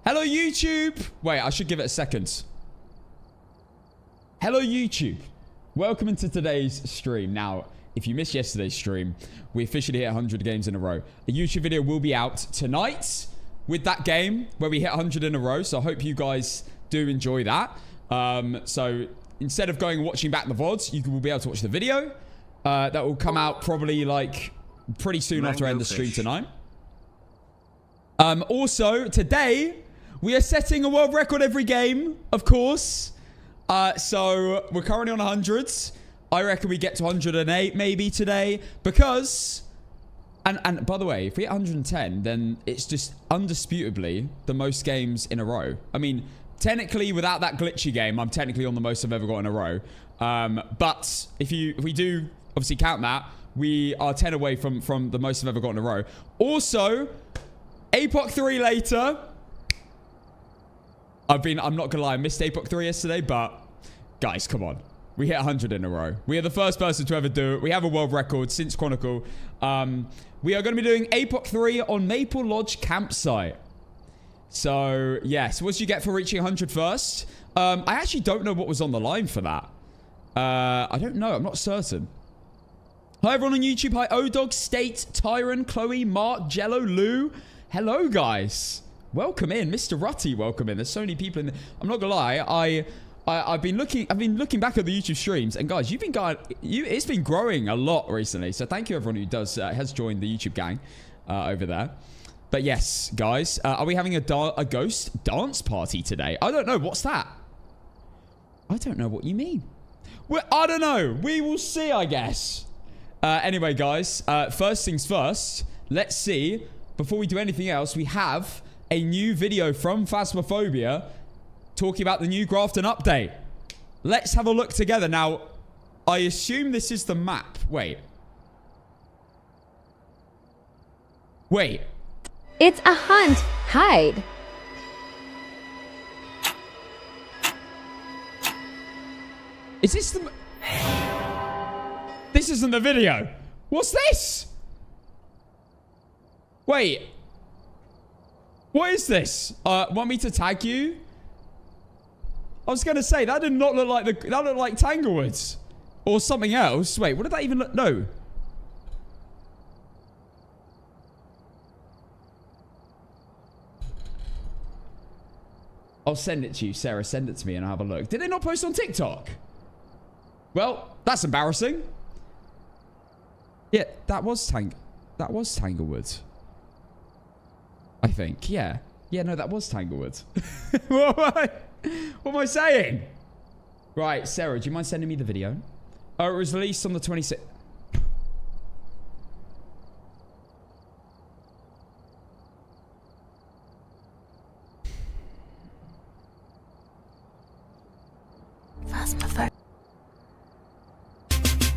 Hello, YouTube. Wait, I should give it a second. Hello, YouTube. Welcome into today's stream. Now, if you missed yesterday's stream, we officially hit 100 games in a row. A YouTube video will be out tonight with that game where we hit 100 in a row. So I hope you guys do enjoy that. So instead of going and watching back the VODs, you will be able to watch the video. That will come out probably like pretty soon after I end the stream tonight. Also, today, we are setting a world record every game, of course. So we're currently on 100s. I reckon we get to 108 maybe today because... And by the way, if we hit 110, then it's just undisputably the most games in a row. I mean, technically, without that glitchy game, I'm technically on the most I've ever got in a row. But if we do obviously count that, we are 10 away from the most I've ever got in a row. Also, Epoch 3 later. I'm not gonna lie, I missed Epoch 3 yesterday, but guys, come on. We hit 100 in a row. We are the first person to ever do it. We have a world record since Chronicle. We are going to be doing Epoch 3 on Maple Lodge Campsite. So, yes. What did you get for reaching 100 first? I actually don't know what was on the line for that. I don't know. I'm not certain. Hi, everyone on YouTube. Hi, O-Dog, State, Tyron, Chloe, Mark, Jello, Lou. Hello, guys. Welcome in. Mr. Rutty, welcome in. There's so many people in there. I'm not going to lie. I've been looking back at the YouTube streams, and guys, it's been growing a lot recently. So thank you everyone who has joined the YouTube gang over there. But yes, guys, are we having a ghost dance party today? I don't know. What's that? I don't know what you mean. Well, I don't know. We will see, I guess. Anyway, guys, first things first. Let's see. Before we do anything else, we have a new video from Phasmophobia talking about the new Grafton update. Let's have a look together. Now, I assume this is the map. Wait. It's a hunt. Hide. Is this the... This isn't the video. What's this? Wait. What is this? Want me to tag you? I was going to say, that did not look like that looked like Tanglewoods. Or something else. Wait, what did that even look? No. I'll send it to you, Sarah. Send it to me and I'll have a look. Did they not post on TikTok? Well, that's embarrassing. Yeah, that was Tanglewood. I think, yeah. Yeah, no, that was Tanglewood. What am I saying? Right, Sarah, do you mind sending me the video? Oh, it was released on the 26th.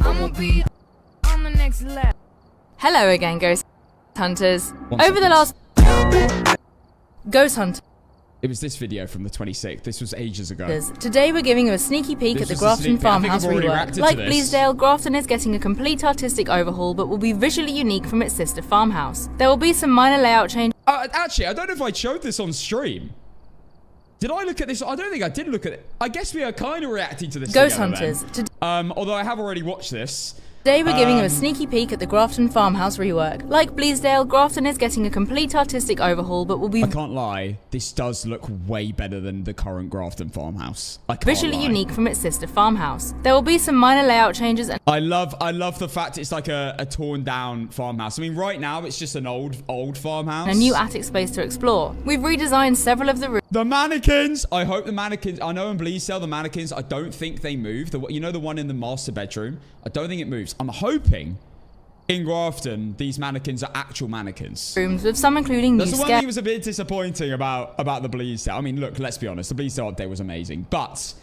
I'ma be on the next level. Hello again, Ghost Hunters. Over the last... Ghost Hunters. It was this video from the 26th. This was ages ago. Today we're giving you a sneaky peek at the Grafton farmhouse rework. Like Bleasdale, Grafton is getting a complete artistic overhaul, but will be visually unique from its sister farmhouse. There will be some minor layout changes. Actually, I don't know if I showed this on stream. Did I look at this? I don't think I did look at it. I guess we are kind of reacting to this Ghost together, Hunters. Although I have already watched this. Today we're giving you a sneaky peek at the Grafton farmhouse rework. Like Bleasdale, Grafton is getting a complete artistic overhaul, but will be... I can't lie, this does look way better than the current Grafton farmhouse. I can't visually lie. unique from its sister farmhouse. There will be some minor layout changes and... I love the fact it's like a torn down farmhouse. I mean, right now it's just an old farmhouse. A new attic space to explore. We've redesigned several of the rooms. The mannequins! I hope the mannequins... I know in Bleasdale, the mannequins, I don't think they move. You know the one in the master bedroom? I don't think it moves. I'm hoping in Grafton, these mannequins are actual mannequins. Rooms with some including new That's the one thing that was a bit disappointing about the Bleasdale. I mean, look, let's be honest. The Bleasdale update was amazing. But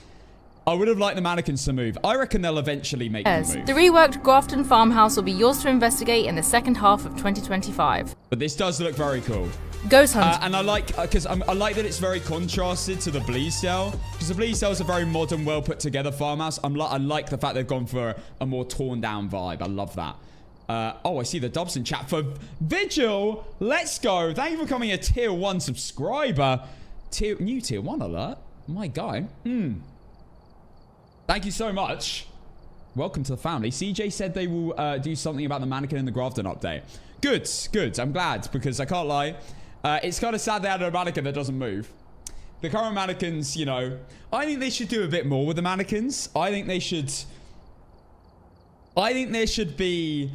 I would have liked the mannequins to move. I reckon they'll eventually make them move. The reworked Grafton farmhouse will be yours to investigate in the second half of 2025. But this does look very cool. Ghost Hunt. And I like, because I like that it's very contrasted to the Bleasdale. Because the Bleasdale is a very modern, well put together farmhouse. I like the fact they've gone for a more torn down vibe. I love that. Oh, I see the Dobson chat for Vigil. Let's go. Thank you for becoming a tier 1 subscriber. New tier 1 alert. My guy. Thank you so much. Welcome to the family. CJ said they will do something about the mannequin in the Grafton update. Good, good. I'm glad, because I can't lie. It's kind of sad they added a mannequin that doesn't move. The current mannequins, you know, I think they should do a bit more with the mannequins. I think there should be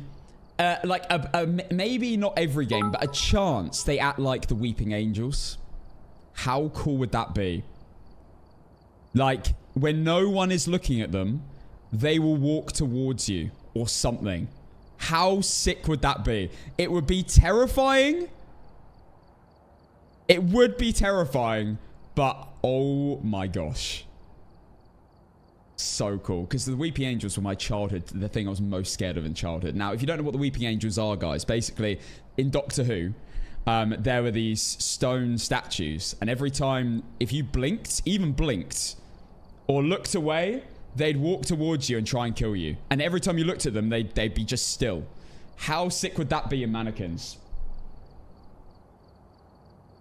like maybe not every game, but a chance they act like the Weeping Angels. How cool would that be? Like, when no one is looking at them, they will walk towards you or something. How sick would that be? It would be terrifying. It would be terrifying, but oh my gosh. So cool. Because the Weeping Angels were my childhood, the thing I was most scared of in childhood. Now, if you don't know what the Weeping Angels are, guys, basically, in Doctor Who, there were these stone statues. And every time, if you blinked, even blinked, or looked away, they'd walk towards you and try and kill you. And every time you looked at them, they'd be just still. How sick would that be in mannequins?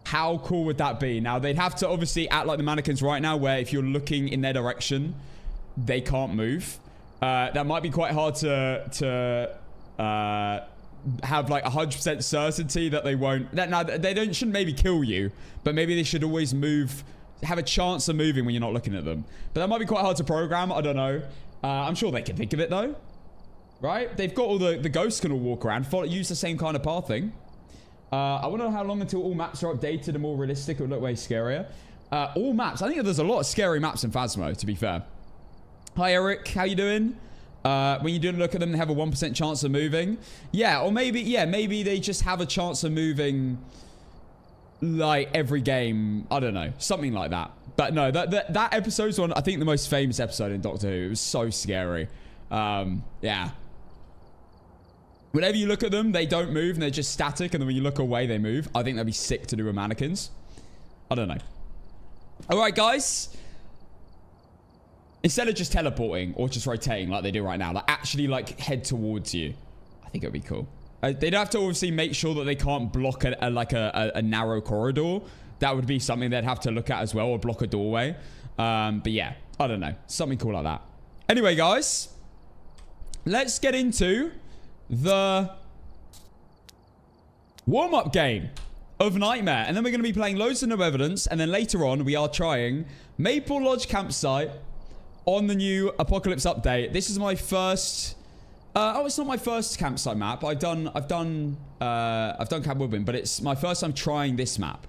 How cool would that be? Now, they'd have to obviously act like the mannequins right now, where if you're looking in their direction, they can't move. That might be quite hard to have like 100% certainty that they won't. Now, they shouldn't maybe kill you, but maybe they should always move, have a chance of moving when you're not looking at them. But that might be quite hard to program. I don't know. I'm sure they can think of it though, right? They've got all the ghosts can all walk around, use the same kind of pathing. I want to know how long until all maps are updated and more realistic. It would look way scarier. All maps. I think there's a lot of scary maps in Phasmo, to be fair. Hi, Eric. How you doing? When you do look at them, they have a 1% chance of moving. Yeah, or maybe they just have a chance of moving like every game. I don't know. Something like that. But no, that episode's one, I think, the most famous episode in Doctor Who. It was so scary. Yeah. Whenever you look at them, they don't move and they're just static. And then when you look away, they move. I think that'd be sick to do with mannequins. I don't know. All right, guys. Instead of just teleporting or just rotating like they do right now, like actually like head towards you. I think it'd be cool. They'd have to obviously make sure that they can't block a narrow corridor. That would be something they'd have to look at as well, or block a doorway. But yeah, I don't know. Something cool like that. Anyway, guys. Let's get into the warm-up game of Nightmare. And then we're going to be playing loads of No Evidence. And then later on, we are trying Maple Lodge Campsite on the new Apocalypse update. This is my first... it's not my first campsite map. I've done Camp Woodwind, but it's my first time trying this map.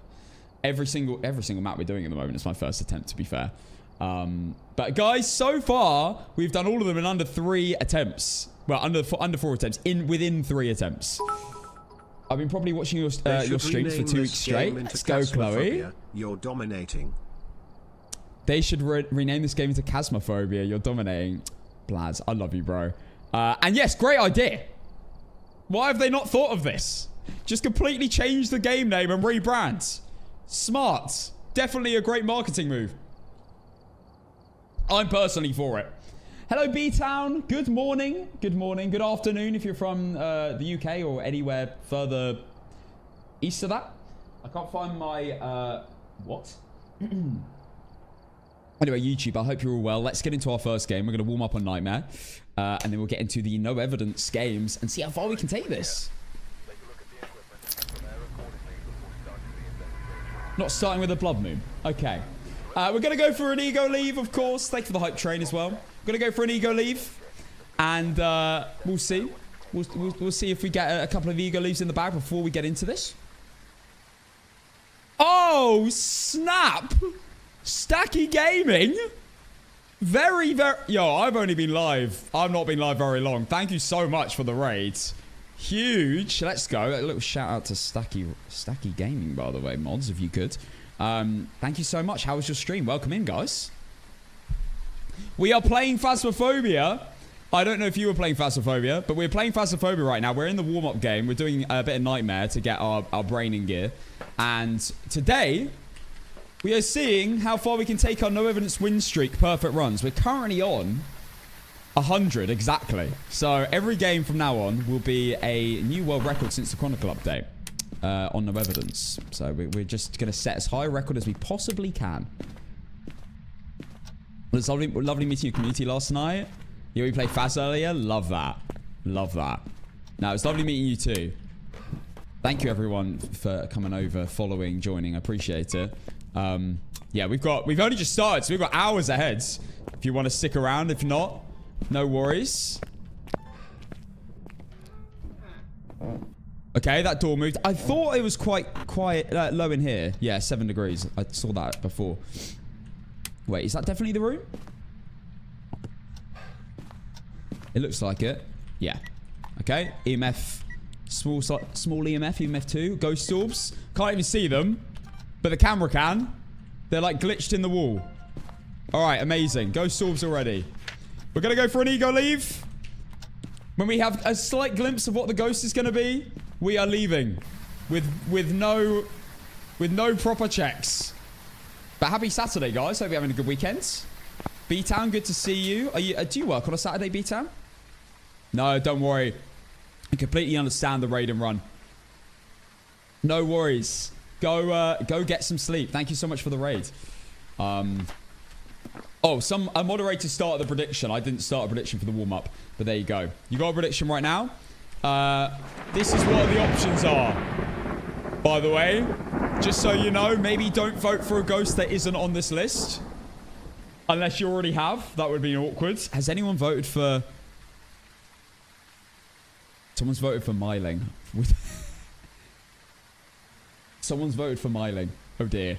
Every single map we're doing at the moment is my first attempt, to be fair. But guys, so far we've done all of them in under 3 attempts. Well, under 4 attempts, within 3 attempts. I've been probably watching your streams for 2 weeks straight. Let's go, Chloe. You're dominating. They should rename this game into Chasmophobia. You're dominating. Blaz, I love you, bro. And yes, great idea. Why have they not thought of this? Just completely change the game name and rebrand. Smart. Definitely a great marketing move. I'm personally for it. Hello, B-Town. Good morning. Good morning. Good afternoon if you're from the UK or anywhere further east of that. I can't find my... what? Anyway, YouTube, I hope you're all well. Let's get into our first game. We're going to warm up on Nightmare. And then we'll get into the No Evidence games and see how far we can take this. Not starting with a blood moon. Okay. We're going to go for an ego leave, of course. Thanks for the hype train as well. We're going to go for an ego leave. And we'll see. We'll see if we get a couple of ego leaves in the bag before we get into this. Oh, snap. Stacky Gaming. Very, very... Yo, I've only been live. I've not been live very long. Thank you so much for the raids. Huge. Let's go. A little shout out to Stacky Gaming, by the way, mods, if you could. Thank you so much. How was your stream? Welcome in, guys. We are playing Phasmophobia. I don't know if you were playing Phasmophobia, but we're playing Phasmophobia right now. We're in the warm-up game. We're doing a bit of Nightmare to get our brain in gear. And today... we are seeing how far we can take our No Evidence win streak perfect runs. We're currently on 100 exactly. So every game from now on will be a new world record since the Chronicle update. on no evidence. So we're just going to set as high a record as we possibly can. It was lovely meeting your community last night. Yeah, we played Faz earlier. Love that. Love that. Now, it's lovely meeting you too. Thank you, everyone, for coming over, following, joining. I appreciate it. Yeah, we've only just started, so we've got hours ahead. If you want to stick around. If not, no worries. Okay, that door moved. I thought it was quite low in here. Yeah, 7 degrees. I saw that before. Wait, is that definitely the room? It looks like it. Yeah. Okay, EMF. Small EMF, EMF 2. Ghost orbs. Can't even see them. But the camera can. They're like glitched in the wall. Alright, amazing. Ghost orbs already. We're going to go for an ego leave. When we have a slight glimpse of what the ghost is going to be, we are leaving. With no proper checks. But happy Saturday, guys. Hope you're having a good weekend. B-Town, good to see you. Do you work on a Saturday, B-Town? No, don't worry. I completely understand the raid and run. No worries. Go get some sleep. Thank you so much for the raid. Oh, a moderator started the prediction. I didn't start a prediction for the warm-up, but there you go. You got a prediction right now. This is what the options are. By the way, just so you know, maybe don't vote for a ghost that isn't on this list. Unless you already have. That would be awkward. Has anyone voted for... Someone's voted for Myling. Someone's voted for Myling. Oh, dear.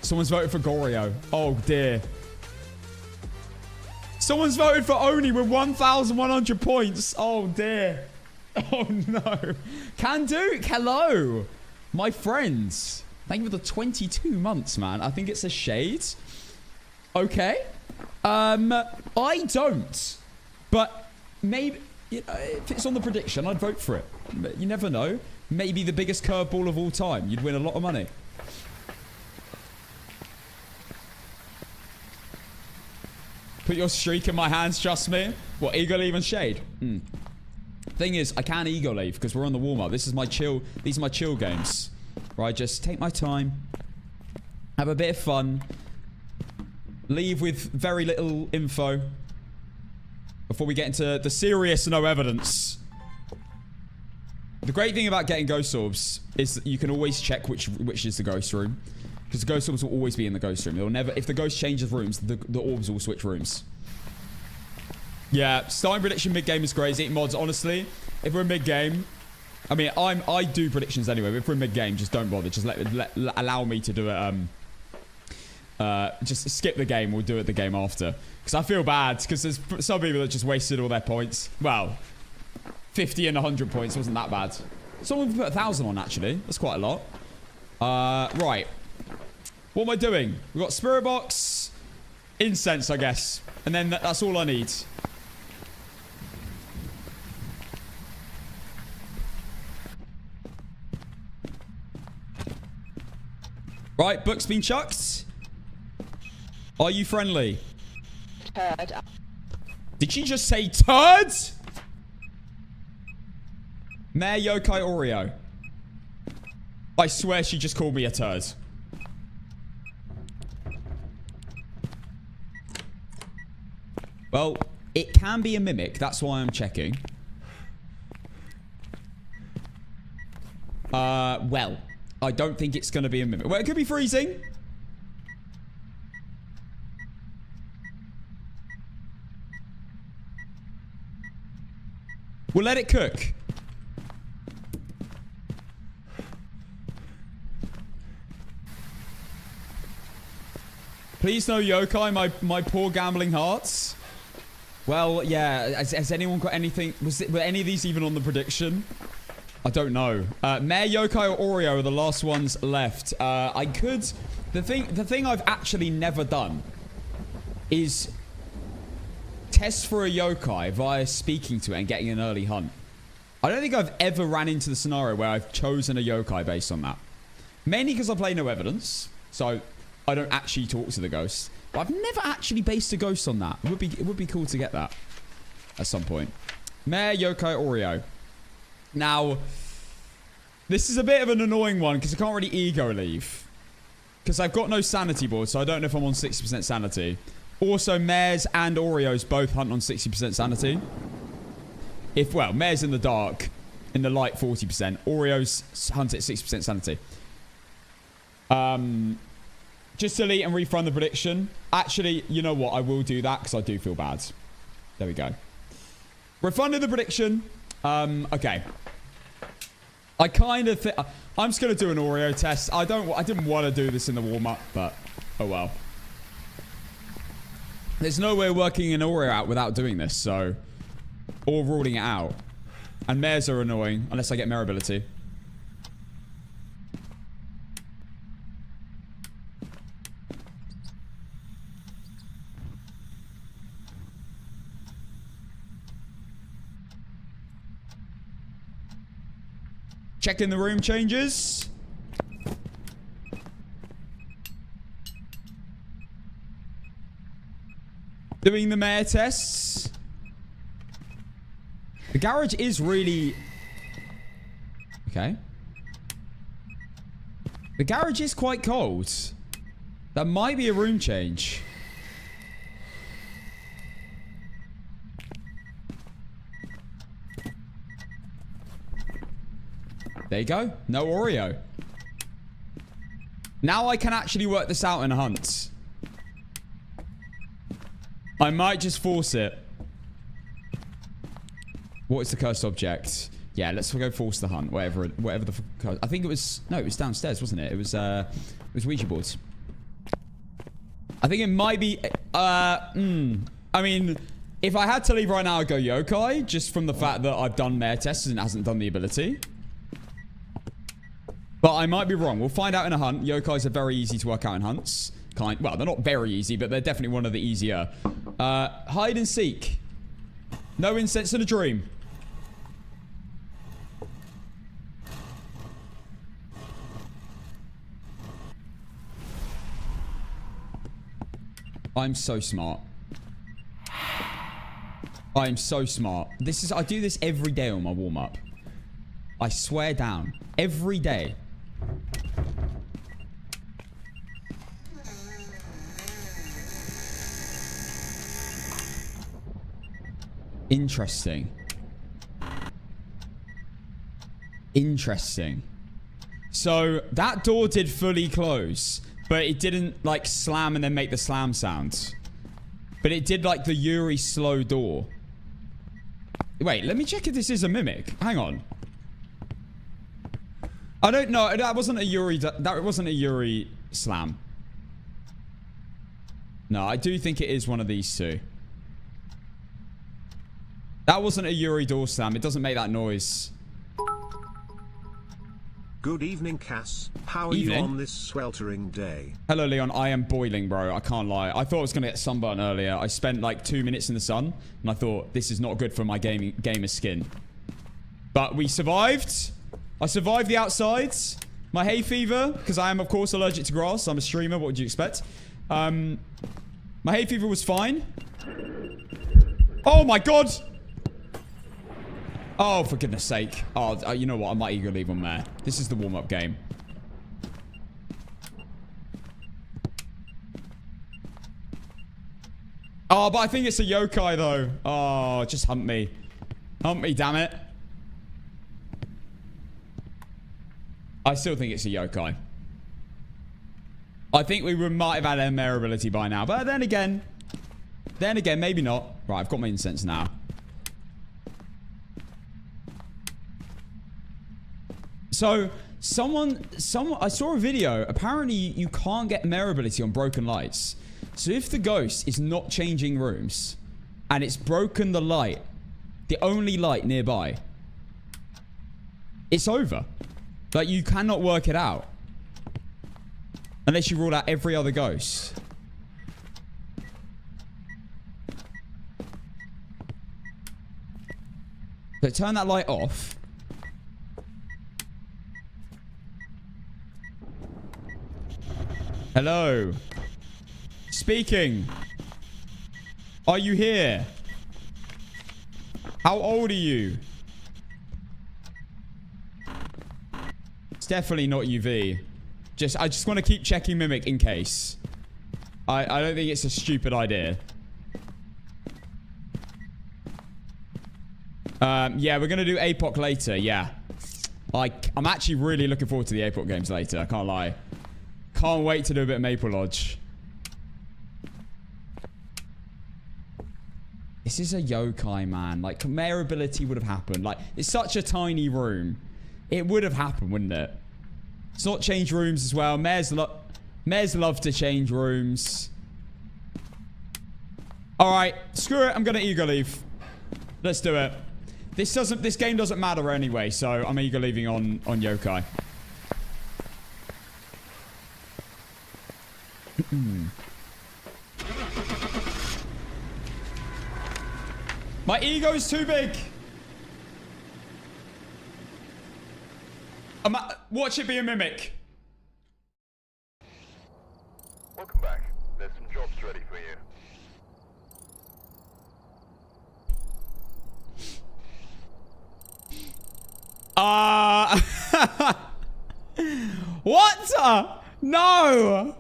Someone's voted for Goryo. Oh, dear. Someone's voted for Oni with 1,100 points. Oh, dear. Oh, no. Can do. Hello. My friends. Thank you for the 22 months, man. I think it's a shade. Okay. I don't. But maybe... You know, if it's on the prediction, I'd vote for it. You never know. Maybe the biggest curveball of all time. You'd win a lot of money. Put your streak in my hands, trust me. What, ego leave and shade? Thing is, I can ego leave because we're on the warm-up. This is my chill. These are my chill games. Right, just take my time. Have a bit of fun. Leave with very little info. Before we get into the serious no evidence. The great thing about getting ghost orbs is that you can always check which is the ghost room. Because the ghost orbs will always be in the ghost room. They'll never... If the ghost changes rooms, the orbs will switch rooms. Yeah, starting prediction mid-game is crazy. Mods, honestly, if we're mid-game... I mean, I do predictions anyway, but if we're mid-game, just don't bother. Just allow me to do it, just skip the game. We'll do it the game after. Because I feel bad. Because there's some people that just wasted all their points. Well, 50 and 100 points wasn't that bad. Someone put 1,000 on, actually. That's quite a lot. Right. What am I doing? We've got spirit box. Incense, I guess. And then that's all I need. Right, book's been chucked. Are you friendly? Turd. Did she just say turd? Mayor Yokai Oreo. I swear she just called me a turd. Well, it can be a mimic. That's why I'm checking. Well, I don't think it's going to be a mimic. Well, it could be freezing. We'll let it cook. Please no yokai, my poor gambling hearts. Well, yeah. Has anyone got anything? Were any of these even on the prediction? I don't know. Mayor Yokai or Oreo are the last ones left. I could... The thing I've actually never done is test for a yokai via speaking to it and getting an early hunt. I don't think I've ever ran into the scenario where I've chosen a yokai based on that. Mainly because I play no evidence, so I don't actually talk to the ghost. But I've never actually based a ghost on that. It would be cool to get that at some point. Mayor Yokai Oreo. Now, This is a bit of an annoying one because I can't really ego leave. Because I've got no sanity board, so I don't know if I'm on 60% sanity. Also, Mares and Oreos both hunt on 60% sanity. Well, Mares in the dark, in the light 40%. Oreos hunt at 60% sanity. Just delete and reframe the prediction. Actually, you know what? I will do that because I do feel bad. There we go. Refunded the prediction. Okay. I kind of think... I'm just going to do an Oreo test. I didn't want to do this in the warm-up, but... Oh, well. There's no way working an Oreo out without doing this, so... Or ruling it out. And mares are annoying, unless I get mare ability. Checking the room changes. Doing the mare tests. The garage is really... Okay. The garage is quite cold. That might be a room change. There you go. No Oreo. Now I can actually work this out in a hunt. I might just force it. What is the cursed object? Yeah, let's go force the hunt. Whatever the... I think it was... No, it was downstairs, wasn't it? It was Ouija boards. I think it might be... I mean, if I had to leave right now, I'd go yokai. Just from the fact that I've done mare tests and it hasn't done the ability. But I might be wrong. We'll find out in a hunt. Yokais are very easy to work out in hunts. Well, they're not very easy, but they're definitely one of the easier. Hide and seek. No incense in a dream. I'm so smart. I'm so smart. I do this every day on my warm-up. I swear down. Every day. Interesting. Interesting. So, that door did fully close, but it didn't, like, slam and then make the slam sound. But it did, like, the Yuri slow door. Wait, let me check if this is a mimic. Hang on. I don't know. That wasn't a Yuri... That wasn't a Yuri slam. No, I do think it is one of these two. That wasn't a Yuri door slam. It doesn't make that noise. Good evening, Cass. How are you on this sweltering day? Hello, Leon. I am boiling, bro. I can't lie. I thought I was going to get sunburn earlier. I spent like 2 minutes in the sun, and I thought, this is not good for my gamer skin. But we survived. I survived the outsides. My hay fever, because I am, of course, allergic to grass. I'm a streamer. What would you expect? My hay fever was fine. Oh, my God. Oh, for goodness sake. Oh, you know what? I might eager leave on there. This is the warm-up game. Oh, but I think it's a yokai, though. Oh, just hunt me. Hunt me, damn it. I still think it's a yokai. I think we might have had a mare ability by now. But then again, maybe not. Right, I've got my incense now. So, I saw a video. Apparently, you can't get mare ability on broken lights. So, if the ghost is not changing rooms, and it's broken the light, the only light nearby, it's over. Like, you cannot work it out. Unless you rule out every other ghost. So, turn that light off. Hello. Speaking. Are you here? How old are you? It's definitely not UV. I just want to keep checking Mimic in case. I don't think it's a stupid idea. Yeah, we're going to do APOC later. Yeah. Like, I'm actually really looking forward to the APOC games later. I can't lie. Can't wait to do a bit of Maple Lodge. This is a yokai, man. Like, mayor ability would have happened. Like, it's such a tiny room. It would have happened, wouldn't it? It's not change rooms as well. Mayors love to change rooms. Alright, screw it. I'm going to ego leave. Let's do it. This game doesn't matter anyway, so I'm ego leaving on yokai. My ego's too big. Watch it be a mimic. Welcome back. There's some jobs ready for you. What? No.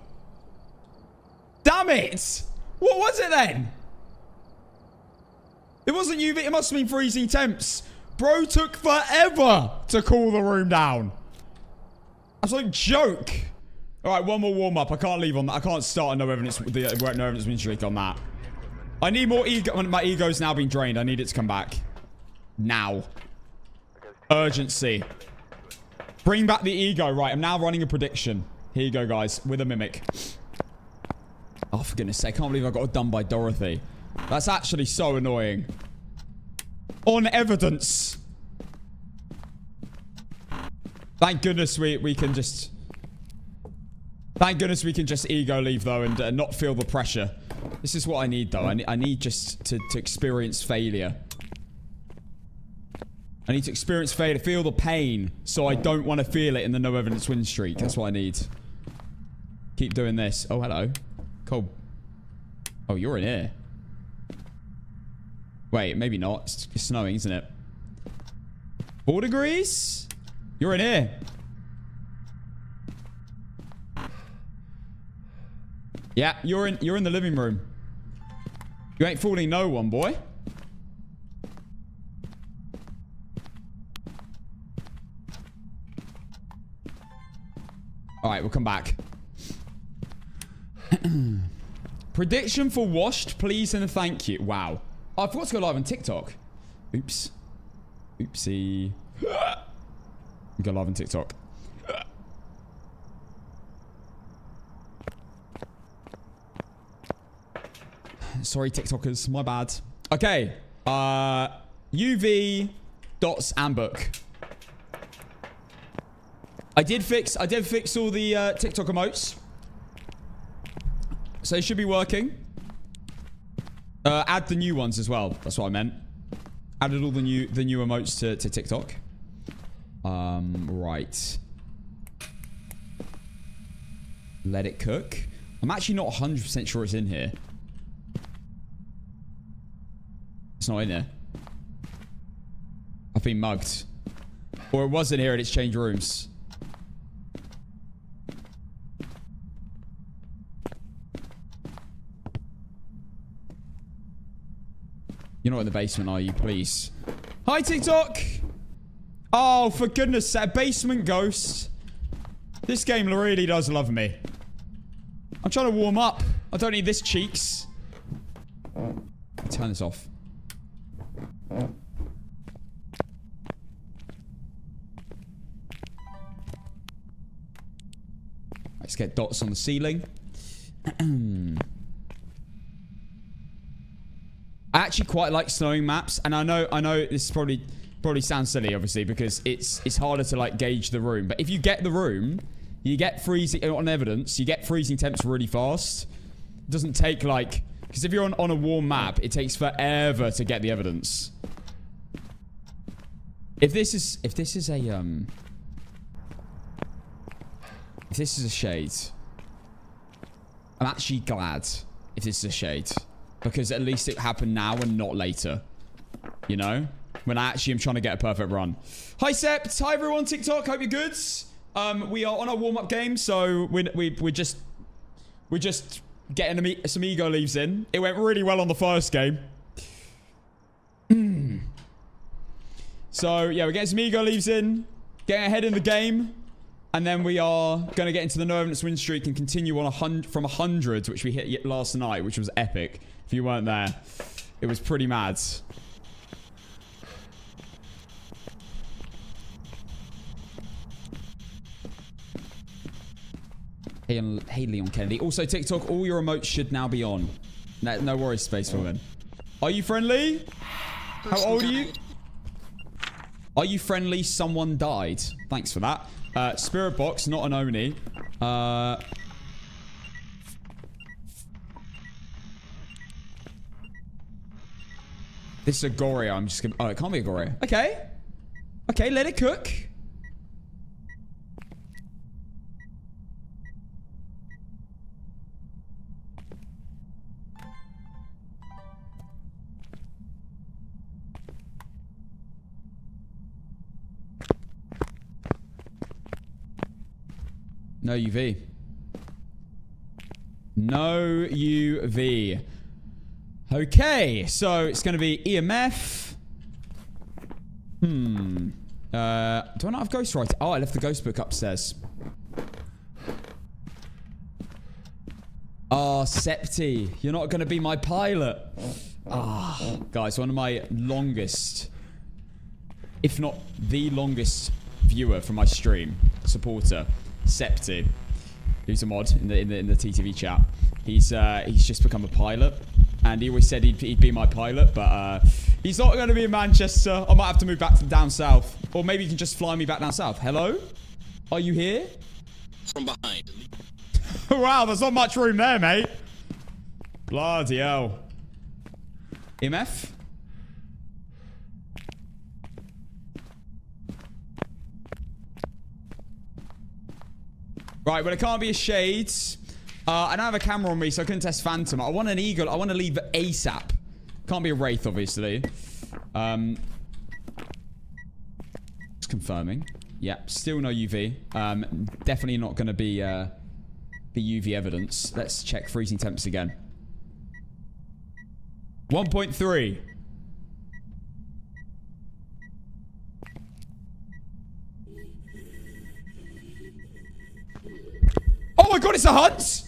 Damn it. What was it then? It wasn't UV. It must have been freezing temps. Bro took forever to cool the room down. That's like a joke. All right, one more warm up. I can't leave on that. I can't start a no evidence win streak on that. I need more ego. My ego's now been drained. I need it to come back. Now. Urgency. Bring back the ego. Right, I'm now running a prediction. Here you go, guys. With a mimic. Oh, for goodness sake. I can't believe I got done by Dorothy. That's actually so annoying. On evidence. Thank goodness we can just... Thank goodness we can just ego leave, though, and not feel the pressure. This is what I need, though. I need just to experience failure. I need to experience failure, feel the pain, so I don't want to feel it in the no evidence win streak. That's what I need. Keep doing this. Oh, hello. Cool. Oh, you're in here. Wait, maybe not. It's snowing, isn't it? 4 degrees? You're in here. Yeah, you're in the living room. You ain't fooling no one, boy. All right, we'll come back. Prediction for washed, please and thank you. Wow. Oh, I forgot to go live on TikTok. Oops. Oopsie. Go live on TikTok. Sorry, TikTokers. My bad. Okay. UV dots and book. I did fix all the TikTok emotes. So they should be working. Add the new ones as well. That's what I meant. Added all the new emotes to TikTok. Right. Let it cook. I'm actually not 100% sure it's in here. It's not in here. I've been mugged. Or it was in here and it's changed rooms. You're not in the basement, are you? Please. Hi, TikTok! Oh, for goodness sake. Basement ghost. This game really does love me. I'm trying to warm up. I don't need this, cheeks. Turn this off. Let's get dots on the ceiling. I actually quite like snowing maps, and I know this probably sounds silly, obviously, because it's harder to like gauge the room. But if you get the room, you get freezing on evidence. You get freezing temps really fast. It doesn't take like, because if you're on a warm map, it takes forever to get the evidence. If this is a shade, I'm actually glad if this is a shade. Because at least it happened now and not later. You know? When I actually am trying to get a perfect run. Hi, Sept. Hi, everyone. TikTok. Hope you're good. We are on our warm-up game, so we're just getting some ego leaves in. It went really well on the first game. So yeah, we're getting some ego leaves in, getting ahead in the game, and then we are going to get into the no evidence win streak and continue on from 100, which we hit last night, which was epic. If you weren't there, it was pretty mad. Hey, Leon Kennedy. Also, TikTok, all your emotes should now be on. No worries, Spacewoman. Are you friendly? How old are you? Are you friendly? Someone died. Thanks for that. Spirit box, not an Oni. This is a Goria. I'm just gonna... Oh, it can't be a Goria. Okay. Okay, let it cook. No UV. No UV. Okay, so it's going to be EMF. Do I not have ghostwriting? Oh, I left the ghost book upstairs. Oh, Septi. You're not going to be my pilot. Ah, guys, one of my longest, if not the longest viewer from my stream, supporter. Septi, who's a mod in the TTV chat. He's just become a pilot, and he always said he'd be my pilot, but he's not going to be in Manchester. I might have to move back down south, or maybe you can just fly me back down south. Hello, are you here? From behind. Wow, there's not much room there, mate. Bloody hell. MF. Right, well, it can't be a shade. I don't have a camera on me, so I couldn't test Phantom. I want an Eagle. I want to leave ASAP. Can't be a Wraith, obviously. Just confirming. Yeah, still no UV. Definitely not going to be UV evidence. Let's check freezing temps again. 1.3. Oh my god, it's a hunt!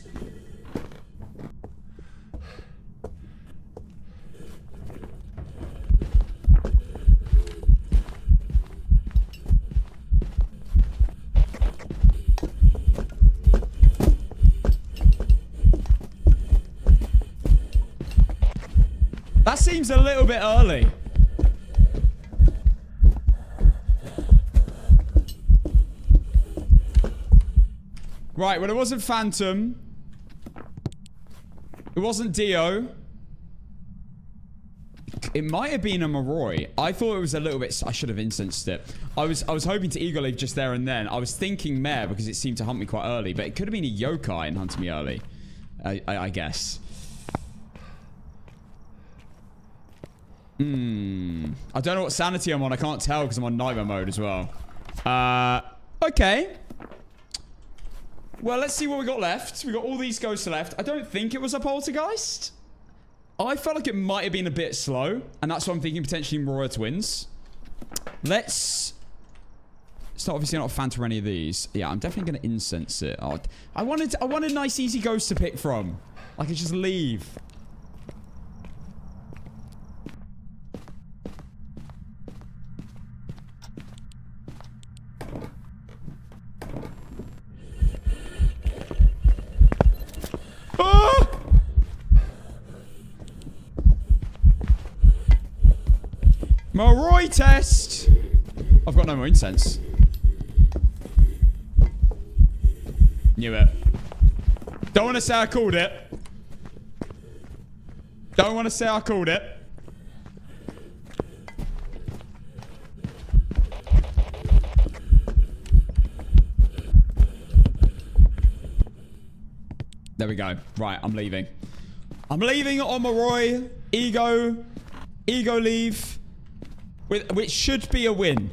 That seems a little bit early. Right, well, it wasn't Phantom. It wasn't Dio. It might have been a Moroi. I thought it was a little bit... I should have instanced it. I was hoping to Eagle Leave just there and then. I was thinking Mare because it seemed to hunt me quite early, but it could have been a Yokai and hunted me early. I guess. I don't know what sanity I'm on. I can't tell because I'm on nightmare mode as well. Okay. Well, let's see what we got left. We got all these ghosts left. I don't think it was a poltergeist. I felt like it might have been a bit slow, and that's why I'm thinking potentially Moroi twins. It's not obviously not a Phantom or any of these. Yeah, I'm definitely going to incense it. Oh, I wanted nice easy ghosts to pick from. I could just leave. Moroi test! I've got no more incense. Knew it. Don't want to say I called it. Don't want to say I called it. There we go. Right, I'm leaving. I'm leaving on Moroi. Ego leave. Which should be a win.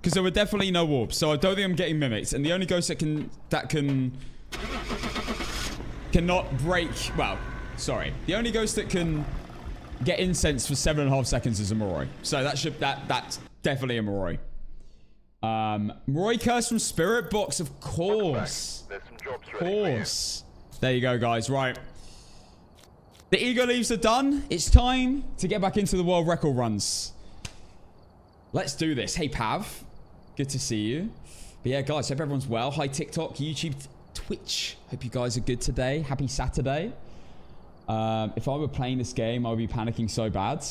Because there were definitely no orbs. So I don't think I'm getting mimicked. And the only ghost cannot break... Well, sorry. The only ghost that can get incensed for 7.5 seconds is a Moroi. So that's definitely a Moroi. Moroi curse from Spirit Box, of course. There's some jobs Of ready for you. course. There you go, guys. Right. The ego leaves are done. It's time to get back into the world record runs. Let's do this. Hey, Pav. Good to see you. But yeah, guys, hope everyone's well. Hi, TikTok, YouTube, Twitch. Hope you guys are good today. Happy Saturday. If I were playing this game, I would be panicking so bad.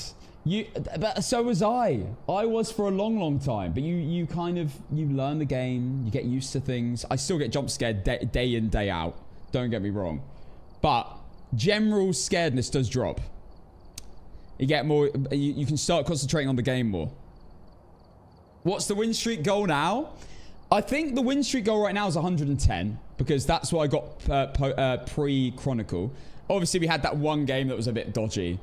But so was I. I was for a long, long time. But you learn the game. You get used to things. I still get jump scared day in, day out. Don't get me wrong. But general scaredness does drop. You get more... You can start concentrating on the game more. What's the win streak goal now? I think the win streak goal right now is 110. Because that's what I got pre-Chronicle. Obviously, we had that one game that was a bit dodgy.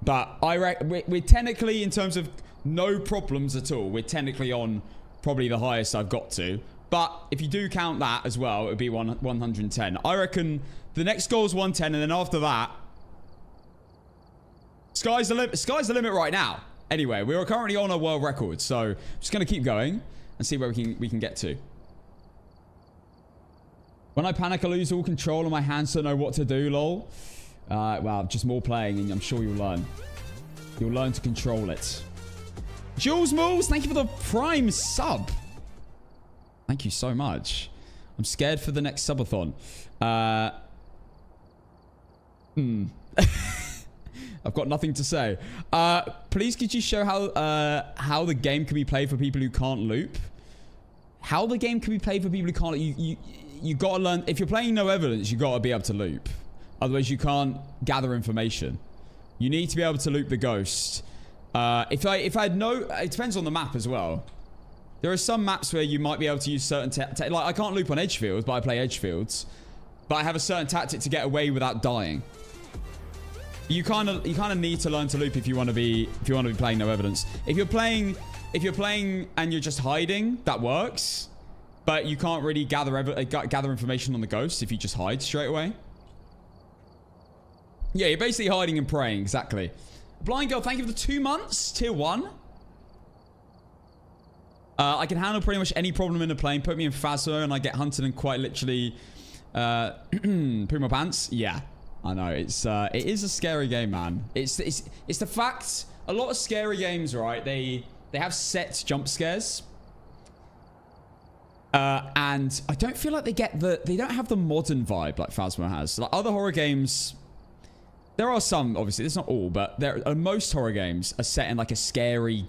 But we're technically, in terms of no problems at all, we're technically on probably the highest I've got to. But if you do count that as well, it would be 110. I reckon the next goal is 110, and then after that, sky's the limit right now. Anyway, we are currently on a world record, so I'm just going to keep going and see where we can get to. When I panic, I lose all control and my hands don't know what to do, lol. Well, just more playing, and I'm sure you'll learn. You'll learn to control it. Jules Moves, thank you for the Prime sub. Thank you so much. I'm scared for the next subathon. I've got nothing to say. Please could you show how the game can be played for people who can't loop? How the game can be played for people who can't... You gotta learn... If you're playing no evidence, you gotta be able to loop. Otherwise, you can't gather information. You need to be able to loop the ghost. If I had no... It depends on the map as well. There are some maps where you might be able to use certain... like, I can't loop on Edgefield, but I play Edgefields. But I have a certain tactic to get away without dying. You kind of need to learn to loop if you want to be playing no evidence. If you're playing and you're just hiding, that works. But you can't really gather information on the ghost if you just hide straight away. Yeah, you're basically hiding and praying, exactly. Blind Girl, thank you for the 2 months. Tier 1. I can handle pretty much any problem in the plane. Put me in Phasma and I get hunted and quite literally poo my pants. Yeah, I know. It is a scary game, man. It's the fact... A lot of scary games, right? They have set jump scares. And I don't feel like they don't have the modern vibe like Phasma has. Like other horror games... There are some, obviously, it's not all, but most horror games are set in like a scary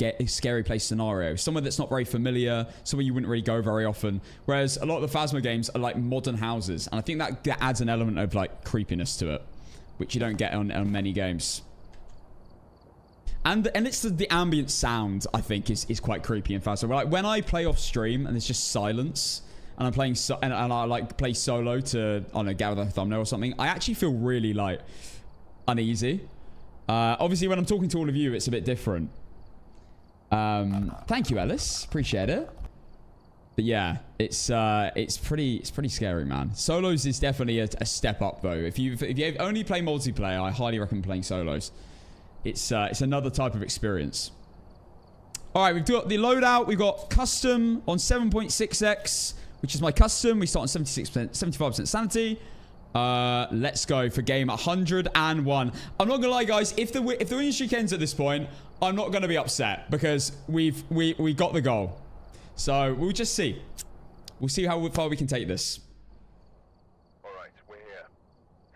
place scenario. Somewhere that's not very familiar, somewhere you wouldn't really go very often. Whereas a lot of the Phasma games are like modern houses. And I think that adds an element of like creepiness to it, which you don't get on many games. And it's the ambient sound, I think, is quite creepy in Phasma. Like when I play off stream and there's just silence, and I'm playing and I like play solo to, I don't know, gather a thumbnail or something, I actually feel really like uneasy. Obviously, when I'm talking to all of you, it's a bit different. Thank you, Ellis. Appreciate it. But yeah, it's pretty scary, man. Solos is definitely a step up, though. If you only play multiplayer, I highly recommend playing solos. It's another type of experience. All right, we've got the loadout. We've got custom on 7.6x, which is my custom. We start on 75% sanity. Let's go for game 101. I'm not gonna lie, guys. If the win streak ends at this point, I'm not gonna be upset because we got the goal. So we'll just see. We'll see how far we can take this. All right, we're here.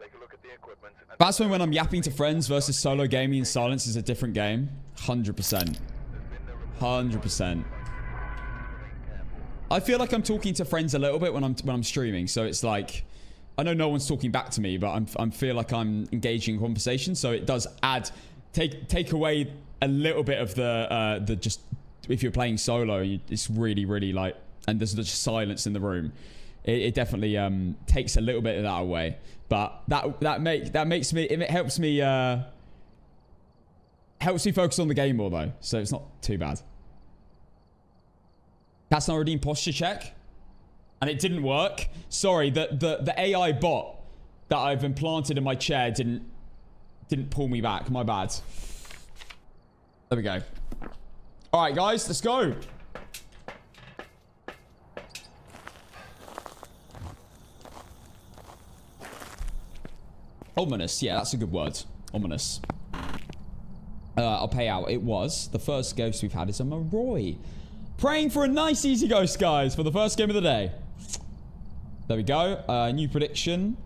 Take a look at the equipment. That's when I'm yapping to friends versus solo gaming in silence is a different game. 100%. 100%. I feel like I'm talking to friends a little bit when I'm streaming. So it's like, I know no one's talking back to me, but I feel like I'm engaging in conversation. So it does take away a little bit of the just, if you're playing solo, it's really, really like, and there's just silence in the room. It definitely takes a little bit of that away. But that makes me, it helps me focus on the game more though. So it's not too bad. That's not redeem posture check. And it didn't work. Sorry, the AI bot that I've implanted in my chair didn't pull me back. My bad. There we go. All right, guys, let's go. Ominous. Yeah, that's a good word. Ominous. I'll pay out. It was. The first ghost we've had is a Moroi. Praying for a nice, easy ghost, guys, for the first game of the day. There we go. New prediction.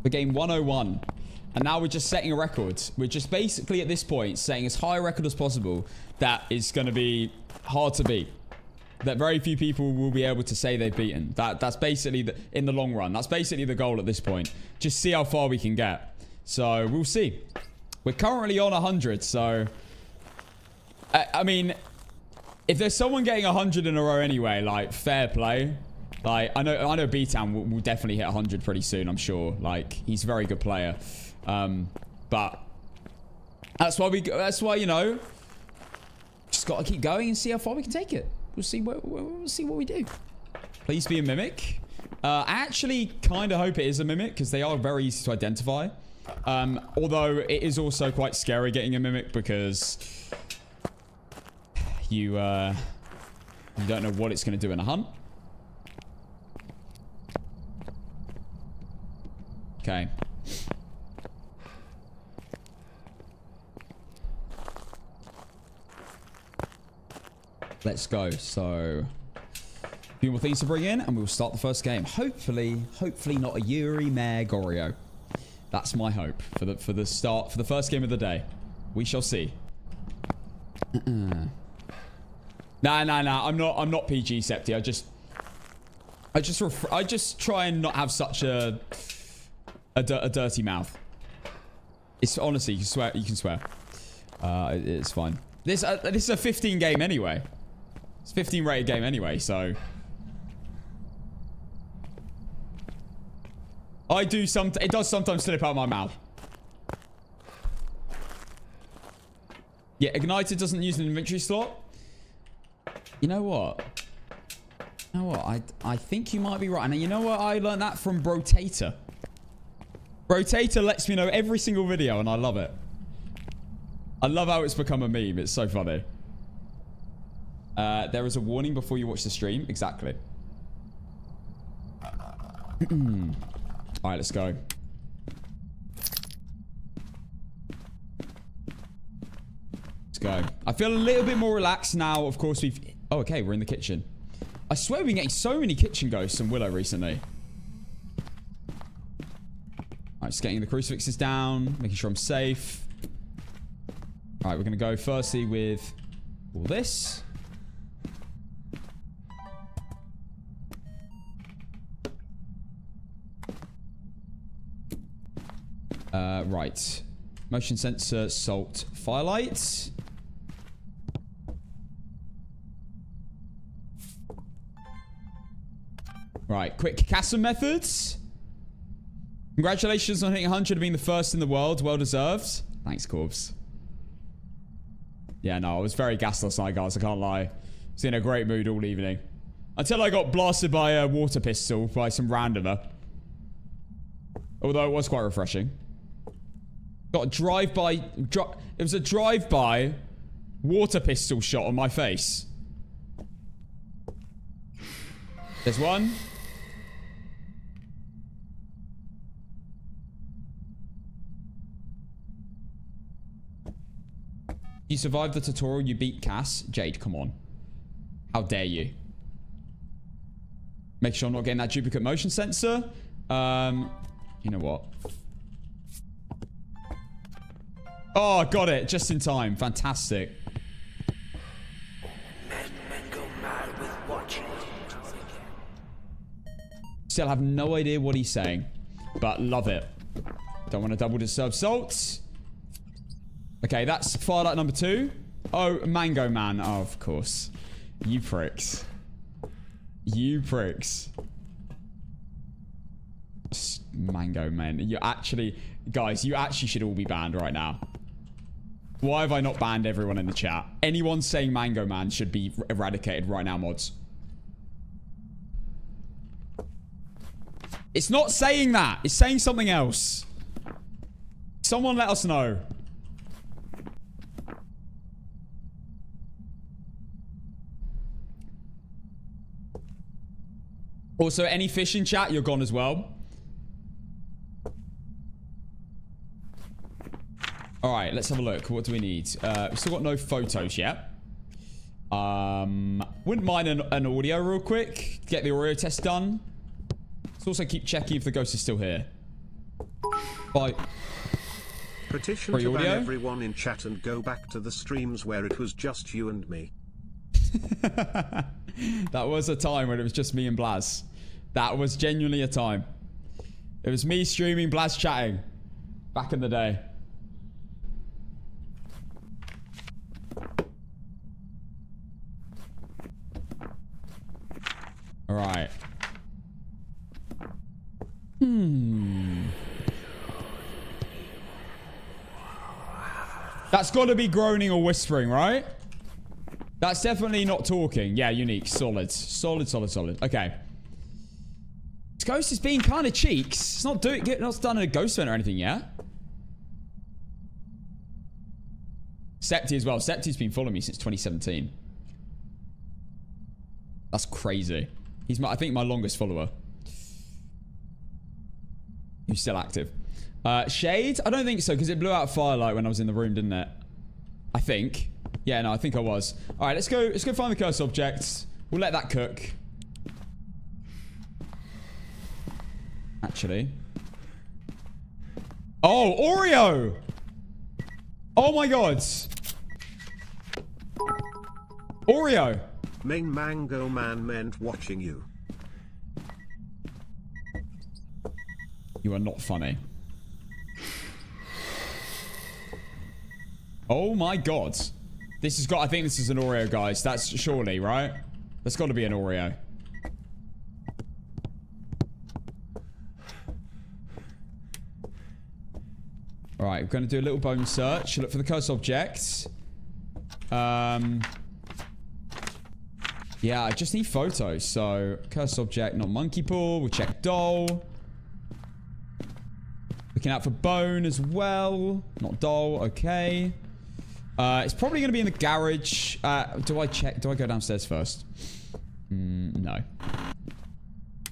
For game 101. And now we're just setting a record. We're just basically, at this point, setting as high a record as possible that is going to be hard to beat. That very few people will be able to say they've beaten. That's basically, in the long run, that's basically the goal at this point. Just see how far we can get. So, we'll see. We're currently on 100, so... I mean, if there's someone getting 100 in a row anyway, like, fair play. Like, I know B-Town will definitely hit 100 pretty soon, I'm sure. Like, he's a very good player. But that's why, you know, just got to keep going and see how far we can take it. We'll see what we do. Please be a mimic. I actually kind of hope it is a mimic because they are very easy to identify. Although it is also quite scary getting a mimic because you don't know what it's going to do in a hunt. Okay. Let's go. So, a few more things to bring in, and we'll start the first game. Hopefully not a Yuri, Mare, Goryo. That's my hope for the first game of the day. We shall see. Nah. I'm not PG Septi. I just try and not have such a dirty mouth. It's honestly, you can swear. It's fine. This is a 15 game anyway. It's a 15 rated game anyway, so it does sometimes slip out of my mouth. Yeah, Ignited doesn't use an inventory slot. You know what? I think you might be right. And you know what? I learned that from Brotator. Brotator lets me know every single video, and I love it. I love how it's become a meme. It's so funny. There is a warning before you watch the stream. Exactly. Alright, let's go. Let's go. I feel a little bit more relaxed now. Of course, we've... Oh, okay. We're in the kitchen. I swear we've been getting so many kitchen ghosts and Willow recently. Alright, just getting the crucifixes down. Making sure I'm safe. Alright, we're going to go firstly with all this. Right. Motion sensor, salt, firelight. Right, quick Castle methods. Congratulations on hitting 100 and being the first in the world. Well deserved. Thanks, Corbs. Yeah, no, I was very gassed last night, guys. I can't lie. I was in a great mood all evening. Until I got blasted by a water pistol by some randomer. Although it was quite refreshing. Got a drive-by... it was a drive-by water pistol shot on my face. There's one. You survived the tutorial, you beat Cass. Jade, come on. How dare you? Make sure I'm not getting that duplicate motion sensor. You know what? Oh, got it. Just in time. Fantastic. Still have no idea what he's saying, but love it. Don't want to double disturb salts. Okay, that's firelight number 2. Oh, Mango Man. Oh, of course. You pricks. You pricks. Mango Man. You actually... Guys, you actually should all be banned right now. Why have I not banned everyone in the chat? Anyone saying Mango Man should be eradicated right now, mods. It's not saying that. It's saying something else. Someone let us know. Also, any fish in chat, you're gone as well. Alright, let's have a look. What do we need? We've still got no photos yet. Wouldn't mind an audio real quick. Get the Oreo test done. Let's also keep checking if the ghost is still here. Bye. Petition to ban everyone in chat and go back to the streams where it was just you and me. That was a time when it was just me and Blaz. That was genuinely a time. It was me streaming, Blaz chatting. Back in the day. Alright. That's got to be groaning or whispering, right? That's definitely not talking. Yeah, unique. Solid. Solid, solid, solid. Okay. This ghost is being kind of cheeks. It's not done a ghost event or anything yet. Septi as well. Septi's been following me since 2017. That's crazy. He's I think my longest follower. He's still active. Shade? I don't think so, because it blew out firelight when I was in the room, didn't it? I think. Yeah, no, I think I was. Alright, let's go find the cursed objects. We'll let that cook. Actually. Oh, Oreo! Oh my god. Oreo! Main Mango Man meant watching you. You are not funny. Oh my god. This has got... I think this is an Oreo, guys. That's surely, right? That's got to be an Oreo. Alright, we're going to do a little bone search. Look for the cursed objects. Yeah, I just need photos. So, cursed object, not monkey paw. We'll check doll. Looking out for bone as well. Not doll. Okay. It's probably going to be in the garage. Do I check? Do I go downstairs first? No.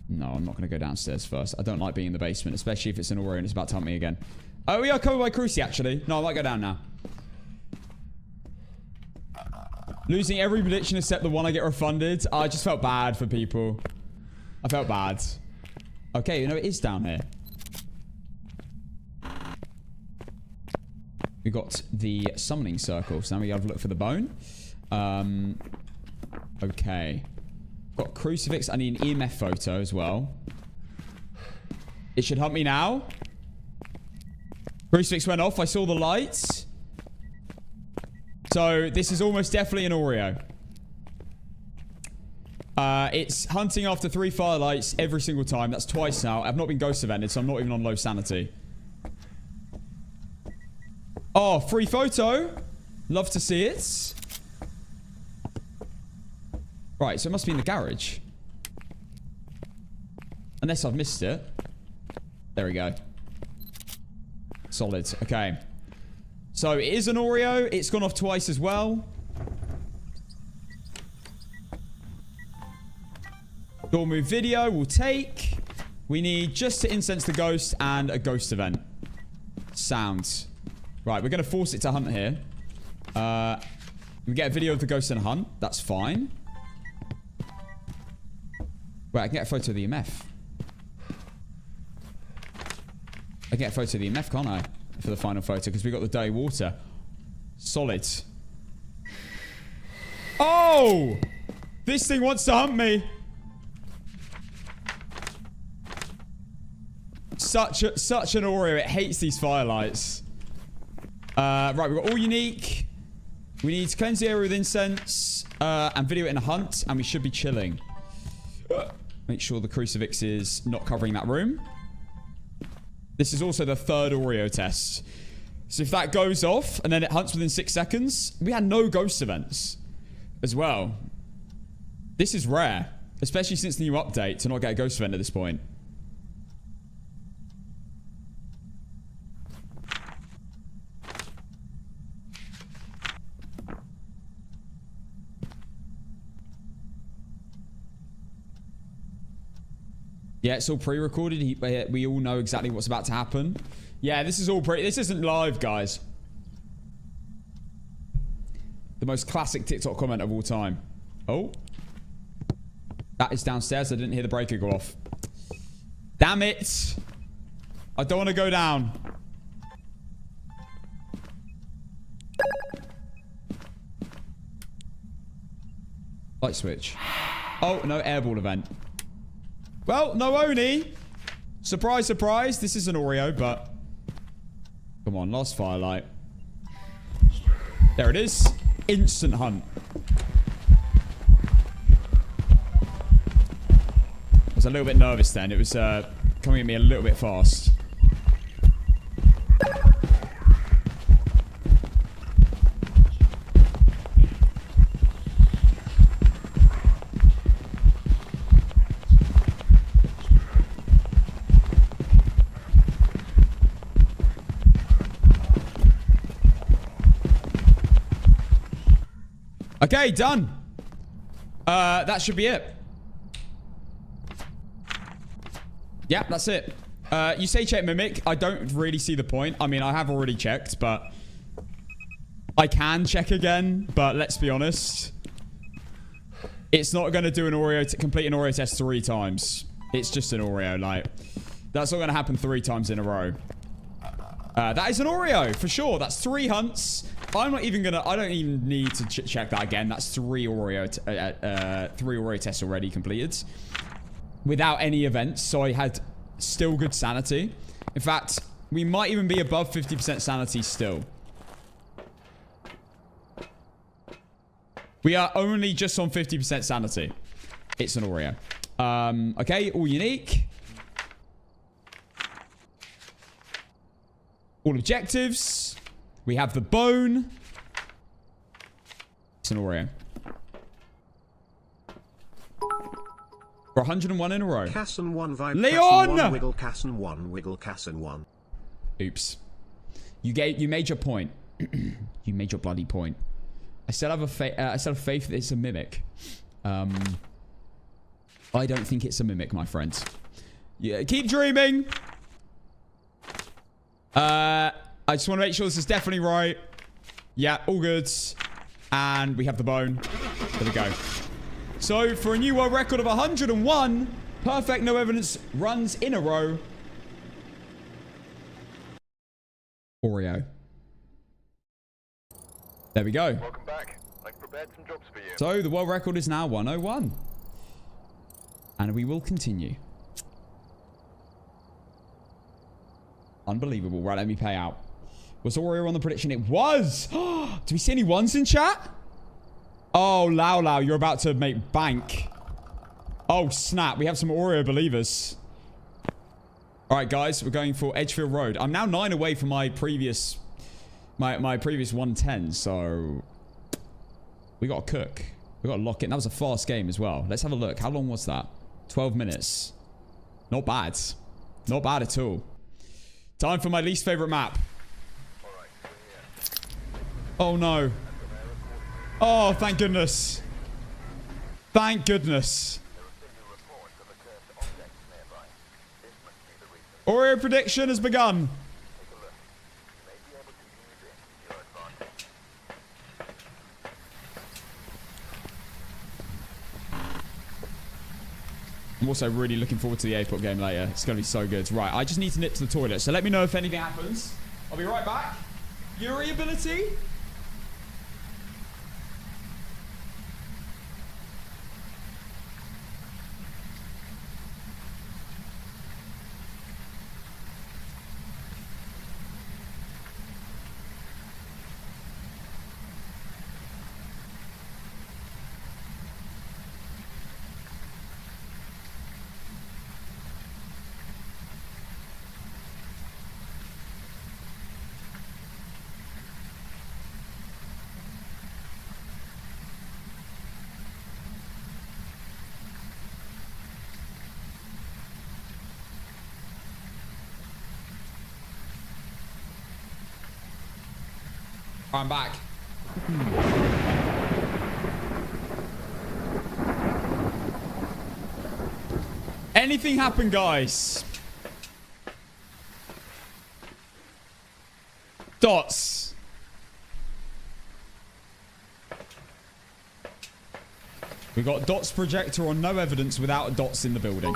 No, I'm not going to go downstairs first. I don't like being in the basement, especially if it's an Oreo and it's about to hunt me again. Oh, we are covered by Cruci, actually. No, I might go down now. Losing every prediction except the one I get refunded. I just felt bad for people. I felt bad. Okay, you know, it is down here. We got the summoning circle. So now we gotta look for the bone. Okay. Got crucifix. I need an EMF photo as well. It should hunt me now. Crucifix went off. I saw the lights. So this is almost definitely an Oreo. It's hunting after 3 firelights every single time. That's twice now. I've not been ghost evented, so I'm not even on low sanity. Oh, free photo. Love to see it. Right, so it must be in the garage. Unless I've missed it. There we go. Solid. Okay. So it is an Oreo. It's gone off twice as well. Door move video will take. We need just to incense the ghost and a ghost event. Sounds. Right, we're going to force it to hunt here. We get a video of the ghost and hunt. That's fine. Wait, I can get a photo of the EMF. I can get a photo of the EMF, can't I? For the final photo, because we got the dirty water. Solid. Oh! This thing wants to hunt me. Such an Oreo. It hates these firelights. Right, we've got all unique. We need to cleanse the area with incense and video it in a hunt, and we should be chilling. Make sure the crucifix is not covering that room. This is also the 3rd Oreo test. So if that goes off and then it hunts within 6 seconds, we had no ghost events as well. This is rare, especially since the new update, to not get a ghost event at this point. Yeah, it's all pre-recorded. We all know exactly what's about to happen. Yeah, this is all this isn't live, guys. The most classic TikTok comment of all time. Oh. That is downstairs. I didn't hear the breaker go off. Damn it. I don't want to go down. Light switch. Oh, no airball event. Well, no Oni. Surprise, surprise. This is an Oreo, but... Come on, last firelight. There it is. Instant hunt. I was a little bit nervous then. It was coming at me a little bit fast. Okay, done. That should be it. Yeah, that's it. You say check Mimic. I don't really see the point. I mean, I have already checked, but... I can check again, but let's be honest. It's not going to do an Oreo... complete an Oreo test 3 times. It's just an Oreo, like... That's not going to happen 3 times in a row. That is an Oreo, for sure. That's 3 hunts. I'm not even gonna... I don't even need to check that again. That's 3 Oreo... 3 Oreo tests already completed. Without any events. So I had still good sanity. In fact, we might even be above 50% sanity still. We are only just on 50% sanity. It's an Oreo. Okay, all unique. All objectives. We have the bone. It's an Oreo. For 101 in a row. Casson 1 vibe. Leon! Casson 1 wiggle. Casson 1 wiggle. Casson 1. Oops. You made your point. You made your bloody point. I still have faith that it's a mimic. I don't think it's a mimic, my friend. Yeah, keep dreaming. I just want to make sure this is definitely right. Yeah, all good. And we have the bone. There we go. So, for a new world record of 101, perfect no evidence runs in a row. Oreo. There we go. Welcome back. I've prepared some jobs for you. So, the world record is now 101. And we will continue. Unbelievable. Right, let me pay out. Was Oreo on the prediction? It was! Do we see any ones in chat? Oh, Lau, you're about to make bank. Oh, snap. We have some Oreo believers. All right, guys. We're going for Edgefield Road. I'm now 9 away from my previous... My previous 110, so... We got to cook. We got to lock in. That was a fast game as well. Let's have a look. How long was that? 12 minutes. Not bad. Not bad at all. Time for my least favorite map. Oh, no. Oh, thank goodness. Thank goodness. Oreo prediction has begun. I'm also really looking forward to the airport game later. It's going to be so good. Right, I just need to nip to the toilet. So let me know if anything happens. I'll be right back. Yuri ability? I'm back. Anything happen, guys? Dots. We got dots projector on no evidence without dots in the building.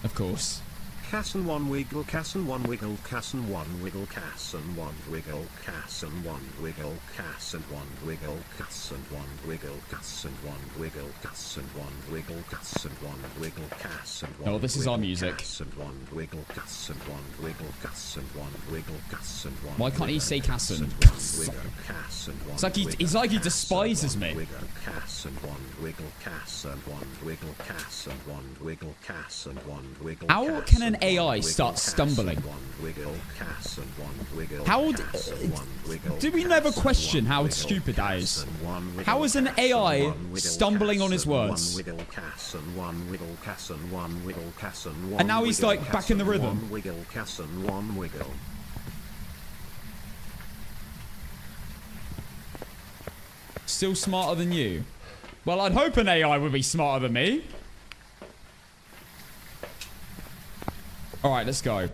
Of course. Cass and one wiggle, Cass and one wiggle, Cass and one wiggle, Cass and one wiggle, Cass and one wiggle, Cass and one wiggle, Cass and one wiggle, Cass and one wiggle, Cass and one wiggle, Cass and one wiggle, Cass and one. Oh, this is our music. Cass and one wiggle, Cass and one wiggle, Cass and one wiggle, Cass and one. Why can't he say Casson? It's like he despises me. Cass and one wiggle, Cass and one wiggle, Cass and one wiggle, Cass and one wiggle. How can an AI start stumbling? How do we never question how stupid that is? How is an AI stumbling on his words? And now he's like back in the rhythm. Still smarter than you? Well, I'd hope an AI would be smarter than me. All right, let's go.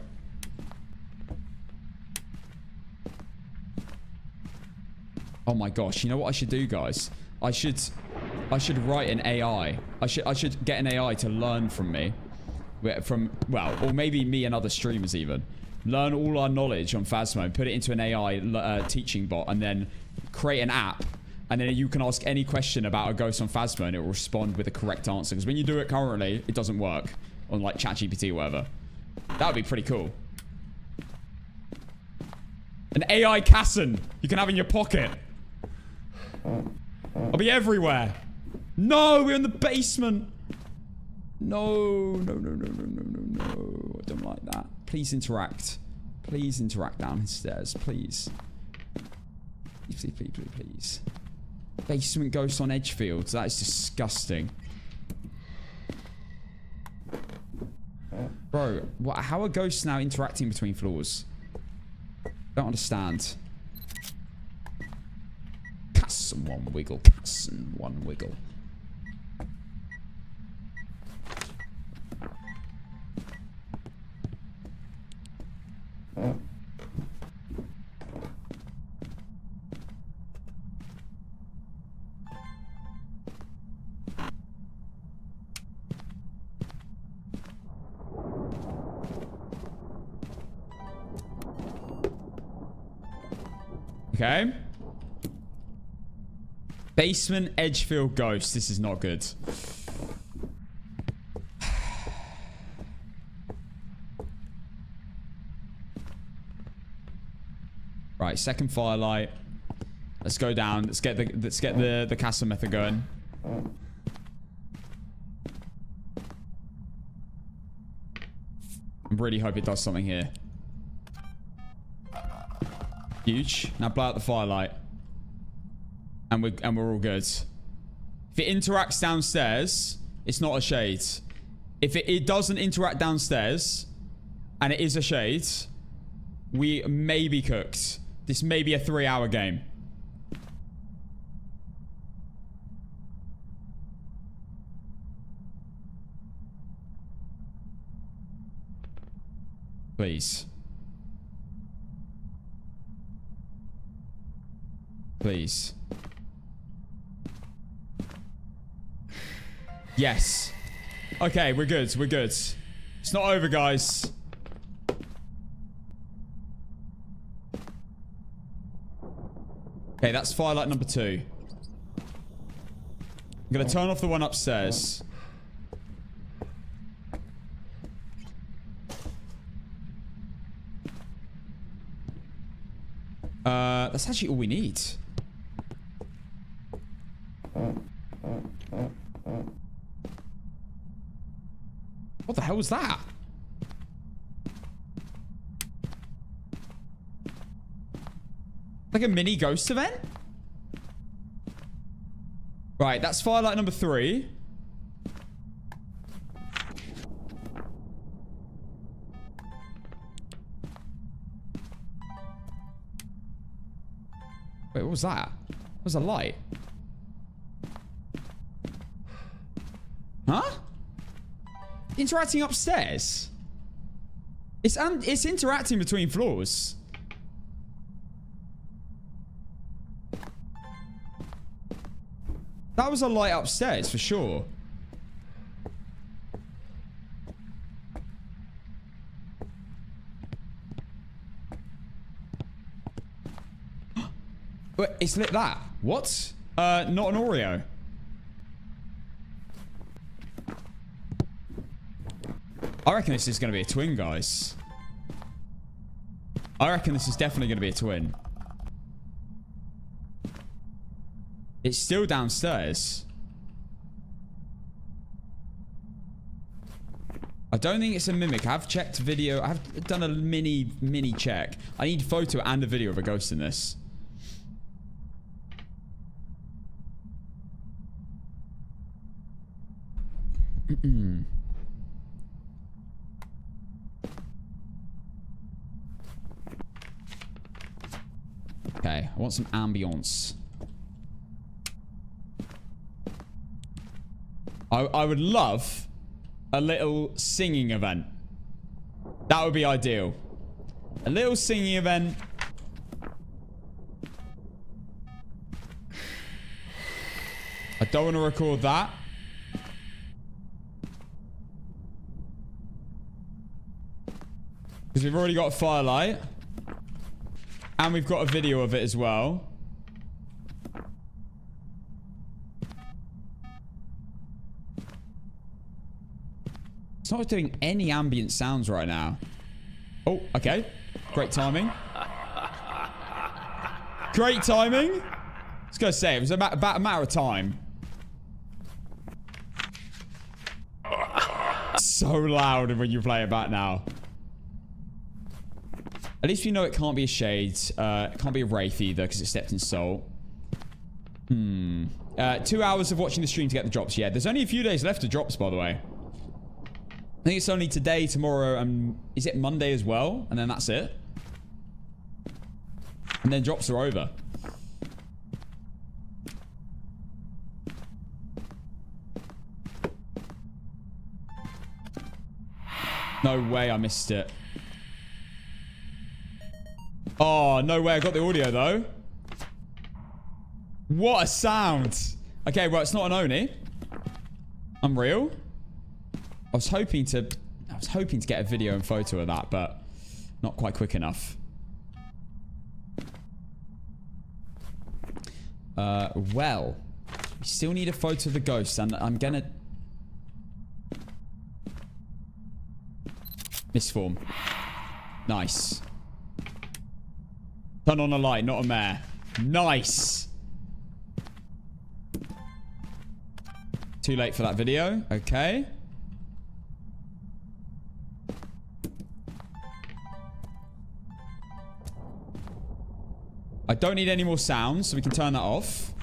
Oh my gosh, you know what I should do, guys? I should write an AI. I should get an AI to learn from me. Well, or maybe me and other streamers even. Learn all our knowledge on Phasmo, put it into an AI teaching bot, and then create an app. And then you can ask any question about a ghost on Phasmo and it will respond with the correct answer. Because when you do it currently, it doesn't work on like ChatGPT or whatever. That would be pretty cool. An AI Casson you can have in your pocket. I'll be everywhere. No, we're in the basement. No. I don't like that. Please interact. Please interact downstairs, please. Please. Basement ghost on Edgefield. That is disgusting. Bro, how are ghosts now interacting between floors? Don't understand. Cass and one wiggle. Cass and one wiggle. Okay. Basement Edgefield ghost. This is not good. Right, second firelight. Let's go down. Let's get the castle method going. I really hope it does something here. Huge. Now blow out the firelight. And we're all good. If it interacts downstairs, it's not a shade. If it doesn't interact downstairs, and it is a shade, we may be cooked. This may be a 3-hour game. Please. Please. Yes. Okay, we're good. We're good. It's not over, guys. Okay, that's firelight number 2. I'm going to turn off the one upstairs. That's actually all we need. What the hell was that? Like a mini ghost event? Right, that's firelight number 3. Wait, what was that? What was a light? Huh? Interacting upstairs? It's interacting between floors. That was a light upstairs for sure. Wait, it's lit that. What? Not an Oreo. I reckon this is going to be a twin, guys. I reckon this is definitely going to be a twin. It's still downstairs. I don't think it's a mimic. I've checked video. I've done a mini check. I need a photo and a video of a ghost in this. Okay, I want some ambience. I would love a little singing event. That would be ideal. A little singing event. I don't want to record that. Because we've already got a firelight. And we've got a video of it as well. It's not doing any ambient sounds right now. Oh, okay. Great timing. Great timing. I was going to say, it was about a matter of time. So loud when you play it back now. At least we know it can't be a Shade. It can't be a Wraith either because it stepped in Soul. 2 hours of watching the stream to get the drops. Yeah, there's only a few days left of drops, by the way. I think it's only today, tomorrow, and is it Monday as well? And then that's it. And then drops are over. No way I missed it. Oh, no way. I got the audio, though. What a sound. Okay, well, it's not an Oni. Unreal. I was hoping to get a video and photo of that, but not quite quick enough. Well, we still need a photo of the ghost, and I'm gonna... Misform. Nice. Turn on a light, not a mare. Nice. Too late for that video. Okay. I don't need any more sounds, so we can turn that off.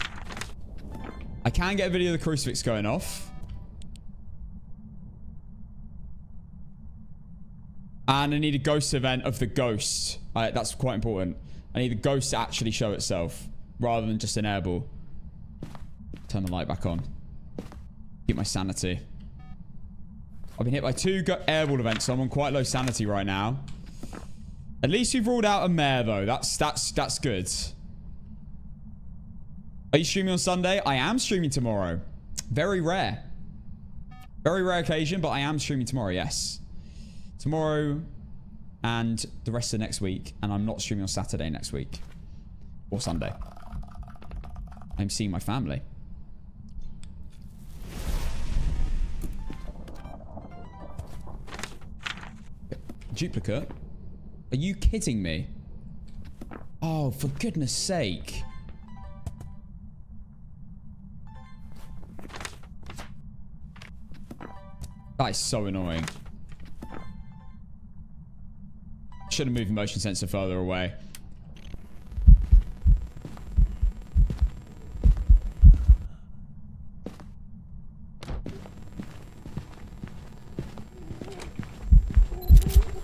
I can get a video of the crucifix going off. And I need a ghost event of the ghost. That's quite important. I need the ghost to actually show itself, rather than just an airball. Turn the light back on. Keep my sanity. I've been hit by 2 airball events, so I'm on quite low sanity right now. At least we've ruled out a mare, though. That's good. Are you streaming on Sunday? I am streaming tomorrow. Very rare. Very rare occasion, but I am streaming tomorrow, yes. Tomorrow and the rest of next week. And I'm not streaming on Saturday next week. Or Sunday. I'm seeing my family. Duplicate? Are you kidding me? Oh, for goodness sake. That is so annoying. Should have moved the motion sensor further away.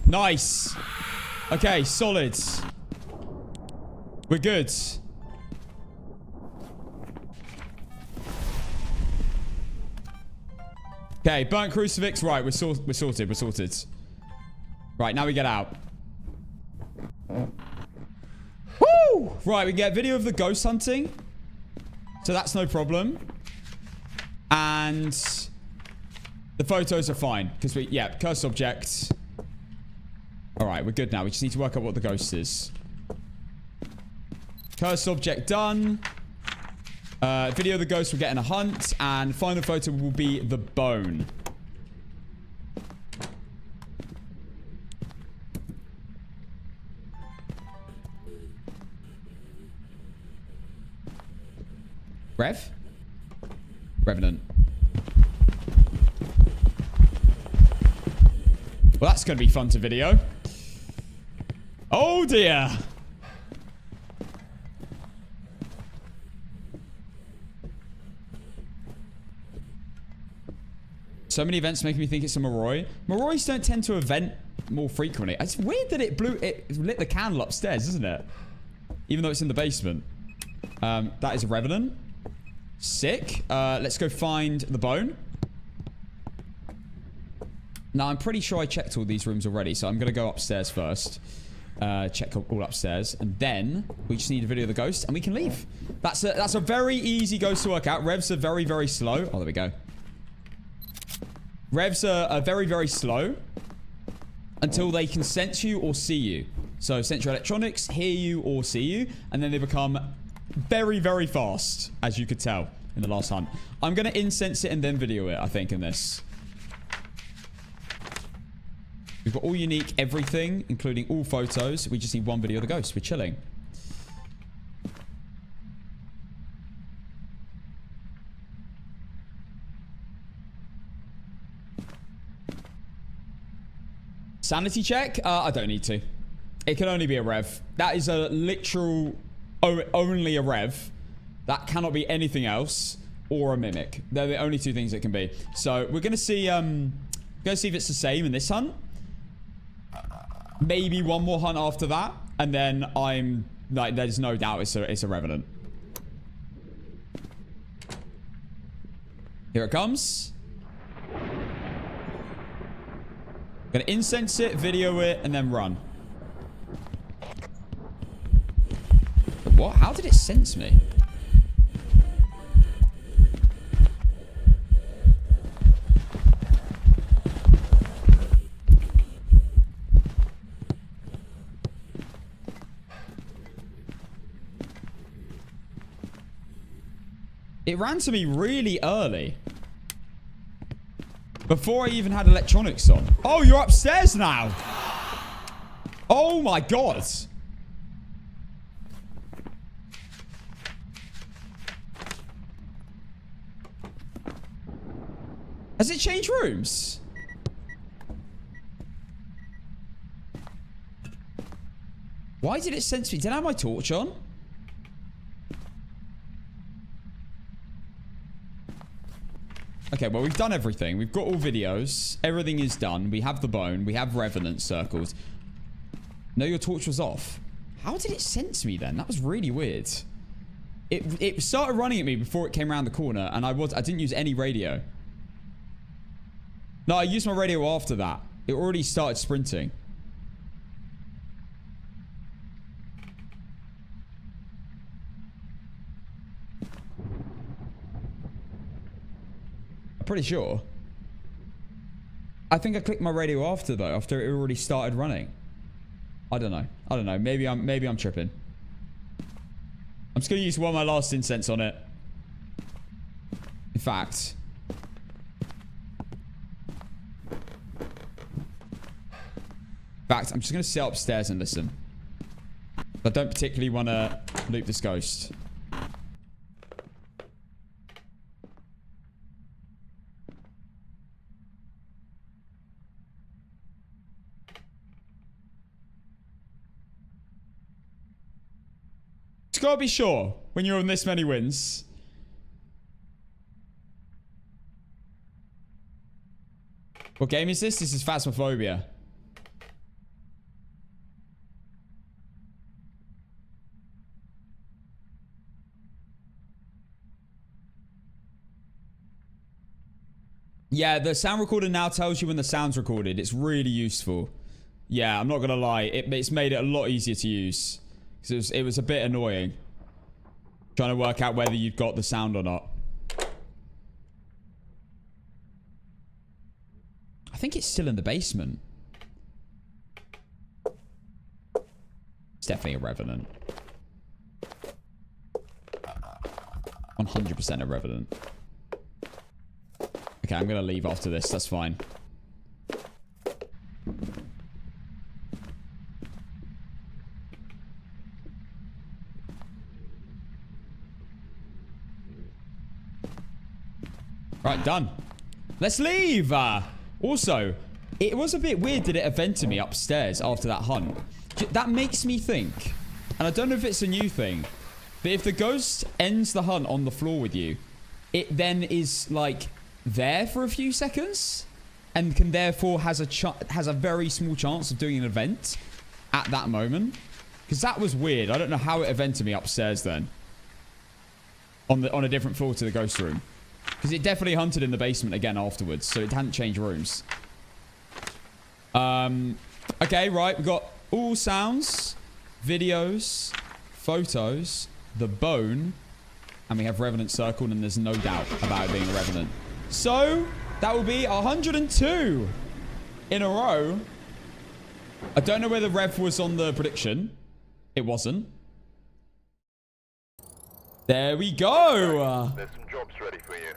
Nice. Okay, solid. We're good. Okay, burnt crucifix. Right, we're sorted. We're sorted. Right, now we get out. Woo! Right, we get video of the ghost hunting. So that's no problem. And the photos are fine. Because cursed object. Alright, we're good now. We just need to work out what the ghost is. Cursed object done. Video of the ghost will get in a hunt. And final photo will be the bone. Revenant. Well, that's going to be fun to video. Oh, dear. So many events making me think it's a Moroi. Morois don't tend to event more frequently. It's weird that it lit the candle upstairs, isn't it? Even though it's in the basement. That is a Revenant. Sick. Let's go find the bone. Now, I'm pretty sure I checked all these rooms already, so I'm going to go upstairs first. Check all upstairs. And then we just need a video of the ghost, and we can leave. That's a very easy ghost to work out. Revs are very, very slow. Oh, there we go. Revs are very, very slow until they can sense you or see you. So, sense your electronics, hear you or see you, and then they become very, very fast, as you could tell in the last hunt. I'm going to incense it and then video it, I think, in this. We've got all unique everything, including all photos. We just need one video of the ghost. We're chilling. Sanity check? I don't need to. It can only be a rev. That is a literal... only a rev. That cannot be anything else. Or a mimic. They're the only two things it can be. So, we're going to see... if it's the same in this hunt. Maybe one more hunt after that. And then I'm... like, there's no doubt it's a Revenant. Here it comes. Gonna incense it, video it, and then run. What? How did it sense me? It ran to me really early. Before I even had electronics on. Oh, you're upstairs now. Oh my god. Has it changed rooms? Why did it sense me? Did I have my torch on? Okay, well, we've done everything. We've got all videos. Everything is done. We have the bone. We have Revenant circles. No, your torch was off. How did it sense me then? That was really weird. It started running at me before it came around the corner, and I didn't use any radio. No, I used my radio after that. It already started sprinting. Pretty sure. I think I clicked my radio after though, after it already started running. I don't know. Maybe I'm tripping. I'm just gonna use one of my last incense on it. In fact. I'm just gonna sit upstairs and listen. I don't particularly want to loop this ghost. Just gotta be sure when you're on this many wins. What game is this? This is Phasmophobia. Yeah, the sound recorder now tells you when the sound's recorded. It's really useful. Yeah, I'm not going to lie. It's made it a lot easier to use. Because it was a bit annoying. Trying to work out whether you've got the sound or not. I think it's still in the basement. It's definitely a Revenant. 100% a Revenant. Okay, I'm going to leave after this. That's fine. Right, done. Let's leave. Also, it was a bit weird that it evented me upstairs after that hunt. That makes me think, and I don't know if it's a new thing, but if the ghost ends the hunt on the floor with you, it then is like there for a few seconds and can therefore has a very small chance of doing an event at that moment. Because that was weird. I don't know how it evented me upstairs then on a different floor to the ghost room. Because it definitely hunted in the basement again afterwards, so it hadn't changed rooms. Okay, right. We've got all sounds, videos, photos, the bone, and we have Revenant circled, and there's no doubt about it being a Revenant. So, that will be 102 in a row. I don't know whether Rev was on the prediction. It wasn't. There we go. There's some jobs ready for you.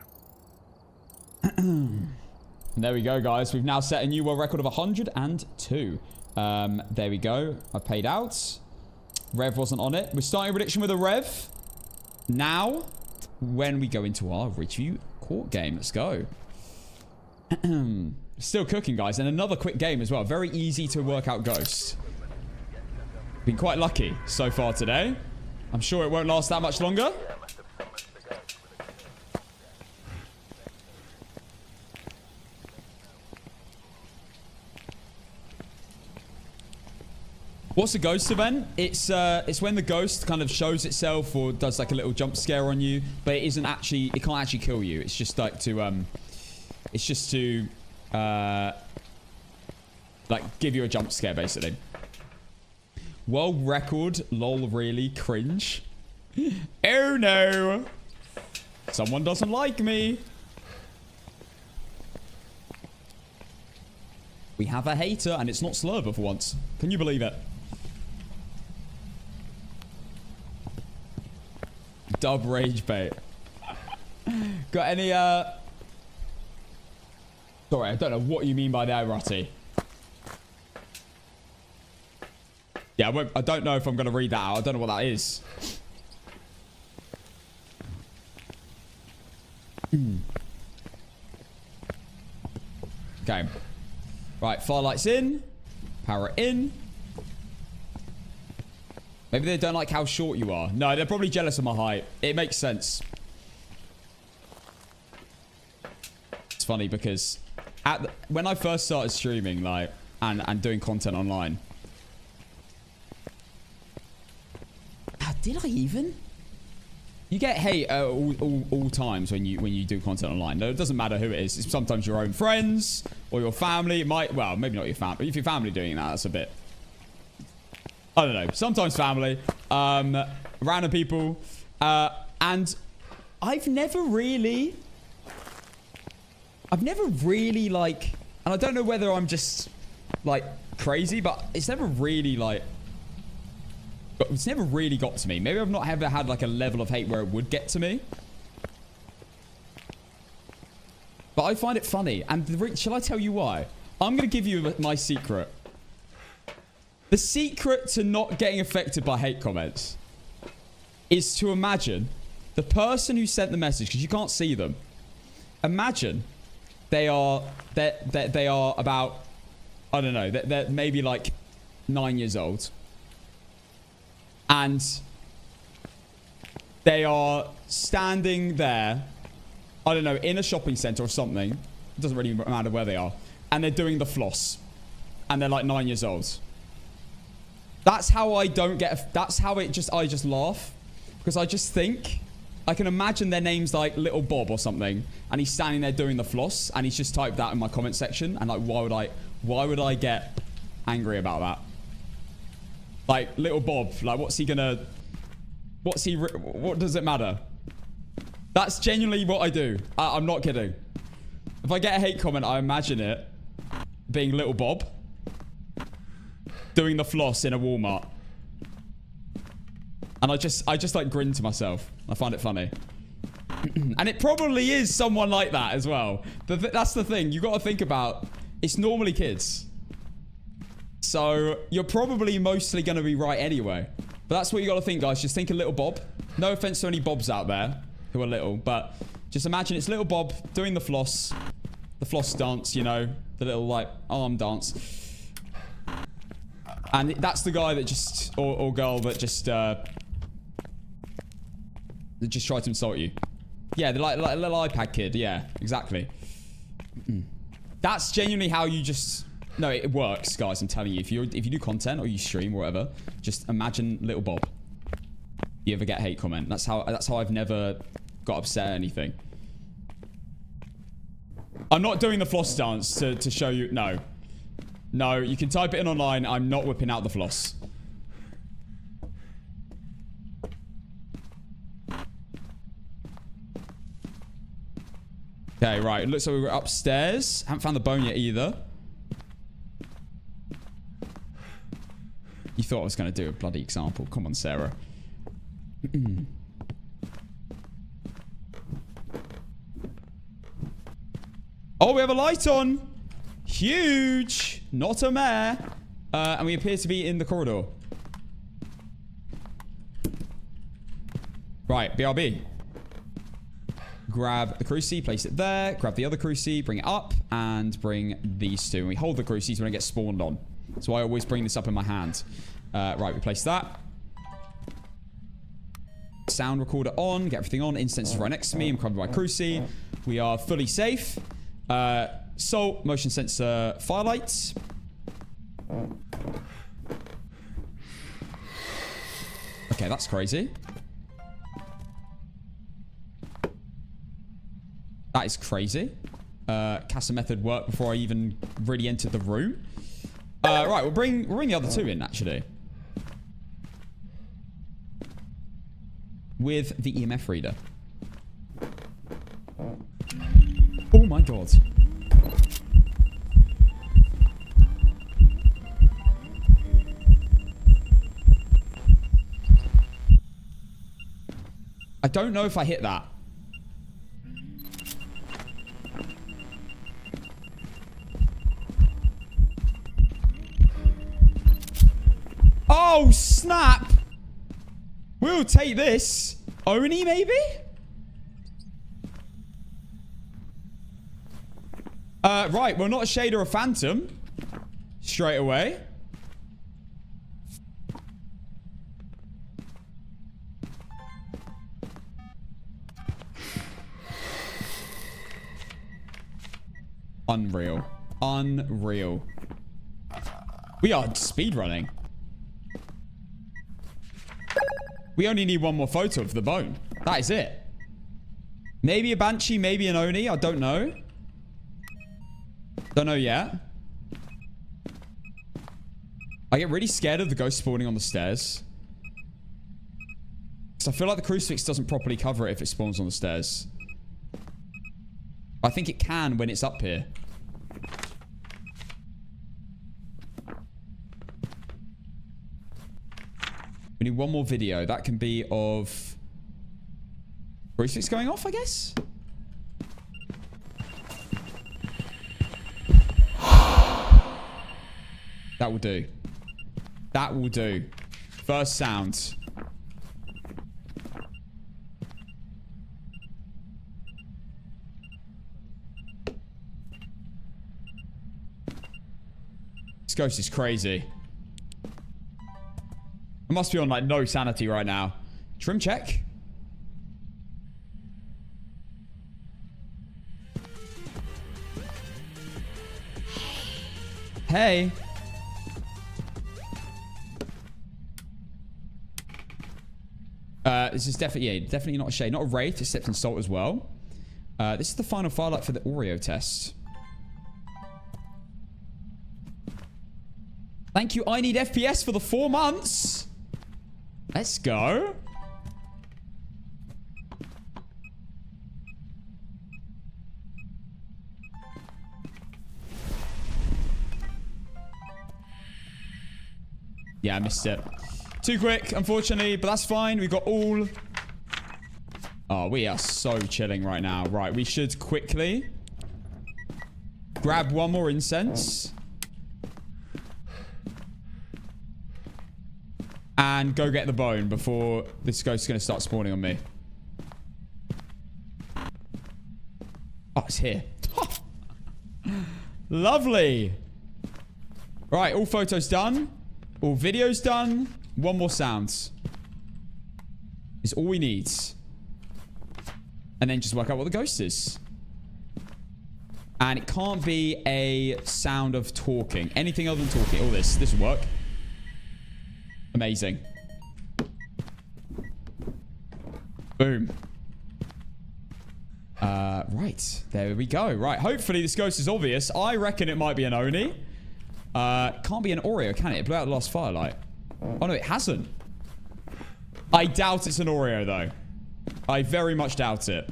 There we go, guys. We've now set a new world record of 102. There we go. I paid out. Rev wasn't on it. We're starting a prediction with a Rev. Now, when we go into our review court game. Let's go. Still cooking, guys. And another quick game as well. Very easy to work out ghost. Been quite lucky so far today. I'm sure it won't last that much longer. What's a ghost event? It's when the ghost kind of shows itself or does like a little jump scare on you, but it can't actually kill you. It's just like to like give you a jump scare basically. World record, lol, really cringe. Oh no. Someone doesn't like me. We have a hater and it's not Slurber for once. Can you believe it? Dub rage bait. Got any sorry, I don't know what you mean by that, Rutty. Yeah, I don't know if I'm going to read that out. I don't know what that is. Okay. Right, firelights in. Power in. Maybe they don't like how short you are. No, they're probably jealous of my height. It makes sense. It's funny because when I first started streaming, like, and doing content online. Did I even? You get hate all times when you do content online. No, it doesn't matter who it is. It's sometimes your own friends or your family. It might, well, maybe not your family. If your family doing that, that's a bit. I don't know. Sometimes family, random people, and I've never really like, and I don't know whether I'm just like crazy, but it's never really like. It's never really got to me. Maybe I've not ever had like a level of hate where it would get to me. But I find it funny. And shall I tell you why? I'm going to give you my secret. The secret to not getting affected by hate comments is to imagine the person who sent the message, because you can't see them. Imagine they are about, I don't know, they're maybe like 9 years old. And they are standing there, I don't know, in a shopping center or something. It doesn't really matter where they are. And they're doing the floss. And they're like 9 years old. That's how I don't get... That's how I just laugh. Because I just think I can imagine their name's like Little Bob or something, and he's standing there doing the floss, and he's just typed that in my comment section, and like, why would I get angry about that? Like, Little Bob, like, what does it matter? That's genuinely what I do. I'm not kidding. If I get a hate comment, I imagine it being Little Bob doing the floss in a Walmart. And I just like grin to myself. I find it funny. And it probably is someone like that as well. But that's the thing. You got to think about, it's normally kids. So you're probably mostly going to be right anyway. But that's what you got to think, guys. Just think of Little Bob. No offense to any Bobs out there who are little, but just imagine it's Little Bob doing the floss dance, you know, the little like arm dance. And that's the guy that just, or girl that just tried to insult you. Yeah, they're like a little iPad kid. Yeah, exactly. That's genuinely how you just... No, it works, guys. I'm telling you. If you do content or you stream or whatever, just imagine Little Bob. You ever get a hate comment? That's how I've never got upset at anything. I'm not doing the floss dance to show you. No. No, you can type it in online. I'm not whipping out the floss. Okay, right. It looks like we're upstairs. Haven't found the bone yet either. You thought I was going to do a bloody example. Come on, Sarah. Oh, we have a light on. Huge. Not a mare. And we appear to be in the corridor. Right, BRB. Grab the cruci, place it there. Grab the other cruci, bring it up, and bring these two. And we hold the crucis when it gets spawned on. So I always bring this up in my hand. Right, we place that. Sound recorder on. Get everything on. Instance is right next to me. I'm covered by cruci. We are fully safe. Salt, motion sensor, firelights. Okay, that's crazy. That is crazy. Casa method worked before I even really entered the room. Right, we'll bring the other two in, actually. With the EMF reader. Oh my god. I don't know if I hit that. Oh, snap! We'll take this. Oni, maybe? Right. Well, not a shade or a phantom. Straight away. Unreal. Unreal. We are speedrunning. We only need one more photo of the bone. That is it. Maybe a Banshee, maybe an Oni. I don't know. Don't know yet. I get really scared of the ghost spawning on the stairs. Because I feel like the crucifix doesn't properly cover it if it spawns on the stairs. I think it can when it's up here. We need one more video. That can be of crucifix going off, I guess. That will do. That will do. First sound. This ghost is crazy. I must be on like no sanity right now. Trim check. Hey. This is definitely not a shade. Not a Wraith. It steps in salt as well. This is the final firelight for the Oreo test. Thank you. I need FPS for the 4 months. Let's go. Yeah, I missed it. Too quick, unfortunately, but that's fine. We've got all... Oh, we are so chilling right now. Right, we should quickly grab one more incense. And go get the bone before this ghost is going to start spawning on me. Oh, it's here. Lovely. Right, all photos done. All videos done. One more sounds. Is all we need. And then just work out what the ghost is. And it can't be a sound of talking. Anything other than talking. Oh, this will work. Amazing. Boom. Right. There we go. Right. Hopefully this ghost is obvious. I reckon it might be an Oni. Can't be an Oreo, can it? It blew out the last firelight. Oh, no, it hasn't. I doubt it's an Oreo, though. I very much doubt it.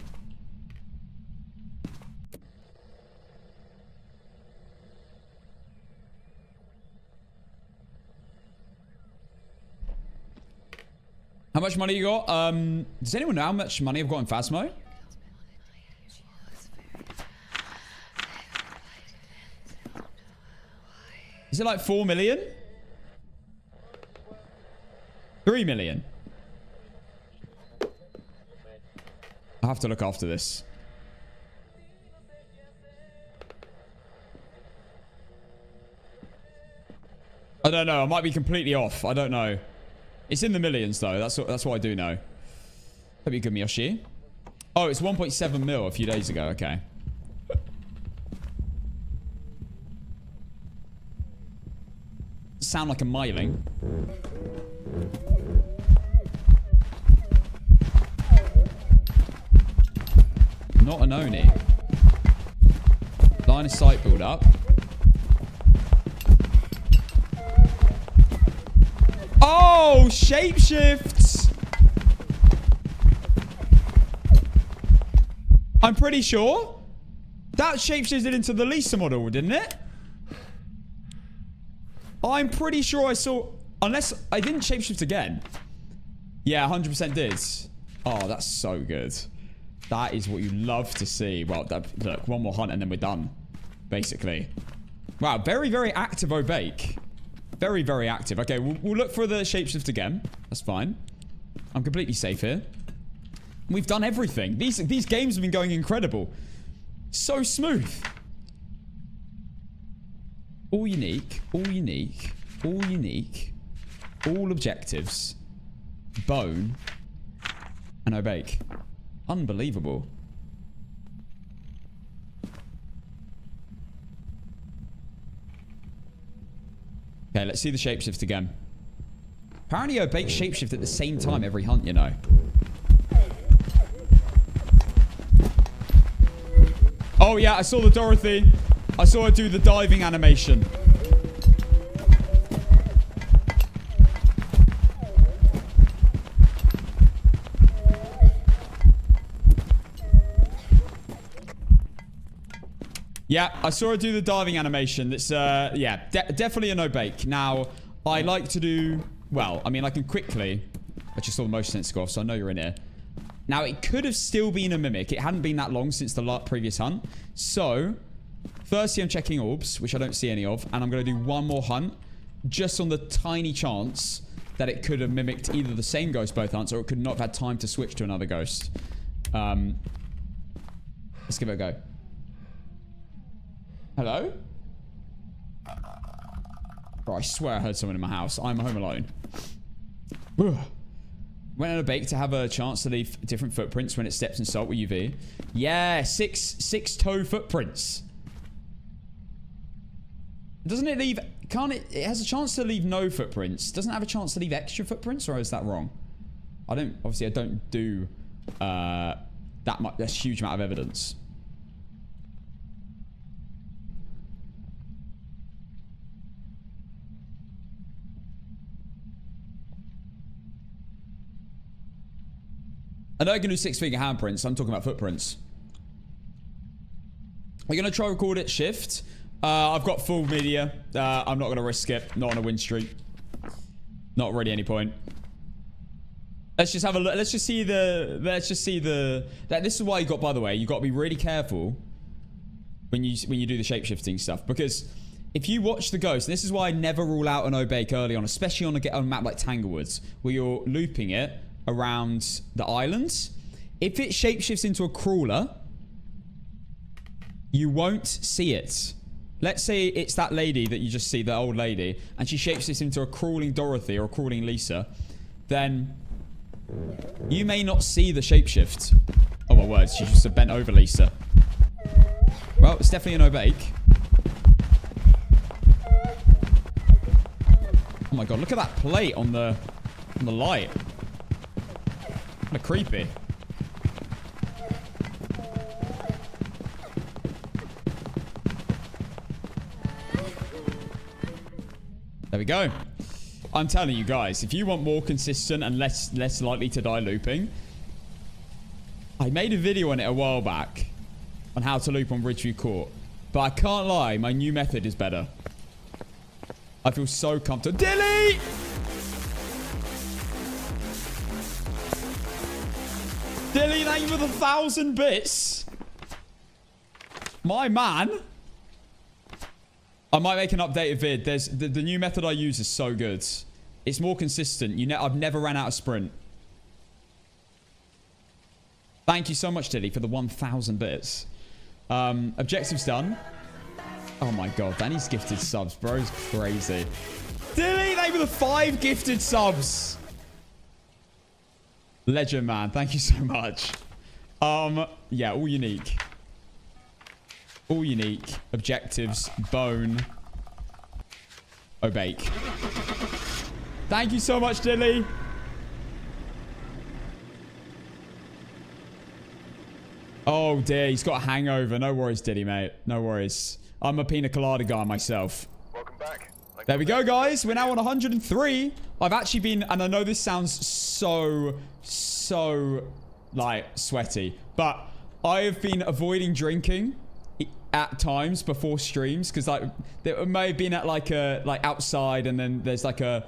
How much money you got? Does anyone know how much money I've got in Phasmo? Is it like 4 million? 3 million? I'll have to look after this. I don't know. I might be completely off. I don't know. It's in the millions, though. That's what I do know. That'd be good, Miyoshi. Oh, it's 1.7 mil a few days ago. Okay. Sound like a miling. Not an Oni. Line of sight build up. Oh, shapeshifts. I'm pretty sure that shapeshifted into the Lisa model, didn't it? I'm pretty sure I saw... Unless I didn't shapeshift again. Yeah, 100% did. Oh, that's so good. That is what you love to see. Well, look, one more hunt and then we're done. Basically. Wow, very, very active Obake. Very, very active. Okay, we'll look for the shapeshift again. That's fine. I'm completely safe here. We've done everything. These games have been going incredible. So smooth. All unique. All unique. All unique. All objectives. Bone. And Obake. Unbelievable. Okay, let's see the shapeshift again. Apparently Obake shapeshift at the same time every hunt, you know. Oh yeah, I saw the Dorothy. I saw her do the diving animation. Yeah, I saw her do the diving animation. That's, yeah, definitely an Obake. Now, I like to do... Well, I mean, I can quickly... I just saw the motion sensor go off, so I know you're in here. Now, it could have still been a Mimic. It hadn't been that long since the previous hunt. So, firstly, I'm checking orbs, which I don't see any of. And I'm going to do one more hunt, just on the tiny chance that it could have mimicked either the same ghost both hunts, or it could not have had time to switch to another ghost. Let's give it a go. Hello? Bro, I swear I heard someone in my house. I'm home alone. When on Obake to have a chance to leave different footprints when it steps in salt with UV. Yeah, six toe footprints. Doesn't it leave... Can't it... It has a chance to leave no footprints. Doesn't it have a chance to leave extra footprints, or is that wrong? Obviously, I don't do that much. That's a huge amount of evidence. I know I can do 6-finger handprints. I'm talking about footprints. We're going to try record it shift. I've got full media. I'm not going to risk it. Not on a win streak. Not really any point. Let's just have a look. Let's just see the... This is why you got, by the way, you got to be really careful when you do the shape-shifting stuff. Because if you watch the ghost, and this is why I never rule out an Obake early on, especially on a map like Tanglewoods, where you're looping it around the islands. If it shapeshifts into a crawler, you won't see it. Let's say it's that lady that you just see, the old lady, and she shapeshifts into a crawling Dorothy or a crawling Lisa, then you may not see the shapeshift. Oh my word, she's just a bent over Lisa. Well, it's definitely an Obake. Oh my god, look at that plate on the light. Kind of creepy. There we go. I'm telling you guys, if you want more consistent and less likely to die looping, I made a video on it a while back on how to loop on Ridgeview Court, but I can't lie, my new method is better. I feel so comfortable. Dilly! Dilly, thank you for the 1,000 bits. My man. I might make an updated vid. There's the new method I use is so good. It's more consistent. I've never ran out of sprint. Thank you so much, Dilly, for the 1,000 bits. Objectives done. Oh my god, Danny's gifted subs, bro. It's crazy. Dilly, thank you for the 5 gifted subs. Legend, man. Thank you so much. Yeah, all unique. All unique. Objectives. Bone. Obake. Thank you so much, Dilly. Oh, dear. He's got a hangover. No worries, Dilly, mate. No worries. I'm a pina colada guy myself. Welcome back. There we go, guys. We're now on 103. I've actually been... And I know this sounds so, like, sweaty. But I have been avoiding drinking at times before streams. Because, like, there may have been at, like, outside. And then there's, like, an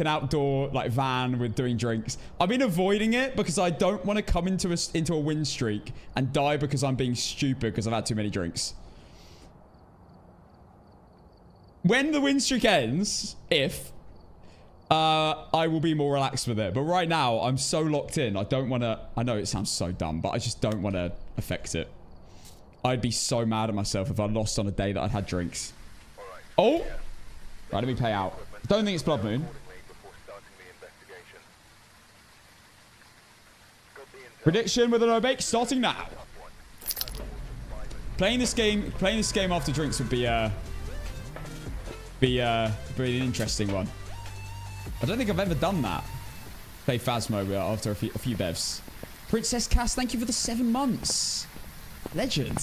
outdoor, like, van with doing drinks. I've been avoiding it because I don't want to come into a win streak and die because I'm being stupid because I've had too many drinks. When the win streak ends, I will be more relaxed with it. But right now, I'm so locked in. I don't want to... I know it sounds so dumb, but I just don't want to affect it. I'd be so mad at myself if I lost on a day that I'd had drinks. Oh! Right, let me pay out. Don't think it's Blood Moon. Prediction with an Obake starting now. Playing this game after drinks would be an interesting one. I don't think I've ever done that. Play Phasmo after a few bevs. Princess Cass, thank you for the 7 months. Legend.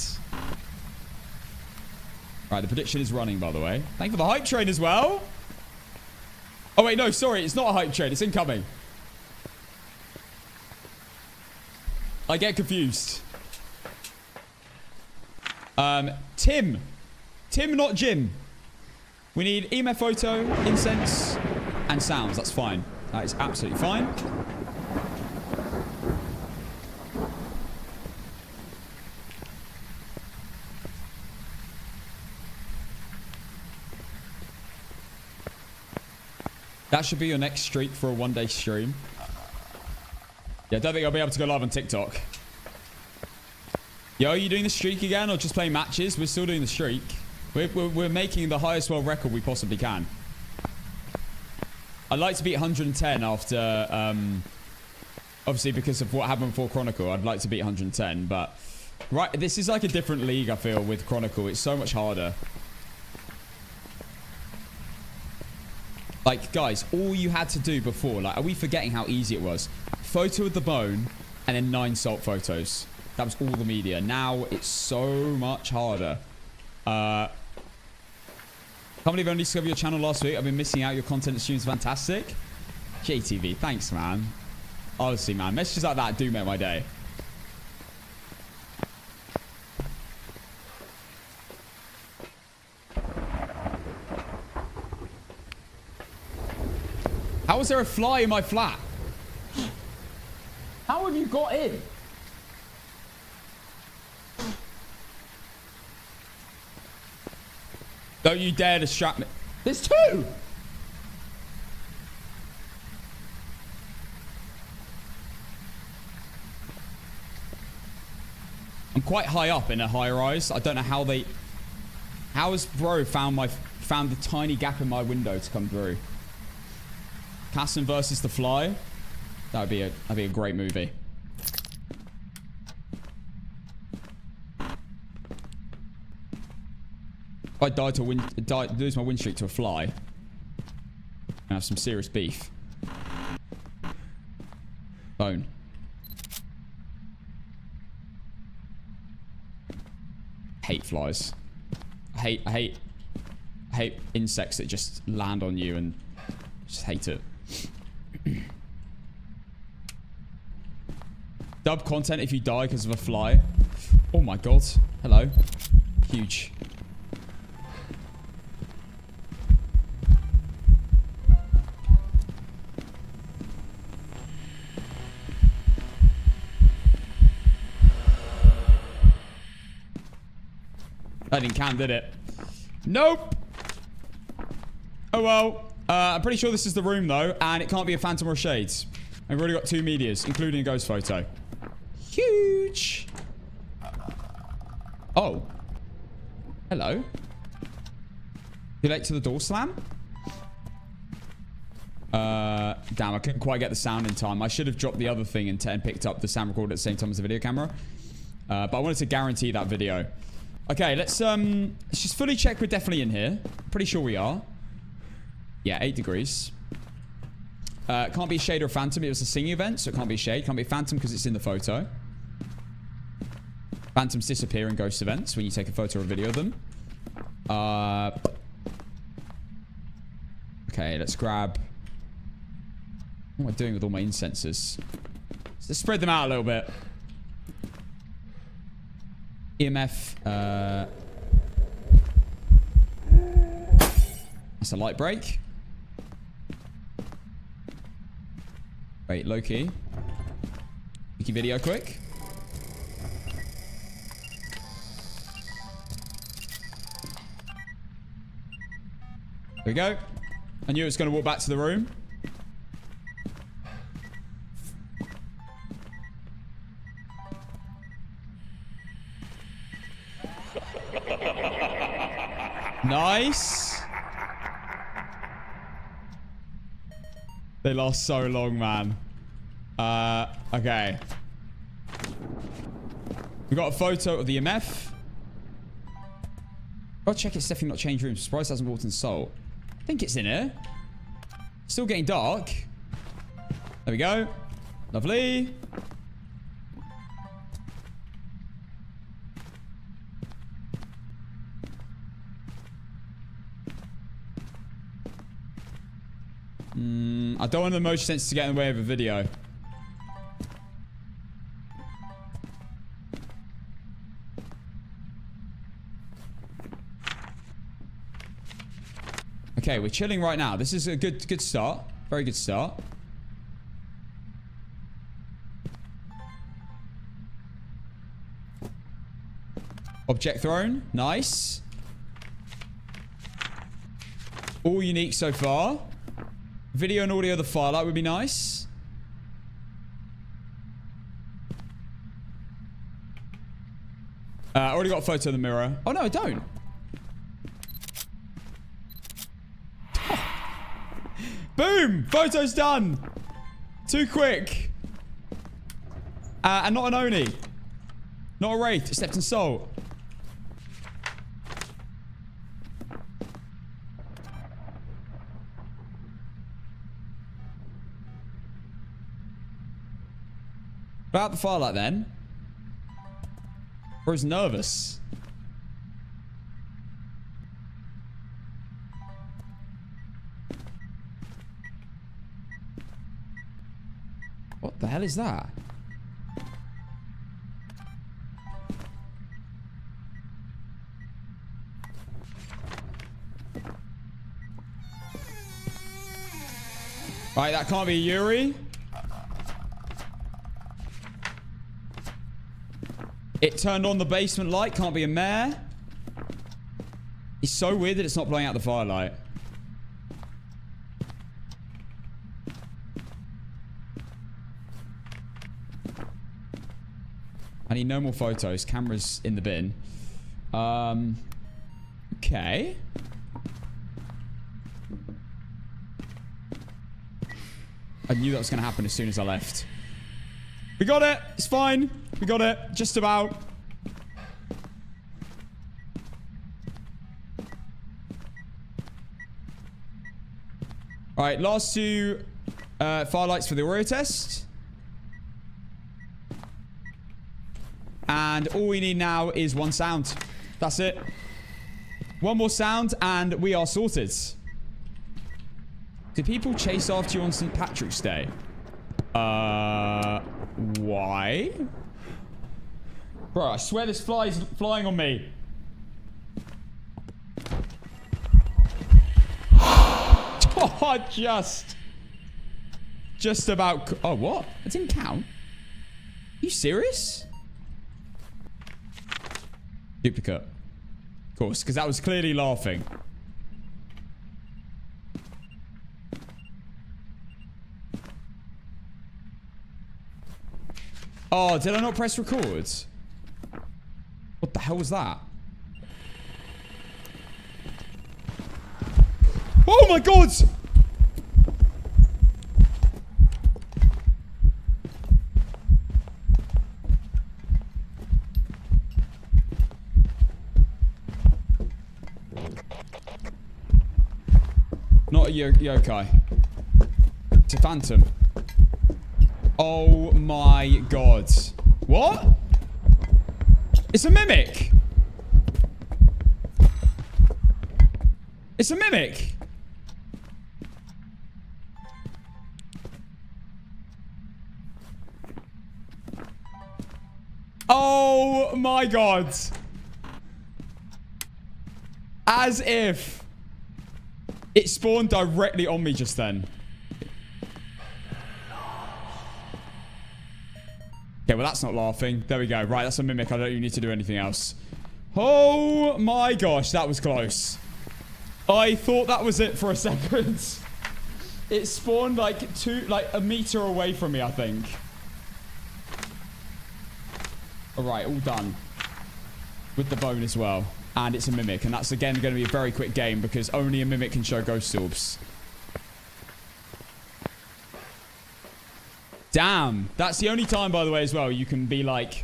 Right, the prediction is running, by the way. Thank you for the hype train as well. Oh, wait, no, sorry. It's not a hype train. It's incoming. I get confused. Tim. Tim, not Jim. We need EMF photo, incense, and sounds. That's fine. That is absolutely fine. That should be your next streak for a one-day stream. Yeah, I don't think I'll be able to go live on TikTok. Yo, are you doing the streak again or just playing matches? We're still doing the streak. We're making the highest world record we possibly can. I'd like to beat 110 after... obviously, because of what happened before Chronicle, I'd like to beat 110. But right, this is like a different league, I feel, with Chronicle. It's so much harder. Like, guys, all you had to do before, like, are we forgetting how easy it was? Photo of the bone, and then 9 salt photos. That was all the media. Now, it's so much harder. Can't believe I only discovered your channel last week. I've been missing out. Your content and streams fantastic. JTV, thanks, man. Honestly, man, messages like that do make my day. How is there a fly in my flat? How have you got in? Don't you dare distract me. There's 2! I'm quite high up in a high rise. I don't know how they... How has bro found the tiny gap in my window to come through? Casson versus the Fly. That'd be a great movie. If I lose my win streak to a fly, and have some serious beef. Bone. Hate flies. I hate insects that just land on you and just hate it. Dub content if you die because of a fly. Oh my god. Hello. Huge. That didn't count, did it? Nope. Oh well. I'm pretty sure this is the room though, and it can't be a phantom or shades. I've already got 2 medias, including a ghost photo. Huge. Oh. Hello. Too late to the door slam? Damn, I couldn't quite get the sound in time. I should have dropped the other thing and picked up the sound recorder at the same time as the video camera. But I wanted to guarantee that video. Okay, let's just fully check we're definitely in here. Pretty sure we are. Yeah, 8 degrees. Can't be a shade or a phantom. It was a singing event, so it can't be a shade. Can't be a phantom because it's in the photo. Phantoms disappear in ghost events when you take a photo or a video of them. Okay, let's grab... What am I doing with all my incenses? Let's spread them out a little bit. EMF. That's a light break. Wait, low key. Wiki video quick. There we go. I knew it was going to walk back to the room. Nice. They last so long, man. Okay. We got a photo of the EMF. Gotta check it's definitely not changed rooms. Surprised it hasn't walked in salt. I think it's in here. Still getting dark. There we go. Lovely. I don't want the motion sensor to get in the way of a video. Okay, we're chilling right now. This is a good start. Very good start. Object thrown. Nice. All unique so far. Video and audio of the firelight would be nice. I already got a photo of the mirror. Oh, no, I don't. Boom! Photo's done. Too quick. And not an Oni. Not a Wraith. Stepped in salt. About the firelight then. Bro's nervous. What the hell is that? Right, that can't be Yuri. It turned on the basement light. Can't be a mare. It's so weird that it's not blowing out the firelight. I need no more photos. Camera's in the bin. Okay. I knew that was going to happen as soon as I left. We got it. It's fine. We got it. Just about. Alright, last two firelights for the Oreo test. And all we need now is one sound. That's it. One more sound and we are sorted. Do people chase after you on St. Patrick's Day? Why? Bro, I swear this fly is flying on me. Oh, just about. Oh, what? That didn't count. Are you serious? Duplicate. Of course, because that was clearly laughing. Oh, did I not press record? What the hell was that? Oh my god! Not a yokai. It's a phantom. Oh my god. What? It's a mimic. It's a mimic. Oh my god. As if it spawned directly on me just then. Okay, well, that's not laughing. There we go. Right, that's a mimic. I don't even need to do anything else. Oh my gosh, that was close. I thought that was it for a second. It spawned like a meter away from me, I think. Alright, all done. With the bone as well. And it's a mimic. And that's, again, going to be a very quick game because only a mimic can show ghost orbs. Damn. That's the only time, by the way, as well, you can be like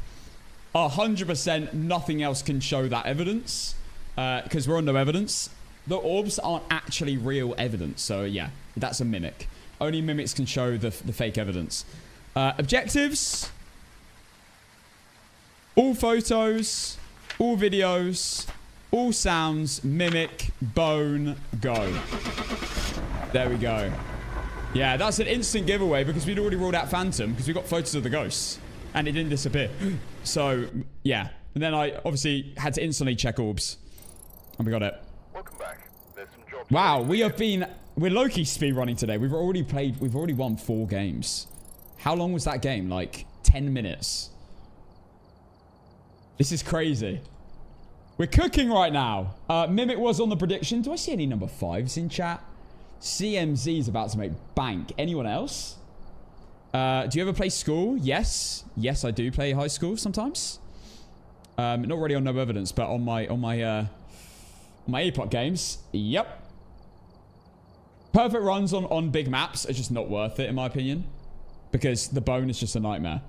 100% nothing else can show that evidence. Because we're on no evidence. The orbs aren't actually real evidence. So, yeah, that's a mimic. Only mimics can show the fake evidence. Objectives. All photos. All videos. All sounds. Mimic. Bone. Go. There we go. Yeah, that's an instant giveaway because we'd already ruled out Phantom because we got photos of the ghosts and it didn't disappear. So, yeah. And then I obviously had to instantly check orbs. And we got it. Welcome back. There's some jobs. Wow, we're low-key speedrunning today. We've already won 4 games. How long was that game? Like 10 minutes. This is crazy. We're cooking right now. Mimic was on the prediction. Do I see any number 5s in chat? CMZ is about to make bank. Anyone else? Do you ever play school? Yes. Yes, I do play high school sometimes. Not really on no evidence, but on my APOC games. Yep. Perfect runs on big maps are just not worth it, in my opinion. Because the bone is just a nightmare.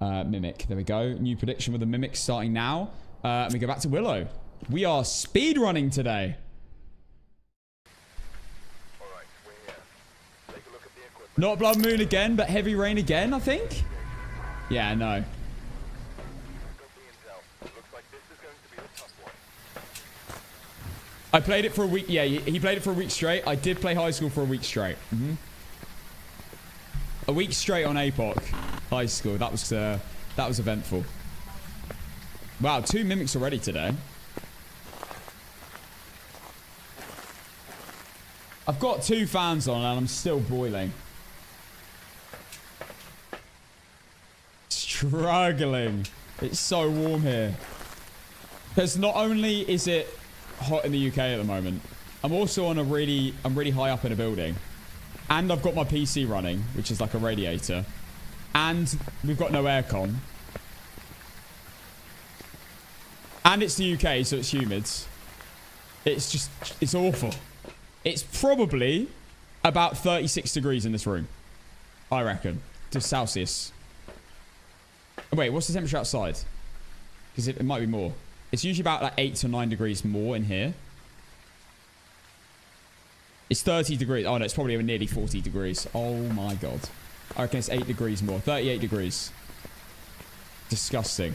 Mimic. There we go. New prediction with the Mimic starting now. And we go back to Willow. We are speedrunning today. Not Blood Moon again, but Heavy Rain again, I think. Yeah, I know. I played it for a week. Yeah, he played it for a week straight. I did play high school for a week straight. A week straight on APOC high school. That was eventful. Wow, 2 mimics already today. I've got 2 fans on and I'm still boiling. Struggling. It's so warm here. Because not only is it hot in the UK at the moment, I'm also on I'm really high up in a building. And I've got my PC running, which is like a radiator. And we've got no aircon. And it's the UK, so it's humid. It's awful. It's probably about 36 degrees in this room. I reckon. To Celsius. Wait, what's the temperature outside? Because it might be more. It's usually about like 8 to 9 degrees more in here. It's 30 degrees. Oh no, it's probably nearly 40 degrees. Oh my god. I reckon it's 8 degrees more. 38 degrees. Disgusting.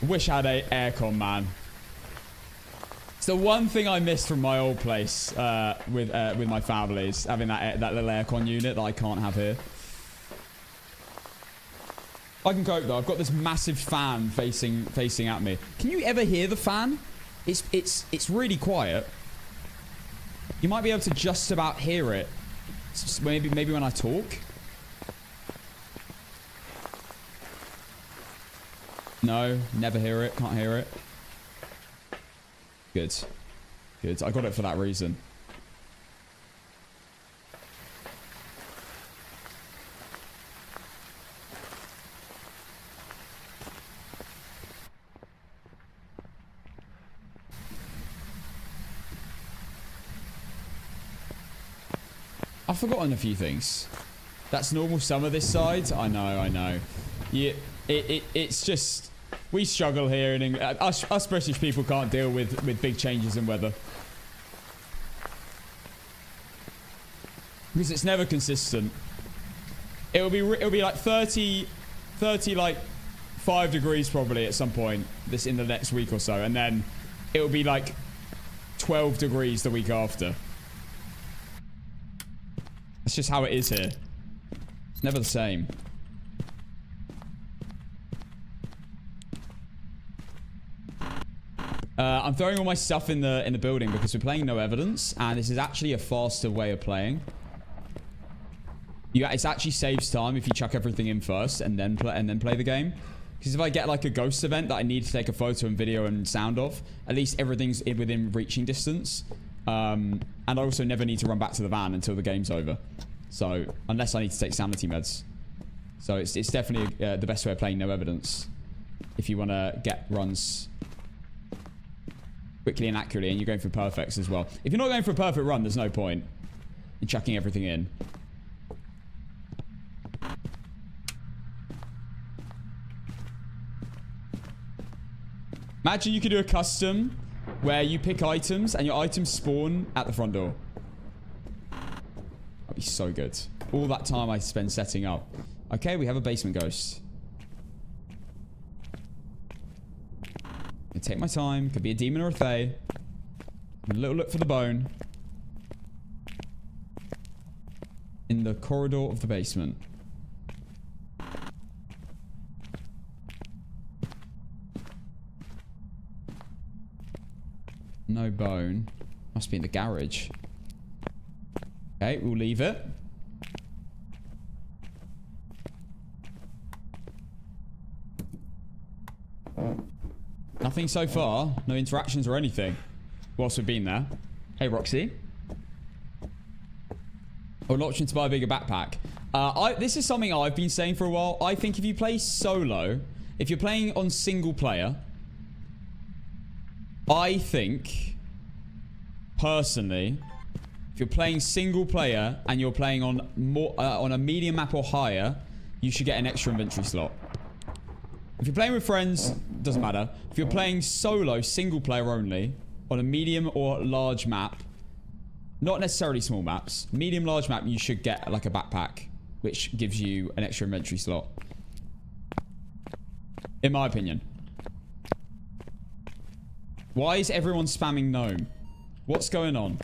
Wish I had a aircon, man. It's the one thing I missed from my old place with my family is having that little aircon unit that I can't have here. I can cope though. I've got this massive fan facing at me. Can you ever hear the fan? It's really quiet. You might be able to just about hear it. Maybe when I talk. No, never hear it. Can't hear it. Good. Good. I got it for that reason. I've forgotten a few things. That's normal summer this side. I know. Yeah, it's just... We struggle here in England. Us British people can't deal with big changes in weather. Because it's never consistent. It'll be like 30 like 5 degrees probably at some point in the next week or so, and then it'll be like 12 degrees the week after. That's just how it is here. It's never the same. I'm throwing all my stuff in the building because we're playing no evidence, and this is actually a faster way of playing. It actually saves time if you chuck everything in first and then play the game. Because if I get like a ghost event that I need to take a photo and video and sound of, at least everything's within reaching distance. And I also never need to run back to the van until the game's over. So unless I need to take sanity meds. So it's definitely the best way of playing no evidence if you want to get runs quickly and accurately, and you're going for perfects as well. If you're not going for a perfect run, there's no point in chucking everything in. Imagine you could do a custom where you pick items and your items spawn at the front door. That'd be so good. All that time I spend setting up. Okay, we have a basement ghost. I take my time. Could be a demon or a fae. A little look for the bone. In the corridor of the basement. No bone. Must be in the garage. Okay, we'll leave it. Nothing so far. No interactions or anything whilst we've been there. Hey, Roxy. Or an option to buy a bigger backpack. This is something I've been saying for a while. I think if you play solo, if you're playing on single player, I think, personally, if you're playing single player and you're playing on a medium map or higher, you should get an extra inventory slot. If you're playing with friends, doesn't matter. If you're playing solo, single player only, on a medium or large map, Not necessarily small maps. Medium, large map, you should get like a backpack, which gives you an extra inventory slot. In my opinion. Why is everyone spamming gnome? What's going on?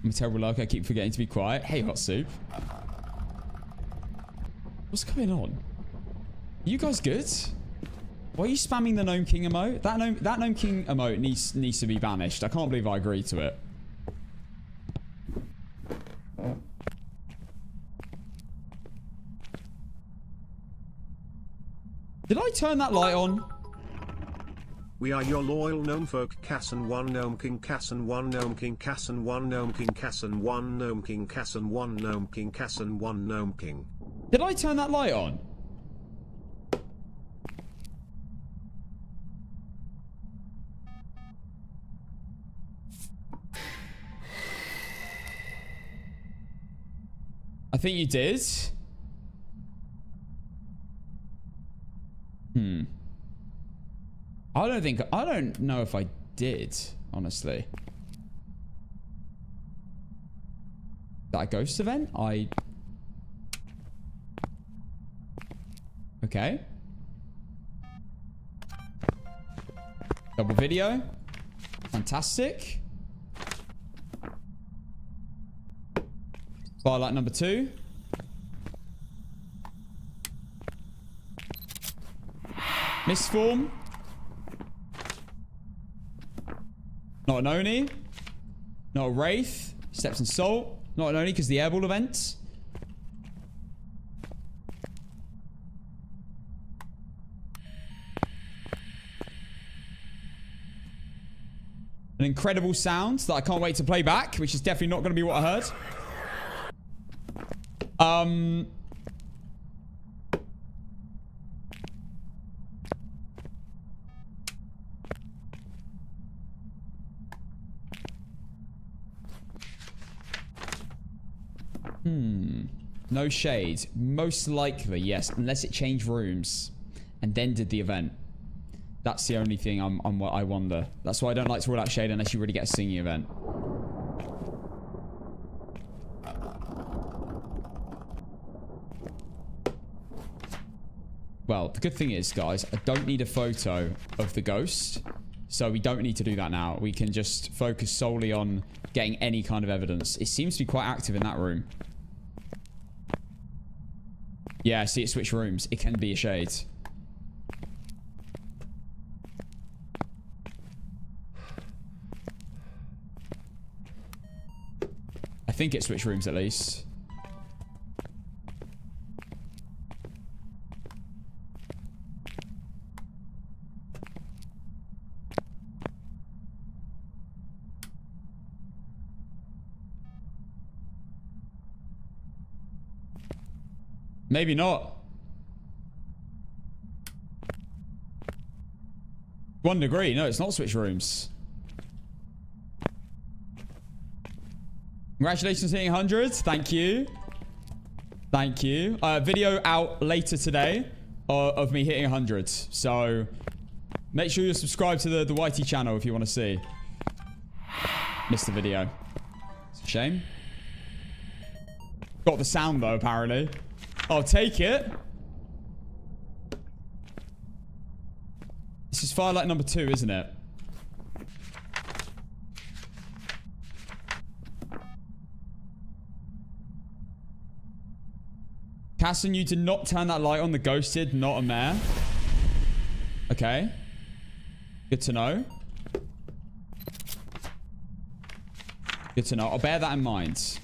I'm a terrible lurker. I keep forgetting to be quiet. Hey, hot soup. What's going on? Are you guys good? Why are you spamming the Gnome King emote? That Gnome King emote needs to be banished. I can't believe I agreed to it. Did I turn that light on? We are your loyal gnome folk. Casson 1 Gnome King, Casson 1 Gnome King, Casson 1 Gnome King, Casson 1 Gnome King, Casson 1 Gnome King, Casson 1 Gnome King. Did I turn that light on? I think you did. I don't know if I did, honestly. That ghost event? Okay. Double video. Fantastic. Firelight number 2. Mistform. Not an Oni. Not a Wraith. Steps and Salt. Not an Oni because the airball event. An incredible sound that I can't wait to play back, which is definitely not going to be what I heard. No shade. Most likely, yes. Unless it changed rooms and then did the event. That's the only thing I wonder. That's why I don't like to rule out shade unless you really get a singing event. Well, the good thing is, guys, I don't need a photo of the ghost. So we don't need to do that now. We can just focus solely on getting any kind of evidence. It seems to be quite active in that room. Yeah, see it switch rooms. It can be a shade. I think it switched rooms at least. Maybe not. 1 degree. No, it's not switch rooms. Congratulations on hitting 100. Thank you. Thank you. Video out later today of me hitting 100. So make sure you're subscribed to the YT channel if you want to see. Missed the video. It's a shame. Got the sound though, apparently. I'll take it. This is firelight number 2, isn't it? Casson, you did not turn that light on. The ghost did, not a mare. Okay. Good to know. Good to know. I'll bear that in mind.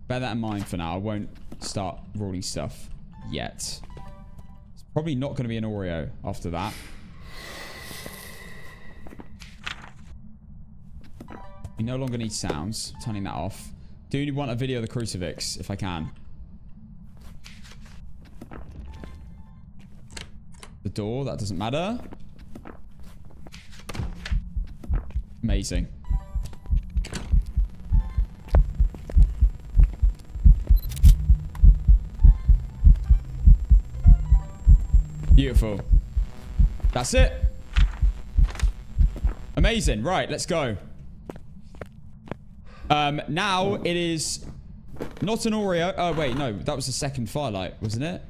Bear that in mind for now. I won't start ruling stuff yet. It's probably not going to be an Oreo after that. We no longer need sounds. Turning that off. Do you want a video of the crucifix if I can? The door, that doesn't matter. Amazing. Beautiful. That's it. Amazing. Right, let's go. Now it is not an Oreo. Oh, wait, no. That was the second firelight, wasn't it?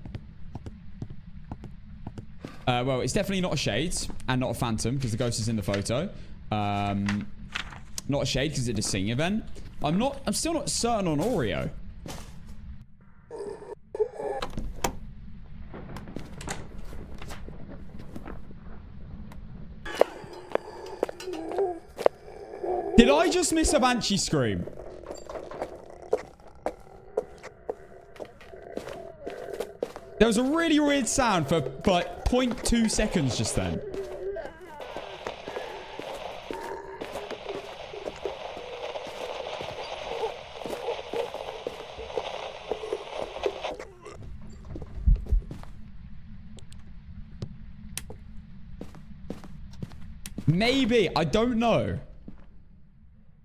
Well, it's definitely not a shade and not a phantom because the ghost is in the photo. Not a shade because it's a singing event. I'm still not certain on Oreo. Did I just miss a Banshee scream? There was a really weird sound for like 0.2 seconds just then. Maybe. I don't know.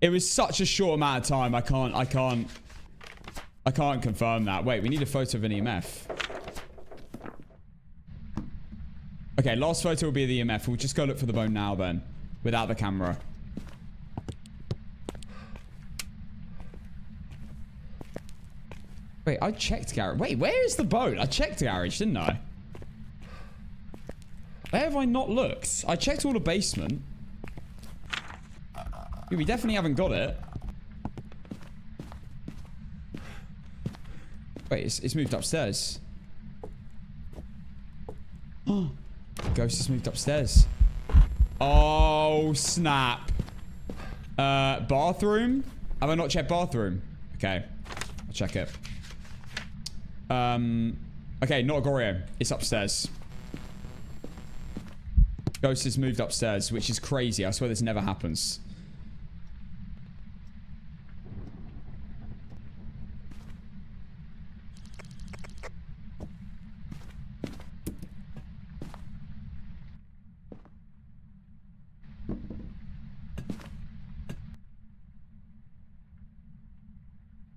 It was such a short amount of time. I can't confirm that. Wait, we need a photo of an EMF. Okay, last photo will be the EMF. We'll just go look for the bone now then. Without the camera. Wait, I checked garage. Wait, where is the bone? I checked garage, didn't I? Where have I not looked? I checked all the basement. Yeah, we definitely haven't got it. Wait, it's moved upstairs. Oh, ghost has moved upstairs. Oh, snap. Bathroom? Have I not checked bathroom? Okay, I'll check it. Okay, not a Goryo. It's upstairs. Ghost has moved upstairs, which is crazy. I swear this never happens.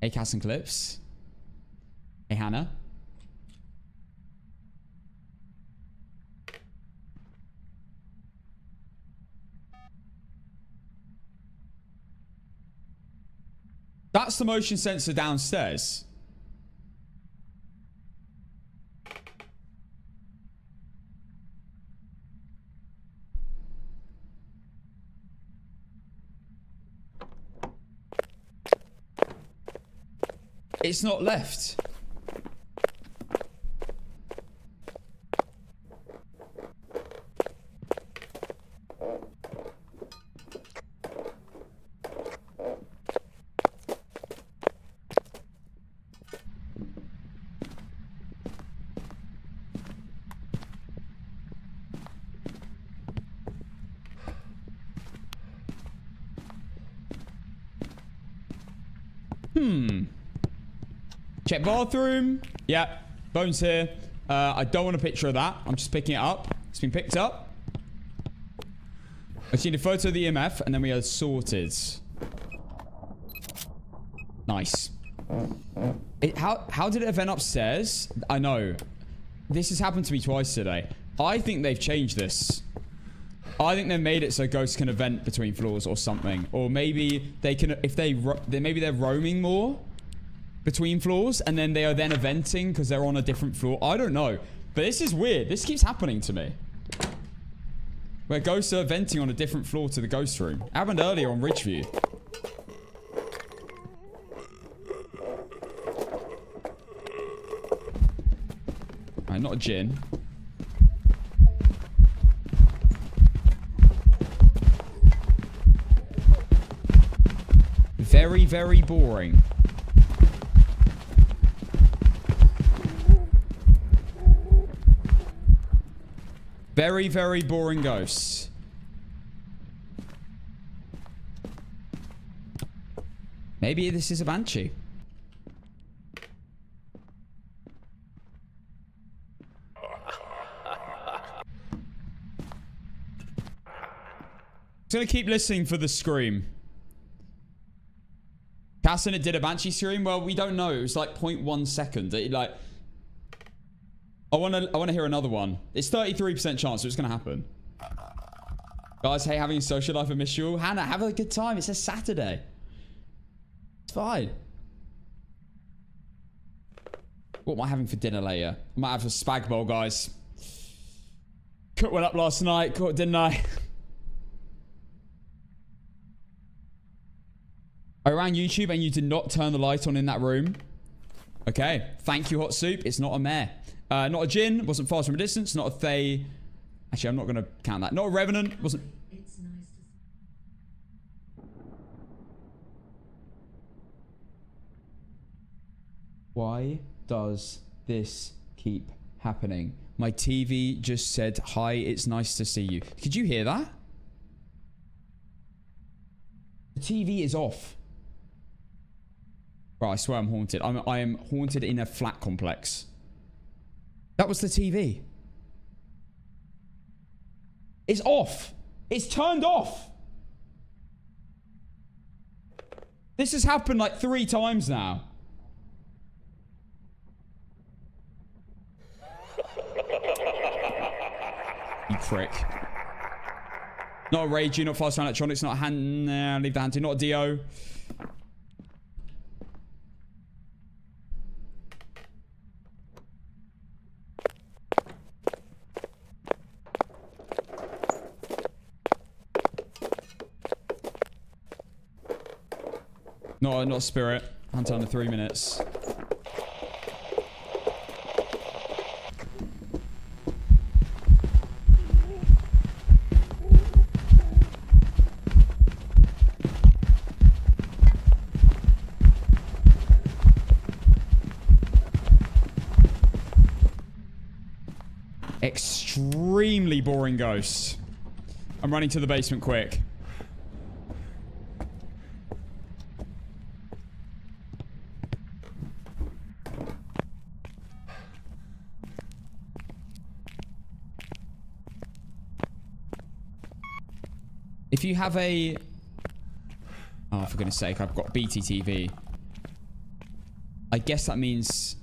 Hey, Cass and Clips. Hey, Hannah. That's the motion sensor downstairs. It's not left. Check bathroom. Yeah, bones here. I don't want a picture of that. I'm just picking it up. It's been picked up. I just need a photo of the EMF, and then we are sorted. Nice. How did it event upstairs? I know. This has happened to me twice today. I think they've changed this. I think they made it so ghosts can event between floors or something. Or maybe they can, maybe they're roaming more between floors, and then they are then eventing because they're on a different floor. I don't know. But this is weird. This keeps happening to me. Where ghosts are venting on a different floor to the ghost room. It happened earlier on Ridgeview. Alright, not a gin. Very, very boring. Very, very boring ghosts. Maybe this is a Banshee. I'm gonna keep listening for the scream. Cass and it did a Banshee scream? Well, we don't know. It was like 0.1 second. It like... I wanna hear another one. It's 33% chance, so it's gonna happen. Guys, hey, having a social life, I miss you all. Hannah, have a good time. It's a Saturday. It's fine. What am I having for dinner later? I might have a spag bowl, guys. Cooked one up last night, didn't I? I ran YouTube and you did not turn the light on in that room. Okay. Thank you, Hot Soup. It's not a mare. Not a Jinn. Wasn't fast from a distance. Not a Thay. Actually, I'm not going to count that. Not a Revenant. Wasn't... Why does this keep happening? My TV just said, hi, it's nice to see you. Could you hear that? The TV is off. Bro, I swear I'm haunted. I am haunted in a flat complex. That was the TV. It's off. It's turned off. This has happened like 3 times now. You prick. Not a Rage, not fast around electronics, not a hand. Nah, leave the hand to. Not a Dio. Not Spirit. Hunt under 3 minutes. Extremely boring ghost. I'm running to the basement quick. If you have a... Oh, for goodness sake, I've got BTTV. I guess that means...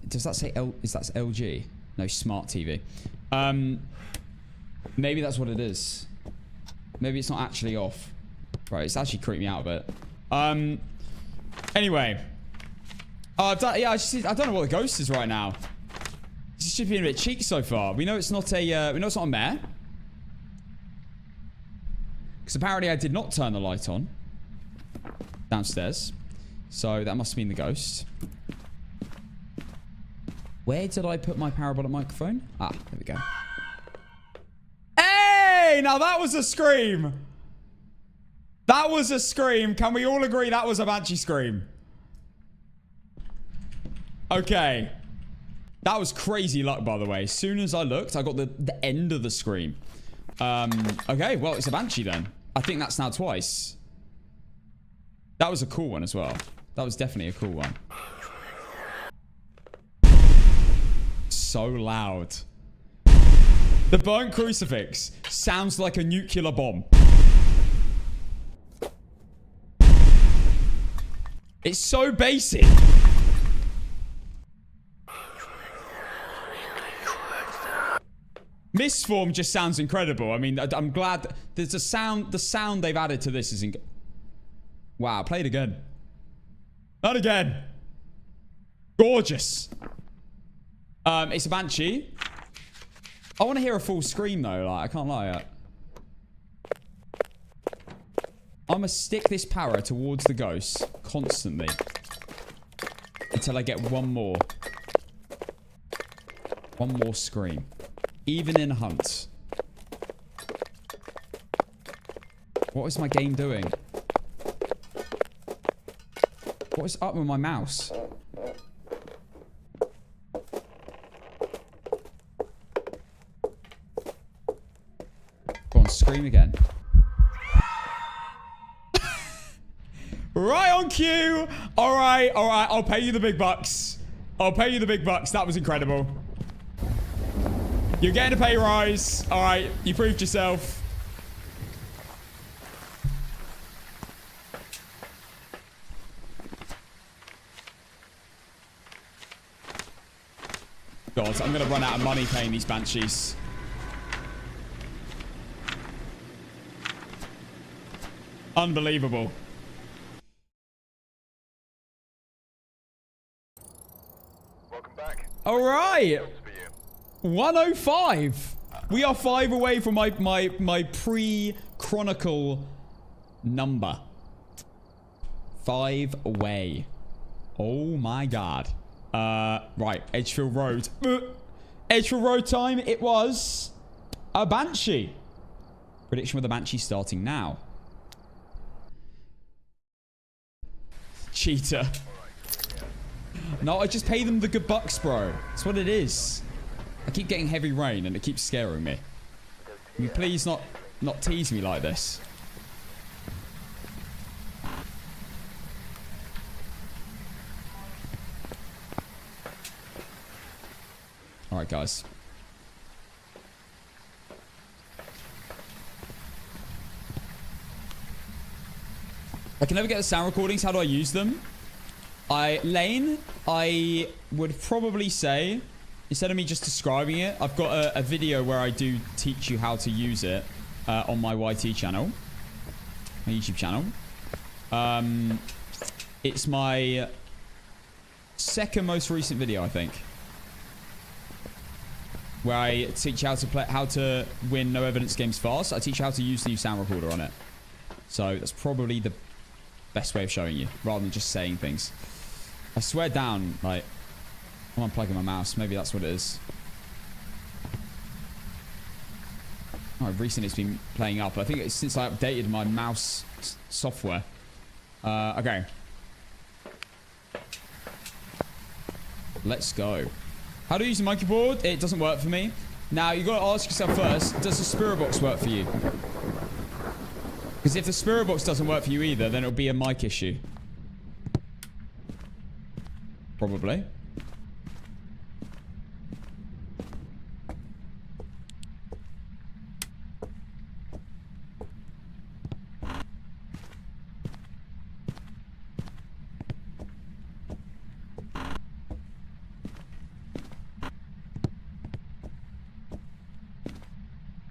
Does that say L... Is that LG? No, smart TV. Maybe that's what it is. Maybe it's not actually off. Right, it's actually creeped me out a bit. Anyway. I don't know what the ghost is right now. It's just been a bit cheeky so far. We know it's not a, we know it's not a mare. Because apparently I did not turn the light on. Downstairs. So that must mean the ghost. Where did I put my parabolic microphone? Ah, there we go. Hey! Now that was a scream. That was a scream. Can we all agree that was a Banshee scream? Okay. That was crazy luck, by the way. As soon as I looked, I got the end of the scream. Okay, well, it's a Banshee then. I think that's now twice. That was a cool one as well. That was definitely a cool one. So loud. The burnt crucifix sounds like a nuclear bomb. It's so basic. Misform just sounds incredible. I mean, I'm glad there's a sound. The sound they've added to this is wow, play it again. Not again. Gorgeous. It's a Banshee. I want to hear a full scream though. Like, I can't lie. I'm gonna stick this power towards the ghost constantly until I get one more scream. Even in hunt. What is my game doing? What is up with my mouse? Go on, scream again. Right on cue. All right. I'll pay you the big bucks. That was incredible. You're getting a pay rise. All right, you proved yourself. God, I'm going to run out of money paying these Banshees. Unbelievable. Welcome back. All right. Jobs for you. 105. We are 5 away from my pre-chronicle number. 5 away. Oh my god. Right. Edgefield Road. Edgefield Road time. It was a Banshee. Prediction with the Banshee starting now. Cheater. No, I just pay them the good bucks, bro. That's what it is. I keep getting heavy rain and it keeps scaring me. Can you please not tease me like this? Alright, guys. I can never get the sound recordings. How do I use them? Lane, I would probably say, instead of me just describing it, I've got a video where I do teach you how to use it on my YT channel. My YouTube channel. It's my second most recent video, I think. Where I teach you how to win no evidence games fast. I teach you how to use the new sound recorder on it. So that's probably the best way of showing you, rather than just saying things. I swear down, like, I'm unplugging my mouse. Maybe that's what it is. Oh, recently it's been playing up. I think it's since I updated my mouse software. Okay. Let's go. How do you use the monkey board? It doesn't work for me. Now, you got to ask yourself first, does the spirit box work for you? Because if the spirit box doesn't work for you either, then it'll be a mic issue. Probably.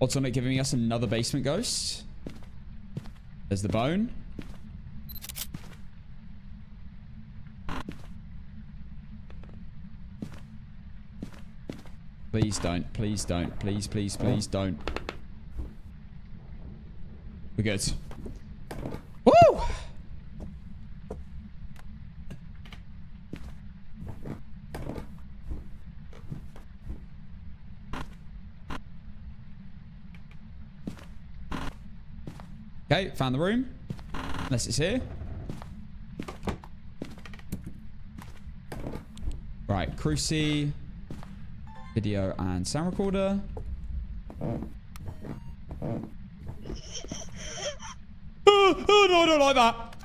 Ultimate giving us another basement ghost. There's the bone. Please don't. Please don't. Please, please, please don't. We're good. Woo! Okay, found the room. Unless it's here. Right, Cruci. Video and sound recorder. Oh, no, I don't like that.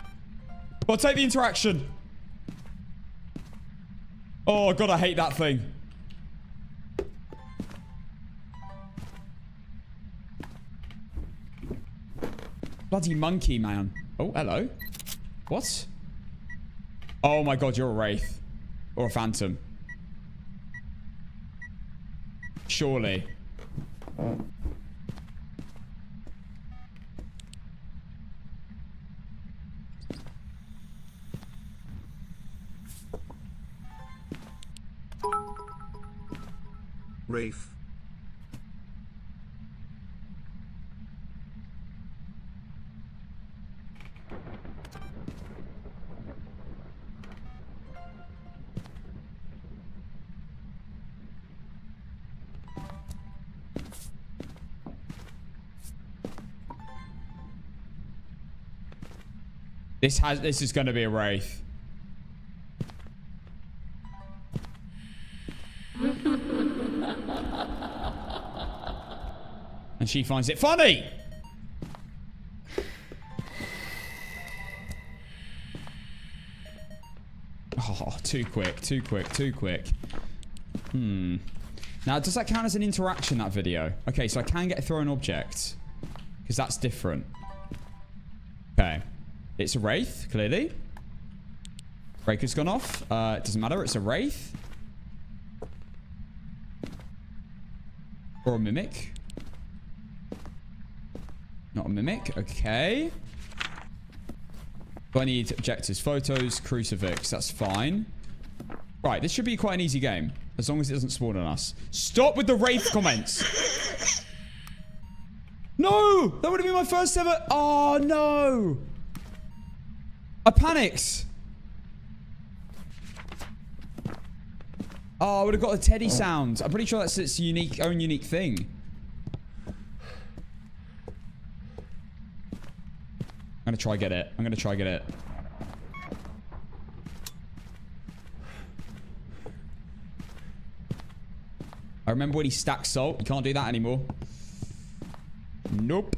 I'll take the interaction. Oh, God, I hate that thing. Bloody monkey, man. Oh, hello. What? Oh, my God, you're a Wraith. Or a Phantom. Surely. Wraith. This is going to be a Wraith. And she finds it funny. Oh, too quick, too quick, too quick. Now, does that count as an interaction, that video? Okay, so I can get a thrown object. Because that's different. Okay. It's a Wraith, clearly. Breaker's gone off. It doesn't matter, it's a Wraith. Or a mimic. Not a mimic. Okay. Do I need objectives? Photos, crucifix. That's fine. Right, this should be quite an easy game. As long as it doesn't spawn on us. Stop with the Wraith comments. No! That would have been my first ever... Oh, no! I panicked. Oh, I would have got a Teddy sound. I'm pretty sure that's its own unique thing. I'm going to try get it. I'm going to try get it. I remember when he stacked salt. You can't do that anymore. Nope.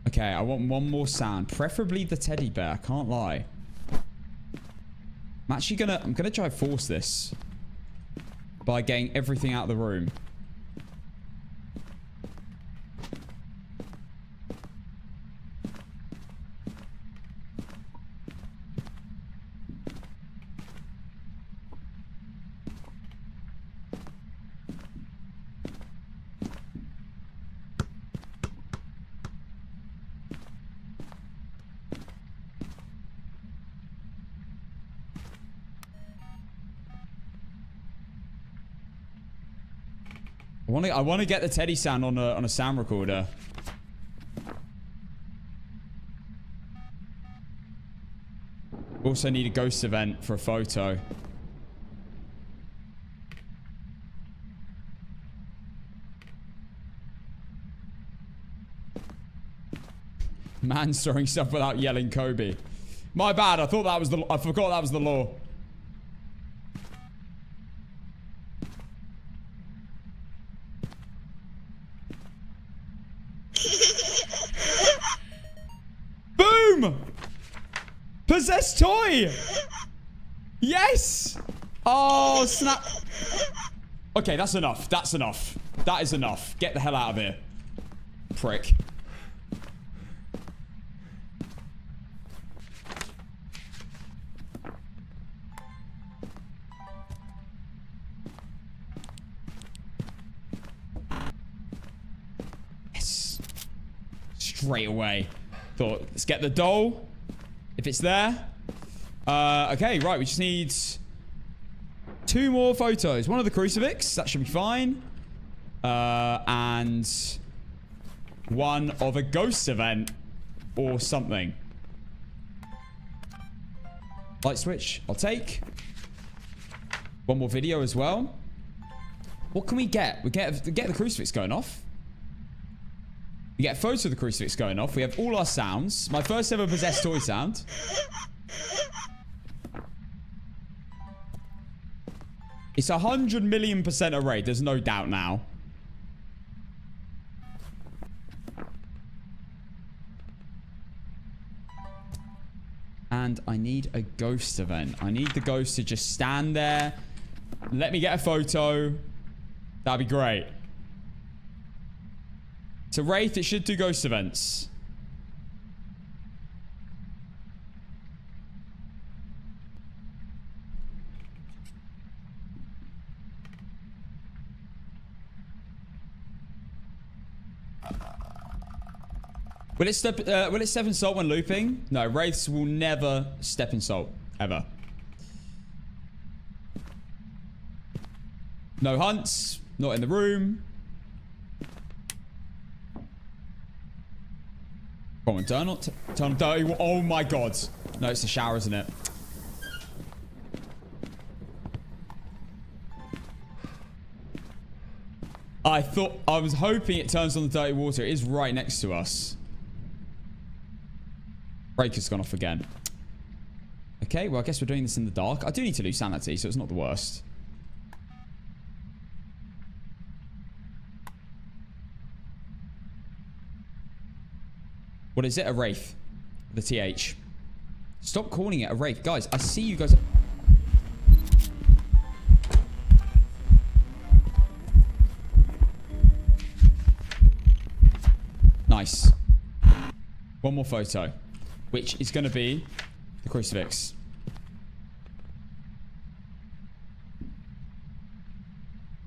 Okay, I want one more sound. Preferably the teddy bear. I can't lie. I'm gonna try force this by getting everything out of the room. I want to get the teddy sound on a sound recorder. Also need a ghost event for a photo. Man throwing stuff without yelling Kobe. My bad. I forgot that was the law. Boom! Possessed toy! Yes! Oh, snap. Okay, that's enough. That's enough. That is enough. Get the hell out of here. Prick. Yes. Straight away. Thought, let's get the doll. If it's there. Okay, right. We just need 2 more photos. One of the crucifix. That should be fine. And one of a ghost event or something. Light switch. I'll take. One more video as well. What can we get? We get the crucifix going off. We get a photo of the crucifix going off. We have all our sounds. My first ever possessed toy sound. It's 100,000,000% a raid. There's no doubt now. And I need a ghost event. I need the ghost to just stand there. Let me get a photo. That'd be great. So Wraith, it should do ghost events. Will it step in salt when looping? No, Wraiths will never step in salt. Ever. No hunts. Not in the room. Come on, turn on dirty. Oh my god. No, it's the shower, isn't it? I was hoping it turns on the dirty water. It is right next to us. Breaker's gone off again. Okay, well, I guess we're doing this in the dark. I do need to lose sanity, so it's not the worst. What is it? A Wraith. The TH. Stop calling it a Wraith. Guys, I see you guys... Nice. One more photo, which is going to be the crucifix.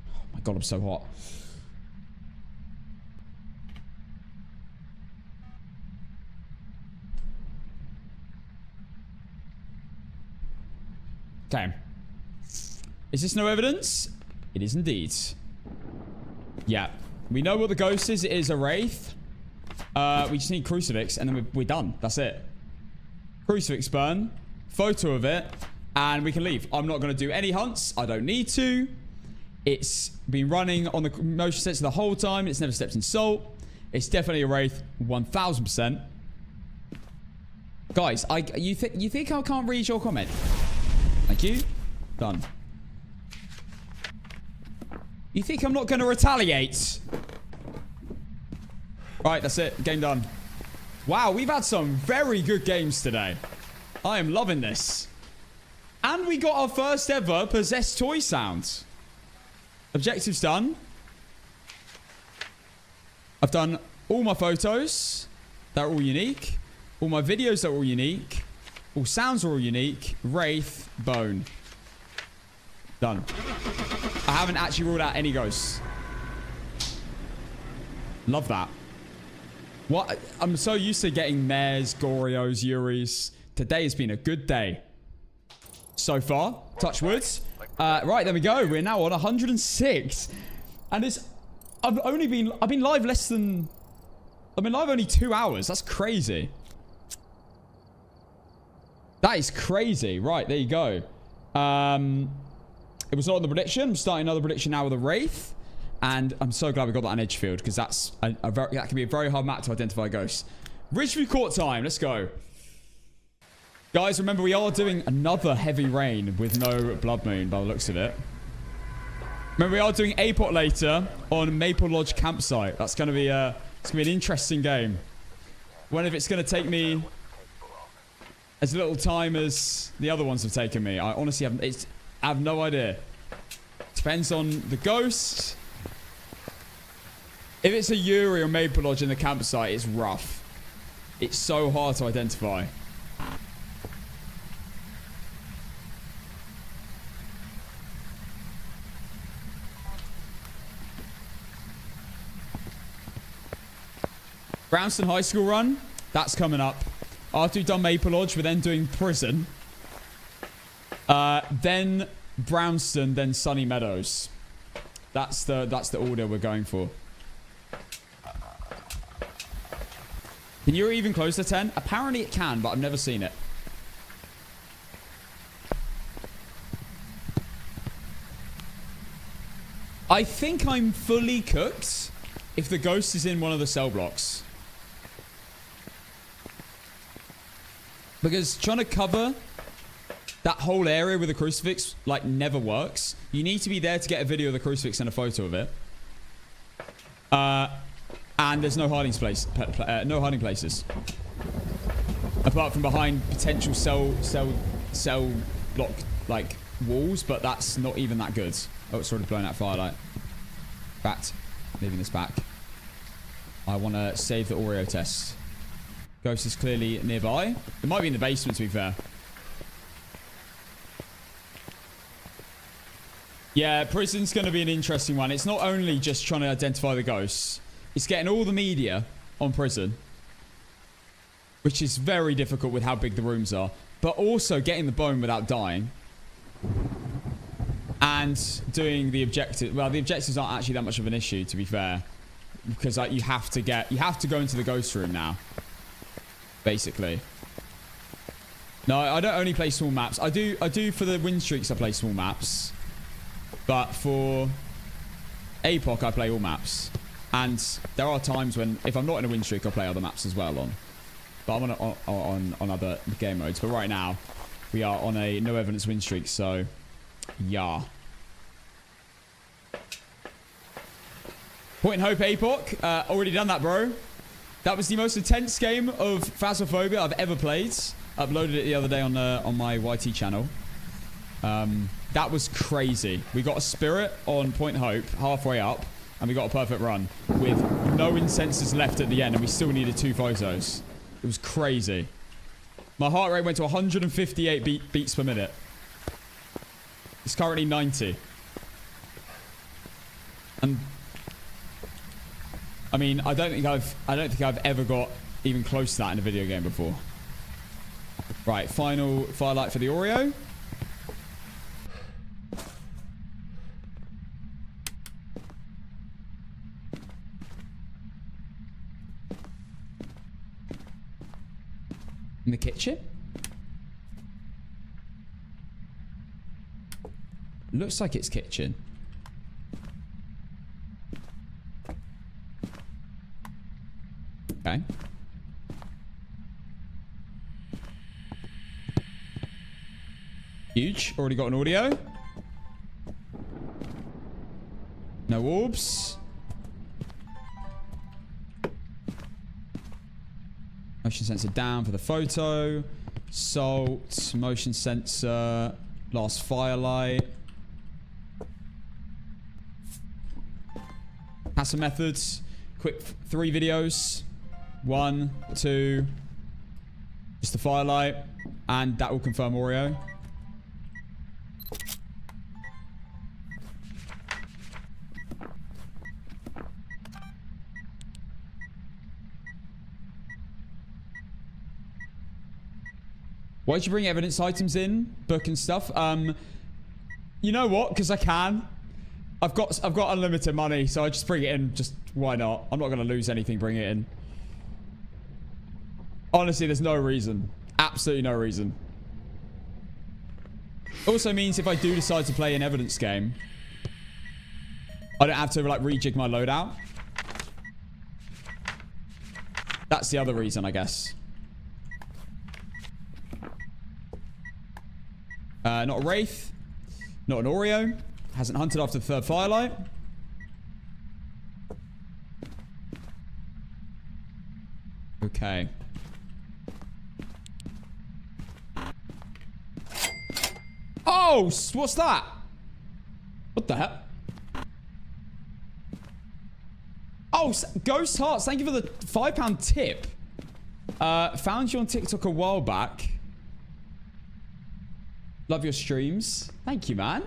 Oh my god, I'm so hot. Okay. Is this no evidence? It is indeed. Yeah. We know what the ghost is. It is a Wraith. We just need crucifix and then we're done. That's it. Crucifix burn. Photo of it. And we can leave. I'm not going to do any hunts. I don't need to. It's been running on the motion sensor the whole time. It's never stepped in salt. It's definitely a Wraith. 1000%. Guys, you think I can't read your comment? Thank you. Done. You think I'm not going to retaliate? Right, that's it. Game done. Wow, we've had some very good games today. I am loving this. And we got our first ever possessed toy sound. Objectives done. I've done all my photos. They're all unique. All my videos are all unique. All sounds are all unique. Wraith, bone. Done. I haven't actually ruled out any ghosts. Love that. What? I'm so used to getting Mares, Gorios, Yuris. Today has been a good day. So far. Touch wood. Right, there we go. We're now on 106. And it's... I've been live less than... I've been live only 2 hours. That's crazy. That is crazy. Right, there you go. It was not on the prediction. I'm starting another prediction now with a Wraith. And I'm so glad we got that on Edgefield, because that's that can be a very hard map to identify ghosts. Ridgeview Court time. Let's go. Guys, remember we are doing another heavy rain with no blood moon by the looks of it. Remember we are doing APOT later on Maple Lodge campsite. That's going to be an interesting game. Wonder if it's going to take me as little time as the other ones have taken me. I honestly have no idea. Depends on the ghost. If it's a Yuri or Maple Lodge in the campsite, it's rough. It's so hard to identify. Grafton High School run. That's coming up. After we've done Maple Lodge, we're then doing prison. Then Brownston, then Sunny Meadows. That's the order we're going for. Can you even close to 10? Apparently it can, but I've never seen it. I think I'm fully cooked if the ghost is in one of the cell blocks. Because trying to cover that whole area with a crucifix, like, never works. You need to be there to get a video of the crucifix and a photo of it. And there's no hiding places. Apart from behind potential cell block, like, walls, but that's not even that good. Oh, it's already blown out firelight. In fact, leaving this back. I want to save the Oreo test. Ghost is clearly nearby. It might be in the basement, to be fair. Yeah, prison's going to be an interesting one. It's not only just trying to identify the ghosts. It's getting all the media on prison. Which is very difficult with how big the rooms are. But also getting the bone without dying. And doing the objective. Well, the objectives aren't actually that much of an issue, to be fair. Because like, you have to go into the ghost room now. Basically. No, I don't only play small maps. I do for the win streaks I play small maps. But for APOC I play all maps. And there are times when if I'm not in a win streak I'll play other maps as well on. But I'm on other game modes. But right now we are on a no evidence win streak, so yeah. Point Hope APOC. Already done that, bro. That was the most intense game of Phasmophobia I've ever played. Uploaded it the other day on my YT channel. That was crazy. We got a spirit on Point Hope halfway up. And we got a perfect run with no incensors left at the end, and we still needed 2 photos. It was crazy. My heart rate went to 158 beats per minute. It's currently 90. And I mean, I don't think I've ever got even close to that in a video game before. Right, final firelight for the Oreo. In the kitchen? Looks like it's kitchen. Okay. Huge. Already got an audio. No orbs. Motion sensor down for the photo. Salt. Motion sensor. Last firelight. Passive methods. Quick 3 videos. 1, 2. Just the firelight. And that will confirm Oreo. Why'd you bring evidence items in? Book and stuff? You know what? Because I can. I've got unlimited money, so I just bring it in. Just why not? I'm not going to lose anything. Bring it in. Honestly, there's no reason. Absolutely no reason. Also means if I do decide to play an evidence game, I don't have to like rejig my loadout. That's the other reason, I guess. Not a Wraith. Not an Oreo. Hasn't hunted after the 3rd firelight. Okay. Oh, what's that? What the heck? Oh, Ghost Hearts. Thank you for the £5 tip. Found you on TikTok a while back. Love your streams. Thank you, man.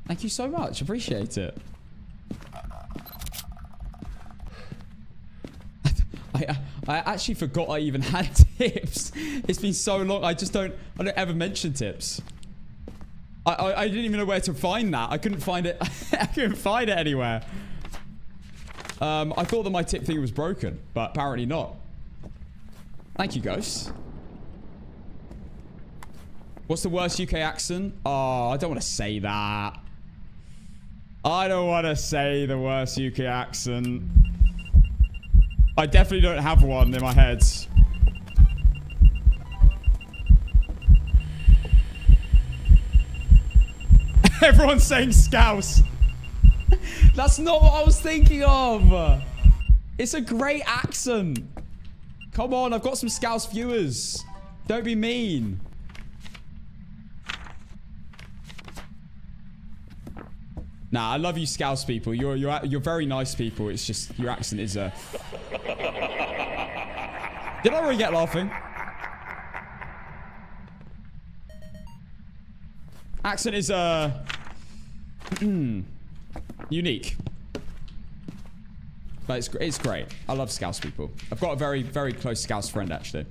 Thank you so much. Appreciate it. I actually forgot I even had tips. It's been so long. I don't ever mention tips. I didn't even know where to find that. I couldn't find it. I couldn't find it anywhere. I thought that my tip thing was broken, but apparently not. Thank you, Ghost. What's the worst UK accent? Oh, I don't want to say that. I don't want to say the worst UK accent. I definitely don't have one in my head. Everyone's saying Scouse. That's not what I was thinking of. It's a great accent. Come on, I've got some Scouse viewers. Don't be mean. Nah, I love you Scouse people. You're very nice people. It's just your accent is a... Did I really get laughing? Accent is unique. But it's great. I love Scouse people. I've got a very, very close Scouse friend, actually.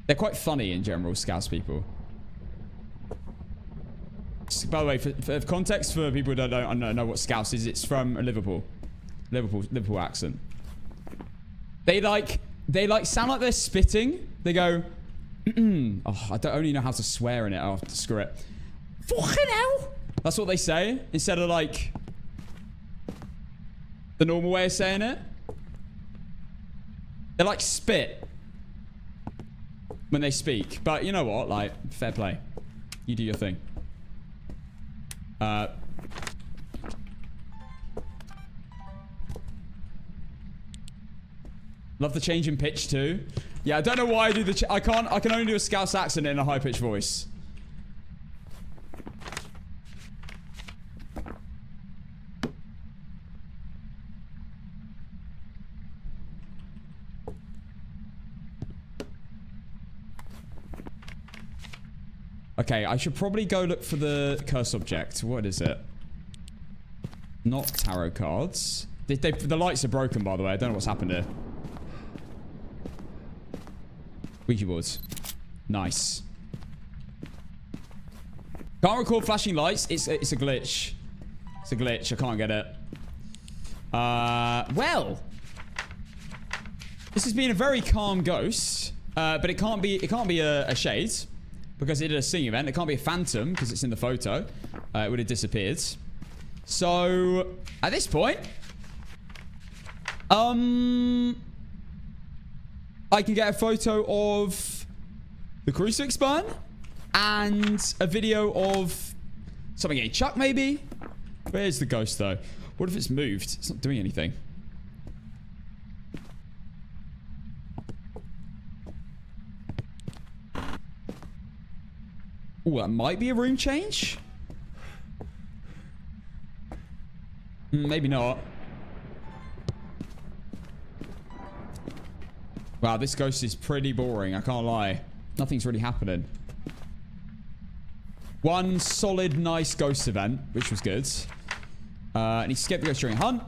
They're quite funny in general, Scouse people. By the way, for context, for people who don't know what Scouse is, it's from Liverpool accent. They sound like they're spitting. They go, oh, I don't only know how to swear in it. I'll have to screw it. Fucking hell! That's what they say instead of like the normal way of saying it. They like spit when they speak. But you know what? Like, fair play. You do your thing. Love the change in pitch too. Yeah, I don't know why I do the... I can only do a Scouse accent in a high-pitched voice. Okay, I should probably go look for the curse object. What is it? Not tarot cards. The lights are broken, by the way. I don't know what's happened here. Ouija boards. Nice. Can't record flashing lights. It's a glitch. It's a glitch. I can't get it. Well. This has been a very calm ghost. But it can't be a shade. Because it did a sing event. It can't be a phantom because it's in the photo. It would have disappeared. So, at this point, I can get a photo of the crucifix burn and a video of something getting chucked, maybe. Where's the ghost, though? What if it's moved? It's not doing anything. Oh, that might be a room change. Maybe not. Wow, this ghost is pretty boring. I can't lie. Nothing's really happening. One solid, nice ghost event, which was good. And he skipped the ghost during a hunt.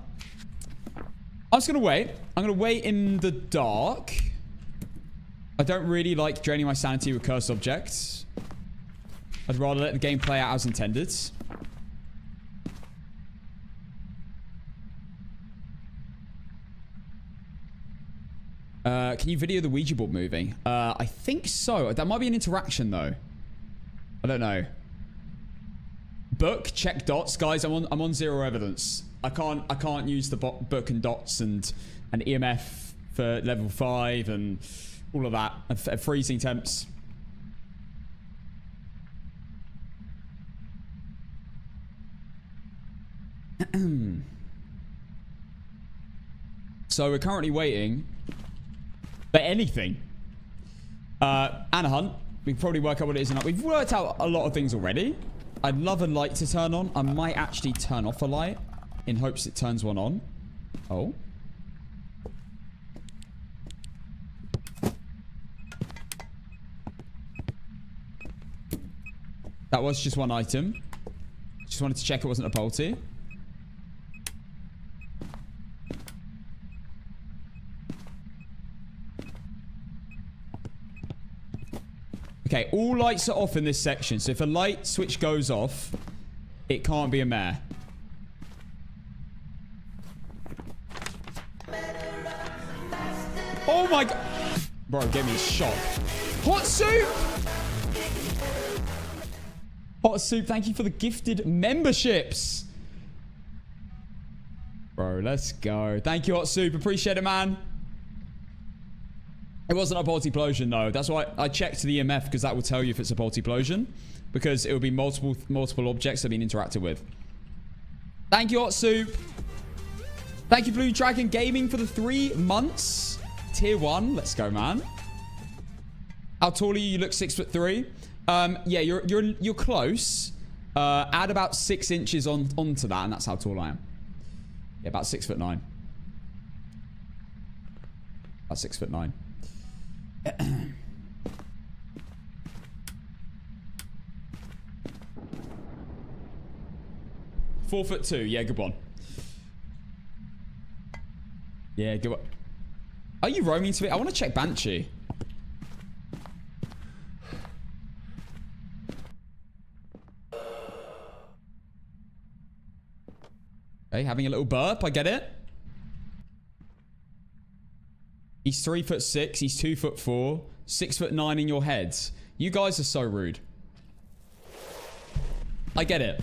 I'm just going to wait. I'm going to wait in the dark. I don't really like draining my sanity with cursed objects. I'd rather let the game play out as intended. Can you video the Ouija board moving? I think so. That might be an interaction, though. I don't know. Book, check dots, guys. I'm on zero evidence. I can't use the book and dots and EMF for level 5 and all of that. And freezing temps. So we're currently waiting for anything. And a hunt. We can probably work out what it is. We've worked out a lot of things already. I'd love a light to turn on. I might actually turn off a light in hopes it turns one on. Oh. That was just one item. Just wanted to check it wasn't a Polty. Okay, all lights are off in this section. So if a light switch goes off, it can't be a mare. Oh my god. Bro, gave me a shock. Hot soup! Hot soup, thank you for the gifted memberships. Bro, let's go. Thank you, Hot soup. Appreciate it, man. It wasn't a multiplosion, no. That's why I checked the EMF, because that will tell you if it's a multiplosion. Because it will be multiple objects that have been interacted with. Thank you, Hot Soup. Thank you, Blue Dragon Gaming, for the 3 months. Tier 1. Let's go, man. How tall are you? You look 6'3". Yeah, you're close. Add about 6 inches onto that, and that's how tall I am. Yeah, about 6'9". About 6'9". 4'2". Yeah, good one. Yeah, good one. Are you roaming to me? I want to check Banshee. Okay, having a little burp. I get it. He's 3'6". He's 2'4". 6'9" in your heads. You guys are so rude. I get it.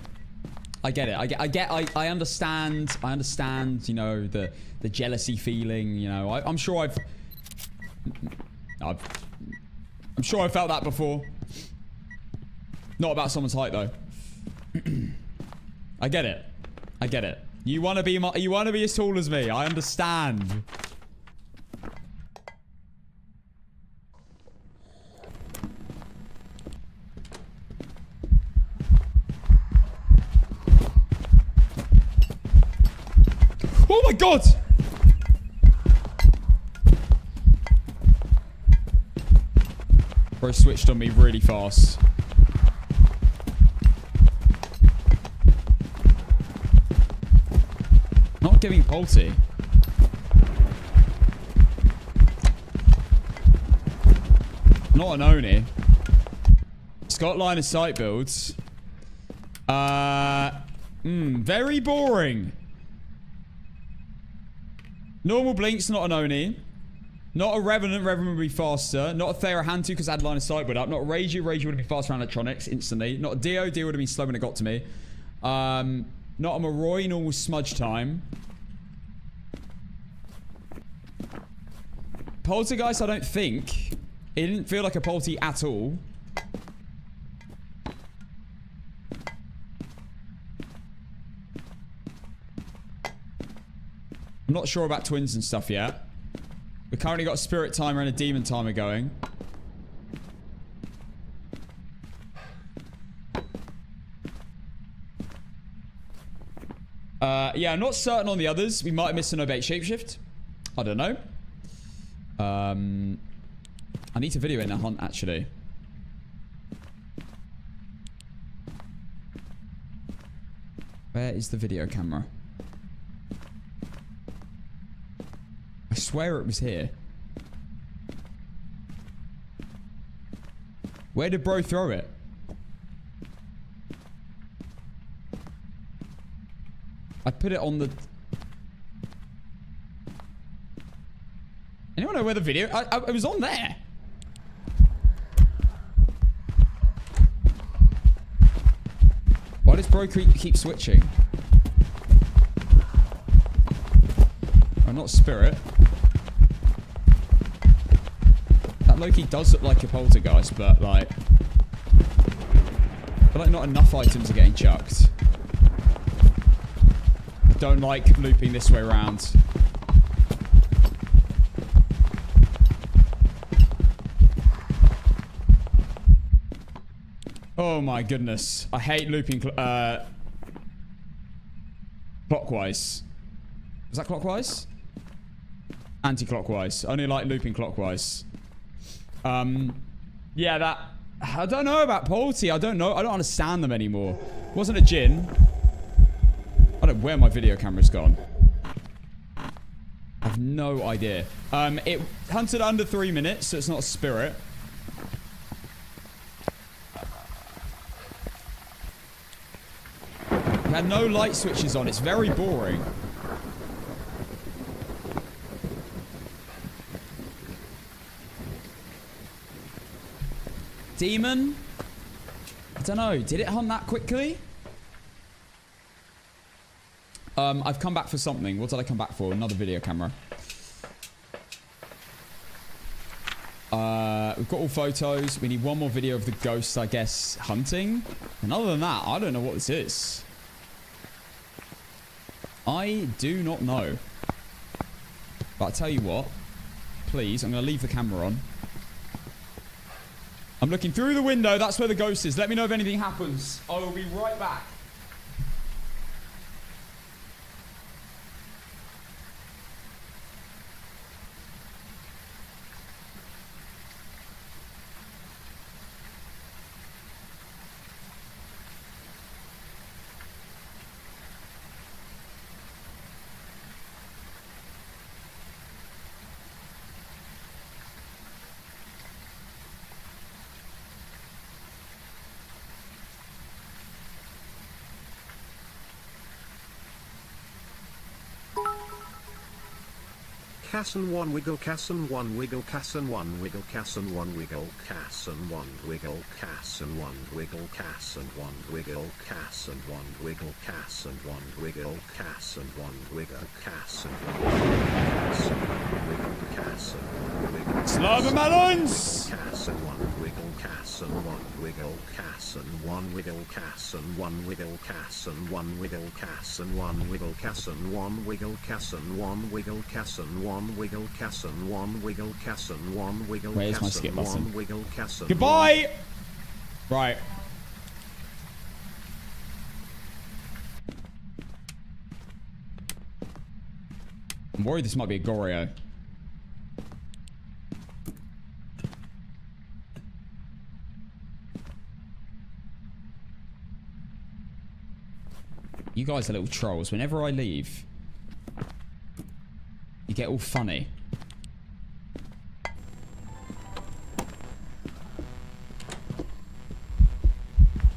I get it. I understand. I understand. You know, the jealousy feeling. You know, I'm sure I've felt that before. Not about someone's height though. I get it. I get it. You want to be as tall as me. I understand. Oh my god! Bro switched on me really fast. giving Polty. Not an Oni. It's got line of sight builds. Very boring. Normal Blink's not an Oni. Not a Revenant. Revenant would be faster. Not a Thera Hantu because I had line of sight build up. Not a Reiju. Reiju would have been faster around electronics instantly. Not a Dio. Dio would have been slow when it got to me. Not a Moroi. Normal smudge time. Poltergeist, I don't think. It didn't feel like a Polty at all. I'm not sure about twins and stuff yet. We've currently got a spirit timer and a demon timer going. Yeah, I'm not certain on the others. We might have missed an Obake shapeshift. I don't know. I need to video in a hunt, actually. Where is the video camera? I swear it was here. Where did bro throw it? I put it on the... Anyone know where the video... It was on there. Why does bro keep switching? Oh, not spirit. That Loki does look like a poltergeist, but like... I feel like not enough items are getting chucked. I don't like looping this way around. Oh my goodness. I hate looping clockwise. Was that clockwise? Anti-clockwise. I only like looping clockwise. Yeah, that... I don't know about Polty. I don't know. I don't understand them anymore. It wasn't a Jin. I don't know where my video camera's gone. I have no idea. It hunted under 3 minutes, so it's not a spirit. It had no light switches on. It's very boring. Demon? I don't know. Did it hunt that quickly? I've come back for something. What did I come back for? Another video camera. We've got all photos. We need one more video of the ghost, I guess, hunting. And other than that, I don't know what this is. I do not know. But I'll tell you what. Please, I'm going to leave the camera on. I'm looking through the window. That's where the ghost is. Let me know if anything happens. I will be right back. Casson 1 wiggle Casson 1 wiggle Casson 1 wiggle Casson 1 wiggle Casson 1 wiggle Casson 1 wiggle Casson 1 wiggle Casson 1 wiggle Casson 1 wiggle Casson 1 wiggle Casson 1 wiggle Casson wiggle Slava melons! Casson 1 wiggle Casson 1 wiggle Casson 1 wiggle Casson 1 wiggle Casson 1 wiggle Casson 1 wiggle Casson 1 wiggle Casson 1 wiggle Casson 1 wiggle Casson 1 wiggle Casson 1 wiggle Where's my skip button? wiggle Casson. Goodbye! Right. I'm worried this might be a Goryo. You guys are little trolls. Whenever I leave, You get all funny. I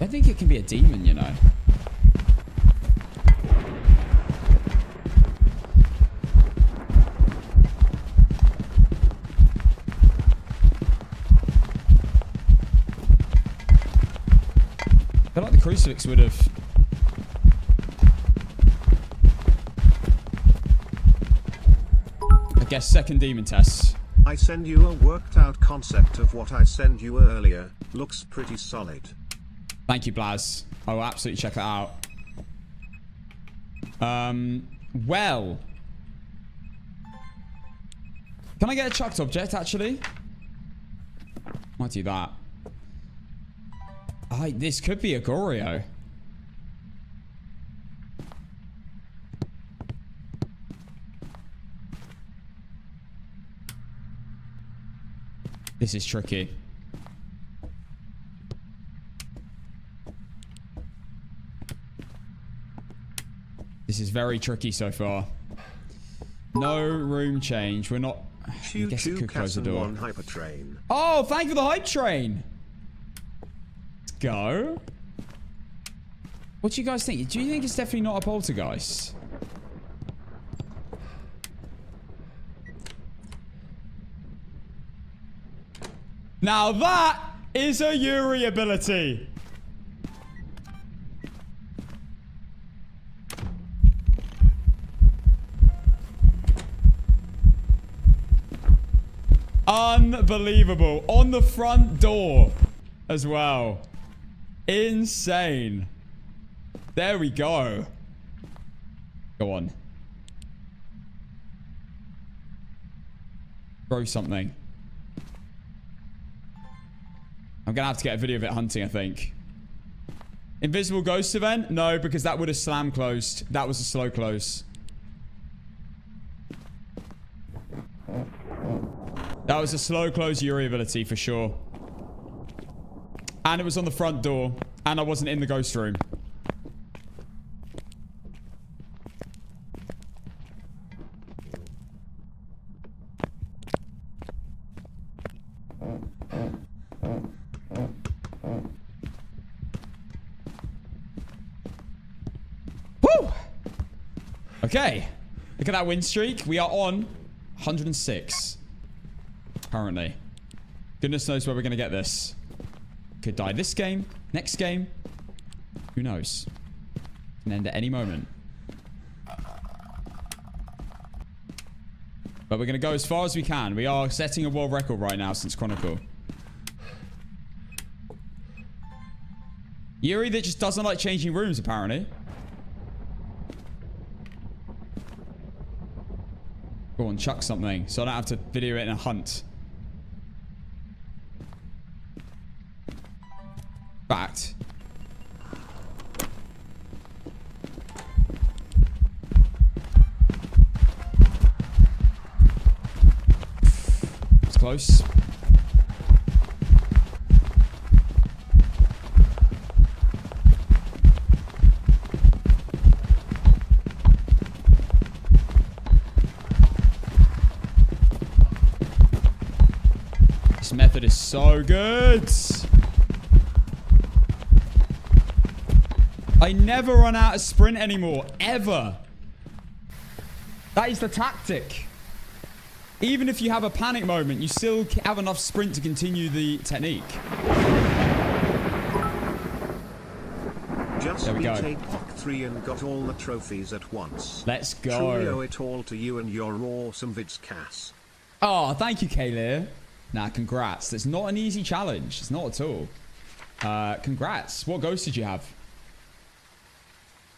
don't think it can be a demon, you know. I feel like the crucifix would have... I guess second demon test. I send you a worked out concept of what I sent you earlier. Looks pretty solid. Thank you, Blaz. I will absolutely check that out. Well. Can I get a chucked object, actually? Might do that. This could be a Goryo. This is tricky. This is very tricky so far. No room change. We're not... I guess it could close the door. Oh, thank you for the hype train. Let's go. What do you guys think? Do you think it's definitely not a poltergeist? Now that is a Yuri ability. Unbelievable. On the front door as well. Insane. There we go. Go on. Throw something. I'm going to have to get a video of it hunting, I think. Invisible ghost event? No, because that would have slam closed. That was a slow close. That was a slow close Yuri ability for sure. And it was on the front door. And I wasn't in the ghost room. Woo! Okay. Look at that win streak. We are on 106. Currently. Goodness knows where we're going to get this. Could die this game. Next game. Who knows? Can end at any moment. But we're going to go as far as we can. We are setting a world record right now since Chronicle. Yuri that just doesn't like changing rooms, apparently. Go on, chuck something. So I don't have to video it in a hunt. Fact. It's close. This method is so good. I never run out of sprint anymore. Ever. That is the tactic. Even if you have a panic moment, you still have enough sprint to continue the technique. Just there we go. Epoch 3 and got all the trophies at once. Let's go. Truly owe it all to you and your awesome vids, Cass. Oh, thank you, Kayleigh. Nah, congrats. It's not an easy challenge. It's not at all. Congrats. What ghost did you have?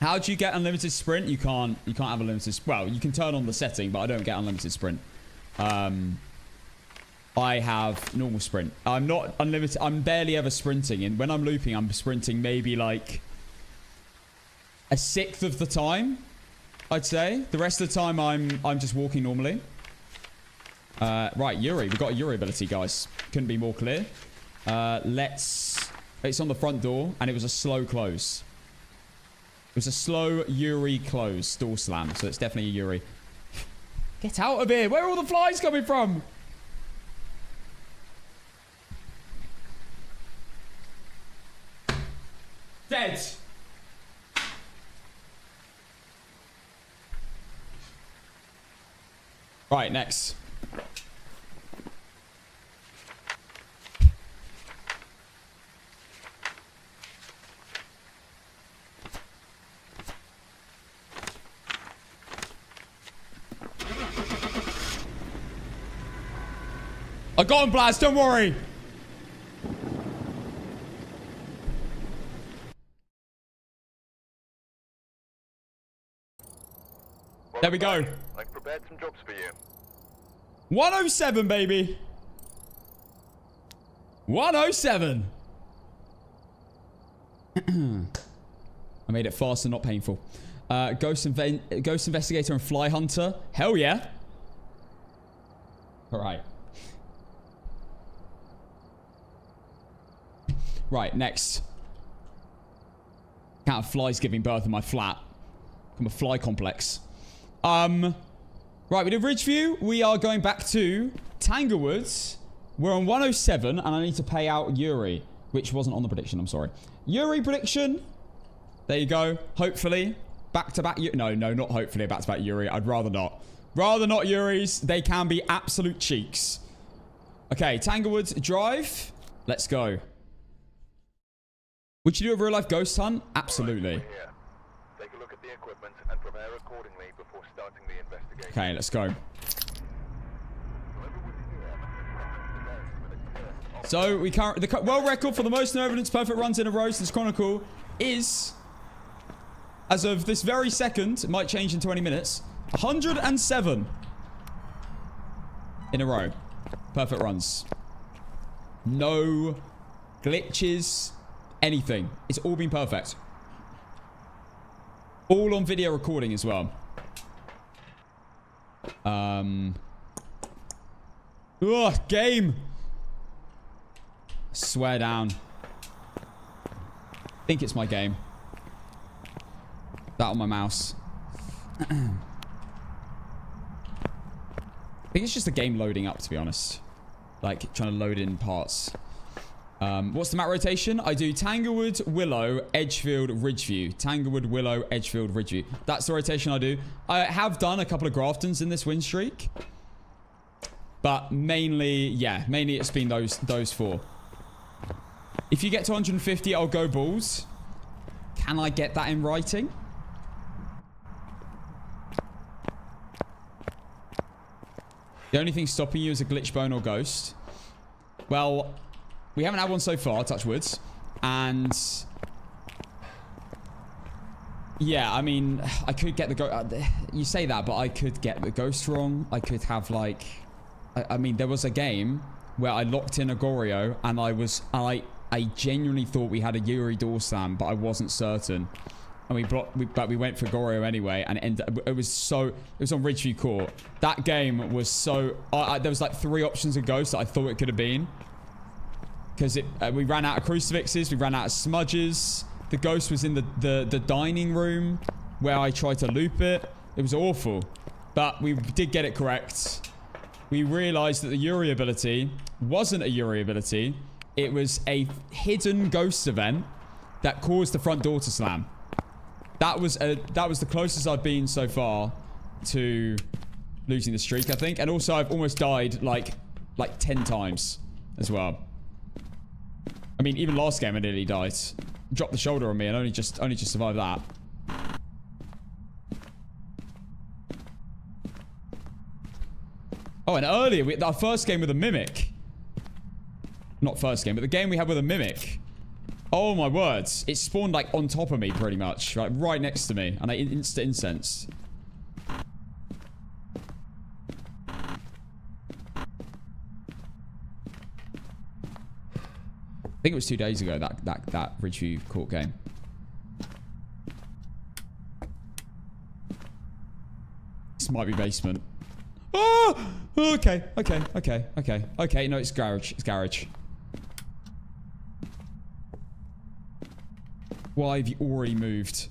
How do you get unlimited sprint? You can't have unlimited... Well, you can turn on the setting, but I don't get unlimited sprint. I have normal sprint. I'm not unlimited. I'm barely ever sprinting. And when I'm looping, I'm sprinting maybe like a sixth of the time, I'd say. The rest of the time, I'm just walking normally. Right, Yuri. We've got a Yuri ability, guys. Couldn't be more clear. It's on the front door, and it was a slow close. It was a slow Yuri close, door slam, so it's definitely a Yuri. Get out of here. Where are all the flies coming from? Dead. Right, next. I got him, Blaz, don't worry. There we go. I've prepared some jobs for you. 107, baby. 107. I made it fast and not painful. Ghost Investigator and Fly Hunter. Hell yeah. All right. Right, next. Count of flies giving birth in my flat. I'm a fly complex. Right, we did Ridgeview. We are going back to Tanglewoods. We're on 107, and I need to pay out Yuri, which wasn't on the prediction, I'm sorry. Yuri prediction. There you go. Hopefully. Back-to-back... No, not hopefully back-to-back Yuri. I'd rather not. Rather not Yuris. They can be absolute cheeks. Okay, Tanglewoods Drive. Let's go. Would you do a real-life ghost hunt? Absolutely. Right, take a look at the equipment and prepare accordingly before starting the investigation. Okay, let's go. So, we can't... The world record for the most no evidence perfect runs in a row since Chronicle is... As of this very second, it might change in 20 minutes, 107 in a row. Perfect runs. No glitches, anything. It's all been perfect. All on video recording as well. Ugh, game. Swear down. I think it's my game. That on my mouse. I think it's just the game loading up, to be honest. Like, trying to load in parts. What's the map rotation? I do Tanglewood, Willow, Edgefield, Ridgeview. Tanglewood, Willow, Edgefield, Ridgeview. That's the rotation I do. I have done a couple of Graftons in this win streak. But mainly, yeah, mainly it's been those four. If you get to 150, I'll go balls. Can I get that in writing? The only thing stopping you is a glitch bone or ghost. Well, we haven't had one so far, touch woods. And... yeah, I mean, I could get the ghost... you say that, but I could get the ghost wrong. I could have, like... I mean, there was a game where I locked in a Goryo, and I genuinely thought we had a Yuri door slam, but I wasn't certain. And but we went for Goryo anyway, and it was on Ridgeview Court. That game was so... there was like 3 options of ghosts that I thought it could have been. Because we ran out of crucifixes, we ran out of smudges. The ghost was in the dining room where I tried to loop it. It was awful. But we did get it correct. We realized that the Yuri ability wasn't a Yuri ability. It was a hidden ghost event that caused the front door to slam. That was the closest I've been so far to losing the streak, I think. And also, I've almost died like 10 times as well. I mean, even last game I nearly died. Dropped the shoulder on me and only just survived that. Oh, and earlier, our first game with a Mimic. Not first game, but the game we had with a Mimic. Oh my words. It spawned like on top of me pretty much. Like right next to me. And I incensed. I think it was 2 days ago, that Ridgeview Court game. This might be basement. Oh! Okay. No, it's garage. It's garage. Why have you already moved?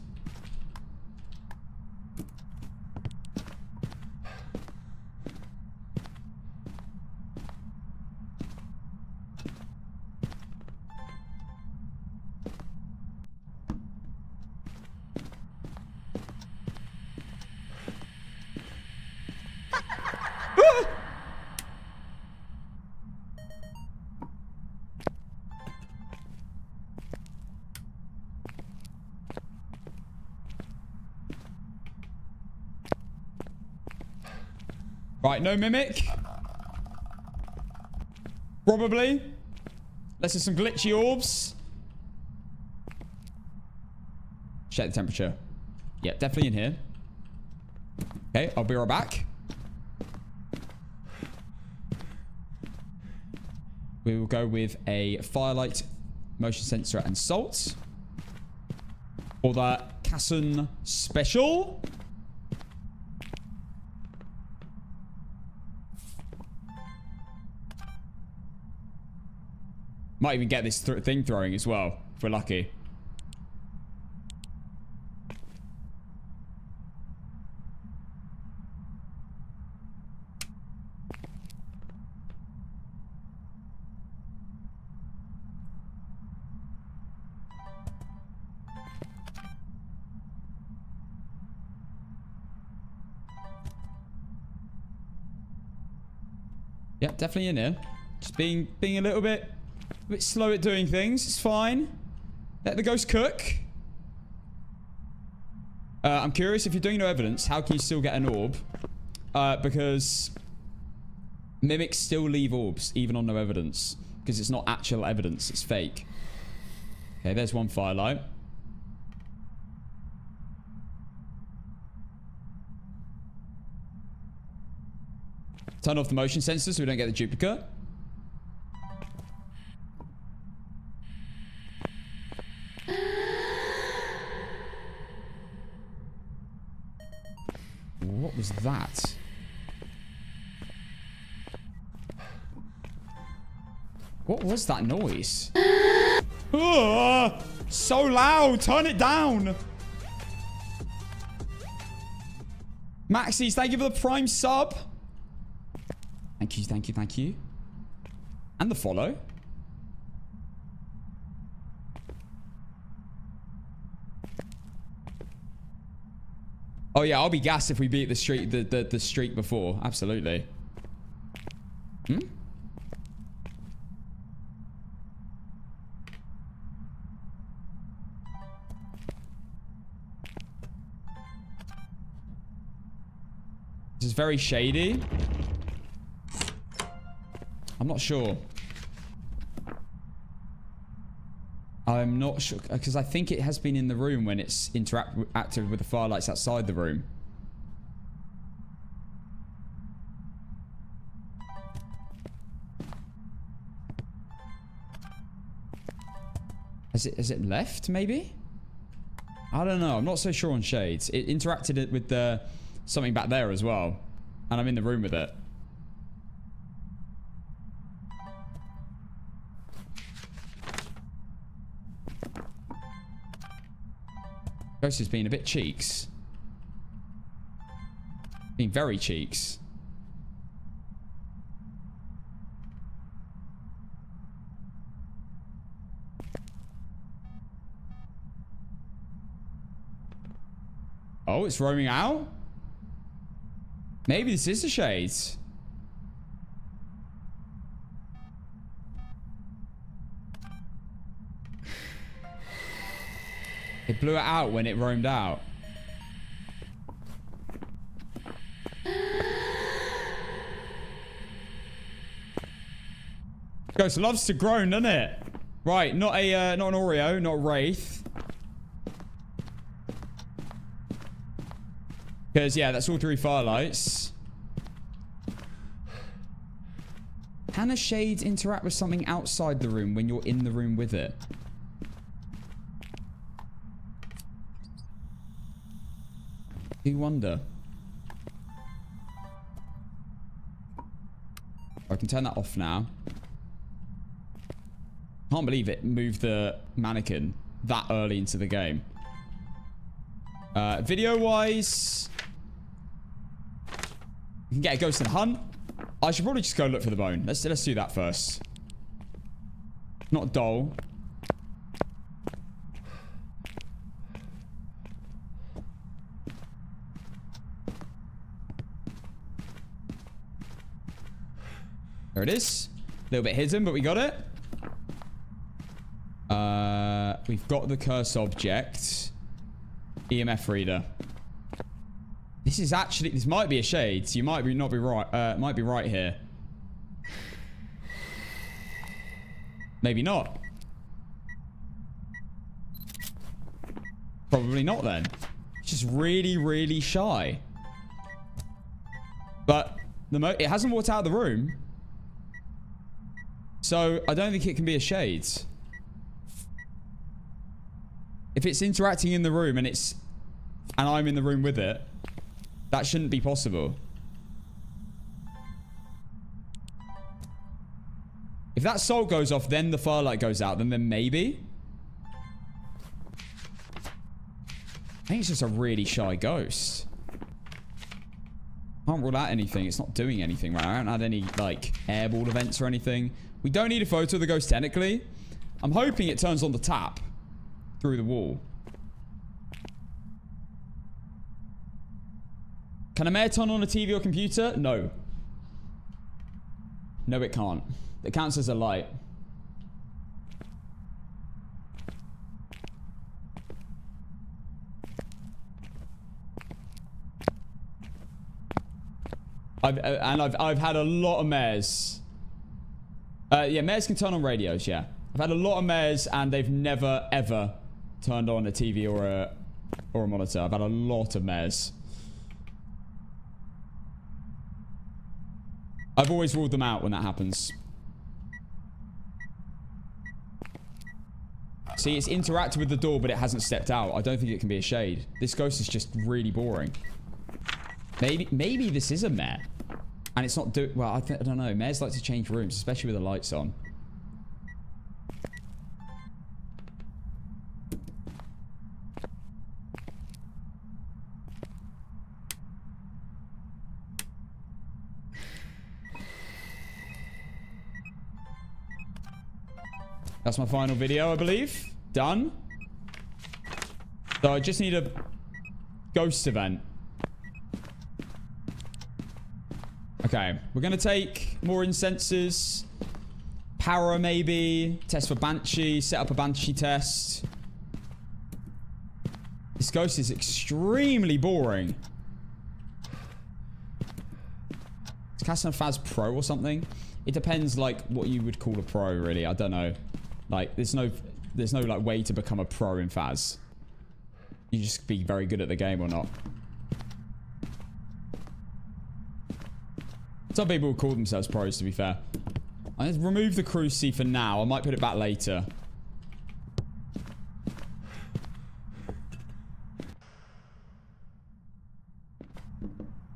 Right, no mimic. Probably. Let's do some glitchy orbs. Check the temperature. Yep, definitely in here. Okay, I'll be right back. We will go with a firelight, motion sensor, and salt. Or the Casson Special. Might even get this thing throwing as well, if we're lucky. Yep, definitely in here. Just being a little bit slow at doing things. It's fine. Let the ghost cook. I'm curious, if you're doing no evidence, how can you still get an orb? Because mimics still leave orbs, even on no evidence. Because it's not actual evidence, it's fake. Okay, there's one firelight. Turn off the motion sensor so we don't get the duplicate. What was that? What was that noise? Oh, so loud. Turn it down. Maxis, thank you for the prime sub. Thank you, thank you, thank you. And the follow. Oh yeah, I'll be gassed if we beat the streak the streak before. Absolutely. Hmm? This is very shady. I'm not sure. I'm not sure, because I think it has been in the room when it's interacted with the firelights outside the room. Has it left, maybe? I don't know. I'm not so sure on shades. It interacted with the something back there as well. And I'm in the room with it. Ghost has been a bit cheeks. Being very cheeks. Oh, it's roaming out? Maybe this is the shades. It blew it out when it roamed out. Ghost loves to groan, doesn't it? Right, not an Oreo, not a Wraith. Because, yeah, that's all three firelights. Can a shade interact with something outside the room when you're in the room with it? You wonder. I can turn that off now. Can't believe it moved the mannequin that early into the game. Video-wise, you can get a ghost and hunt. I should probably just go look for the bone. Let's do that first. Not dull. There it is. A little bit hidden, but we got it. We've got the curse object. EMF reader. This is actually... This might be a shade. So you might not be right. Might be right here. Maybe not. Probably not then. It's just really, really shy. But it hasn't walked out of the room. So I don't think it can be a shade. If it's interacting in the room and I'm in the room with it, that shouldn't be possible. If that salt goes off, then the firelight goes out, then maybe. I think it's just a really shy ghost. Can't rule out anything. It's not doing anything, right? I haven't had any, like, airball events or anything. We don't need a photo of the ghost, technically. I'm hoping it turns on the tap through the wall. Can a mare turn on a TV or computer? No. No, it can't. It counts as a light. I've had a lot of mares. Yeah, mares can turn on radios, yeah. I've had a lot of mares and they've never ever turned on a TV or a monitor. I've had a lot of mares. I've always ruled them out when that happens. See, it's interacted with the door, but it hasn't stepped out. I don't think it can be a shade. This ghost is just really boring. Maybe this is a mare. And it's not doing... Well, I don't know. Mares like to change rooms, especially with the lights on. That's my final video, I believe. Done. So I just need a ghost event. Okay, we're going to take more incenses. Power maybe. Test for Banshee. Set up a Banshee test. This ghost is extremely boring. Is casting a Phas Pro or something? It depends, like, what you would call a pro, really. I don't know. Like, there's no like way to become a pro in Phas. You just be very good at the game or not. Some people would call themselves pros, to be fair. I'm going to remove the cruci for now. I might put it back later.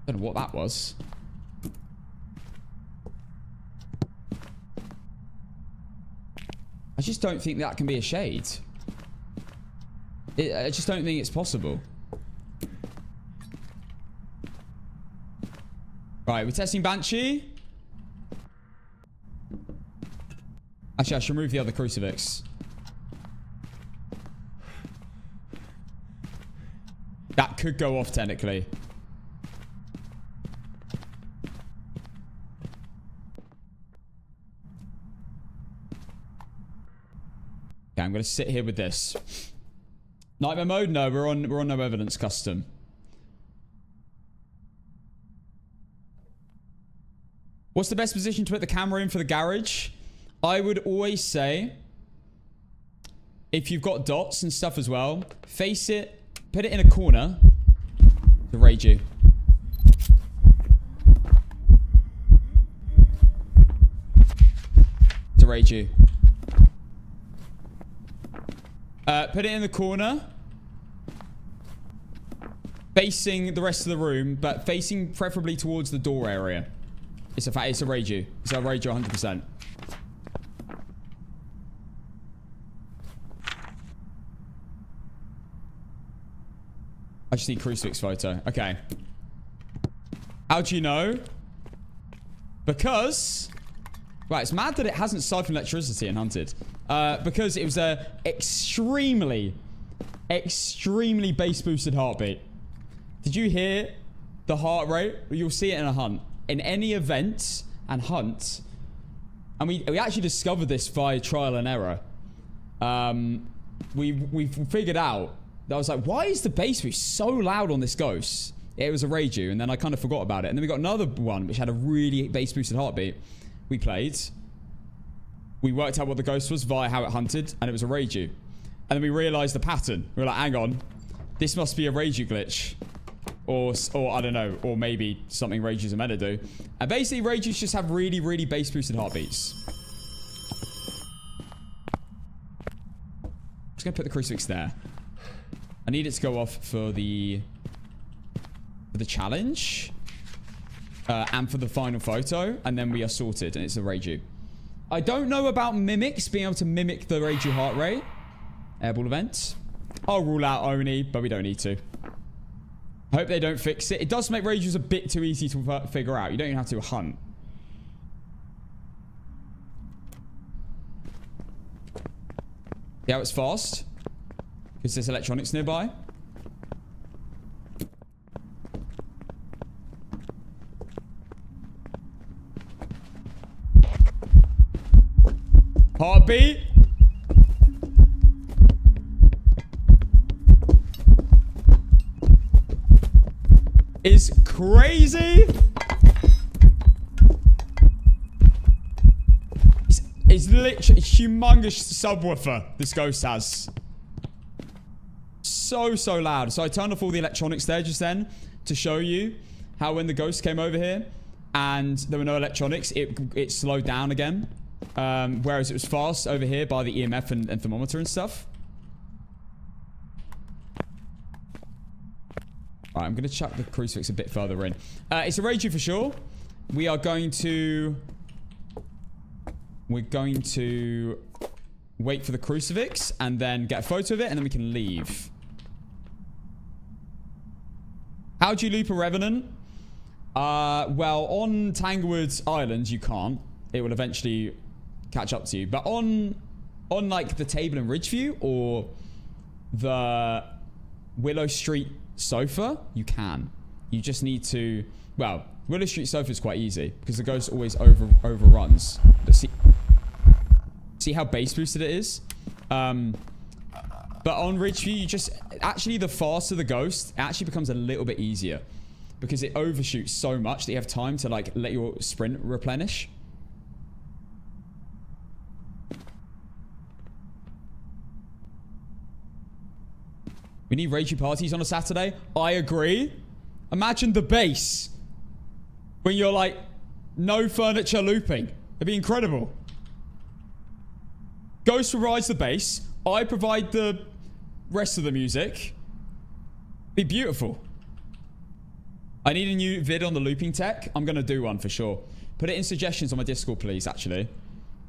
Don't know what that was. I just don't think that can be a shade. I just don't think it's possible. Right, we're testing Banshee. Actually, I should remove the other crucifix. That could go off technically. Okay, I'm going to sit here with this. Nightmare mode? No, we're on no evidence custom. What's the best position to put the camera in for the garage? I would always say, if you've got dots and stuff as well, face it, put it in a corner to raid you. To raid you. Put it in the corner. Facing the rest of the room, but facing preferably towards the door area. It's a raid you. It's a raid you 100%. I just need crucifix photo. Okay. How do you know? Because... Right, it's mad that it hasn't siphoned electricity and hunted. Because it was a extremely bass boosted heartbeat. Did you hear the heart rate? You'll see it in a hunt. In any event and hunt. And we actually discovered this via trial and error. We figured out that I was like, why is the bass boost so loud on this ghost? It was a Reiju, and then I kind of forgot about it. And then we got another one which had a really bass boosted heartbeat. We played. We worked out what the ghost was via how it hunted, and it was a Reiju. And then we realized the pattern. We were like, hang on, this must be a Reiju glitch. Or I don't know, or maybe something Reijus are meant to do. And basically, Reijus just have really, really bass boosted heartbeats. I'm just gonna put the crucifix there. I need it to go off for the challenge. And for the final photo. And then we are sorted. And it's a Reiju. I don't know about mimics. Being able to mimic the Reiju heart rate. Airball event. I'll rule out Oni. But we don't need to. I hope they don't fix it. It does make Reijus a bit too easy to figure out. You don't even have to hunt. Yeah, it's fast. Because there's electronics nearby. Heartbeat. Is crazy. It's literally a humongous subwoofer this ghost has. So loud. So I turned off all the electronics there just then to show you how when the ghost came over here and there were no electronics, it slowed down again. Whereas it was fast over here by the EMF and thermometer and stuff. Alright, I'm going to chuck the crucifix a bit further in. It's a Reiju for sure. We're going to wait for the crucifix and then get a photo of it and then we can leave. How do you loop a Revenant? Well, on Tanglewood Island, you can't. It will eventually catch up to you. But on like the table in Ridgeview or the Willow Street sofa, you can. You just need to... Well, Willow Street sofa is quite easy because the ghost always overruns. But see how bass boosted it is? But on Ridgeview, you just... Actually, the faster the ghost, it actually becomes a little bit easier. Because it overshoots so much that you have time to, like, let your sprint replenish. We need Reiju parties on a Saturday. I agree. Imagine the bass. When you're, like, no furniture looping. It'd be incredible. Ghost provides the bass. I provide the rest of the music. Be beautiful. I need a new vid on the looping tech. I'm going to do one for sure. Put it in suggestions on my Discord, please, actually.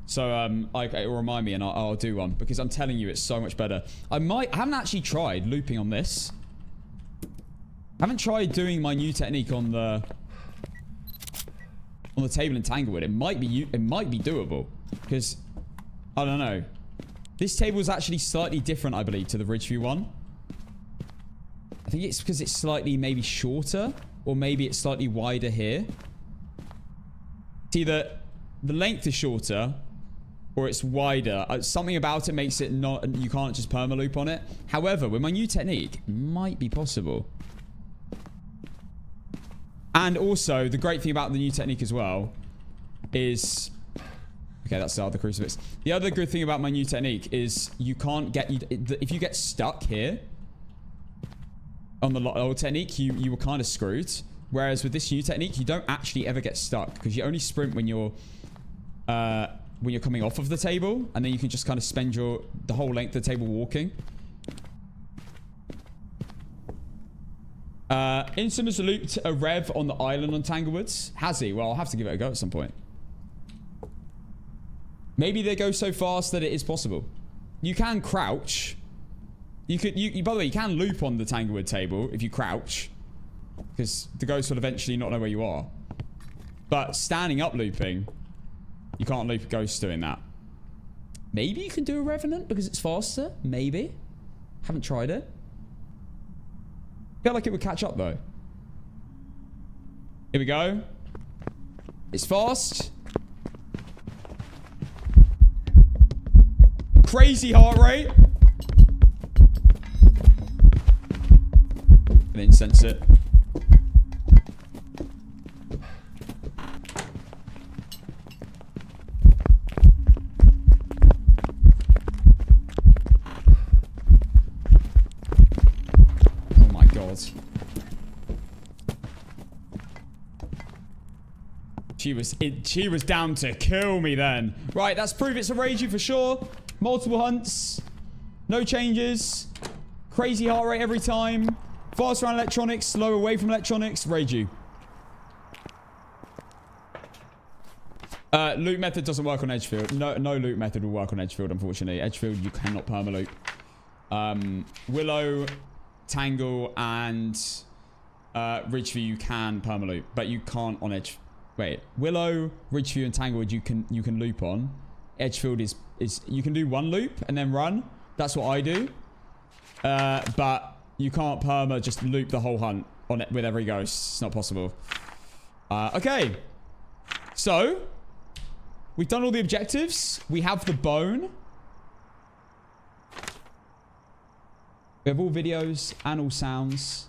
So, it will remind me and I'll do one. Because I'm telling you, it's so much better. I haven't actually tried looping on this. I haven't tried doing my new technique on the table in Tanglewood. It might be doable. Because, I don't know. This table is actually slightly different, I believe, to the Ridgeview one. I think it's because it's slightly maybe shorter. Or maybe it's slightly wider here. It's either the length is shorter or it's wider. Something about it makes it not... You can't just permaloop on it. However, with my new technique, it might be possible. And also, the great thing about the new technique as well is... Okay, that's the other crucifix. The other good thing about my new technique is you can't get... If you get stuck here... On the old technique, you were kind of screwed. Whereas with this new technique, you don't actually ever get stuck. Because you only sprint when you're coming off of the table. And then you can just kind of spend the whole length of the table walking. Insum has looped a Rev on the island on Tanglewoods. Has he? Well, I'll have to give it a go at some point. Maybe they go so fast that it is possible. You can crouch... By the way, you can loop on the Tanglewood table if you crouch. Because the ghost will eventually not know where you are. But standing up looping, you can't loop a ghost doing that. Maybe you can do a Revenant because it's faster. Maybe. Haven't tried it. Feel like it would catch up though. Here we go. It's fast. Crazy heart rate. And incense it. She was down to kill me then. Right, that's proof it's a Ragey for sure. Multiple hunts. No changes. Crazy heart rate every time. Fast around electronics. Slow away from electronics. Ragey. Loot method doesn't work on Edgefield. No loot method will work on Edgefield, unfortunately. Edgefield, you cannot perma-loot. Willow, Tangle, and Ridgeview you can perma-loot, but you can't on Edge. Wait, Willow, Ridgeview, and Tanglewood you can loop on. Edgefield is you can do one loop and then run. That's what I do. But you can't perma just loop the whole hunt on it with every ghost. It's not possible. Okay, so we've done all the objectives. We have the bone. We have all videos and all sounds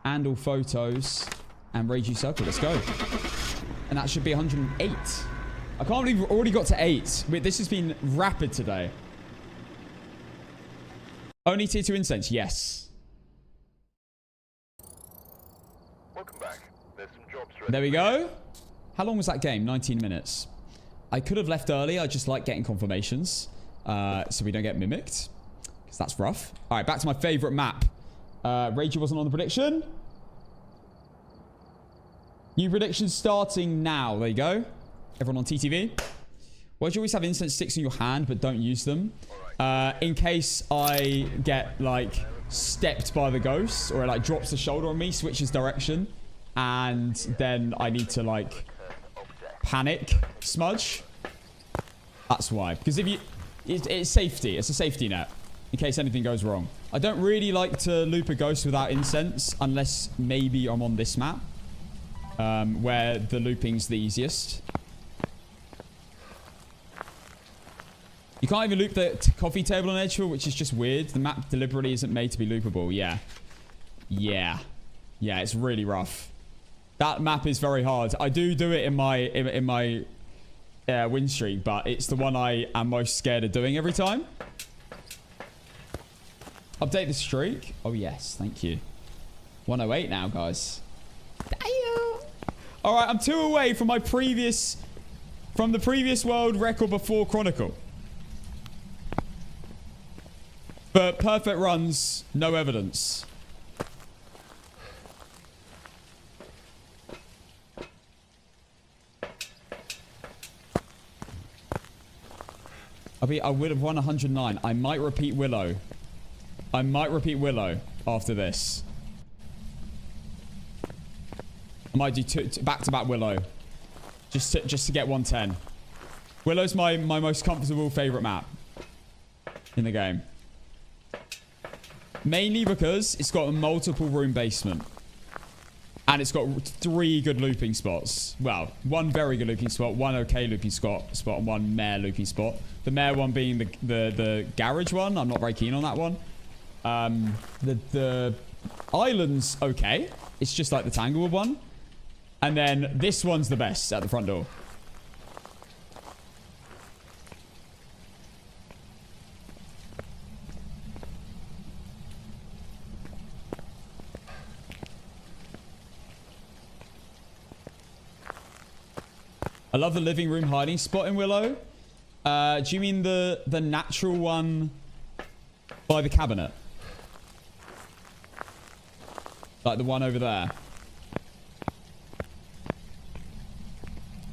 and all photos and Ragey Circle. Let's go. And that should be 108. I can't believe we've already got to 8. Wait, this has been rapid today. Only tier 2 incense, yes. Welcome back. There's some jobs ready. There we go. How long was that game? 19 minutes. I could have left early. I just like getting confirmations. So we don't get mimicked. Because that's rough. Alright, back to my favorite map. Ragey wasn't on the prediction. New predictions starting now. There you go. Everyone on TTV. Why do you always have incense sticks in your hand but don't use them? In case I get, like, stepped by the ghost or it, like, drops the shoulder on me, switches direction, and then I need to, like, panic smudge. That's why. Because if you... It's safety. It's a safety net in case anything goes wrong. I don't really like to loop a ghost without incense unless maybe I'm on this map where the looping's the easiest. You can't even loop the coffee table on Edgefield, which is just weird. The map deliberately isn't made to be loopable. Yeah. Yeah. Yeah, it's really rough. That map is very hard. I do it in my win streak, but it's the one I am most scared of doing every time. Update the streak. Oh, yes. Thank you. 108 now, guys. Damn. All right, I'm 2 away from my previous... From the previous world record before Chronicle. But perfect runs, no evidence. I would have won 109. I might repeat Willow. I might repeat Willow after this. I might do back-to-back Willow. Just to get 110. Willow's my most comfortable favorite map in the game. Mainly because it's got a multiple room basement. And it's got 3 good looping spots. Well, 1 very good looping spot, 1 okay looping spot, and 1 mare looping spot. The mare one being the garage one. I'm not very keen on that one. The island's okay. It's just like the Tanglewood one. And then this one's the best at the front door. I love the living room hiding spot in Willow. Do you mean the natural one by the cabinet? Like the one over there?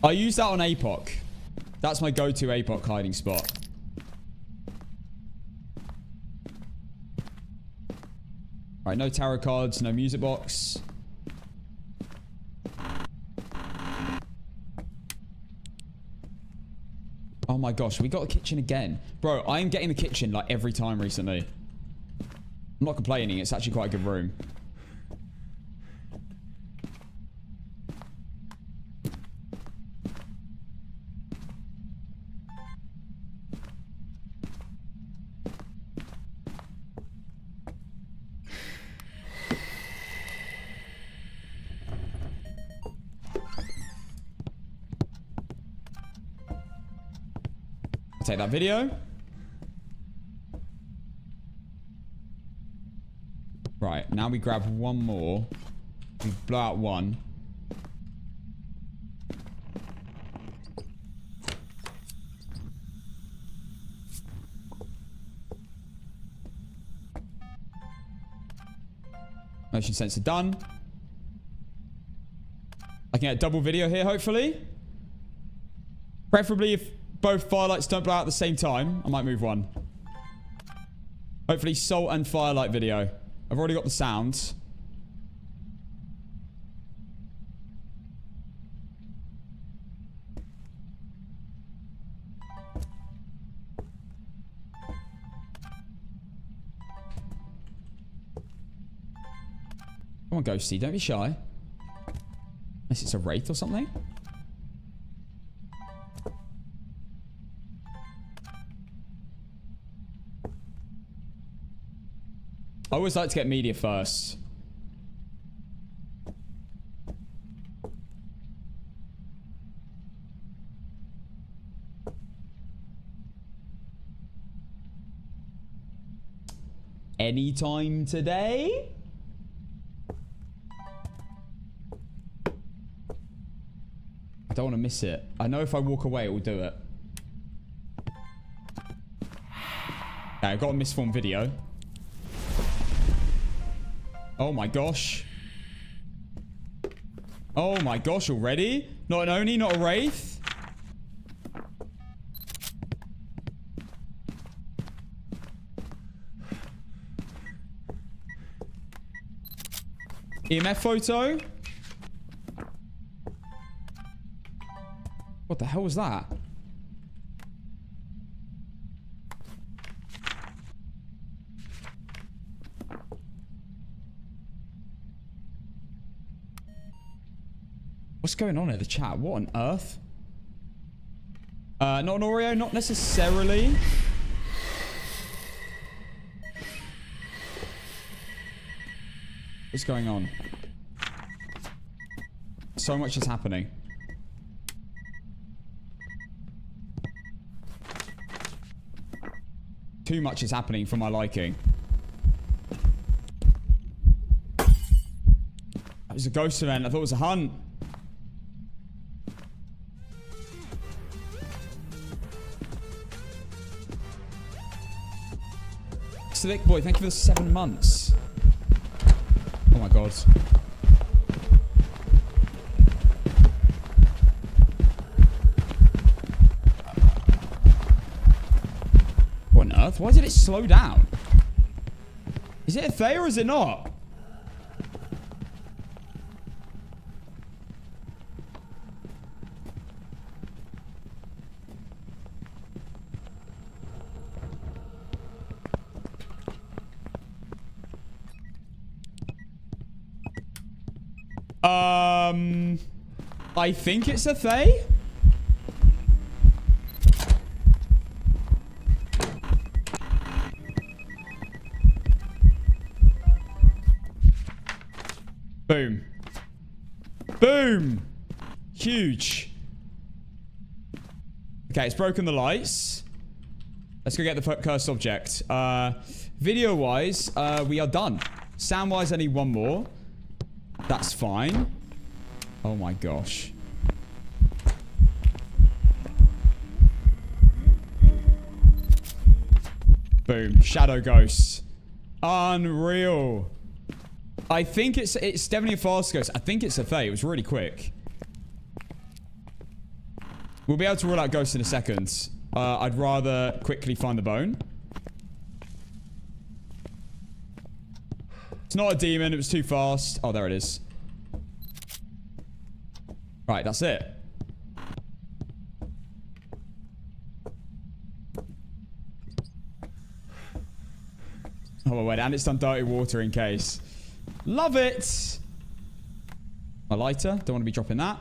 I use that on APOC. That's my go-to APOC hiding spot. Alright, no tarot cards, no music box. Oh my gosh, we got a kitchen again. Bro, I am getting the kitchen like every time recently. I'm not complaining, it's actually quite a good room. Take that video. Right, now we grab one more. We blow out one. Motion sensor done. I can get double video here, hopefully. Preferably if both firelights don't blow out at the same time. I might move one. Hopefully salt and firelight video. I've already got the sounds. Come on, Ghosty. Don't be shy. Unless it's a Wraith or something. I always like to get media first. Anytime today? I don't want to miss it. I know if I walk away, it will do it. Okay, I've got a misformed video. Oh my gosh. Oh my gosh, already? Not an Oni, not a Wraith? EMF photo? What the hell was that? What's going on in the chat? What on earth? Not an Oreo, not necessarily. What's going on? So much is happening. Too much is happening for my liking. That was a ghost event. I thought it was a hunt. Slick boy, thank you for the 7 months. Oh my god. What on earth? Why did it slow down? Is it a Thay or is it not? I think it's a Thay. Boom. Boom. Huge. Okay, it's broken the lights. Let's go get the cursed object. Video-wise, we are done. Sound-wise, I need one more. That's fine. Oh my gosh. Boom. Shadow ghosts. Unreal. I think it's definitely a fast ghost. I think it's a Thay. It was really quick. We'll be able to rule out ghosts in a second. I'd rather quickly find the bone. It's not a demon. It was too fast. Oh, there it is. Right, that's it. Oh, wait, and it's done dirty water in case. Love it! My lighter. Don't want to be dropping that.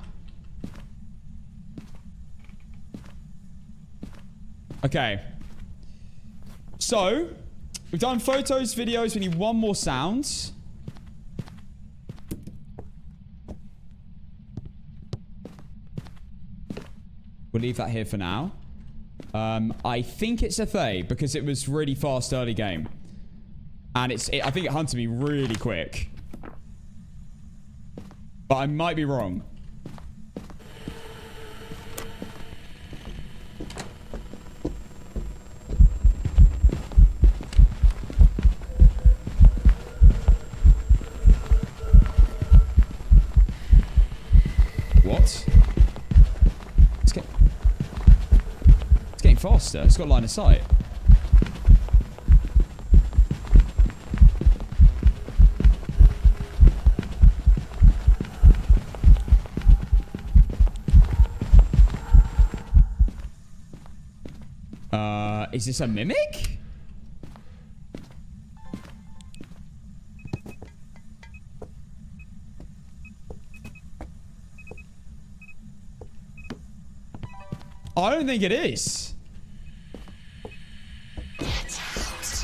Okay. So, we've done photos, videos. We need one more sound. We'll leave that here for now. I think it's a Thay because it was really fast early game. And I think it hunted me really quick. But I might be wrong. faster. It's got line of sight. Is this a mimic? I don't think it is.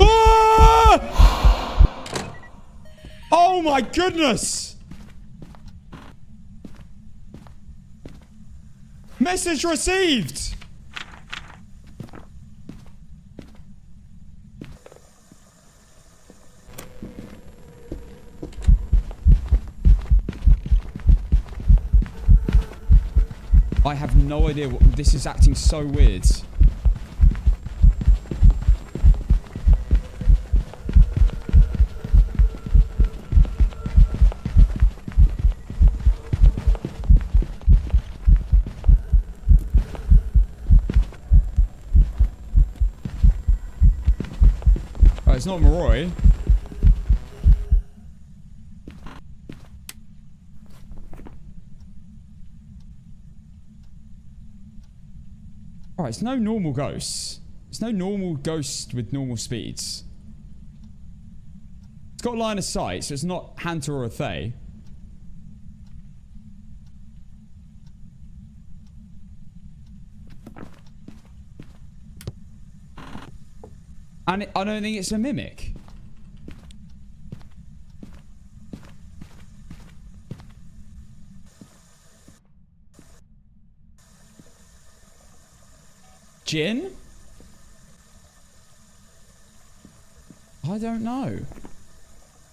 Ah! Oh my goodness! Message received! I have no idea what this is acting so weird. Oh, it's not Moroi. Alright, it's no normal ghosts. It's no normal ghost with normal speeds. It's got line of sight, so it's not Hunter or a Thay. And I don't think it's a mimic. Jinn? I don't know.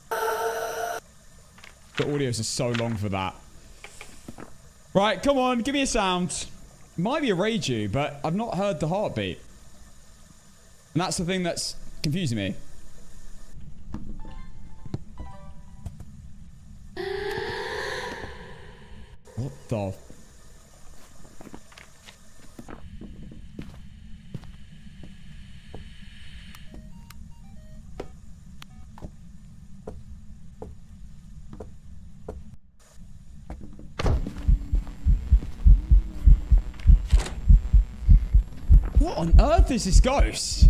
The audios are so long for that. Right, come on, give me a sound. Might be a Reiju, but I've not heard the heartbeat. And that's the thing that's confusing me. What the... What on earth is this ghost?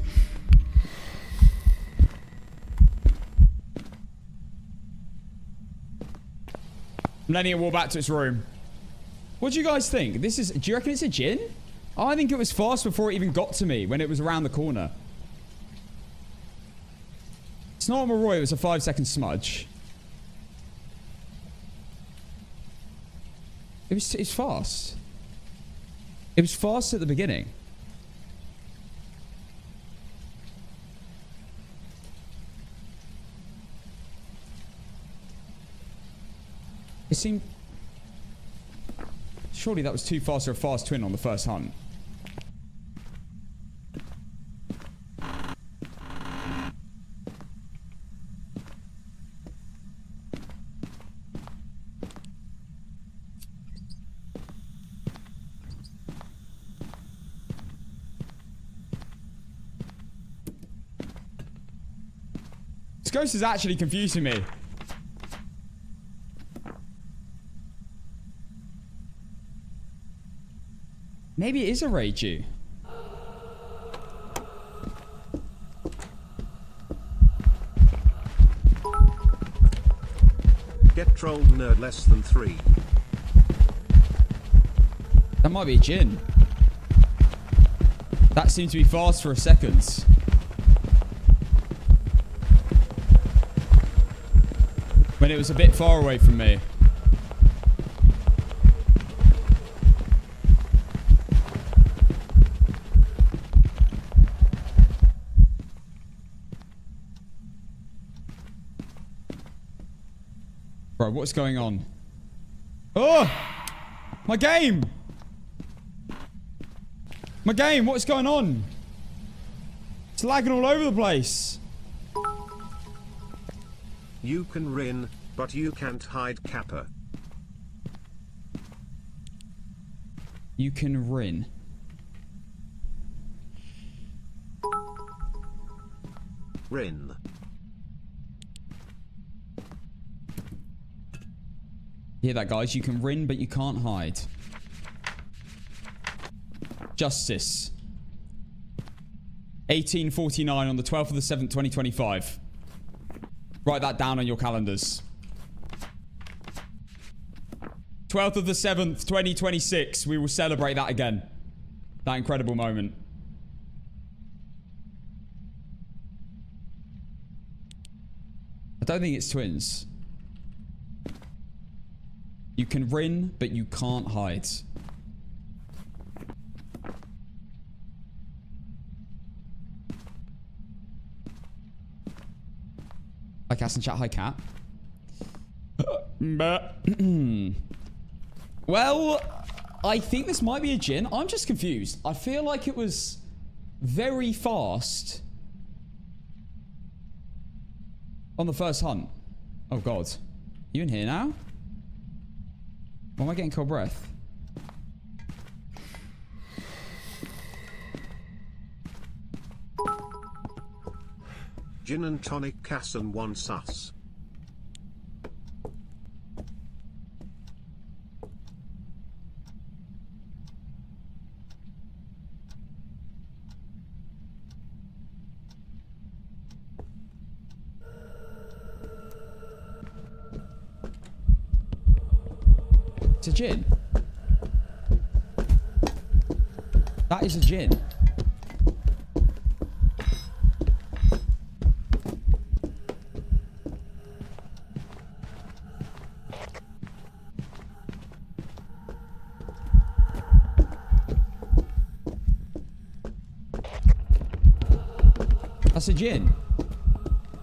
I'm letting it walk back to its room. What do you guys think? This is... Do you reckon it's a Jinn? I think it was fast before it even got to me when it was around the corner. It's not a Moroi, it was a 5-second smudge. It's fast. It was fast at the beginning. It seemed... Surely that was too fast for a fast twin on the first hunt. This ghost is actually confusing me. Maybe it is a Reiju. Get trolled nerd less than 3. That might be a Jinn. That seemed to be fast for a second. When it was a bit far away from me. Bro, what's going on? Oh! My game! My game, what's going on? It's lagging all over the place. You can Rin, but you can't hide Kappa. You can Rin. Rin. Hear that, guys? You can rin, but you can't hide. Justice. 1849 on the 12th of the 7th, 2025. Write that down on your calendars. 12th of the 7th, 2026. We will celebrate that again. That incredible moment. I don't think it's twins. You can rin, but you can't hide. Hi, Cass and chat. Hi, Cat. Well, I think this might be a Jinn. I'm just confused. I feel like it was very fast on the first hunt. Oh, God. You in here now? Why am I getting cold breath? Gin and tonic Cass and 1 sus. It's a Jinn. That is a Jinn. That's a Jinn.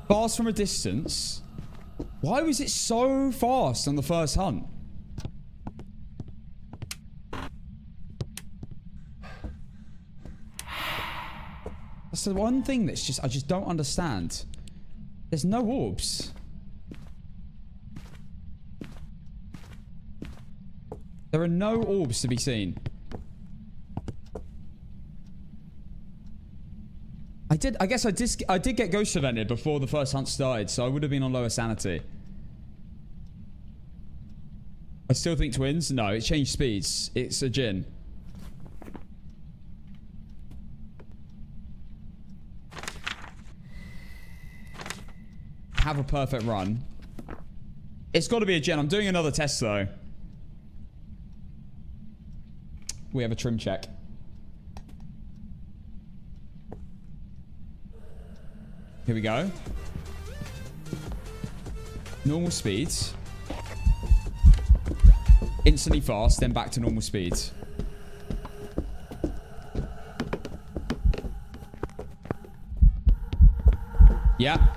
Fast from a distance. Why was it so fast on the first hunt? That's the one thing that's just, I just don't understand. There's no orbs. There are no orbs to be seen. I guess I did get ghost evented before the first hunt started, so I would have been on lower sanity. I still think twins. No, it changed speeds. It's a Jinn. Have a perfect run. It's got to be a Jinn. I'm doing another test though. We have a trim check. Here we go. Normal speeds. Instantly fast, then back to normal speeds. Yeah.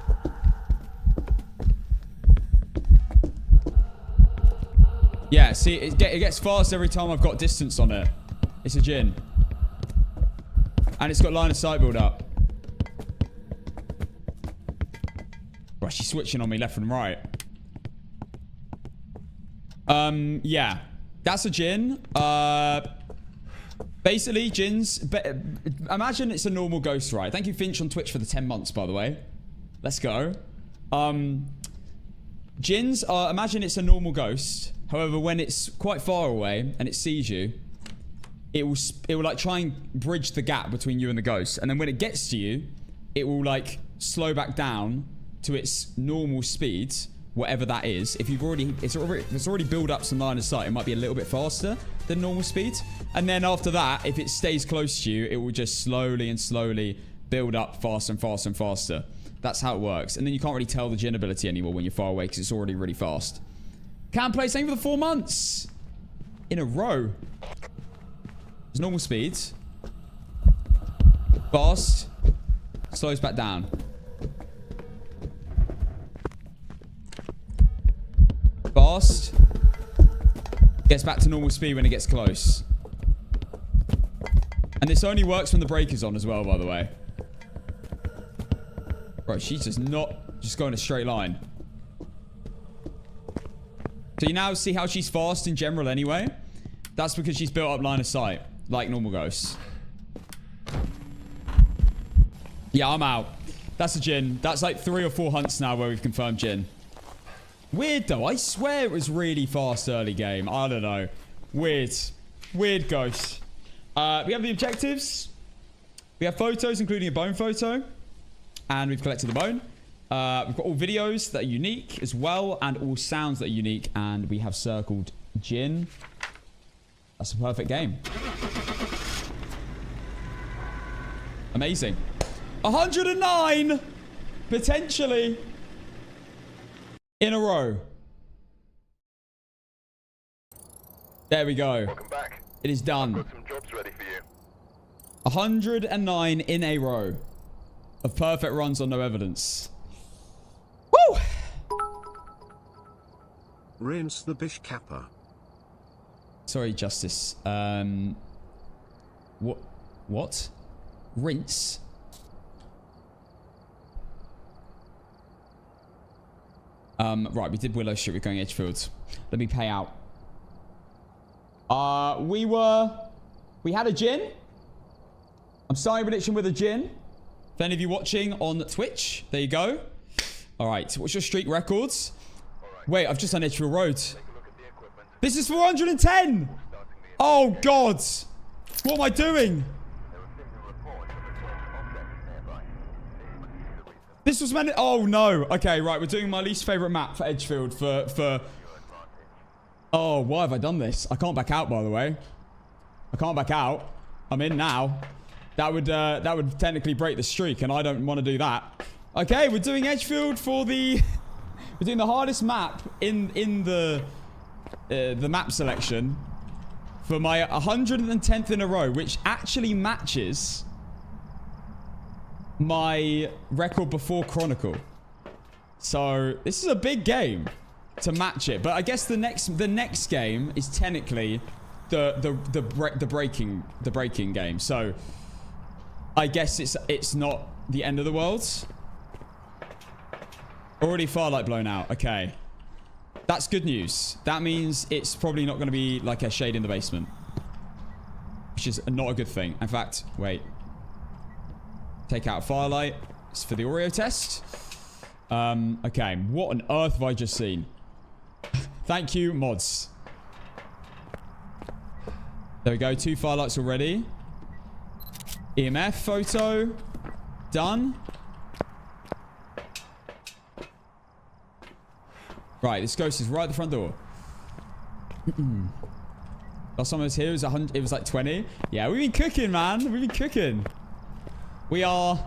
Yeah, see, it gets fast every time I've got distance on it. It's a Jinn. And it's got line of sight build up. Right, she's switching on me left and right. Yeah. That's a Jinn. Basically, Jinns... imagine it's a normal ghost, right? Thank you, Finch, on Twitch for the 10 months, by the way. Let's go. Jinns, imagine it's a normal ghost. However, when it's quite far away and it sees you, it will like try and bridge the gap between you and the ghost. And then when it gets to you, it will like slow back down to its normal speed, whatever that is. If you've already, it's already built up some line of sight, it might be a little bit faster than normal speed. And then after that, if it stays close to you, it will just slowly and slowly build up faster and faster and faster. That's how it works. And then you can't really tell the Jinn ability anymore when you're far away because it's already really fast. Can't play same for the 4 months in a row. It's normal speeds. Fast. Slows back down. Fast. Gets back to normal speed when it gets close. And this only works when the brake is on as well, by the way. Right, she's just not just going a straight line. So you now see how she's fast in general anyway? That's because she's built up line of sight, like normal ghosts. Yeah, I'm out. That's a Jinn. That's like 3 or 4 hunts now where we've confirmed Jinn. Weird though. I swear it was really fast early game. I don't know. Weird. Weird ghost. We have the objectives. We have photos, including a bone photo. And we've collected the bone. We've got all videos that are unique as well. And all sounds that are unique. And we have circled Jinn. That's a perfect game. Amazing. 109! Potentially. In a row. There we go. Welcome back. It is done. Got some jobs ready for you. 109 in a row of perfect runs on no evidence. Woo! Rinse the bish kappa. Sorry, Justice. What? Rinse? Right, we did Willow Street. We're going Edgefield. Let me pay out. We had a Jinn. I'm starting prediction with a Jinn. For any of you watching on Twitch, there you go. All right, what's your streak records? Wait, I've just done Edgefield Road. This is 410. Oh, God. What am I doing? This was meant... Oh, no. Okay, right. We're doing my least favorite map for Edgefield for... Oh, why have I done this? I can't back out, by the way. I can't back out. I'm in now. That would technically break the streak, and I don't want to do that. Okay, we're doing Edgefield for the... We're doing the hardest map in the map selection for my 110th in a row, which actually matches my record before Chronicle. So this is a big game to match it, but I guess the next game is technically the breaking game. So I guess it's not the end of the world. Already Firelight blown out. Okay. That's good news. That means it's probably not going to be like a shade in the basement. Which is not a good thing. In fact, wait. Take out Firelight. It's for the Oreo test. Okay. What on earth have I just seen? Thank you, mods. There we go. 2 Firelights already. EMF photo. Done. Right, this ghost is right at the front door. Last time I was here, it was like 20. Yeah, we've been cooking, man. We've been cooking. We are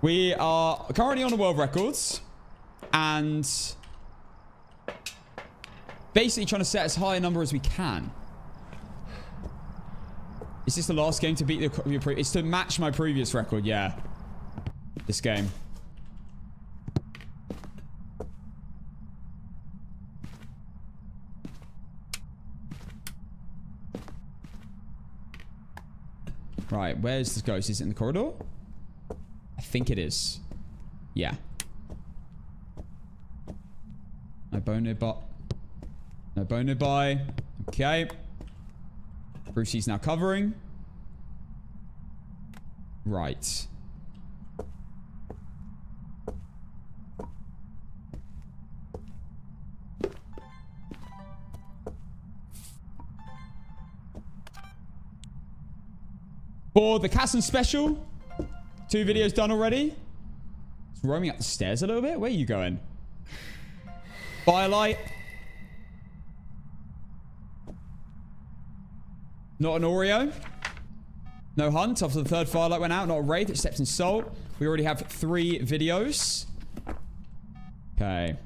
currently on the world records. And basically trying to set as high a number as we can. Is this the last game to beat it's to match my previous record, yeah. This game. Right, where's this ghost? Is it in the corridor? I think it is. Yeah. No bone nearby. No bone nearby. Okay. Brucey's now covering. Right. For the Casson special, 2 videos done already. It's roaming up the stairs a little bit. Where are you going? Firelight. Not an Oreo. No hunt after the 3rd Firelight went out. Not a Wraith. It steps in Salt. We already have 3 videos. Okay.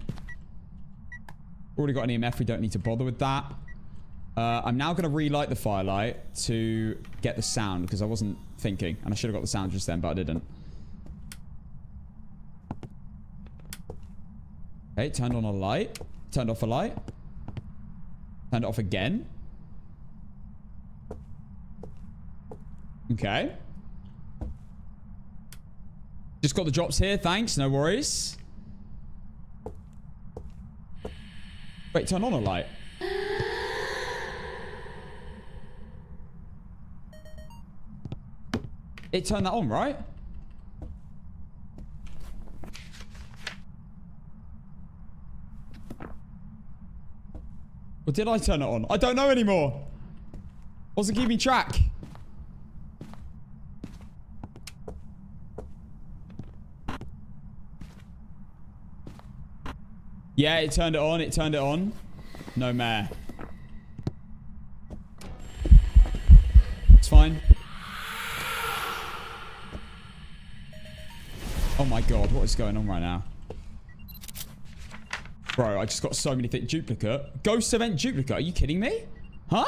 Already got an EMF. We don't need to bother with that. I'm now going to relight the Firelight to get the sound because I wasn't thinking. And I should have got the sound just then, but I didn't. Okay, turned on a light. Turned off a light. Turned it off again. Okay. Just got the drops here. Thanks. No worries. Wait, turn on a light. It turned that on, right? Or did I turn it on? I don't know anymore. Wasn't keeping track. Yeah, it turned it on. It turned it on. No mare. It's fine. Oh my god, what is going on right now? Bro, I just got so many things. Duplicate? Ghost event duplicate? Are you kidding me? Huh?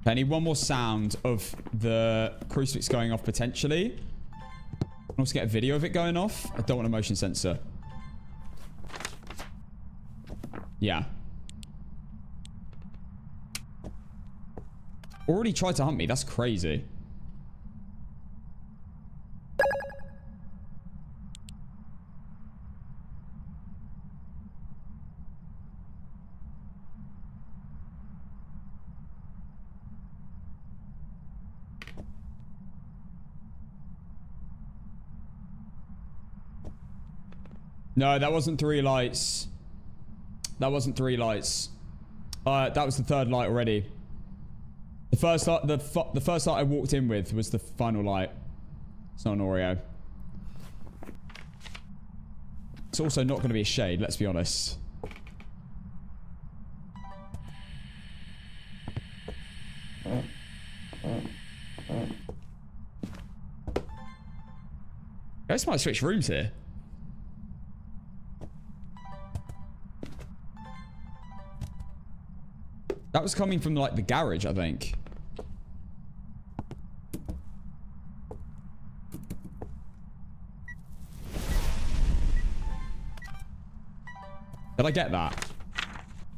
I need one more sound of the crucifix going off potentially. I also get a video of it going off. I don't want a motion sensor. Yeah. Already tried to hunt me. That's crazy. No, that wasn't 3 lights. That wasn't 3 lights. That was the 3rd light already. The first light, the first light I walked in with was the final light. It's not an Oreo. It's also not going to be a shade, let's be honest. Guys might switch rooms here. That was coming from, like, the garage, I think. Did I get that?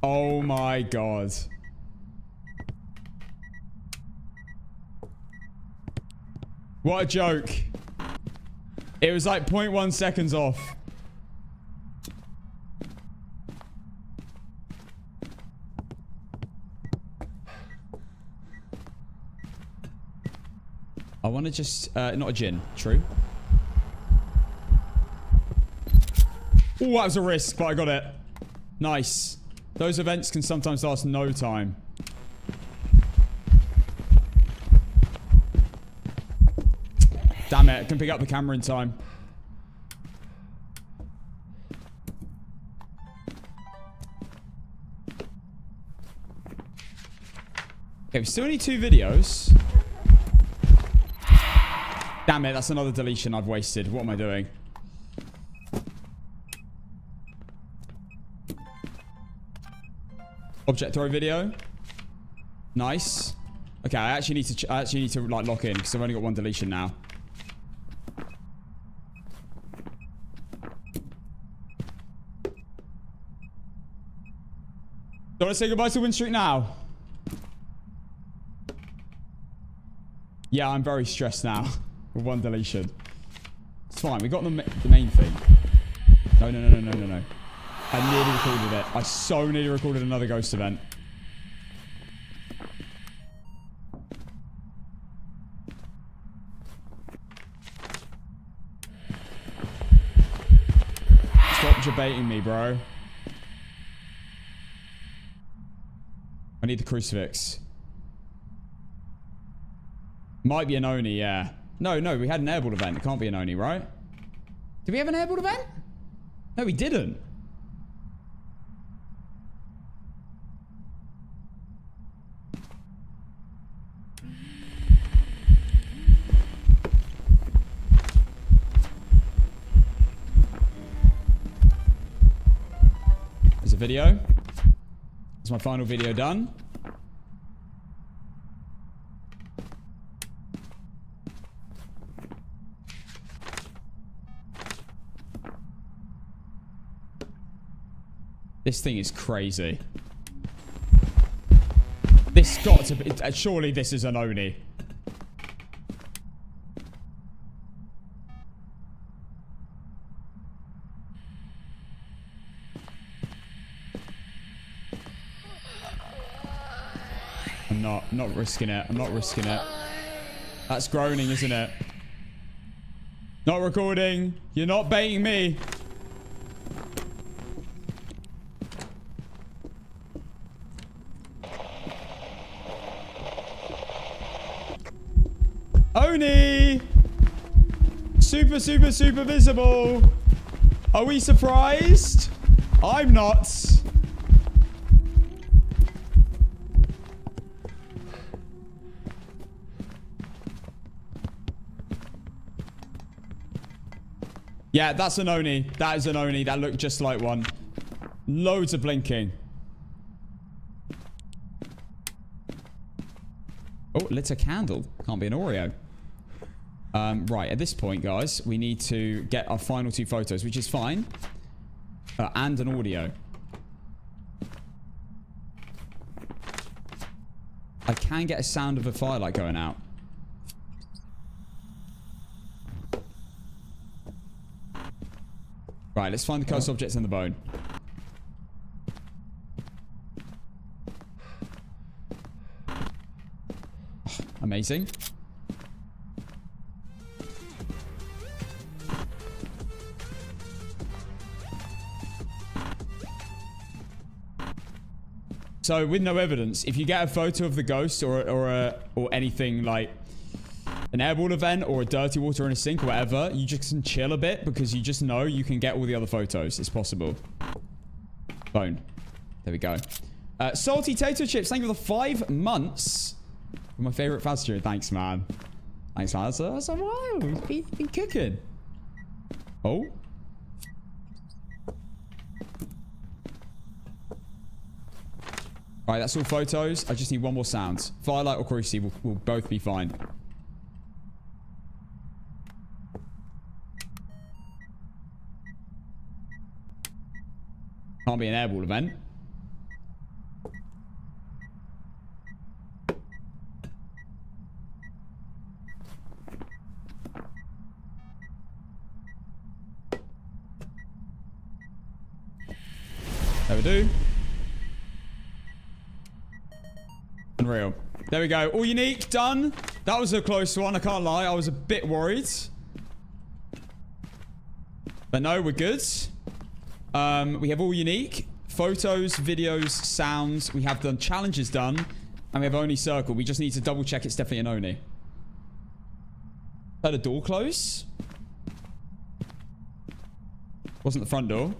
Oh my god. What a joke. It was like 0.1 seconds off. I want to just... not a gin. True. Oh, that was a risk, but I got it. Nice. Those events can sometimes last no time. Damn it. I can pick up the camera in time. Okay, we still need 2 videos. Damn it, that's another deletion I've wasted. What am I doing? Object throw video. Nice. Okay, I actually need to like lock in because I've only got 1 deletion now. Do I say goodbye to Win Street now? Yeah, I'm very stressed now. With 1 deletion. It's fine. We got the main thing. No. I nearly recorded it. I so nearly recorded another ghost event. Stop debating me, bro. I need the crucifix. Might be an Oni, yeah. No, we had an airball event. It can't be an Oni, right? Did we have an airball event? No, we didn't. There's a video. That's my final video done. This thing is crazy. This got to be... surely this is an Oni. not. I'm not risking it. I'm not risking it. That's groaning, isn't it? Not recording. You're not baiting me. Oni! Super, super, super visible. Are we surprised? I'm not. Yeah, that's an Oni. That is an Oni. That looked just like one. Loads of blinking. Oh, lit a candle. Can't be an Oreo. Right, at this point, guys, we need to get our final 2 photos, which is fine. And an audio. I can get a sound of a firelight going out. Right, let's find the cursed objects and the bone. Amazing. So with no evidence, if you get a photo of the ghost or anything like an airball event or a dirty water in a sink or whatever, you just can chill a bit because you just know you can get all the other photos. It's possible. Bone. There we go. Salty Tato Chips, thank you for the 5 months. My favorite fast food. Thanks, man. Thanks, man. That's a while. We've been cooking. Oh. Alright, that's all photos. I just need one more sound. Firelight or Cruci will both be fine. Can't be an airball event. There we do. Unreal. There we go. All unique. Done. That was a close one. I can't lie. I was a bit worried. But no, we're good. We have all unique. Photos, videos, sounds. We have done challenges done. And we have Oni circle. We just need to double check it's definitely an Oni. Heard a door close? Wasn't the front door.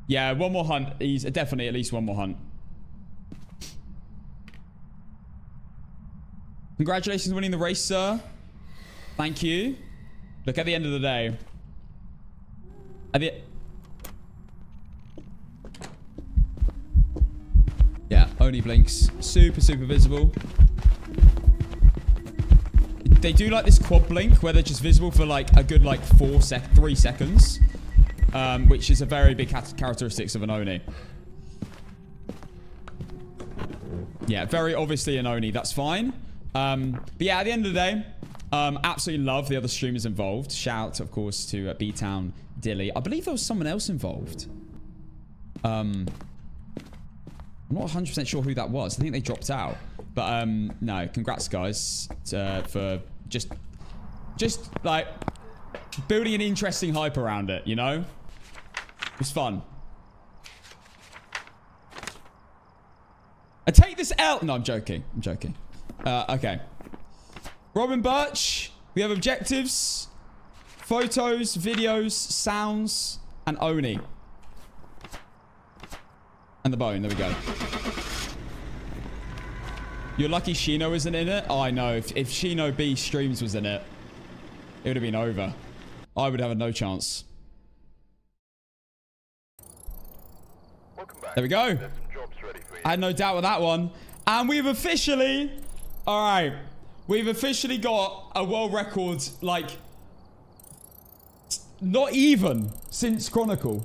Yeah, one more hunt. He's definitely at least one more hunt. Congratulations on winning the race, sir. Thank you. Look, at the end of the day. Yeah, only blinks. Super, super visible. They do like this quad blink where they're just visible for like a good like 3 seconds. Which is a very big characteristics of an Oni. Yeah, very obviously an Oni. That's fine. But yeah, at the end of the day, absolutely love the other streamers involved. Shout, of course, to B-Town Dilly. I believe there was someone else involved. I'm not 100% sure who that was. I think they dropped out. But no, congrats, guys, for just like building an interesting hype around it. You know, it was fun. I take this L. No, I'm joking. I'm joking. Okay. Robin Birch. We have objectives, photos, videos, sounds, and Oni. And the bone. There we go. You're lucky Shino isn't in it. Oh, I know. If Shino B Streams was in it, it would have been over. I would have no chance. There we go. I had no doubt with that one. And we've officially... Alright. We've officially got a world record, like... Not even since Chronicle.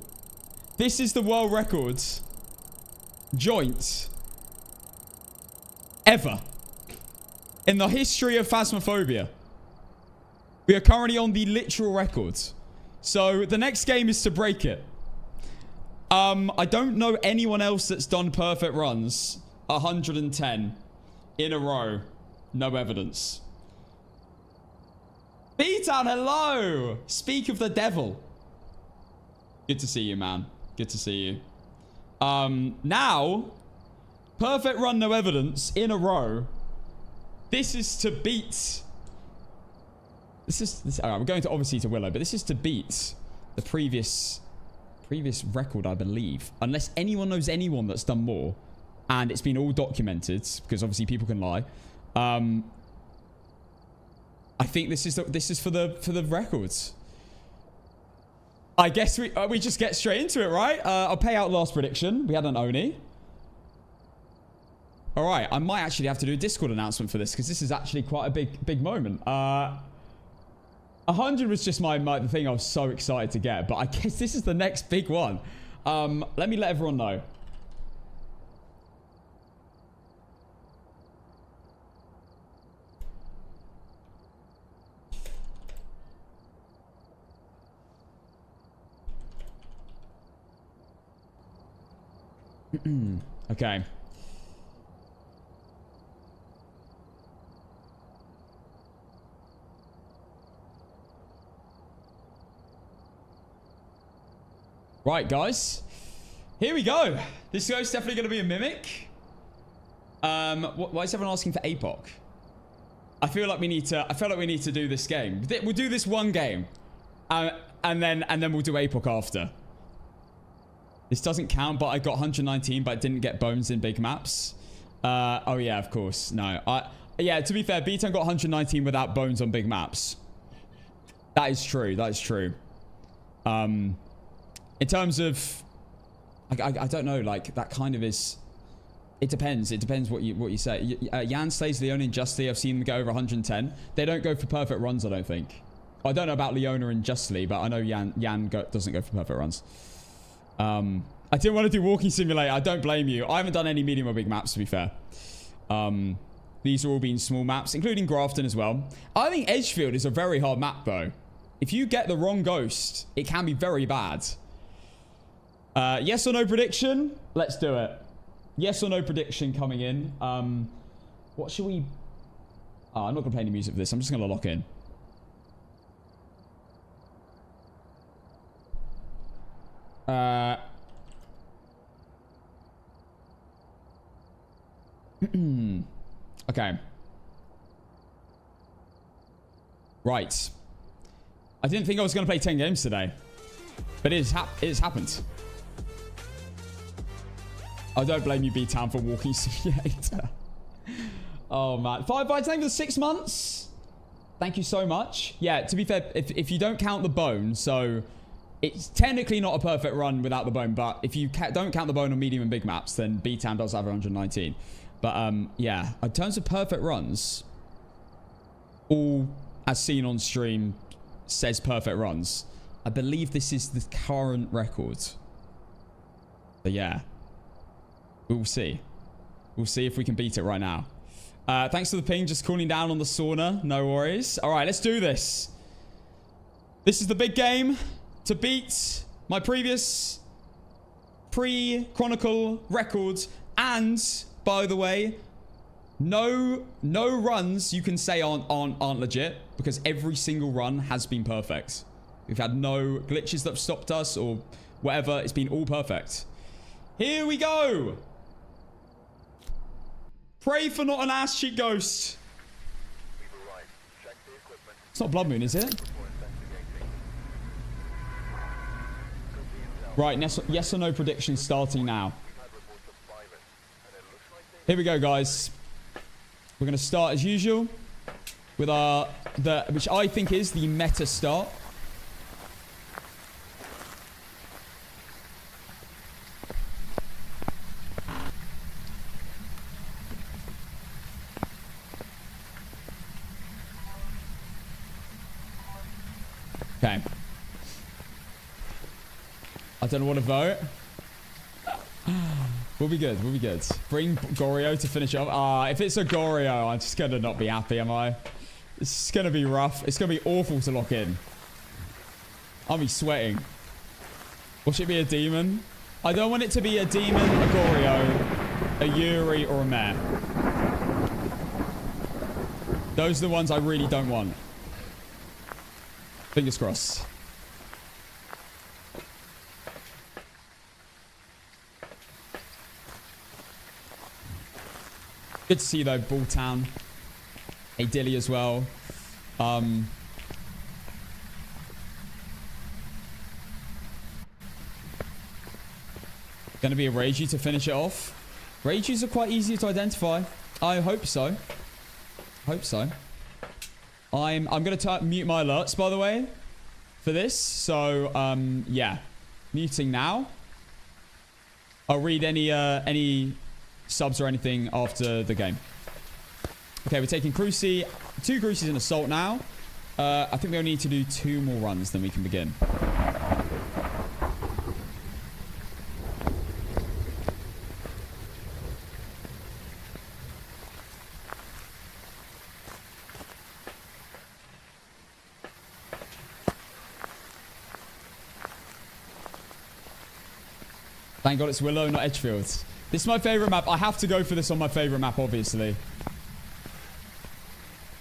This is the world record joint ever in the history of Phasmophobia. We are currently on the literal record. So the next game is to break it. I don't know anyone else that's done perfect runs 110 in a row. No evidence. B-Town, hello! Speak of the devil. Good to see you, man. Good to see you. Now, perfect run, no evidence in a row. This is to beat... Alright, we're going to obviously to Willow, but this is to beat the previous record, I believe. Unless anyone knows anyone that's done more. And it's been all documented, because obviously people can lie. I think this is for the records. I guess we just get straight into it, right? I'll pay out last prediction. We had an Oni. All right, I might actually have to do a Discord announcement for this because this is actually quite a big moment. 100 was just the thing I was so excited to get, but I guess this is the next big one. Let me let everyone know. Okay. Right, guys. Here we go. This guy's definitely going to be a mimic. Why is everyone asking for APOC? I feel like we need to do this game. We'll do this one game, and then we'll do APOC after. This doesn't count, but I got 119, but I didn't get bones in big maps. Oh yeah, of course. No, yeah. To be fair, B10 got 119 without bones on big maps. That is true. That is true. In terms of, I don't know. Like that kind of is. It depends. It depends what you say. Yan slays Leona in Justly. I've seen them go over 110. They don't go for perfect runs, I don't think. I don't know about Leona in Justly, but I know Yan doesn't go for perfect runs. I didn't want to do Walking Simulator. I don't blame you. I haven't done any medium or big maps, to be fair. These are all been small maps, including Grafton as well. I think Edgefield is a very hard map, though. If you get the wrong ghost, it can be very bad. Yes or no prediction? Let's do it. Yes or no prediction coming in. What should we... Oh, I'm not going to play any music for this. I'm just going to lock in. Okay. Right. I didn't think I was going to play 10 games today. But it has happened. I don't blame you, B-Town, for Walking Simulator. Oh, man. 5 bites, thank you for the 6 months. Thank you so much. Yeah, to be fair, if you don't count the bone, so... It's technically not a perfect run without the bone, but if you don't count the bone on medium and big maps, then B-Town does have 119. But, yeah. In terms of perfect runs, all, as seen on stream, says perfect runs. I believe this is the current record. But, yeah. We'll see. We'll see if we can beat it right now. Thanks for the ping. Just cooling down on the sauna. No worries. All right, let's do this. This is the big game to beat my previous pre-Chronicle records. And, by the way, no runs you can say aren't legit, because every single run has been perfect. We've had no glitches that have stopped us or whatever. It's been all perfect. Here we go. Pray for not an ass cheek ghost. It's not Blood Moon, is it? Right, yes or no prediction starting now. Here we go, guys. We're going to start as usual with which I think is the meta start. Okay. I don't want to vote. We'll be good. We'll be good. Bring Goryo to finish off. If it's a Goryo, I'm just going to not be happy, am I? It's going to be rough. It's going to be awful to lock in. I'll be sweating. Or should it be a demon? I don't want it to be a demon, a Goryo. a Yuri, or a Mare. Those are the ones I really don't want. Fingers crossed. Good to see you though, Balltown. Hey, Dilly as well. Gonna be a Ragey to finish it off. Rages are quite easy to identify. I hope so. Hope so. I'm gonna mute my alerts, by the way, for this. So yeah, muting now. I'll read any subs or anything after the game. Okay, we're taking Cruci, 2 Crucis and Assault now. I think we only need to do 2 more runs, then we can begin. Thank God it's Willow, not Edgefield. This is my favorite map. I have to go for this on my favorite map, obviously.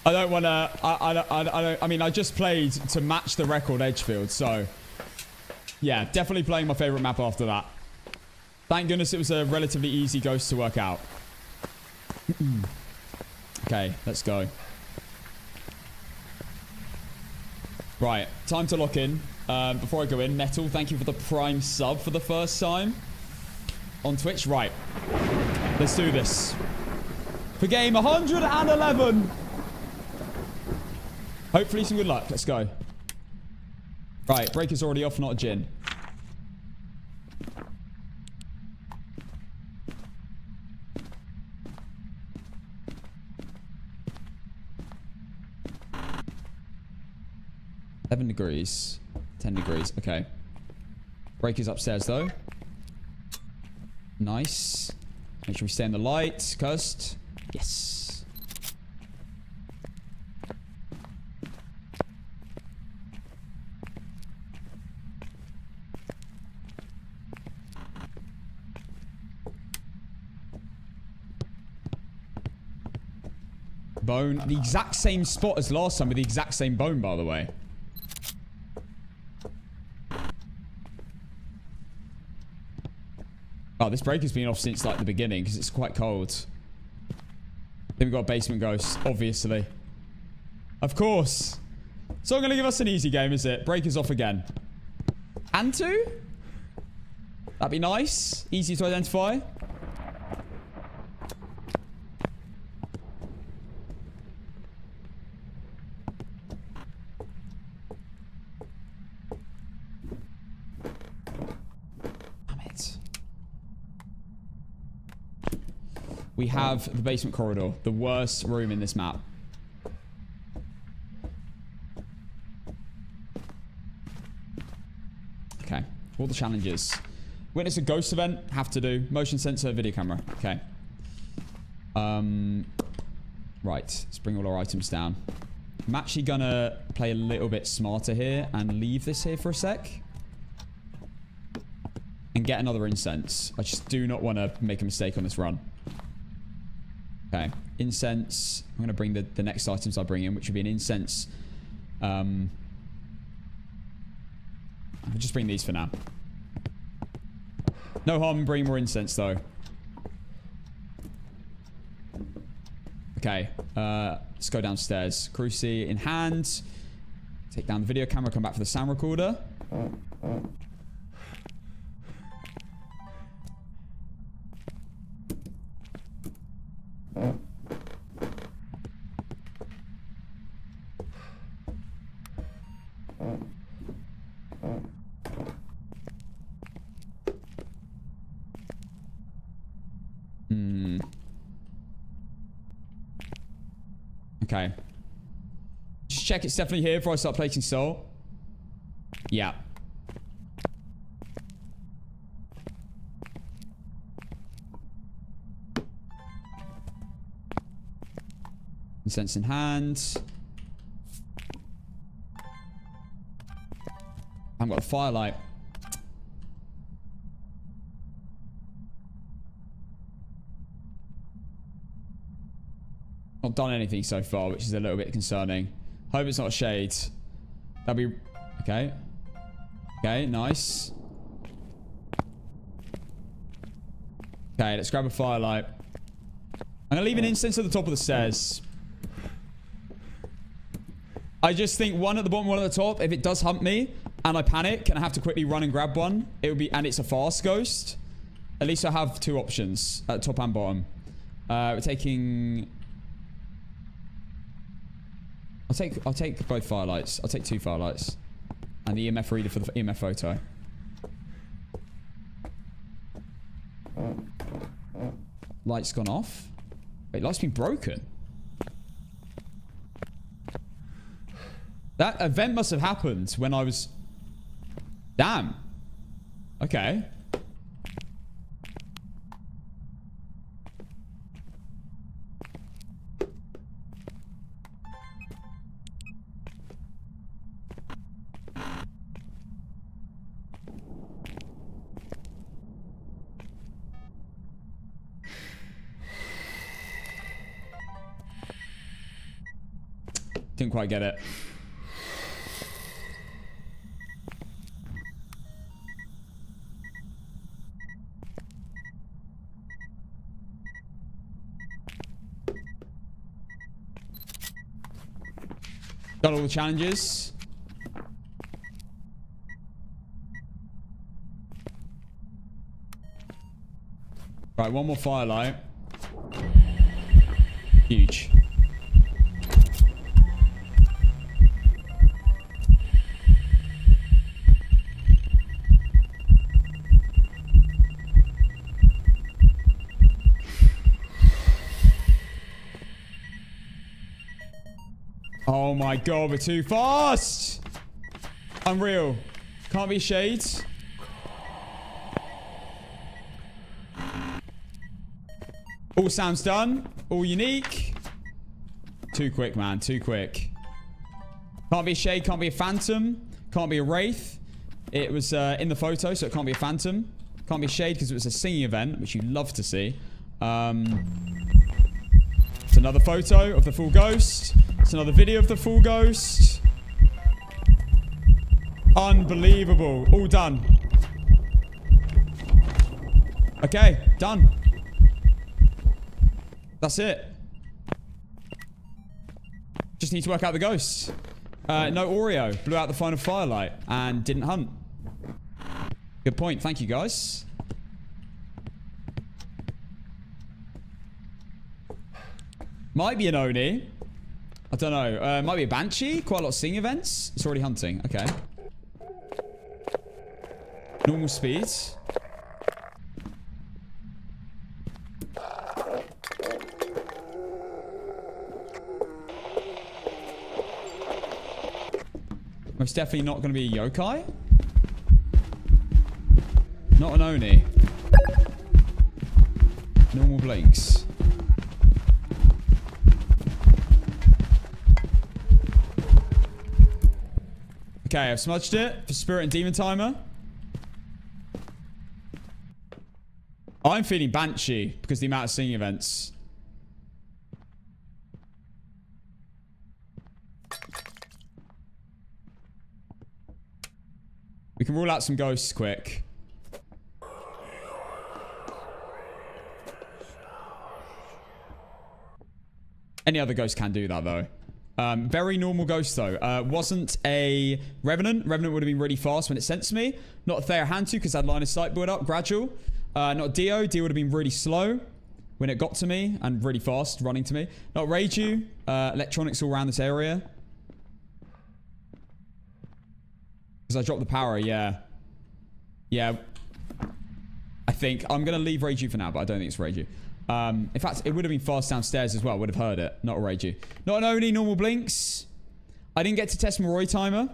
I don't want to... I mean, I just played to match the record Edgefield, so... Yeah, definitely playing my favorite map after that. Thank goodness it was a relatively easy ghost to work out. Okay, let's go. Right, time to lock in. Before I go in, Metal, thank you for the Prime sub for the first time on Twitch. Right, let's do this. For game 111. Hopefully some good luck. Let's go. Right, breaker's already off, not a Jin. $11 degrees. 10 degrees. Okay. Breaker's upstairs, though. Nice. Make sure we stay in the light. Cursed. Yes. Bone. The exact same spot as last time with the exact same bone, by the way. Oh, this breaker's been off since, like, the beginning, because it's quite cold. Then we've got a basement ghost, obviously. Of course. It's not going to give us an easy game, is it? Breaker's off again. And 2? That'd be nice. Easy to identify. We have the basement corridor, the worst room in this map. Okay, all the challenges. Witness a ghost event, have to do. Motion sensor, video camera. Okay. Right, let's bring all our items down. I'm actually gonna play a little bit smarter here and leave this here for a sec. And get another incense. I just do not want to make a mistake on this run. Okay, incense. I'm going to bring the next items I bring in, which would be an incense. I'll just bring these for now. No harm in bringing more incense, though. Okay, let's go downstairs. Cruci in hand. Take down the video camera, come back for the sound recorder. Okay. Just check it's definitely here before I start placing salt. Yeah. Incense in hand. I haven't got a firelight. Not done anything so far, which is a little bit concerning. Hope it's not shade. That'd be... Okay. Okay, nice. Okay, let's grab a firelight. I'm going to leave an incense at the top of the stairs. I just think one at the bottom, one at the top. If it does hunt me and I panic and I have to quickly run and grab one, it would be... And it's a fast ghost. At least I have 2 options at top and bottom. We're taking... I'll take both firelights. I'll take 2 firelights. And the EMF reader for the EMF photo. Light's gone off. Wait, light's been broken. That event must have happened when I was... Damn. Okay. Didn't quite get it. Got all the challenges. Right, one more firelight. Huge. Oh my god, we're too fast! Unreal. Can't be shades. All sounds done. All unique. Too quick, man. Too quick. Can't be a shade. Can't be a phantom. Can't be a wraith. It was in the photo, so it can't be a phantom. Can't be a shade because it was a singing event, which you love to see. It's another photo of the full ghost. It's another video of the full ghost. Unbelievable. All done. Okay, done. That's it. Just need to work out the ghosts. No Oreo. Blew out the final firelight and didn't hunt. Good point. Thank you, guys. Might be an Oni. I don't know. Might be a Banshee. Quite a lot of sing events. It's already hunting. Okay. Normal speed. Most definitely not going to be a yokai. Not an Oni. Normal blinks. Okay, I've smudged it for Spirit and Demon Timer. I'm feeling Banshee because of the amount of singing events. We can rule out some ghosts quick. Any other ghost can do that, though. Very normal ghost, though. Wasn't a Revenant. Revenant would have been really fast when it sensed me. Not a Theohantu, because I had line of sight build up, gradual. Not Dio. Dio would have been really slow when it got to me and really fast running to me. Not Reiju. Electronics all around this area. Because I dropped the power, yeah. Yeah. I think I'm going to leave Reiju for now, but I don't think it's Reiju. In fact, it would have been fast downstairs as well. I would have heard it. Not a Reiju. Not an Oni, normal blinks. I didn't get to test my Roy timer.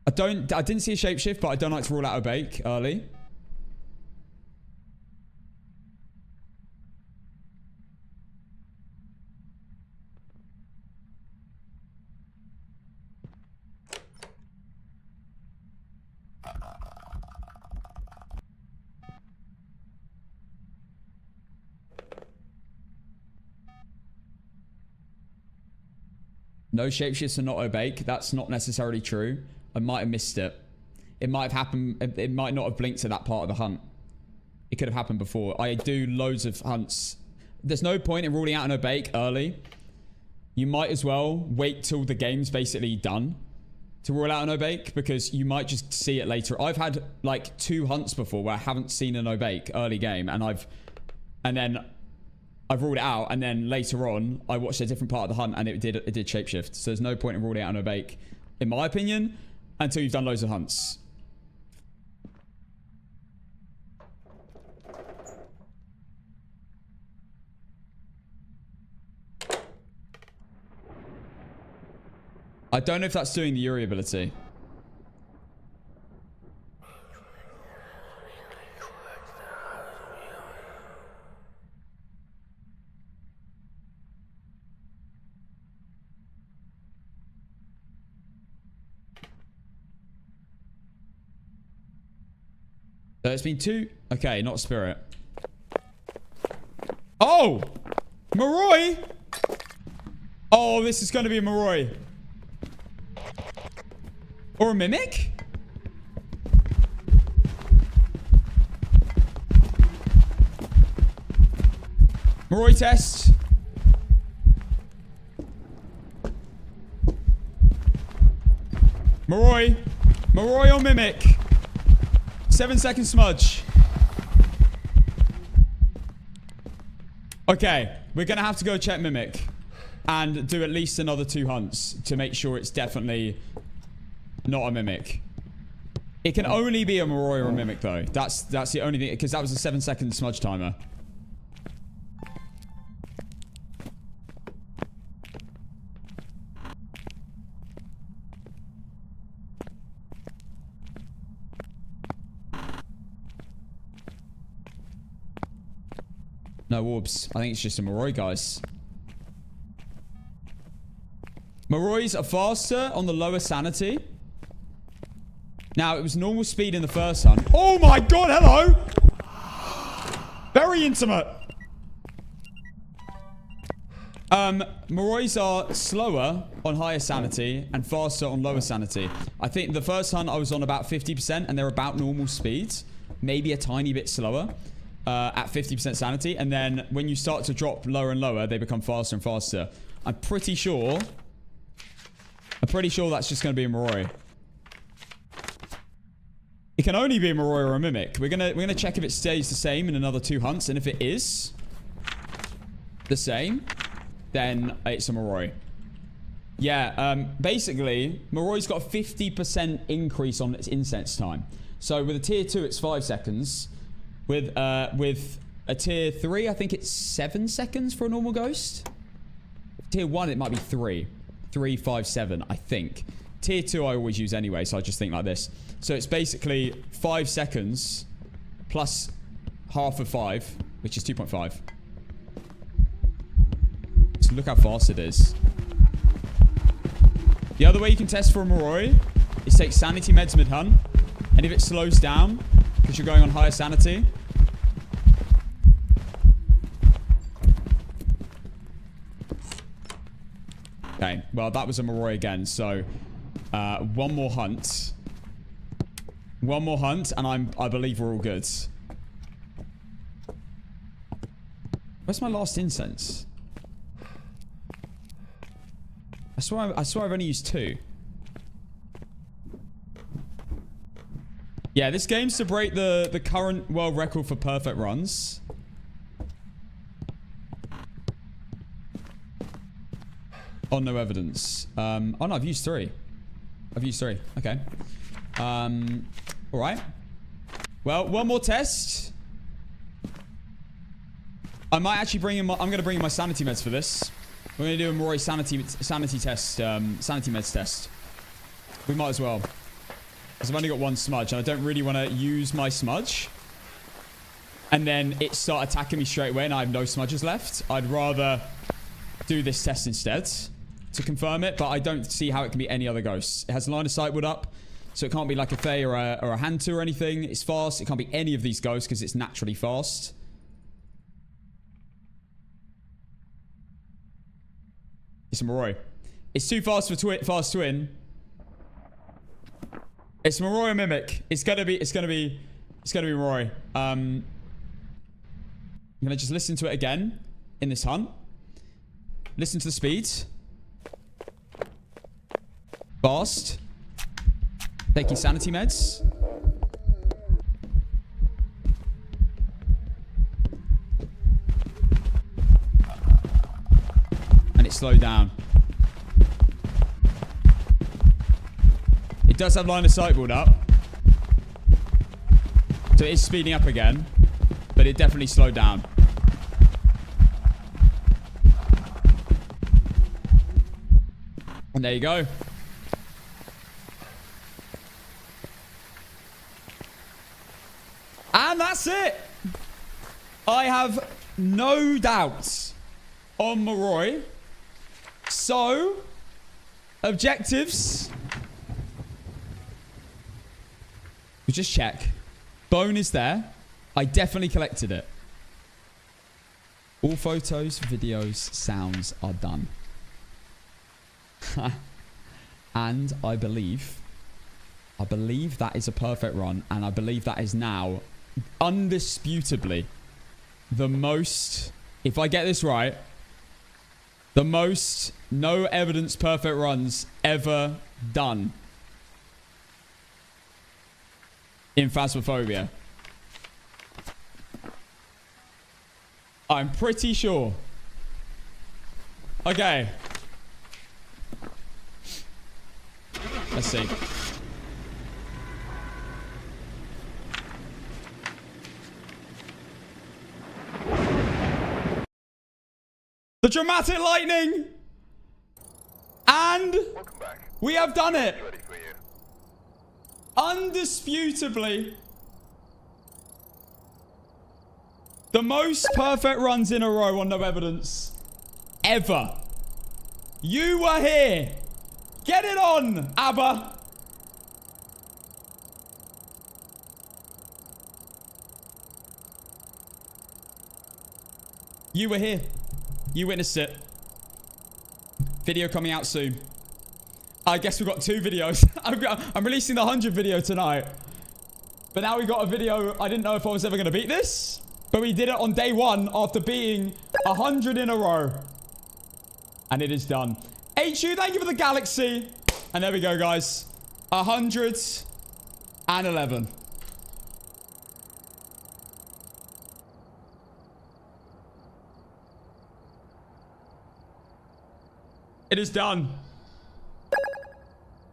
I didn't see a shapeshift, but I don't like to rule out Obake early. No shapeshifts are not Obake. That's not necessarily true. I might have missed it. It might have happened. It might not have blinked to that part of the hunt. It could have happened before. I do loads of hunts. There's no point in ruling out an Obake early. You might as well wait till the game's basically done to rule out an Obake, because you might just see it later. I've had like 2 hunts before where I haven't seen an Obake early game, and then I've ruled it out, and then later on I watched a different part of the hunt and it did shapeshift. So there's no point in ruling out an Obake, in my opinion, until you've done loads of hunts. I don't know if that's doing the Yuri ability. So it's been 2. Okay, not Spirit. Oh! Moroi! Oh, this is going to be a Moroi. Or a Mimic? Moroi test. Moroi. Moroi or Mimic? 7-second smudge. Okay, we're going to have to go check Mimic and do at least another 2 hunts to make sure it's definitely not a Mimic. It can only be a Moroi or a Mimic, though. That's the only thing, because that was a 7-second smudge timer. No orbs. I think it's just a Moroi, guys. Morois are faster on the lower sanity. Now, it was normal speed in the first hunt. Oh my god, hello! Very intimate. Morois are slower on higher sanity and faster on lower sanity. I think the first hunt I was on about 50% and they're about normal speeds. Maybe a tiny bit slower at 50% sanity. And then when you start to drop lower and lower, they become faster and faster. I'm pretty sure that's just going to be a Moroi. It can only be a Moroi or a Mimic. We're gonna check if it stays the same in another 2 hunts, and if it is the same, then it's a Moroi. Yeah, basically, Moroi's got a 50% increase on its incense time. So with a tier 2, it's 5 seconds. With a tier 3, I think it's 7 seconds for a normal ghost. Tier 1, it might be 3. 3, 5, 7, I think. Tier 2 I always use anyway, so I just think like this. So it's basically 5 seconds plus half of 5, which is 2.5. So look how fast it is. The other way you can test for a Moroi is take sanity meds mid-hunt. And if it slows down, because you're going on higher sanity, okay, well, that was a Moroi again. So, one more hunt. One more hunt, and I believe we're all good. Where's my last incense? I swear I've only used 2. Yeah, this game's to break the current world record for perfect runs. Oh, no evidence. Oh no, I've used 3. I've used 3. Okay. Alright. Well, one more test. I might actually bring in my... I'm going to bring in my sanity meds for this. We're going to do a Moroi sanity test. Sanity meds test. We might as well. Because I've only got 1 smudge. And I don't really want to use my smudge. And then it start attacking me straight away. And I have no smudges left. I'd rather do this test instead. To confirm it. But I don't see how it can be any other ghost. It has line of sight wood up. So it can't be like a Fae or a Hantu or anything. It's fast. It can't be any of these ghosts because it's naturally fast. It's a Moroi. It's too fast for fast twin. It's Moroi Mimic. It's gonna be Moroi. I'm gonna just listen to it again in this hunt. Listen to the speeds. Fast. Taking sanity meds. And it slowed down. It does have line of sight build up. So it is speeding up again. But it definitely slowed down. And there you go. And that's it. I have no doubts on Moroi. So, objectives. We just check. Bone is there. I definitely collected it. All photos, videos, sounds are done. And I believe that is a perfect run. And I believe that is now undisputably the most, if I get this right, the most no evidence perfect runs ever done in Phasmophobia. I'm pretty sure. Okay. Let's see. The dramatic lightning! And Welcome back. we have done it! Ready for you. Undisputably, the most perfect runs in a row on no evidence ever. You were here. Get it on, ABBA. You were here. You witnessed it. Video coming out soon. I guess we've got 2 videos. I'm releasing the 100 video tonight. But now we got a video. I didn't know if I was ever going to beat this. But we did it on day 1 after beating 100 in a row. And it is done. HU, thank you for the galaxy. And there we go, guys. 111. It is done.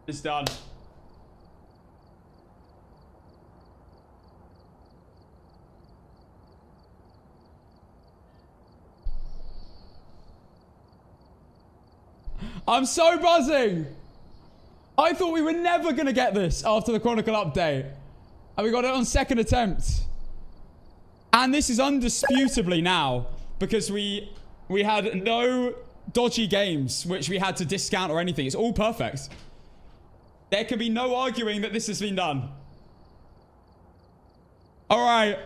It's done. I'm so buzzing. I thought we were never going to get this after the Chronicle update. And we got it on 2nd attempt. And this is undisputably now because we had no dodgy games which we had to discount or anything. It's all perfect. There can be no arguing that this has been done. All right.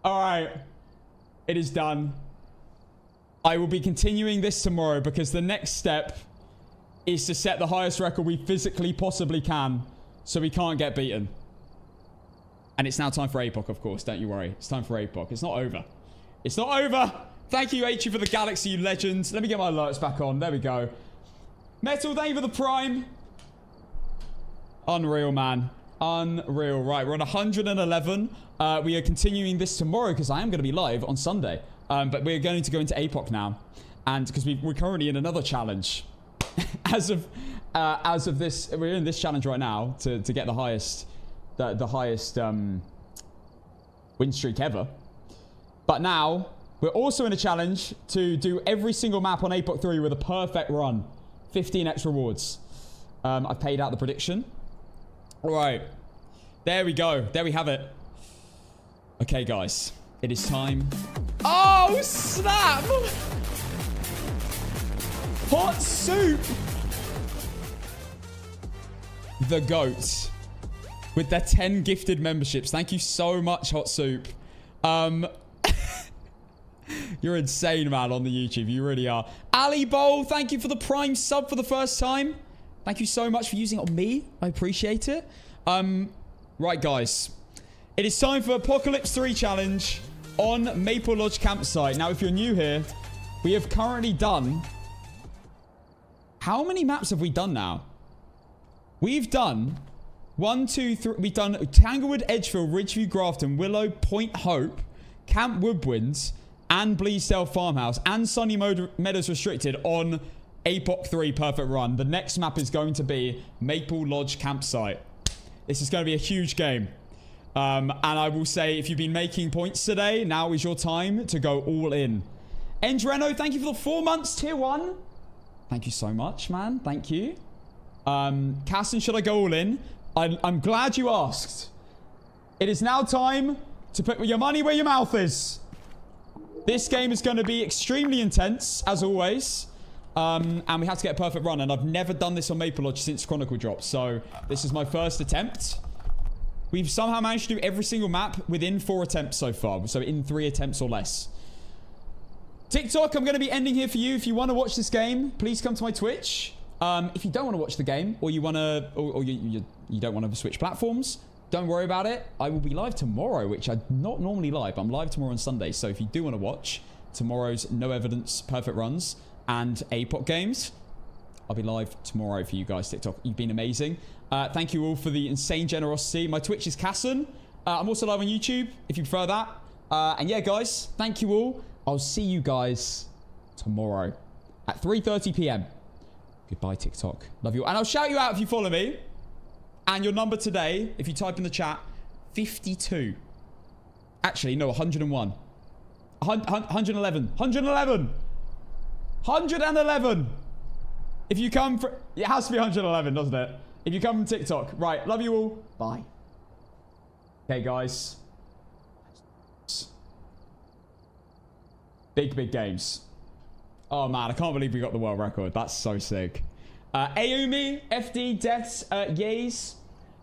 All right. It is done. I will be continuing this tomorrow because the next step is to set the highest record we physically possibly can so we can't get beaten. And it's now time for APOC, of course. Don't you worry. It's time for APOC. It's not over. It's not over. Thank you, HU, for the galaxy, you legends. Let me get my alerts back on. There we go. Metal, thank you for the prime. Unreal, man. Unreal. Right, we're on 111. We are continuing this tomorrow because I am going to be live on Sunday. But we're going to go into APOC now. And because we're currently in another challenge. as of this, we're in this challenge right now to get the highest win streak ever. But now we're also in a challenge to do every single map on APOC 3 with a perfect run. 15x rewards. I've paid out the prediction. All right. There we go. There we have it. Okay, guys. It is time. Oh, snap! Hot Soup! The GOAT. With their 10 gifted memberships. Thank you so much, Hot Soup. You're insane, man, on the YouTube. You really are. Ali Bowl, thank you for the Prime sub for the first time. Thank you so much for using it on me. I appreciate it. Right, guys. It is time for Apocalypse 3 challenge on Maple Lodge campsite. Now, if you're new here, we have currently done... How many maps have we done now? We've done 1, 2, 3. We've done Tanglewood, Edgefield, Ridgeview, Grafton, Willow, Point Hope, Camp Woodwinds, and Bleasdale Farmhouse, and Sunny Meadows Restricted on Apoc 3 Perfect Run. The next map is going to be Maple Lodge Campsite. This is going to be a huge game. And I will say, if you've been making points today, now is your time to go all in. Endreno, thank you for the 4 months, tier 1. Thank you so much, man. Thank you. Casson, should I go all in? I'm glad you asked. It is now time to put your money where your mouth is. This game is going to be extremely intense, as always. And we have to get a perfect run. And I've never done this on Maple Lodge since Chronicle dropped. So this is my first attempt. We've somehow managed to do every single map within 4 attempts so far. So in 3 attempts or less. TikTok, I'm going to be ending here for you. If you want to watch this game, please come to my Twitch. If you don't want to watch the game, or you want to, or you don't want to switch platforms, don't worry about it. I will be live tomorrow, which I'm not normally live. I'm live tomorrow on Sunday. So if you do want to watch tomorrow's No Evidence Perfect Runs and APOC games, I'll be live tomorrow for you guys, TikTok. You've been amazing. Thank you all for the insane generosity. My Twitch is Casson. I'm also live on YouTube, if you prefer that. And yeah, guys, thank you all. I'll see you guys tomorrow at 3:30 p.m. Goodbye, TikTok. Love you all. And I'll shout you out if you follow me. And your number today, if you type in the chat, 52. Actually, no, 101. 111. 111. 111. If you come from... It has to be 111, doesn't it? If you come from TikTok. Right, love you all. Bye. Okay, guys. Big games. Oh, man. I can't believe we got the world record. That's so sick. Ayumi, FD, Deaths, Yays,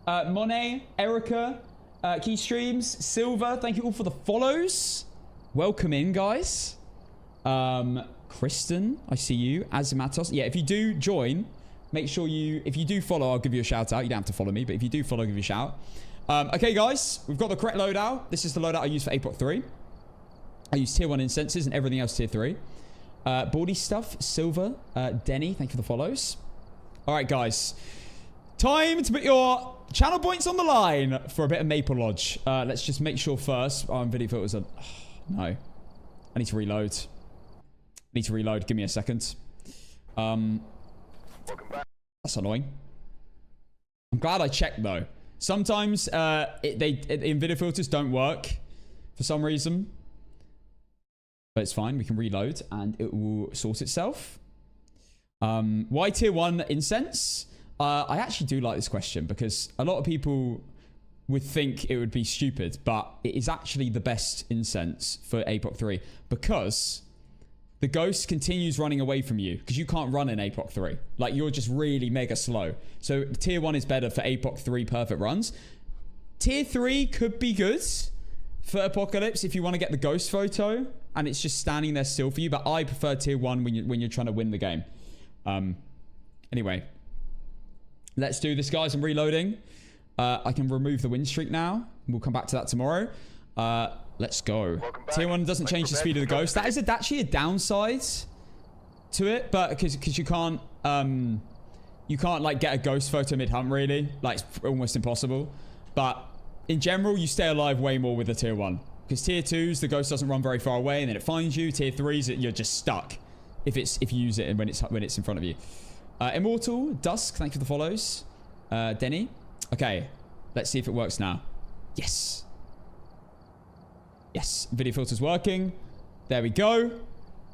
Monet, Erica, Keystreams, Silver. Thank you all for the follows. Welcome in, guys. Kristen, I see you. Azimatos. Yeah, if you do join, make sure you... If you do follow, I'll give you a shout out. You don't have to follow me, but if you do follow, I'll give you a shout. Okay, guys. We've got the correct loadout. This is the loadout I use for APOC 3. I use tier 1 incenses and everything else tier 3. Baldy Stuff, Silver, Denny, thank you for the follows. All right, guys. Time to put your channel points on the line for a bit of Maple Lodge. Let's just make sure first. Video filters are... Oh, no. I need to reload. Give me a second. Welcome back. That's annoying. I'm glad I checked, though. Sometimes in video filters don't work for some reason. But it's fine. We can reload and it will sort itself. Why tier 1 incense? I actually do like this question because a lot of people would think it would be stupid, but it is actually the best incense for APOC 3 because the ghost continues running away from you because you can't run in APOC 3. Like, you're just really mega slow. So tier 1 is better for APOC 3 perfect runs. Tier 3 could be good for Apocalypse if you want to get the ghost photo and it's just standing there still for you, but I prefer tier 1 when you're trying to win the game. Anyway, let's do this, guys. I'm reloading. I can remove the win streak now. We'll come back to that tomorrow. Let's go. Tier 1 doesn't change the speed of the ghost. That is actually a downside to it, but because you can't like get a ghost photo mid-hunt really. Like, it's almost impossible. But in general, you stay alive way more with the tier 1. Because tier 2s, the ghost doesn't run very far away and then it finds you. Tier 3s, you're just stuck if you use it and when it's in front of you. Immortal, Dusk, thank you for the follows. Denny. Okay, let's see if it works now. Yes. Yes, video filter's working. There we go.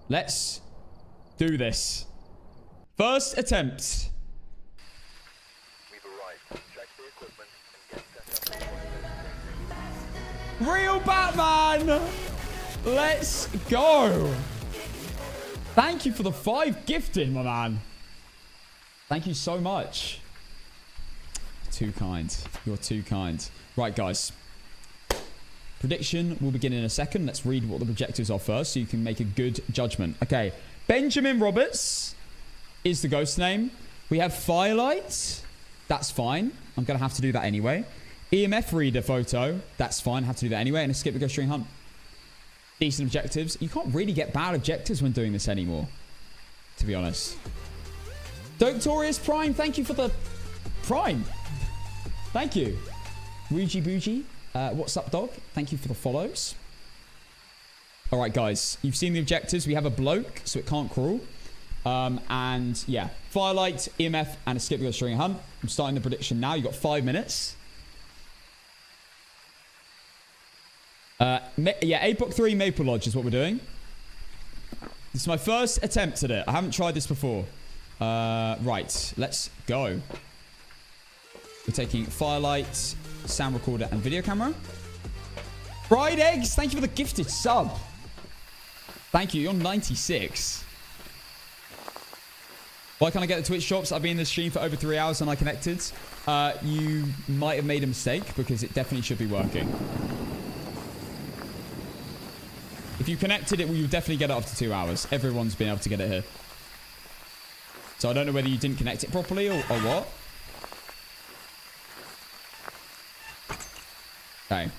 Let's do this. First attempt. We've arrived. Check the equipment and get set up. Real Batman! Let's go! Thank you for the 5 gifting, my man. Thank you so much. Too kind. You're too kind. Right, guys. Prediction will begin in a second. Let's read what the objectives are first so you can make a good judgment. Okay. Benjamin Roberts is the ghost name. We have Firelight. That's fine. I'm going to have to do that anyway. EMF reader photo. That's fine. Have to do that anyway. And escape the ghost string hunt. Decent objectives. You can't really get bad objectives when doing this anymore, to be honest. Doctorius Prime, thank you for the Prime. Thank you. Ruji Bougie, what's up, dog? Thank you for the follows. All right, guys. You've seen the objectives. We have a bloke, so it can't crawl. And, yeah. Firelight, EMF, and escape the ghost string hunt. I'm starting the prediction now. You've got 5 minutes. Yeah, Epoch 3 Maple Lodge is what we're doing. This is my first attempt at it. I haven't tried this before. Right, let's go. We're taking Firelight, sound recorder, and video camera. Fried Eggs, thank you for the gifted sub. Thank you, you're 96. Why can't I get the Twitch drops? I've been in the stream for over 3 hours and I connected. You might have made a mistake because it definitely should be working. If you connected it, well, you'll definitely get it after 2 hours. Everyone's been able to get it here. So I don't know whether you didn't connect it properly or what. Okay.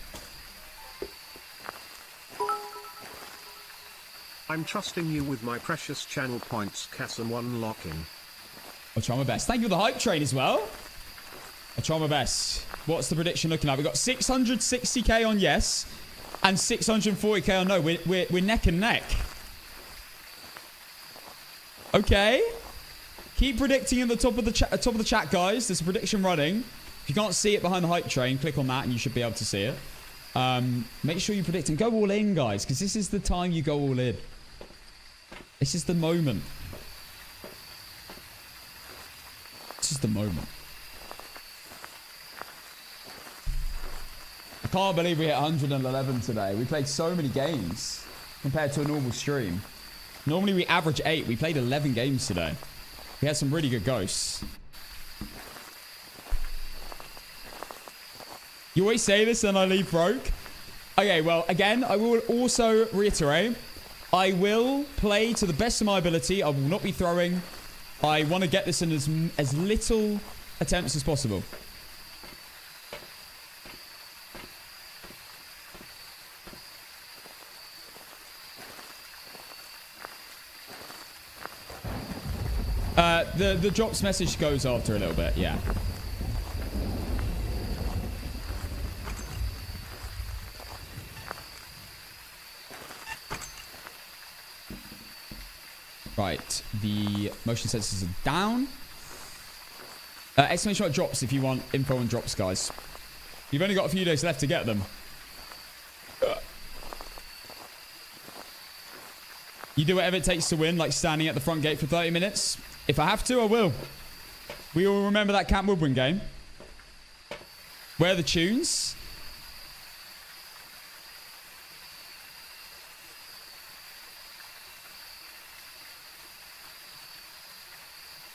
I'm trusting you with my precious channel points, Casson1 lock-in. I'll try my best. Thank you for the hype train as well. I'll try my best. What's the prediction looking like? We've got 660k on yes and 640k on no. We're neck and neck. Okay. Keep predicting at the top of the chat, guys. There's a prediction running. If you can't see it behind the hype train, click on that and you should be able to see it. Make sure you predict and go all in, guys, because this is the time you go all in. This is the moment. This is the moment. I can't believe we hit 111 today. We played so many games compared to a normal stream. Normally we average 8. We played 11 games today. We had some really good ghosts. You always say this and I leave broke. Okay, well, again, I will also reiterate. I will play to the best of my ability. I will not be throwing. I want to get this in as little attempts as possible. The drops message goes after a little bit, yeah. Right, the motion sensors are down. Exclamation mark drops if you want info on drops, guys. You've only got a few days left to get them. You do whatever it takes to win, like standing at the front gate for 30 minutes. If I have to, I will. We all remember that Camp Woodwind game. Where are the tunes?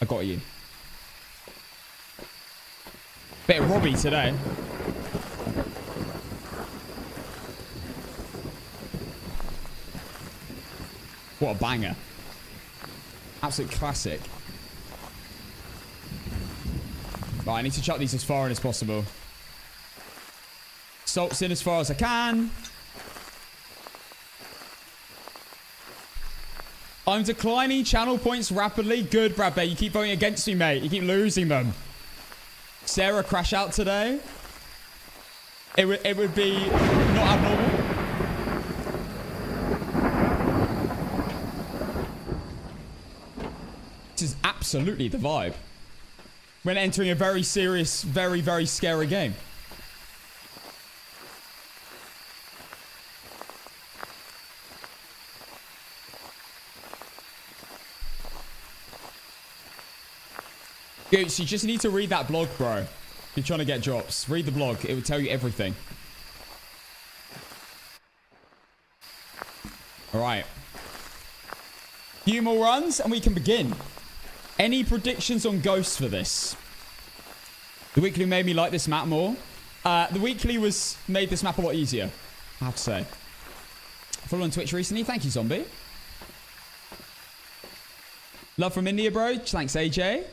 I got you. Bit of Robbie today. What a banger. Absolute classic. Right, I need to chuck these as far in as possible. Salts in as far as I can. I'm declining channel points rapidly. Good, Brad Bay. You keep voting against me, mate. You keep losing them. Sarah crash out today. It would be not abnormal. This is absolutely the vibe. When entering a very serious, very, very scary game. Gooch, you just need to read that blog, bro. If you're trying to get drops. Read the blog. It will tell you everything. Alright. Few more runs and we can begin. Any predictions on ghosts for this? The weekly made me like this map more. The weekly made this map a lot easier. I have to say. Follow on Twitch recently. Thank you, Zombie. Love from India, bro. Thanks, AJ.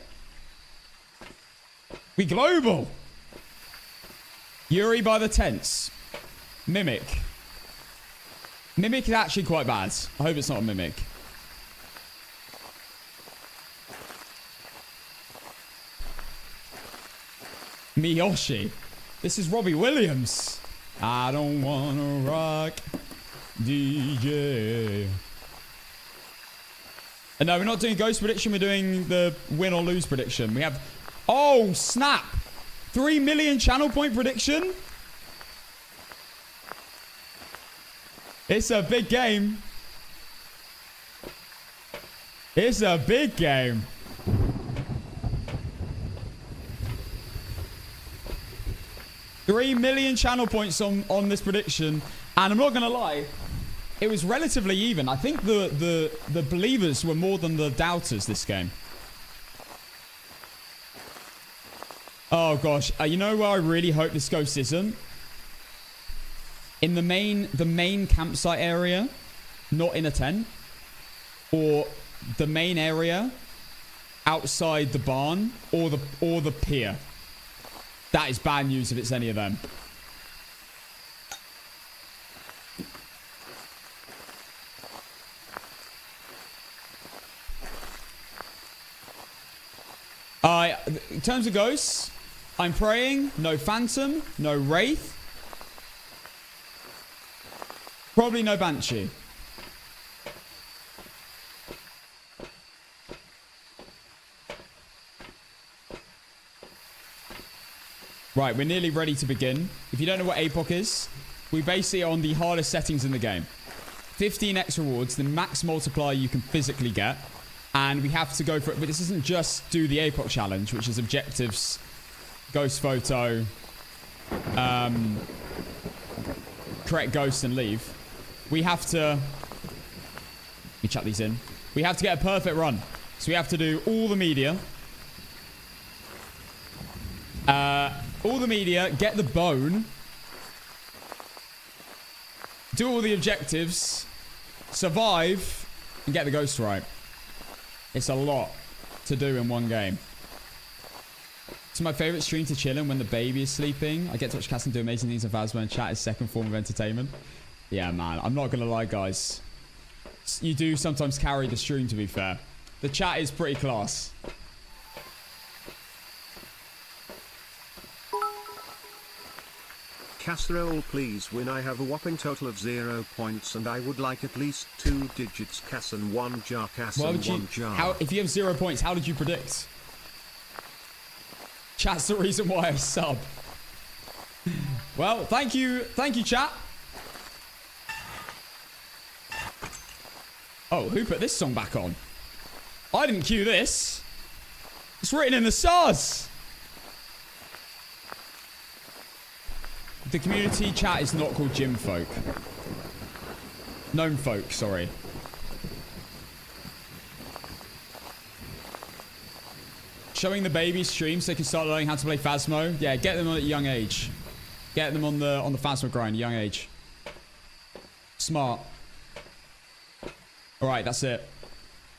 We global. Yuri by the tents. Mimic. Mimic is actually quite bad. I hope it's not a mimic. Miyoshi. This is Robbie Williams. I don't wanna rock DJ. And no, we're not doing ghost prediction. We're doing the win or lose prediction. We have... Oh, snap. 3 million channel point prediction. It's a big game. It's a big game. $3 million channel points on this prediction. And I'm not going to lie, it was relatively even. I think the believers were more than the doubters this game. Oh, gosh. You know where I really hope this ghost isn't? In the main campsite area, not in a tent. Or the main area outside the barn or the pier. That is bad news if it's any of them. In terms of ghosts, I'm praying no phantom, no wraith. Probably no banshee. Right, we're nearly ready to begin. If you don't know what APOC is, we basically are on the hardest settings in the game. 15x rewards, the max multiplier you can physically get. And we have to go for it. But this isn't just do the APOC challenge, which is objectives, ghost photo, correct ghost and leave. We have to... Let me chuck these in. We have to get a perfect run. So we have to do all the media. All the media, get the bone, do all the objectives, survive, and get the ghost right. It's a lot to do in one game. It's my favorite stream to chill in when the baby is sleeping. I get to watch Cass and do amazing things in Phasma, and chat is second form of entertainment. Yeah, man, I'm not gonna lie, guys. You do sometimes carry the stream, to be fair. The chat is pretty class. Casserole, please win. I have a whopping total of 0 points and I would like at least 2 digits. Cass and 1 jar, Cass and 1 jar. How, if you have 0 points, how did you predict? Chat's the reason why I sub. Well, thank you, chat. Oh, who put this song back on? I didn't cue this. It's written in the stars. The community chat is not called gym folk. Gnome folk, sorry. Showing the baby stream so they can start learning how to play Phasmo. Yeah, get them at a young age. Get them on the Phasmo grind, young age. Smart. Alright, that's it.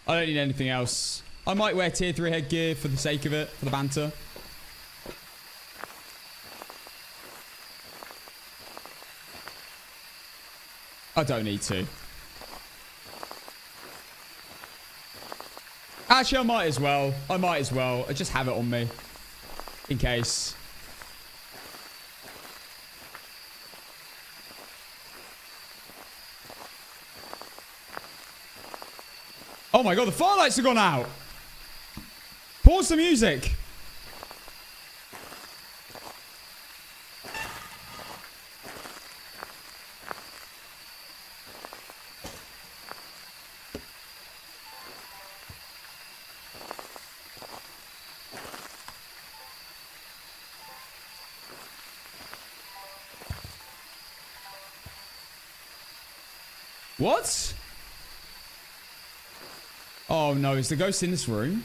I don't need anything else. I might wear tier 3 headgear for the sake of it, for the banter. I don't need to. Actually, I might as well. I just have it on me. In case. Oh my god, the firelights have gone out. Pause the music. What? Oh no, is the ghost in this room?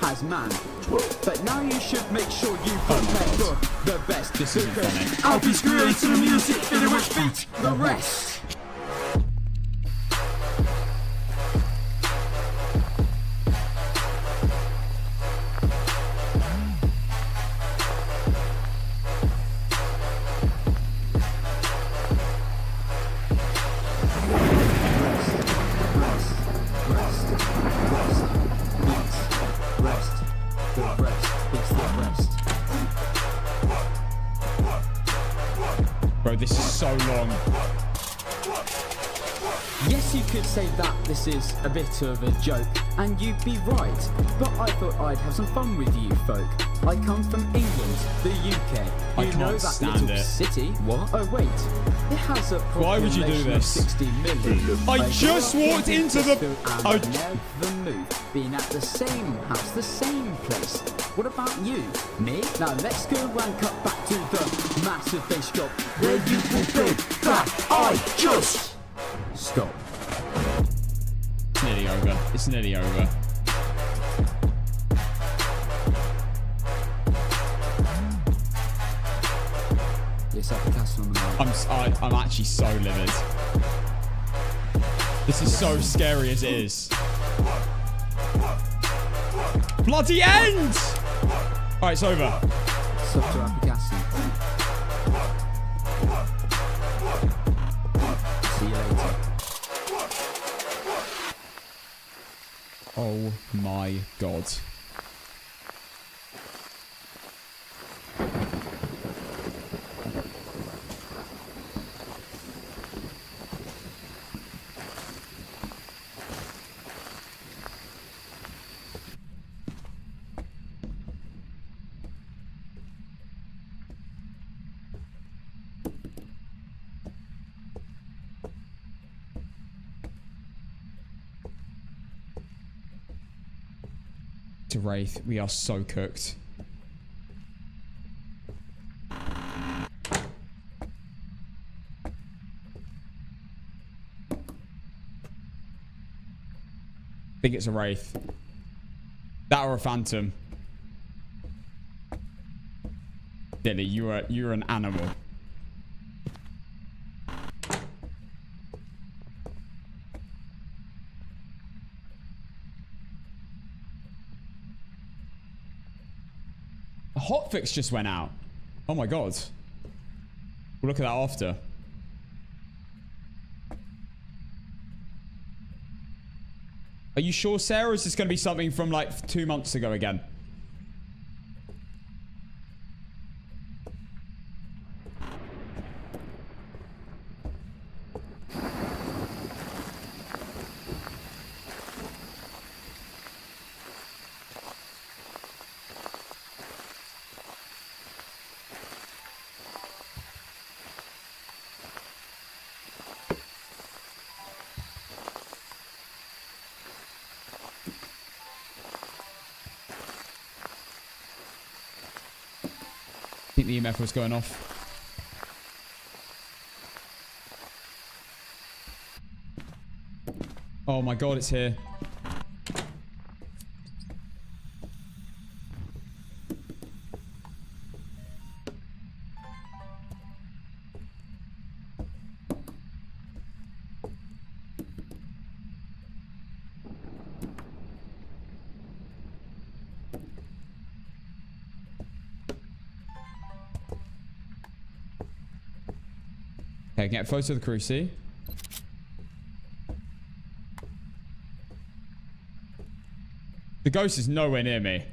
has man. But now you should make sure you prepare for the best. This isn't funny. Alfie's creating the music, in which beats the rest. Bro, this is so long. Yes, you could say that this is a bit of a joke, and you'd be right, but I thought I'd have some fun with you folk. I come from England, the UK. I You can't know that stand little it. city? What? Oh wait, it has a Why would you do population of this? 60 million. I just grew up walked in into the- Edgefield I- and I never moved. Been at the same house, the same place. What about you? Me? Now let's go and cut back to the massive bass drop where you will think that I just stop. It's nearly over. It's nearly over. Yes, I've castle on the mic. I'm actually so livid. This is so scary as it is. Bloody end! Alright, it's over. Stop to Apicassi. See you later. Oh my god. To Wraith, we are so cooked. I think it's a Wraith. That or a Phantom. Dilly, you're an animal. The hotfix just went out. Oh my god. We'll look at that after. Are you sure, Sarah? Is this going to be something from like 2 months ago again? I think the EMF was going off. Oh my god, it's here. Okay, get a photo of the cruci. The ghost is nowhere near me.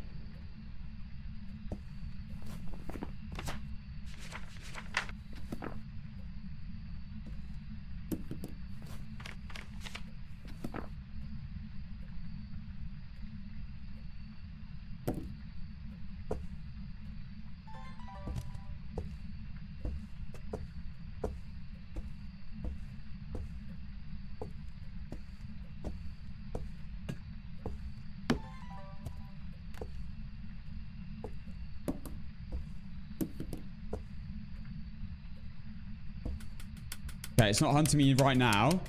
Okay, it's not hunting me right now.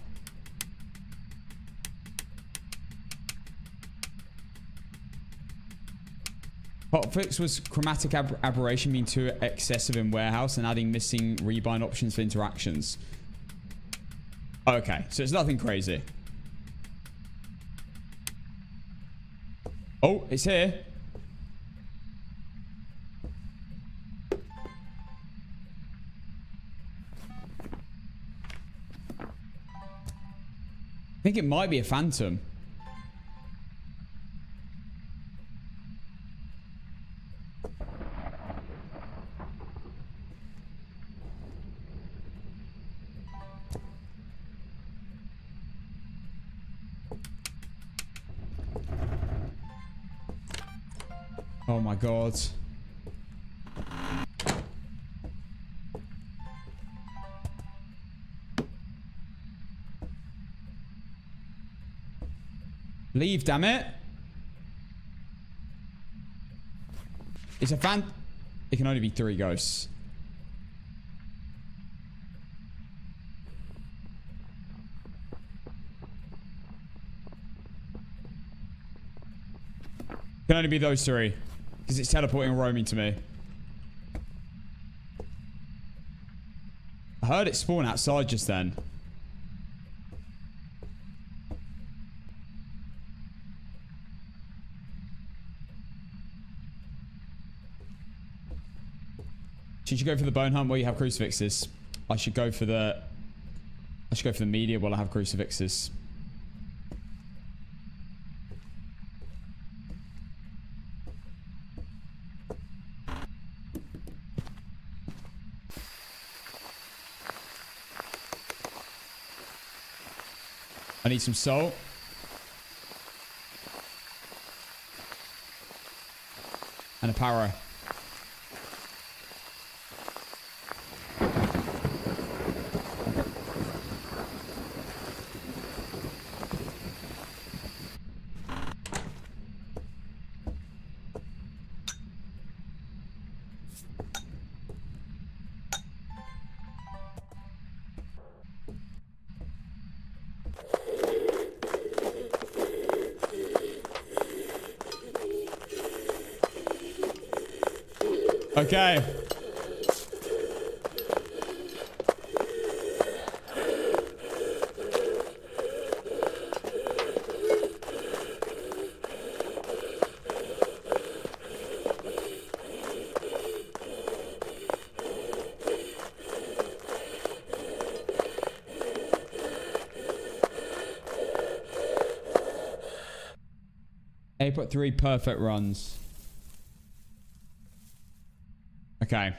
Hotfix was chromatic aberration being too excessive in warehouse and adding missing rebind options for interactions. Okay, so it's nothing crazy. Oh, it's here. I think it might be a phantom. Oh my god. Leave, damn it. It's a fan. It can only be 3 ghosts. Can only be those 3. Because it's teleporting and roaming to me. I heard it spawn outside just then. Should you go for the bone hunt where you have crucifixes? I should go for the media while I have crucifixes. I need some salt. And a power. Okay. Put 3 perfect runs. Okay.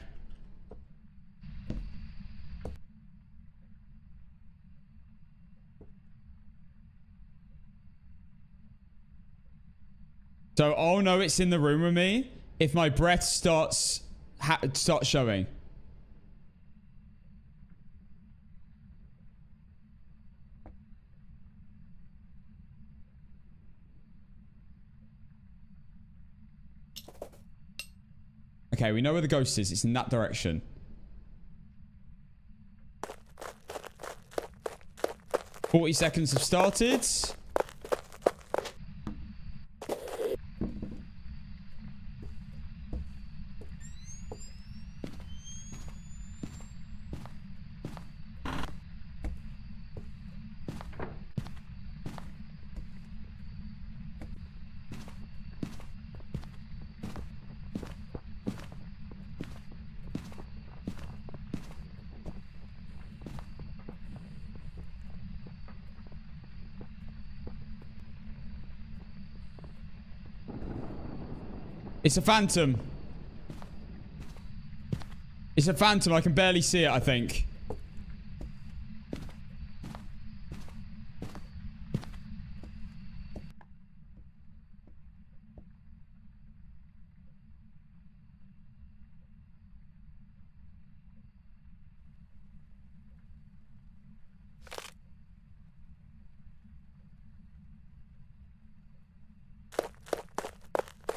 So I'll know it's in the room with me if my breath starts showing. Okay, we know where the ghost is. It's in that direction. $40 seconds have started. It's a phantom. It's a phantom. I can barely see it, I think.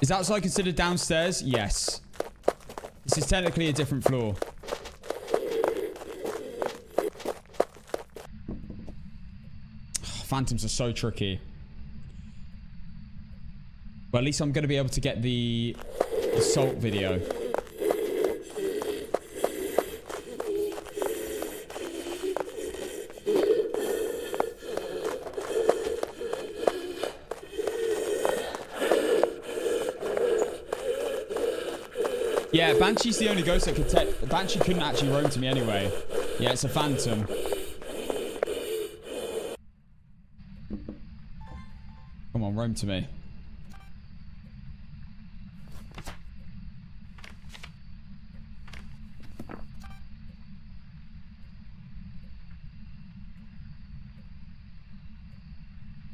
Is outside considered downstairs? Yes. This is technically a different floor. Phantoms are so tricky. Well, at least I'm going to be able to get the Assault video. Yeah, Banshee's the only ghost that could take... Banshee couldn't actually roam to me anyway. Yeah, it's a phantom. Come on, roam to me.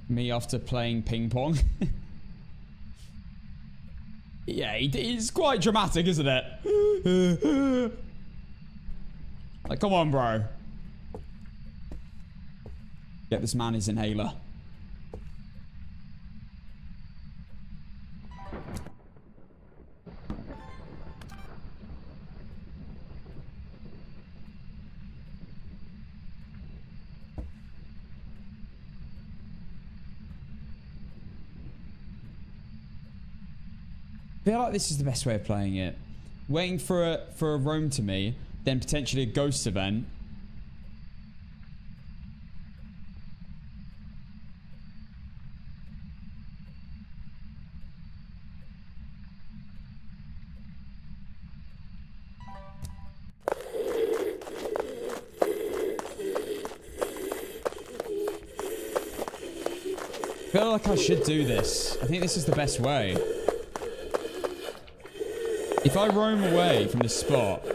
Me after playing ping pong. Yeah, he's quite dramatic, isn't it? Like, come on, bro. Get this man his inhaler. I feel like this is the best way of playing it. Waiting for a roam to me, then potentially a ghost event. I feel like I should do this. I think this is the best way. If I roam away from this spot,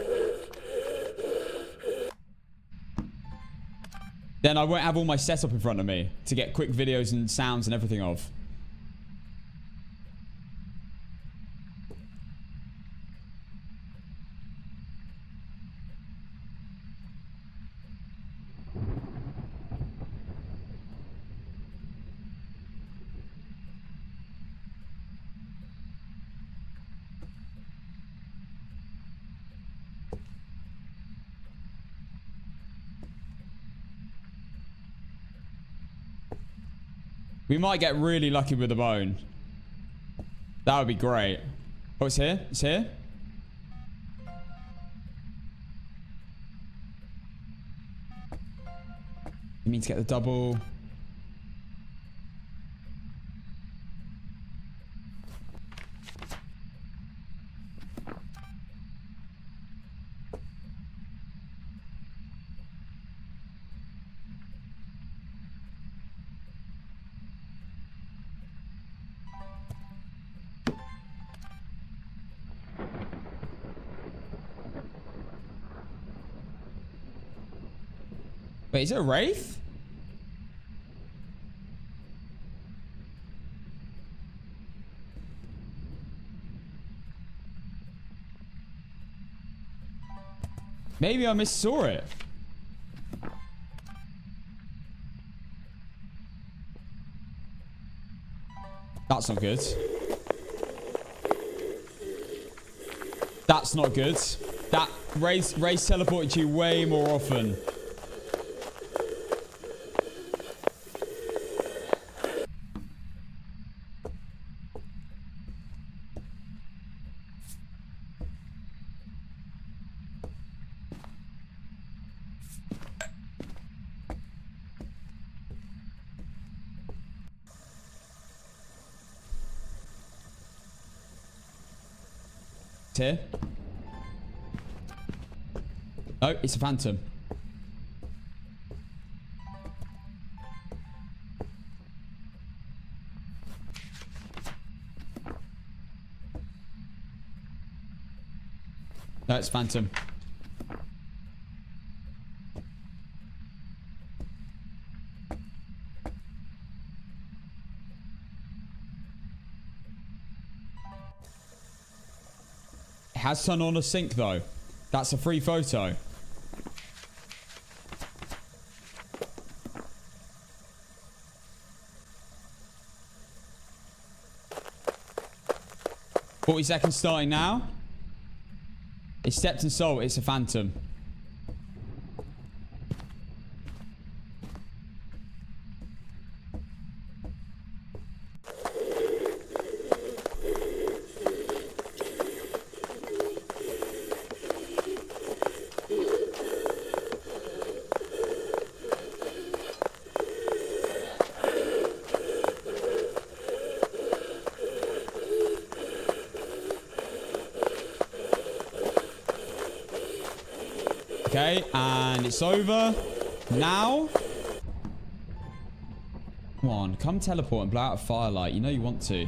then I won't have all my setup in front of me to get quick videos and sounds and everything of. We might get really lucky with the bone. That would be great. Oh, it's here? It's here? You mean to get the double? Wait, is it a Wraith? Maybe I missaw it. That's not good. That's not good. That Wraith teleported you way more often. Here. Oh, it's a phantom. No, it's phantom. Has turned on a sync though. That's a free photo. $40 starting now. It's stepped and sold. It's a phantom. Okay, and it's over. Now. Come on, come teleport and blow out a firelight. You know you want to.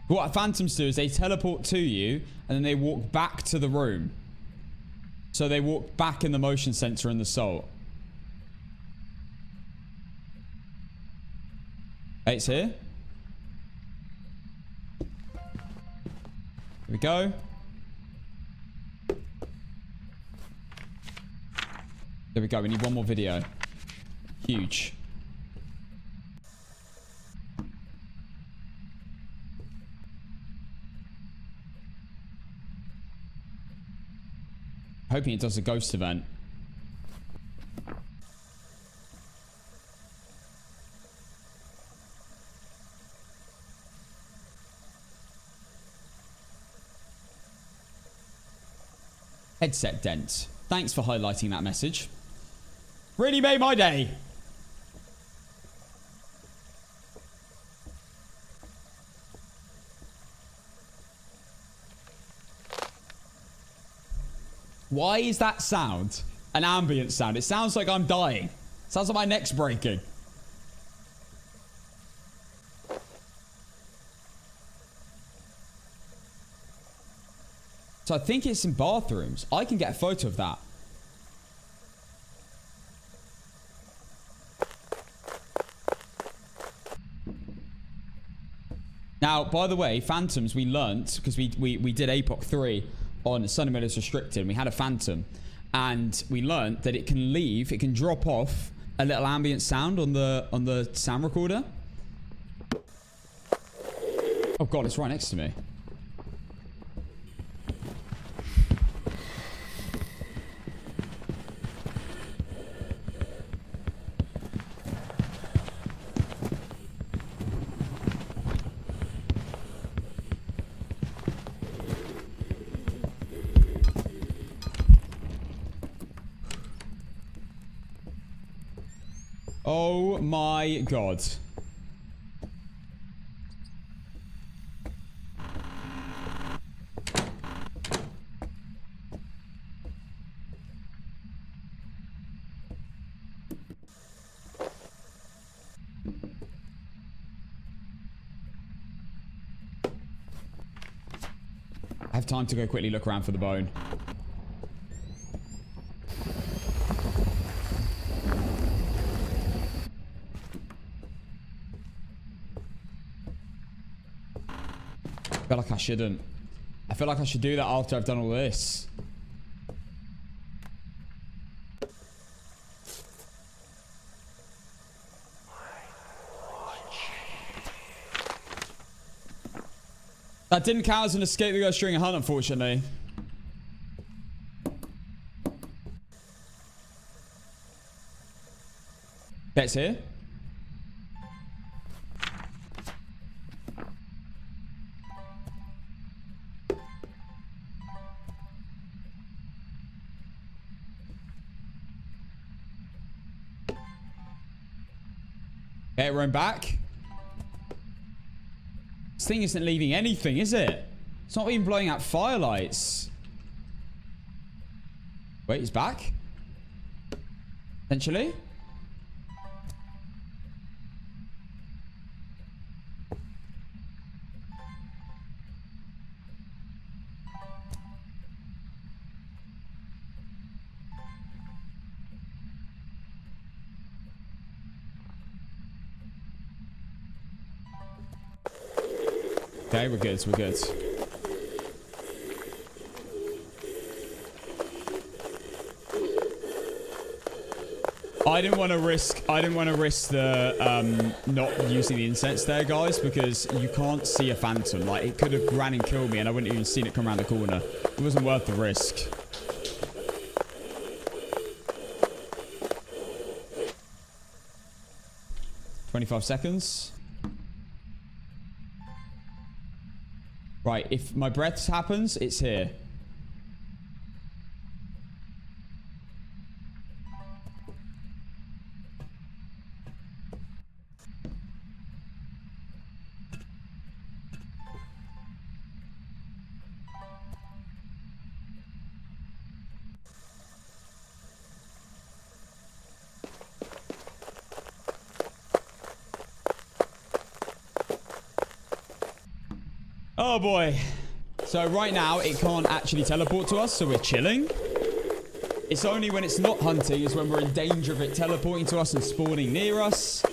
What phantoms do is they teleport to you and then they walk back to the room. So they walk back in the motion sensor and the salt. Hey, it's here. Here we go. There we go. We need one more video. Huge. Hoping it does a ghost event. Headset dent. Thanks for highlighting that message. Really made my day. Why is that sound an ambient sound? It sounds like I'm dying. Sounds like my neck's breaking. So I think it's in bathrooms. I can get a photo of that. Now, by the way, phantoms we learnt because we did APOC 3 on Sunny Meadows Restricted. We had a phantom, and we learnt that it can leave, it can drop off a little ambient sound on the sound recorder. Oh god, it's right next to me. Oh my god. I have time to go quickly look around for the bone. I feel like I shouldn't. I feel like I should do that after I've done all this. That didn't count as an escape the ghost during a hunt, unfortunately. That's here. Okay, we're back. This thing isn't leaving anything, is it? It's not even blowing out firelights. Wait, he's back? Potentially? Okay, we're good, we're good. I didn't want to risk the not using the incense there, guys, because you can't see a phantom. Like, it could have ran and killed me and I wouldn't even seen it come around the corner. It wasn't worth the risk. "25 seconds. Right, if my breath happens, it's here. Oh boy. So right now it can't actually teleport to us, so we're chilling. It's only when it's not hunting is when we're in danger of it teleporting to us and spawning near us.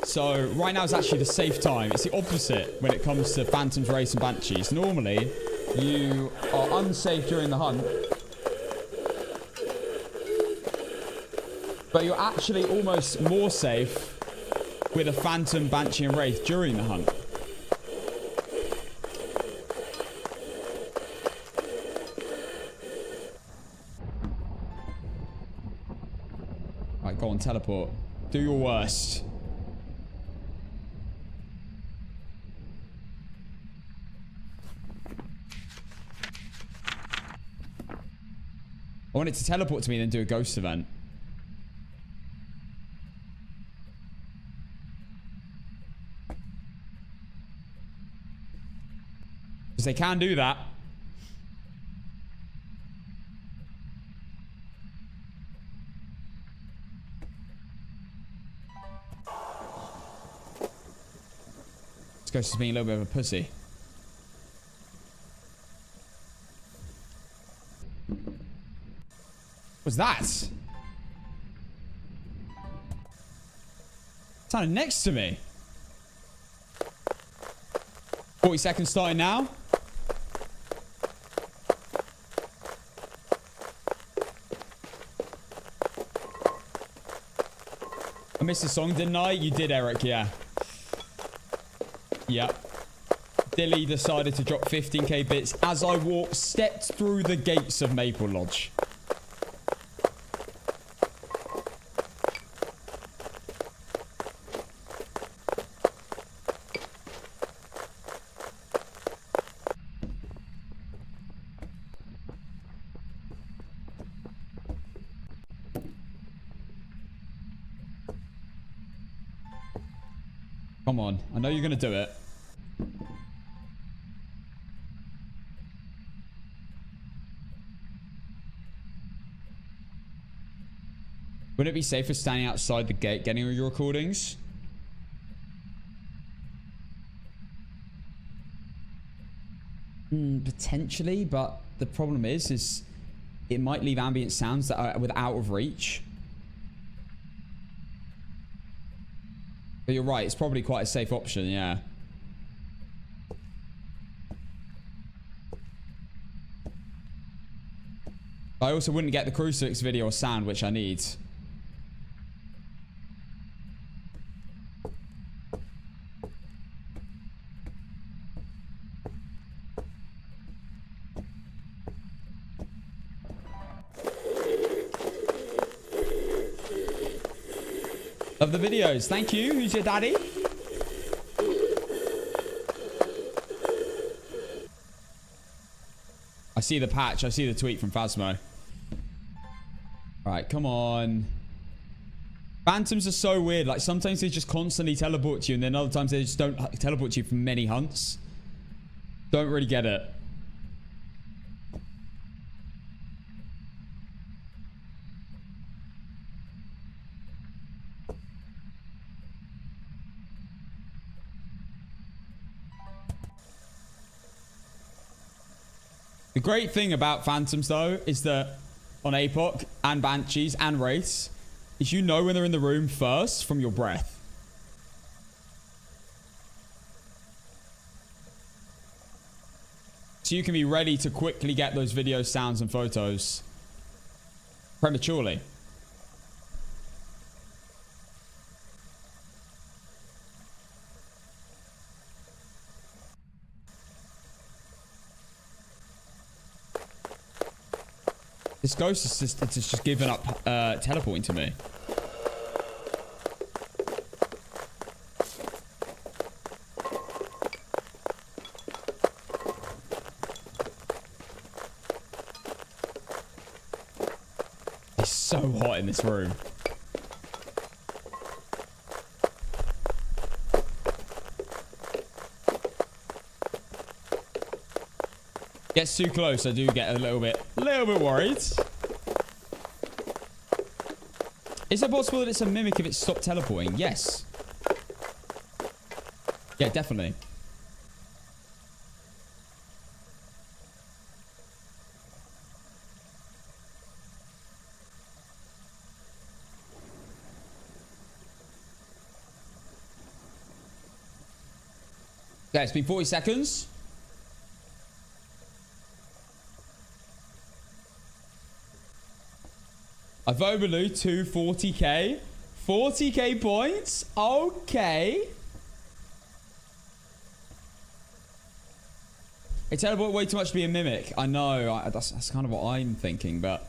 So right now is actually the safe time. It's the opposite when it comes to phantoms, wraiths, and banshees. Normally, you are unsafe during the hunt. But you're actually almost more safe with a phantom, banshee, and wraith during the hunt. Right, go on, teleport. Do your worst. I want it to teleport to me and then do a ghost event. Because they can do that. This ghost is being a little bit of a pussy. What's that? Sounded next to me. 40 seconds starting now. I missed the song, didn't I? You did, Eric, yeah. Yep. Dilly decided to drop 15k bits as I stepped through the gates of Maple Lodge. Come on. I know you're going to do it. Wouldn't it be safer standing outside the gate getting all your recordings? Potentially, but the problem is it might leave ambient sounds that are out of reach. But you're right, it's probably quite a safe option, yeah. I also wouldn't get the crucifix video or sound, which I need. Of the videos. Thank you. Who's your daddy? I see the patch. I see the tweet from Phasmo. Alright, come on. Phantoms are so weird. Like, sometimes they just constantly teleport to you, and then other times they just don't teleport to you for many hunts. Don't really get it. The great thing about phantoms, though, is that on APOC and banshees and wraiths, is you know when they're in the room first from your breath. So you can be ready to quickly get those videos, sounds, and photos prematurely. This ghost is just given up teleporting to me. It's so hot in this room. Gets too close, I do get a little bit worried. Is it possible that it's a mimic if it stopped teleporting? Yes. Yeah, definitely. Yeah, it's been 40 seconds. I've overlooked 240k. 40k points. Okay. It teleported way too much to be a mimic. I know. That's kind of what I'm thinking, but...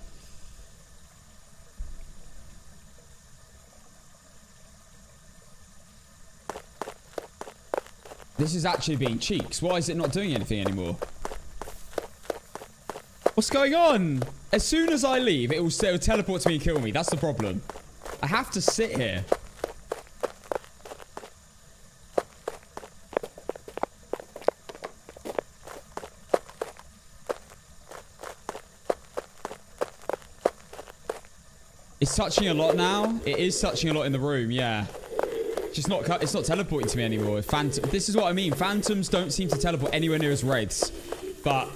This is actually being cheeks. Why is it not doing anything anymore? What's going on? As soon as I leave, it will teleport to me and kill me. That's the problem. I have to sit here. It's touching a lot now. It is touching a lot in the room, yeah. Just not, it's not teleporting to me anymore. This is what I mean. Phantoms don't seem to teleport anywhere near as wraiths. But...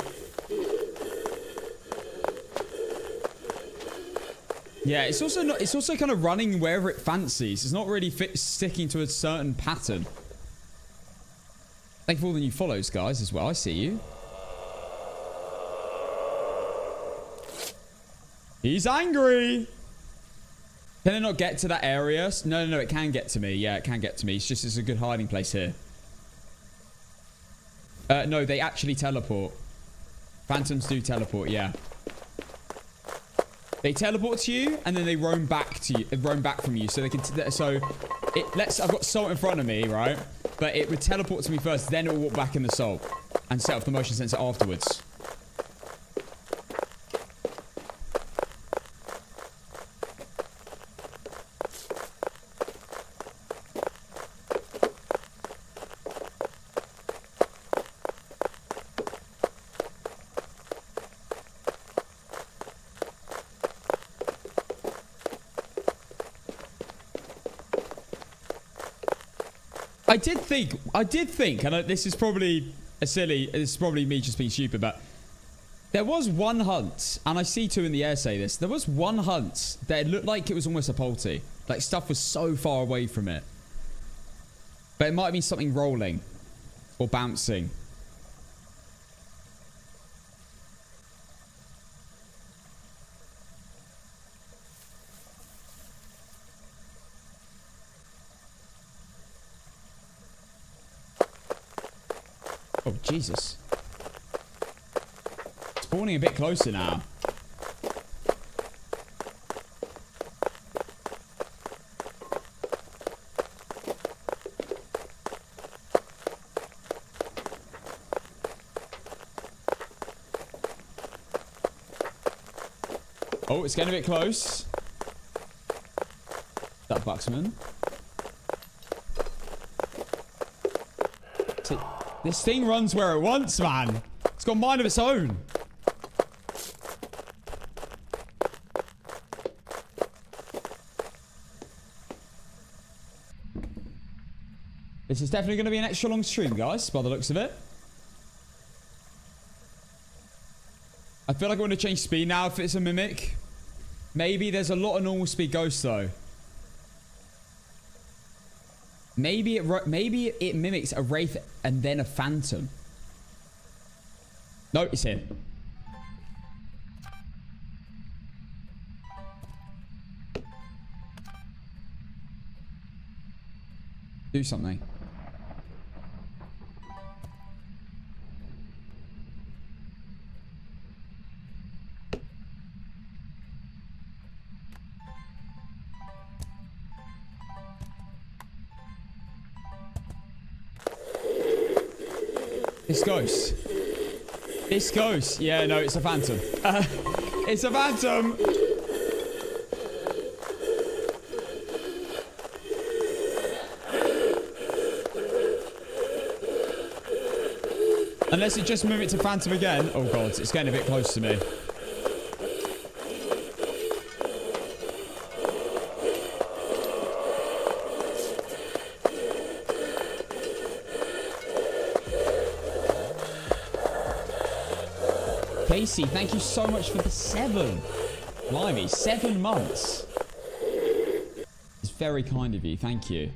yeah, it's also not. It's also kind of running wherever it fancies. It's not really sticking to a certain pattern. Thank you for all the new follows, guys, as well. I see you. He's angry. Can it not get to that area? No, it can get to me. Yeah, it can get to me. It's a good hiding place here. No, they actually teleport. Phantoms do teleport, yeah. They teleport to you, and then they roam back to you. Roam back from you, so they can. I've got salt in front of me, right? But it would teleport to me first, then it will walk back in the salt, and set off the motion sensor afterwards. I did think, and this is probably it's probably me just being stupid, but there was one hunt, and I see two in the air say this, there was one hunt that looked like it was almost a polty. Like, stuff was so far away from it. But it might have been something rolling or bouncing. Oh, Jesus. Spawning a bit closer now. Oh, it's getting a bit close. That Buxman. This thing runs where it wants, man. It's got a mind of its own. This is definitely going to be an extra long stream, guys, by the looks of it. I feel like I want to change speed now if it's a mimic. Maybe there's a lot of normal speed ghosts, though. Maybe it mimics a Wraith and then a Phantom. No, it's here. Do something. This ghost. This ghost. Yeah, no, it's a Phantom. It's a Phantom. Unless it just mimicked a Phantom again. Oh, God, it's getting a bit close to me. Casey, thank you so much for the 7. Blimey, 7 months. It's very kind of you. Thank you.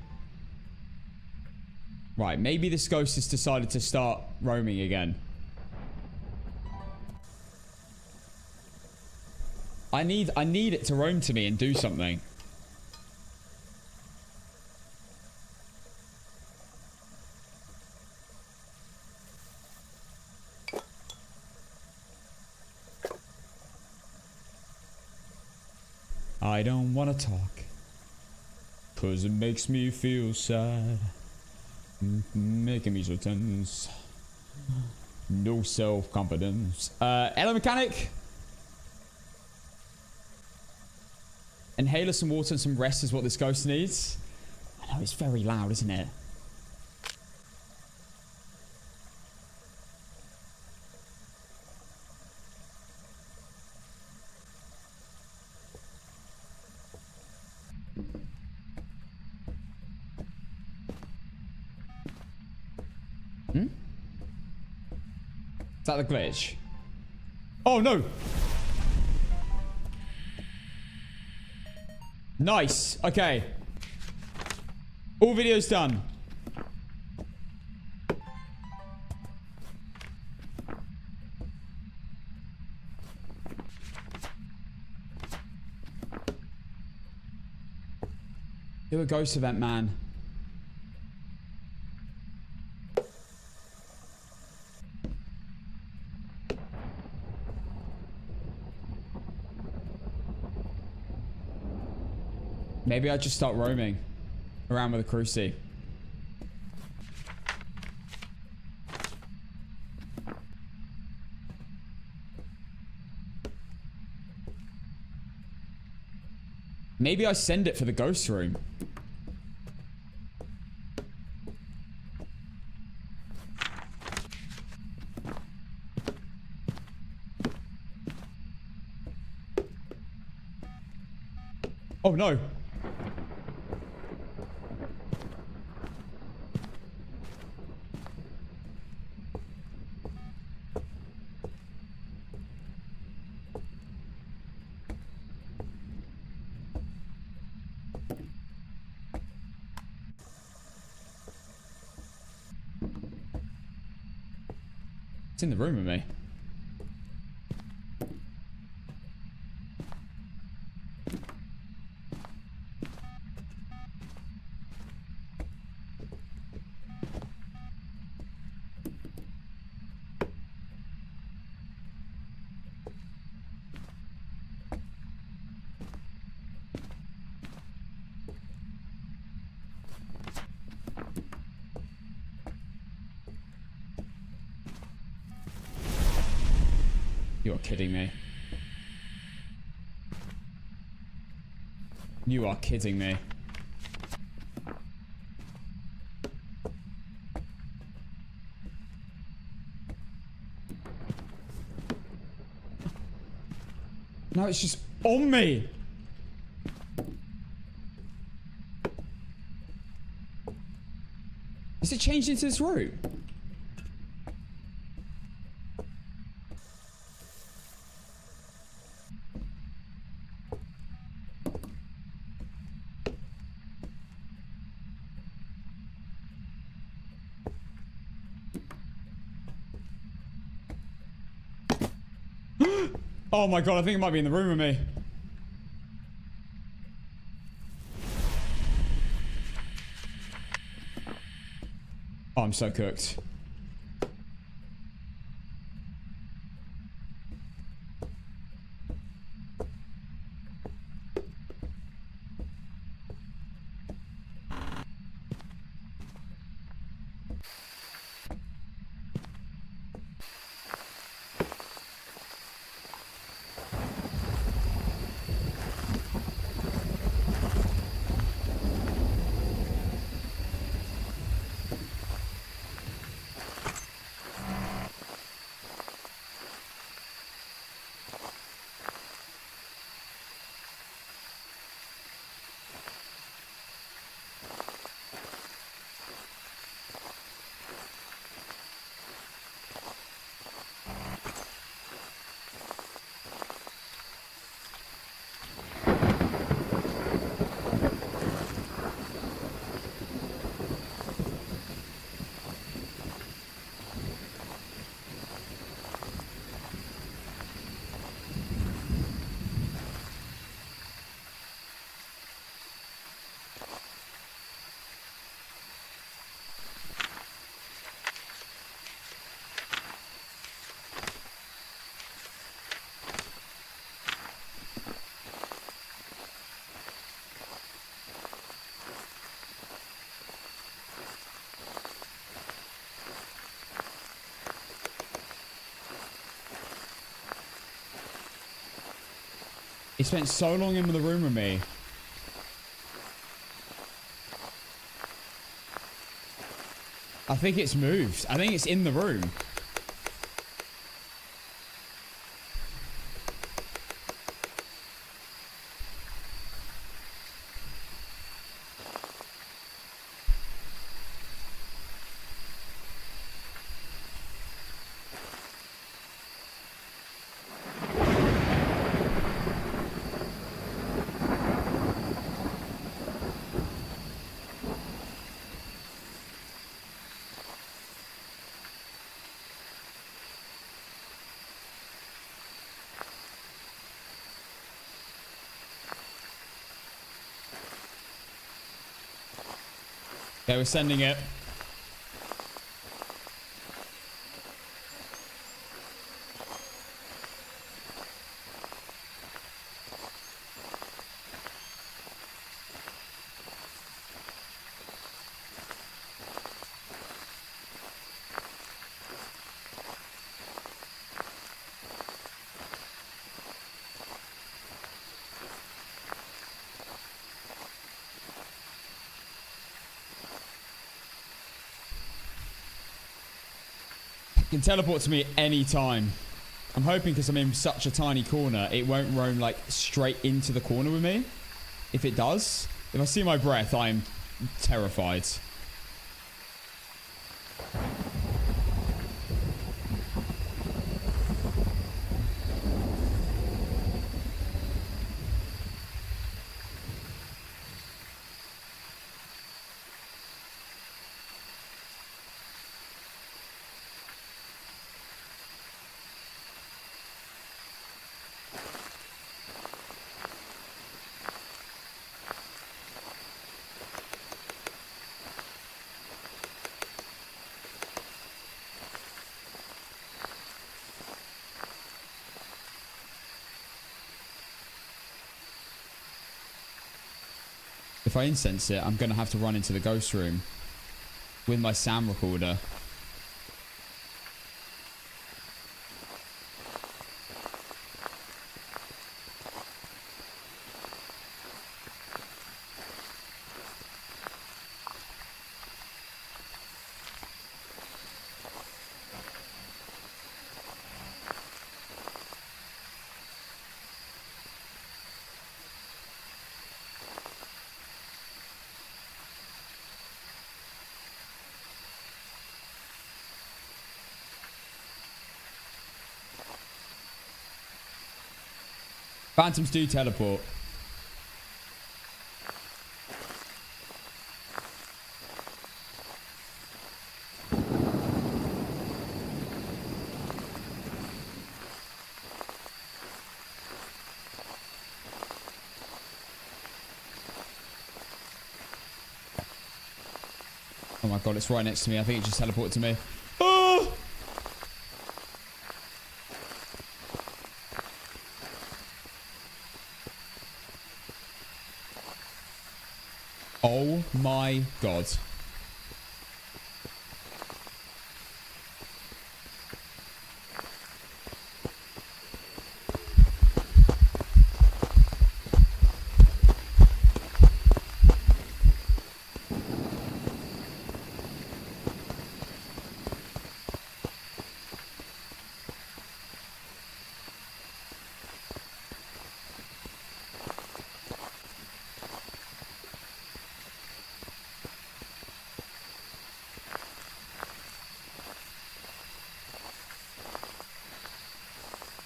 Right, maybe this ghost has decided to start roaming again. I need it to roam to me and do something. I don't want to talk, 'cause it makes me feel sad. Making me so tense. No self-confidence. Hello, mechanic. Inhaler, some water, and some rest is what this ghost needs. I know, it's very loud, isn't it? Is that the glitch? Oh, no. Nice. Okay. All videos done. Do a ghost event, man. Maybe I just start roaming around with a cruci. Maybe I send it for the ghost room. Oh no. It's in the room with me. You're kidding me. You are kidding me. No, it's just on me. Is it changed into this room? Oh my god, I think it might be in the room with me. Oh, I'm so cooked. He spent so long in the room with me. I think it's moved. I think it's in the room. Okay, we're sending it. Can teleport to me anytime. I'm hoping because I'm in such a tiny corner, it won't roam like straight into the corner with me. If it does, if I see my breath, I'm terrified. If I incense it, I'm going to have to run into the ghost room with my sound recorder. Phantoms do teleport. Oh my god, it's right next to me. I think it just teleported to me. Oh! Oh my god.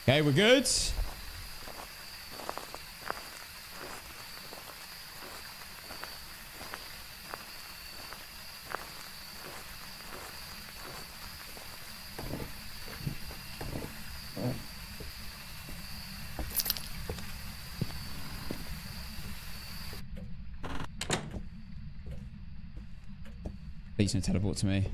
Okay, we're good. Please don't teleport to me.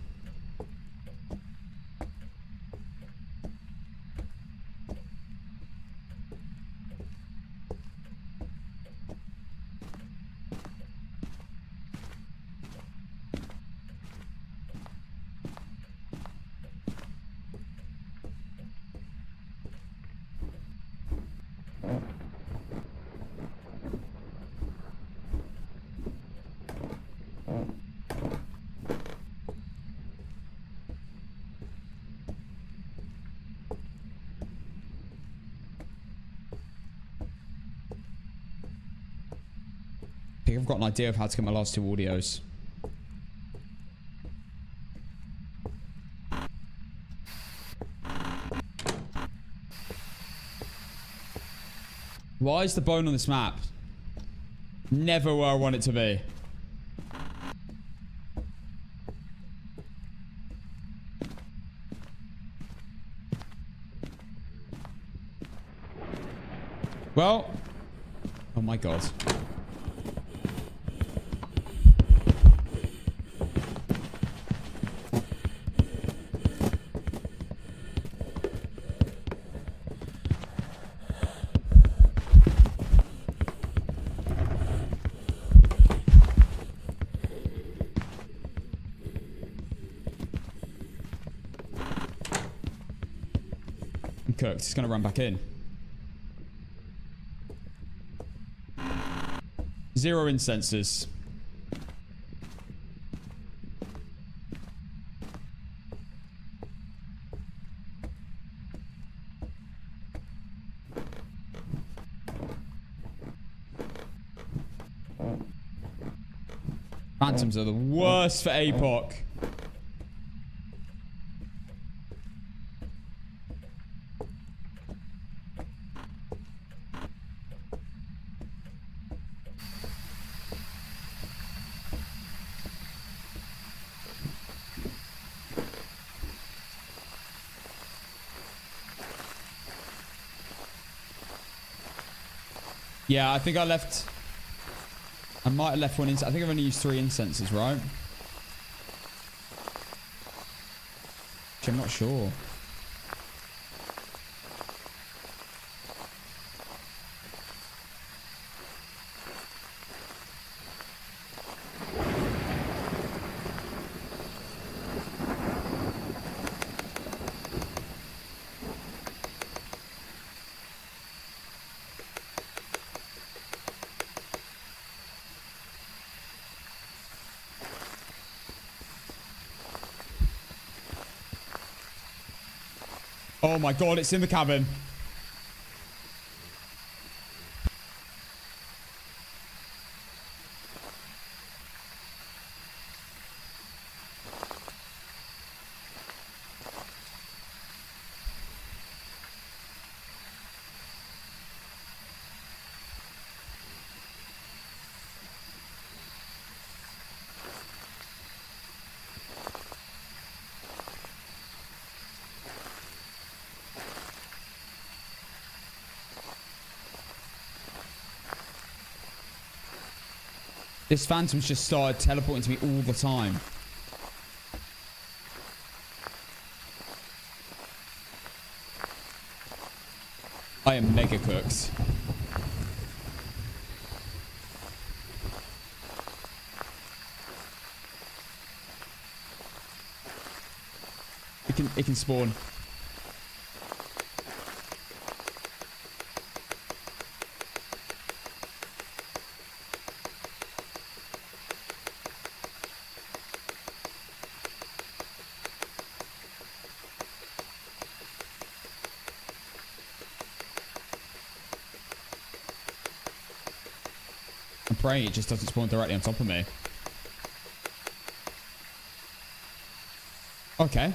think I've got an idea of how to get my last 2 audios. Why is the bone on this map never where I want it to be? Well, oh my god. I'm cooked. It's gonna run back in. 0 incenses. Phantoms are the worst for APOC. Yeah, I think I left... I might have left 1 incense. I think I've only used 3 incenses, right? Which I'm not sure. Oh my god, it's in the cabin. This phantom's just started teleporting to me all the time. I am mega cooked. It can spawn. I'm praying it just doesn't spawn directly on top of me. Okay.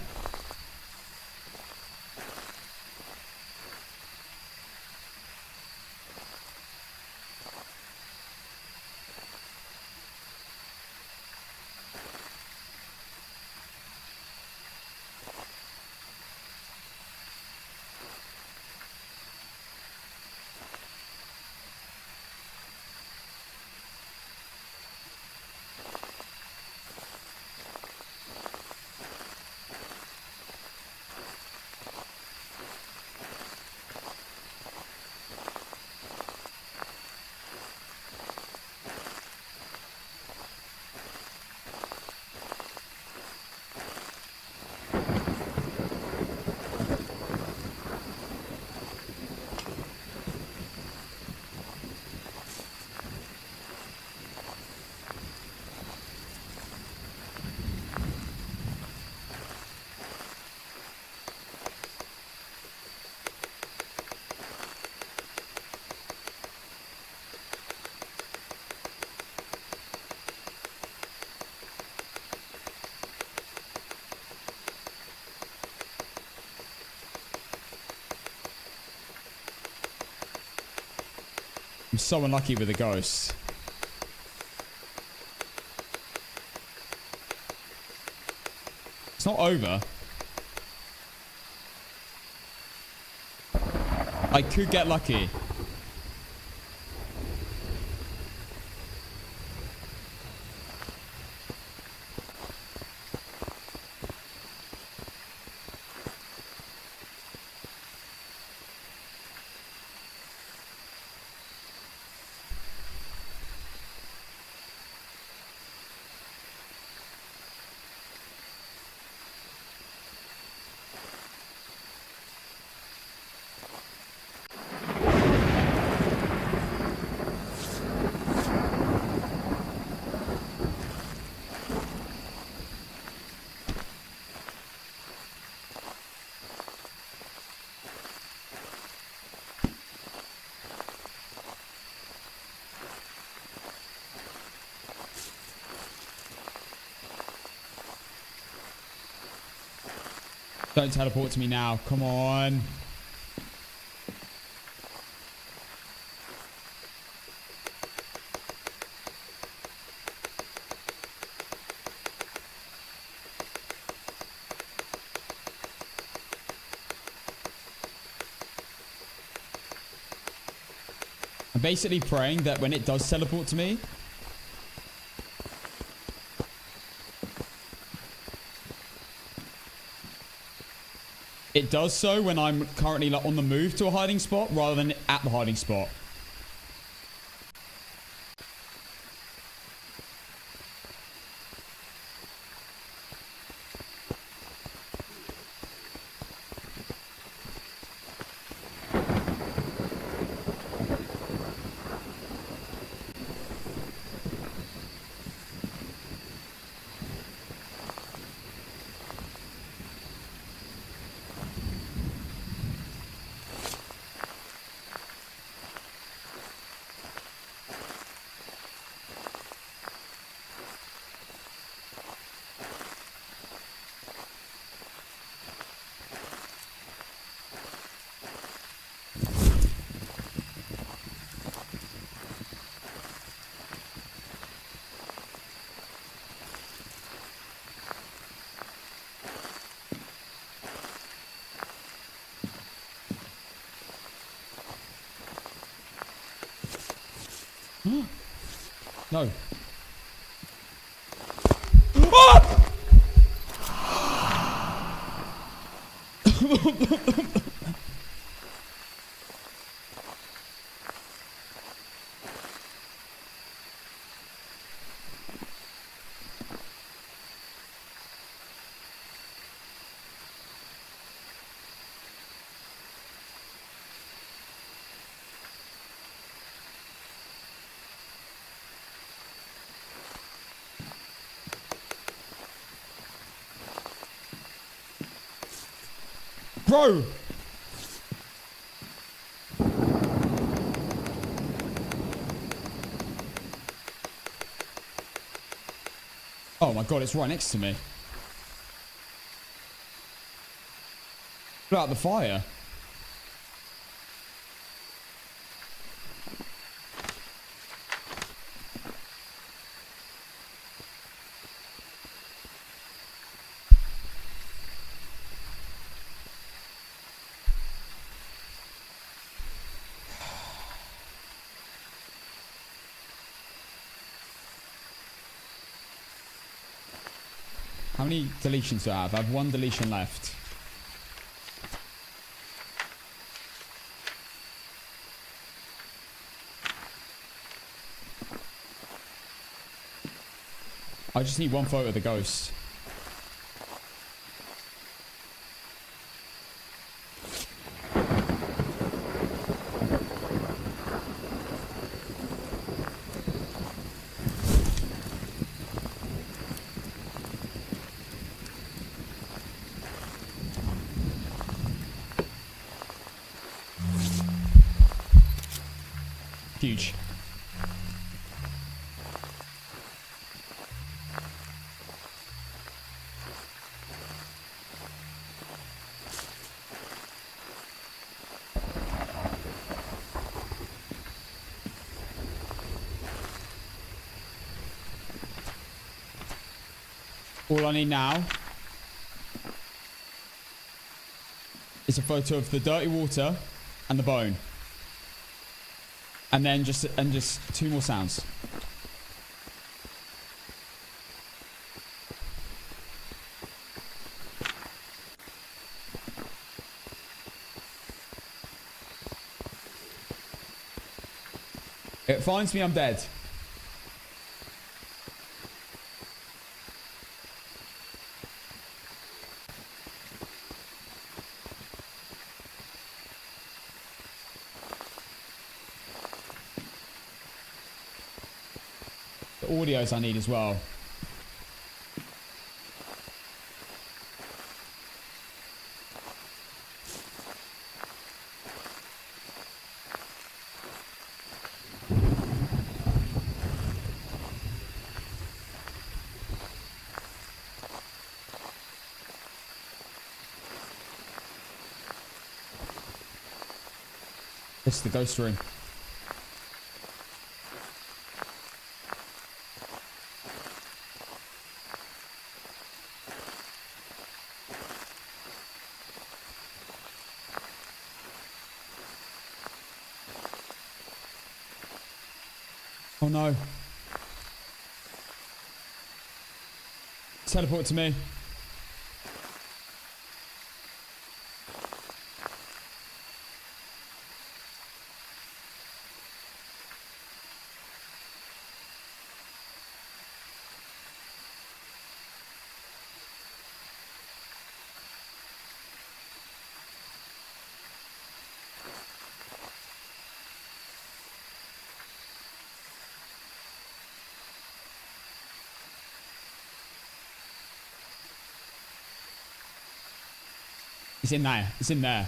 I'm so unlucky with the ghost. It's not over. I could get lucky. Don't teleport to me now. Come on. I'm basically praying that when it does teleport to me, it does so when I'm currently like on the move to a hiding spot rather than at the hiding spot. No. Ah! Bro! Oh my god, it's right next to me. Put out the fire. How many deletions do I have? I have one deletion left. I just need one photo of the ghost. Huge. All I need now is a photo of the dirty water and the bone. And then just 2 more sounds. It finds me, I'm dead. The audios I need as well. This is the ghost room. Oh no. Teleport to me. It's in there. It's in there.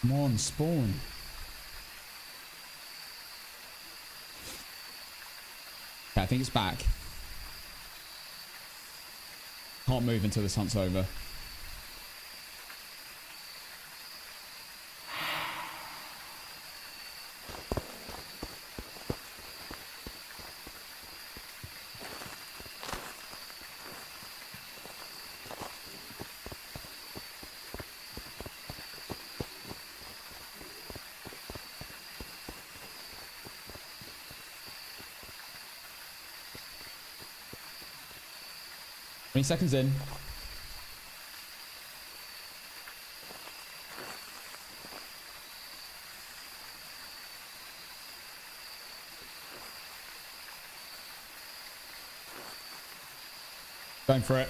Come on, spawn. Okay, I think it's back. Can't move until this hunt's over. Seconds in. Going for it.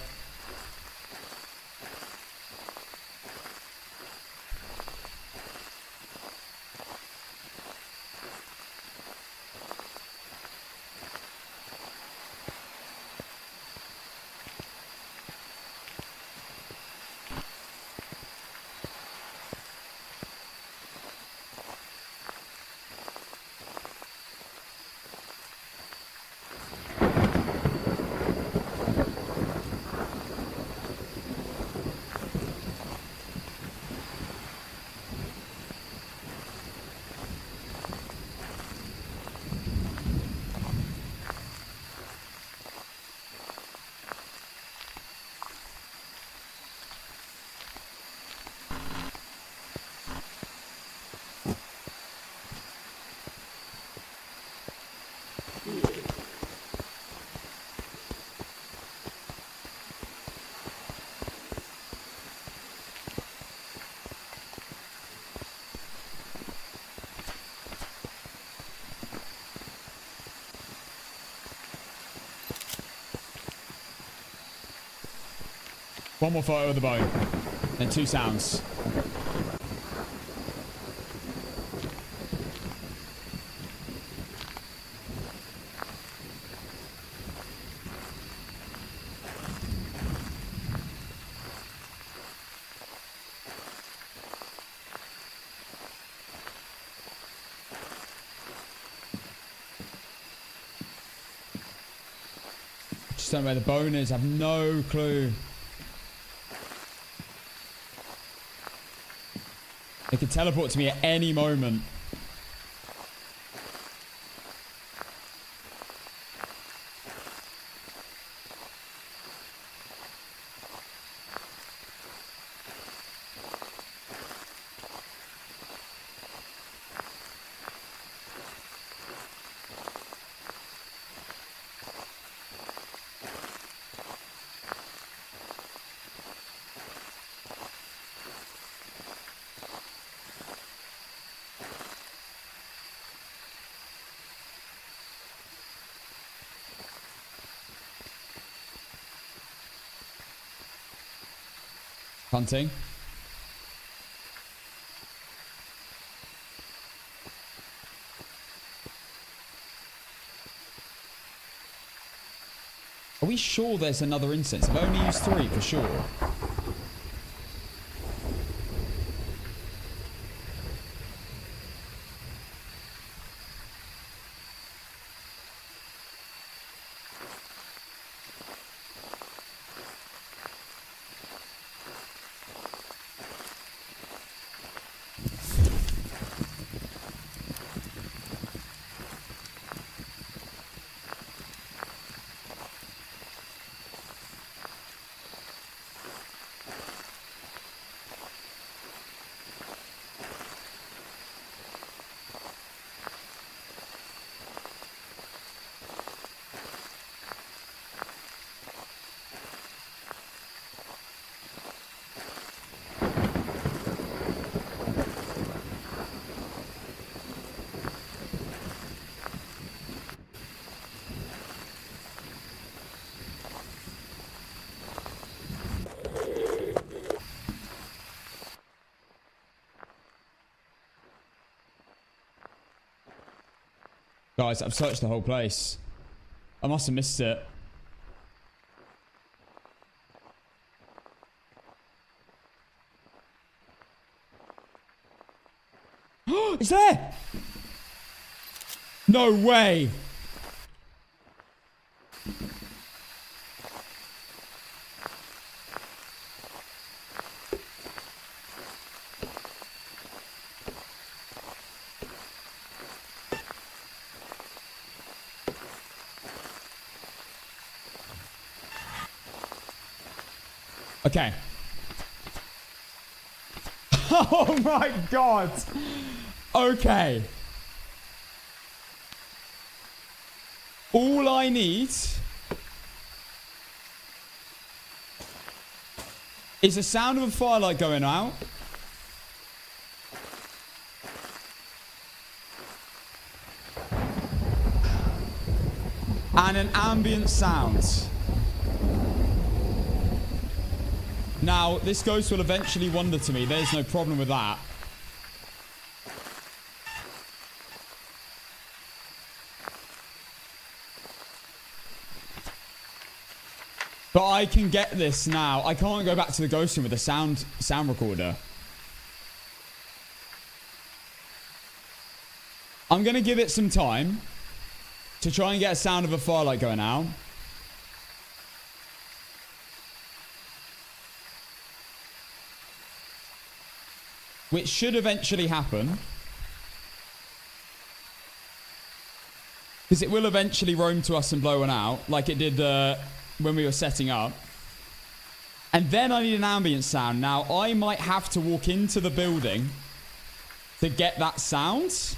One more photo of the bone. Then 2 sounds. don't know where the bone is. I have no clue. It could teleport to me at any moment. Hunting. Are we sure there's another incense? I've only used 3 for sure. Guys, I've searched the whole place. I must have missed it. It's there! No way! Okay. Oh my god. Okay. All I need is the sound of a firelight going out. And an ambient sound. Now, this ghost will eventually wander to me. There's no problem with that. But I can get this now. I can't go back to the ghost room with a sound recorder. I'm going to give it some time to try and get a sound of a firelight going out. Which should eventually happen. Because it will eventually roam to us and blow one out. Like it did when we were setting up. And then I need an ambient sound. Now, I might have to walk into the building to get that sound.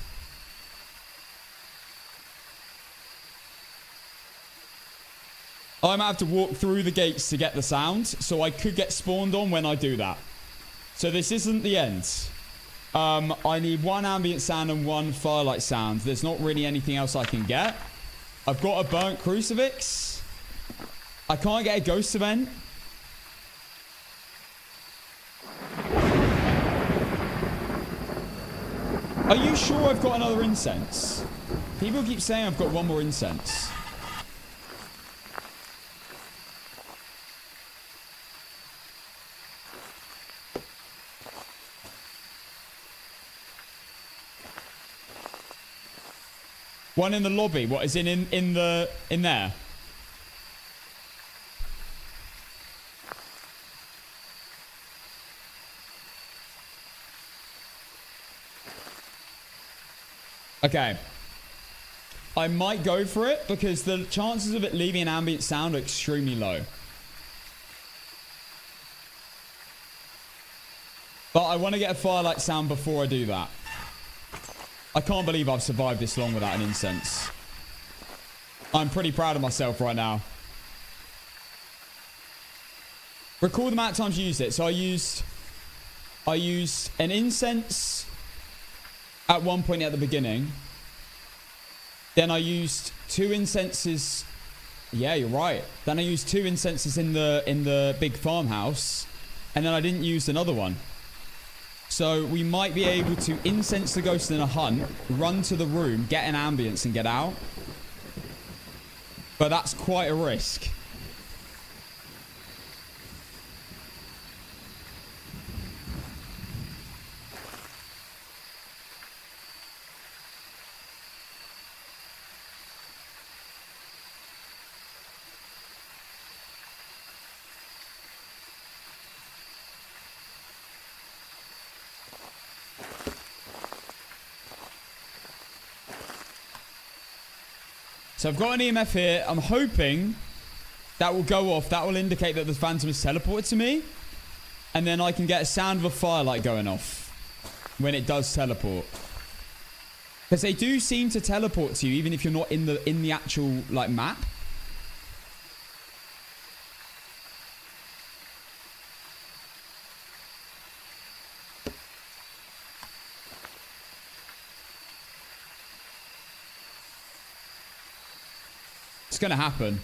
I might have to walk through the gates to get the sound. So I could get spawned on when I do that. So this isn't the end. I need 1 ambient sound and 1 firelight sound. There's not really anything else I can get. I've got a burnt crucifix. I can't get a ghost event. Are you sure I've got another incense? People keep saying I've got 1 more incense. One in the lobby. What is in there? Okay. I might go for it because the chances of it leaving an ambient sound are extremely low. But I want to get a firelight sound before I do that. I can't believe I've survived this long without an incense. I'm pretty proud of myself right now. Recall the amount of times you used it. So I used an incense at one point at the beginning. Then I used 2 incenses. Yeah, you're right. Then I used 2 incenses in the big farmhouse. And then I didn't use another one. So we might be able to incense the ghost in a hunt, run to the room, get an ambience and get out. But that's quite a risk. So I've got an EMF here. I'm hoping that will go off. That will indicate that the phantom is teleported to me. And then I can get a sound of a firelight going off when it does teleport. Because they do seem to teleport to you even if you're not in the actual like map. It's going to happen.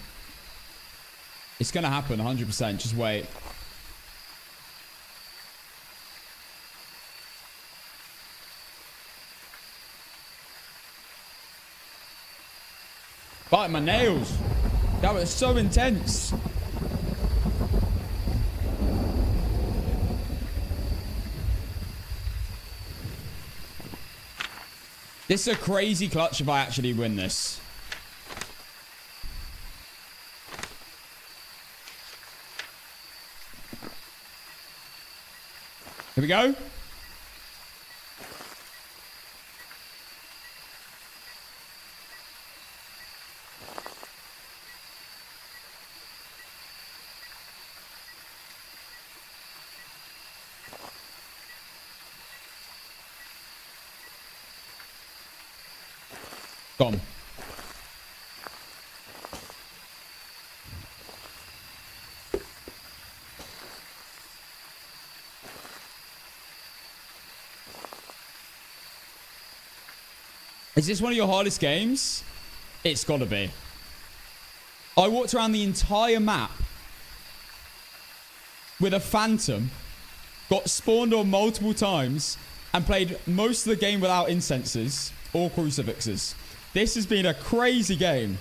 It's going to happen 100%. Just wait. Bite my nails. That was so intense. This is a crazy clutch if I actually win this. Here we go. Gone. Is this one of your hardest games? It's gotta be. I walked around the entire map with a phantom, got spawned on multiple times, and played most of the game without incenses or crucifixes. This has been a crazy game.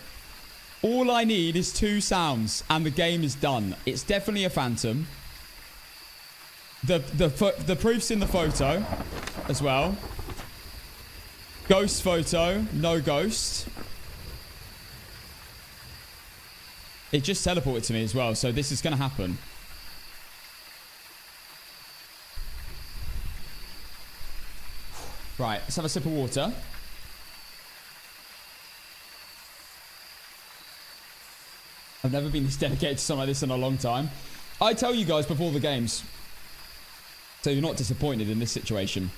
All I need is 2 sounds and the game is done. It's definitely a phantom. The proof's in the photo as well. Ghost photo, no ghost. It just teleported to me as well, so this is going to happen. Right, let's have a sip of water. I've never been this dedicated to something like this in a long time. I tell you guys before the games, so you're not disappointed in this situation.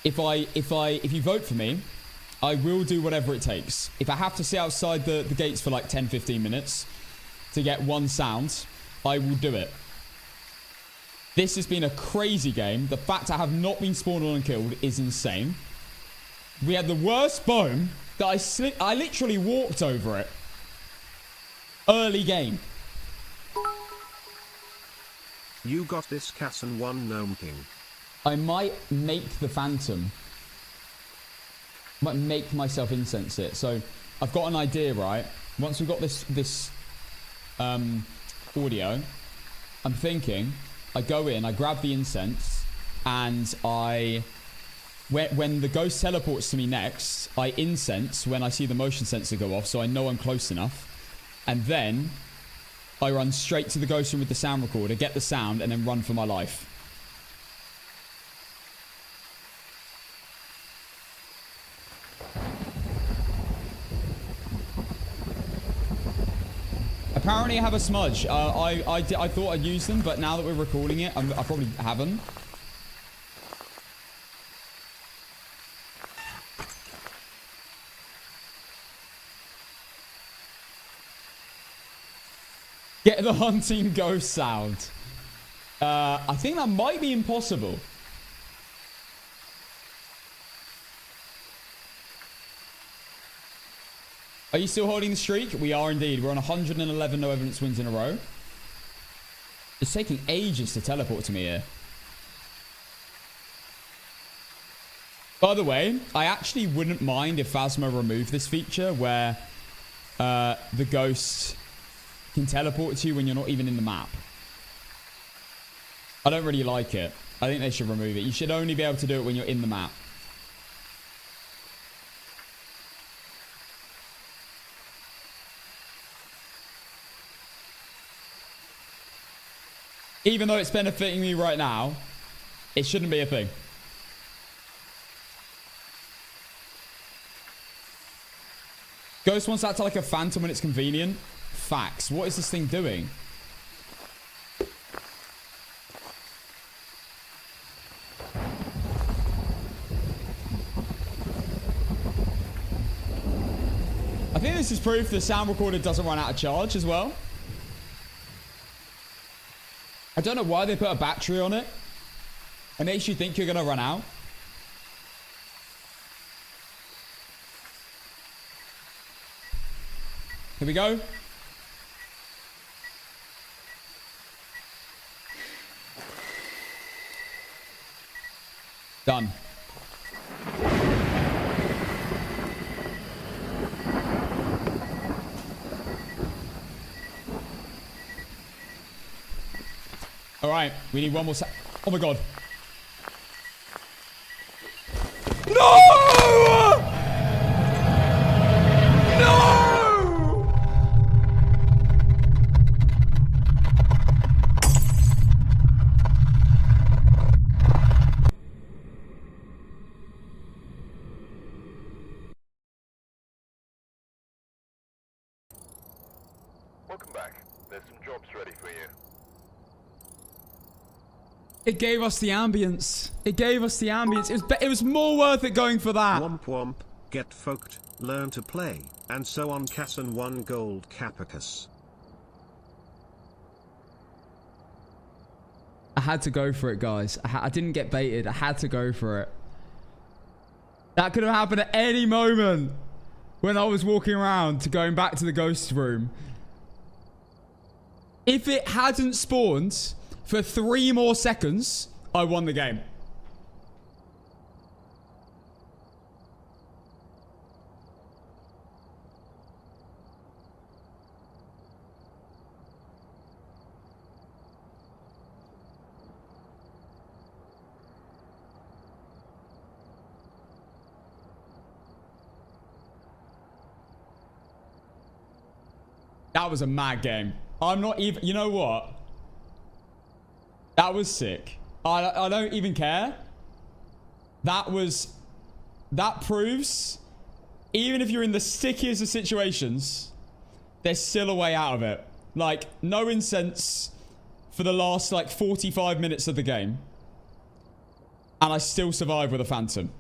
If you vote for me, I will do whatever it takes. If I have to sit outside the gates for like 10-15 minutes to get 1 sound, I will do it. This has been a crazy game. The fact I have not been spawned on and killed is insane. We had the worst bone that I literally walked over it. Early game. You got this, Casson 1 Gnome King. I might make the phantom. Might make myself incense it. So I've got an idea, right? Once we've got this audio, I'm thinking I go in, I grab the incense, and when the ghost teleports to me next, I incense when I see the motion sensor go off, so I know I'm close enough. And then I run straight to the ghost room with the sound recorder, get the sound, and then run for my life. Apparently I have a smudge. I thought I'd use them, but now that we're recording it, I probably haven't. Get the hunting ghost sound. I think that might be impossible. Are you still holding the streak? We are indeed. We're on 111 no evidence wins in a row. It's taking ages to teleport to me here. By the way, I actually wouldn't mind if Phasma removed this feature where the ghost can teleport to you when you're not even in the map. I don't really like it. I think they should remove it. You should only be able to do it when you're in the map. Even though it's benefiting me right now, it shouldn't be a thing. Ghost wants that to like a phantom when it's convenient. Facts. What is this thing doing? I think this is proof the sound recorder doesn't run out of charge as well. I don't know why they put a battery on it. It makes you think you're going to run out. Here we go. Done. All right, we need one more. Oh my god! No! No! Welcome back. There's some jobs ready for you. It gave us the ambience. It gave us the ambience. It was more worth it going for that. Womp womp, get folked, learn to play, and so on. Casson 1 gold Capicus. I had to go for it, guys. I didn't get baited. I had to go for it. That could have happened at any moment when I was walking around to going back to the ghost room. If it hadn't spawned for 3 more seconds, I won the game. That was a mad game. I'm not even... You know what? That was sick. I don't even care. That proves, even if you're in the stickiest of situations, there's still a way out of it. Like, no incense for the last, like, 45 minutes of the game. And I still survived with a phantom.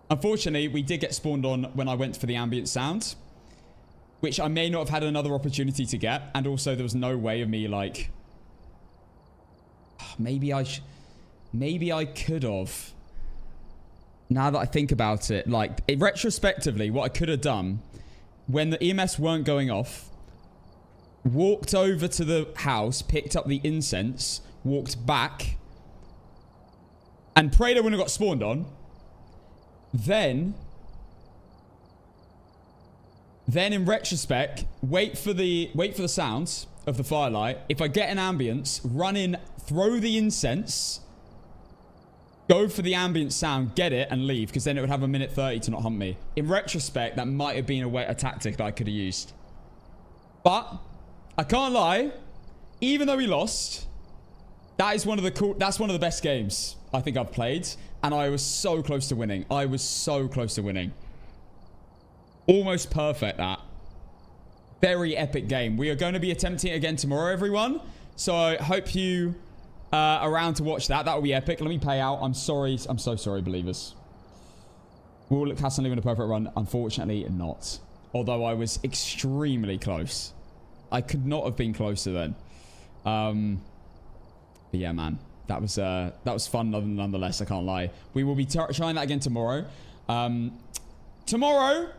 Unfortunately, we did get spawned on when I went for the ambient sound, which I may not have had another opportunity to get. And also, there was no way of me, like... Maybe I could have. Now that I think about it, like, retrospectively, what I could have done when the EMS weren't going off, walked over to the house, picked up the incense, walked back, and prayed I wouldn't have got spawned on. Then in retrospect, wait for the sounds of the firelight. If I get an ambience, run in, throw the incense, go for the ambient sound, get it, and leave, because then it would have a minute 30 to not hunt me. In retrospect, that might have been a tactic that I could have used. But I can't lie, even though we lost, that's one of the best games I think I've played, and I was so close to winning. Almost perfect, that. very epic game. We are going to be attempting it again tomorrow, everyone. So I hope you are around to watch that. That will be epic. Let me pay out. I'm sorry. I'm so sorry, believers. Will Casson live in a perfect run? Unfortunately, not. Although I was extremely close. I could not have been closer then. But yeah, man. That was fun nonetheless, I can't lie. We will be trying that again tomorrow. Tomorrow,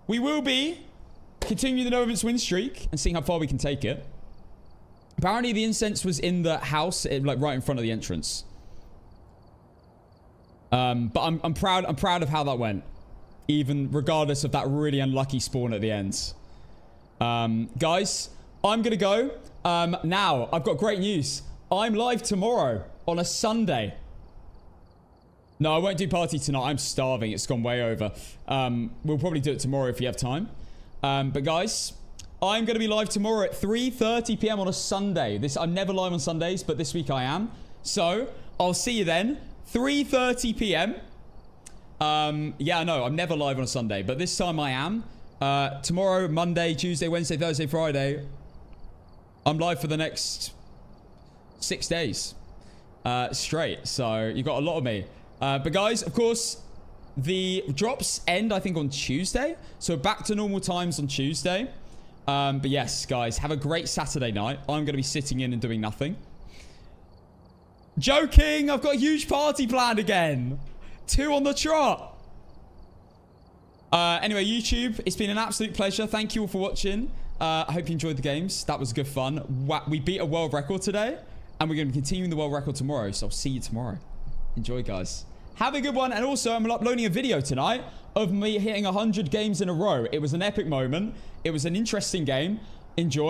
we will be continuing the No Events win streak and seeing how far we can take it. Apparently, the incense was in the house, like right in front of the entrance. But I'm proud of how that went, even regardless of that really unlucky spawn at the end. Guys, I'm gonna go. Now I've got great news. I'm live tomorrow on a Sunday. No, I won't do party tonight. I'm starving. It's gone way over. We'll probably do it tomorrow if you have time. But guys, I'm going to be live tomorrow at 3:30 p.m. on a Sunday. I'm never live on Sundays, but this week I am. So I'll see you then. 3:30 p.m. Yeah, no, I'm never live on a Sunday, but this time I am. Tomorrow, Monday, Tuesday, Wednesday, Thursday, Friday. I'm live for the next 6 days straight. So you got a lot of me. But guys, of course, the drops end, I think, on Tuesday. So back to normal times on Tuesday. But yes, guys, have a great Saturday night. I'm going to be sitting in and doing nothing. Joking! I've got a huge party planned again. 2 on the trot. Anyway, YouTube, it's been an absolute pleasure. Thank you all for watching. I hope you enjoyed the games. That was good fun. We beat a world record today. And we're going to be continuing the world record tomorrow. So I'll see you tomorrow. Enjoy, guys. Have a good one. And also, I'm uploading a video tonight of me hitting 100 games in a row. It was an epic moment. It was an interesting game. Enjoy.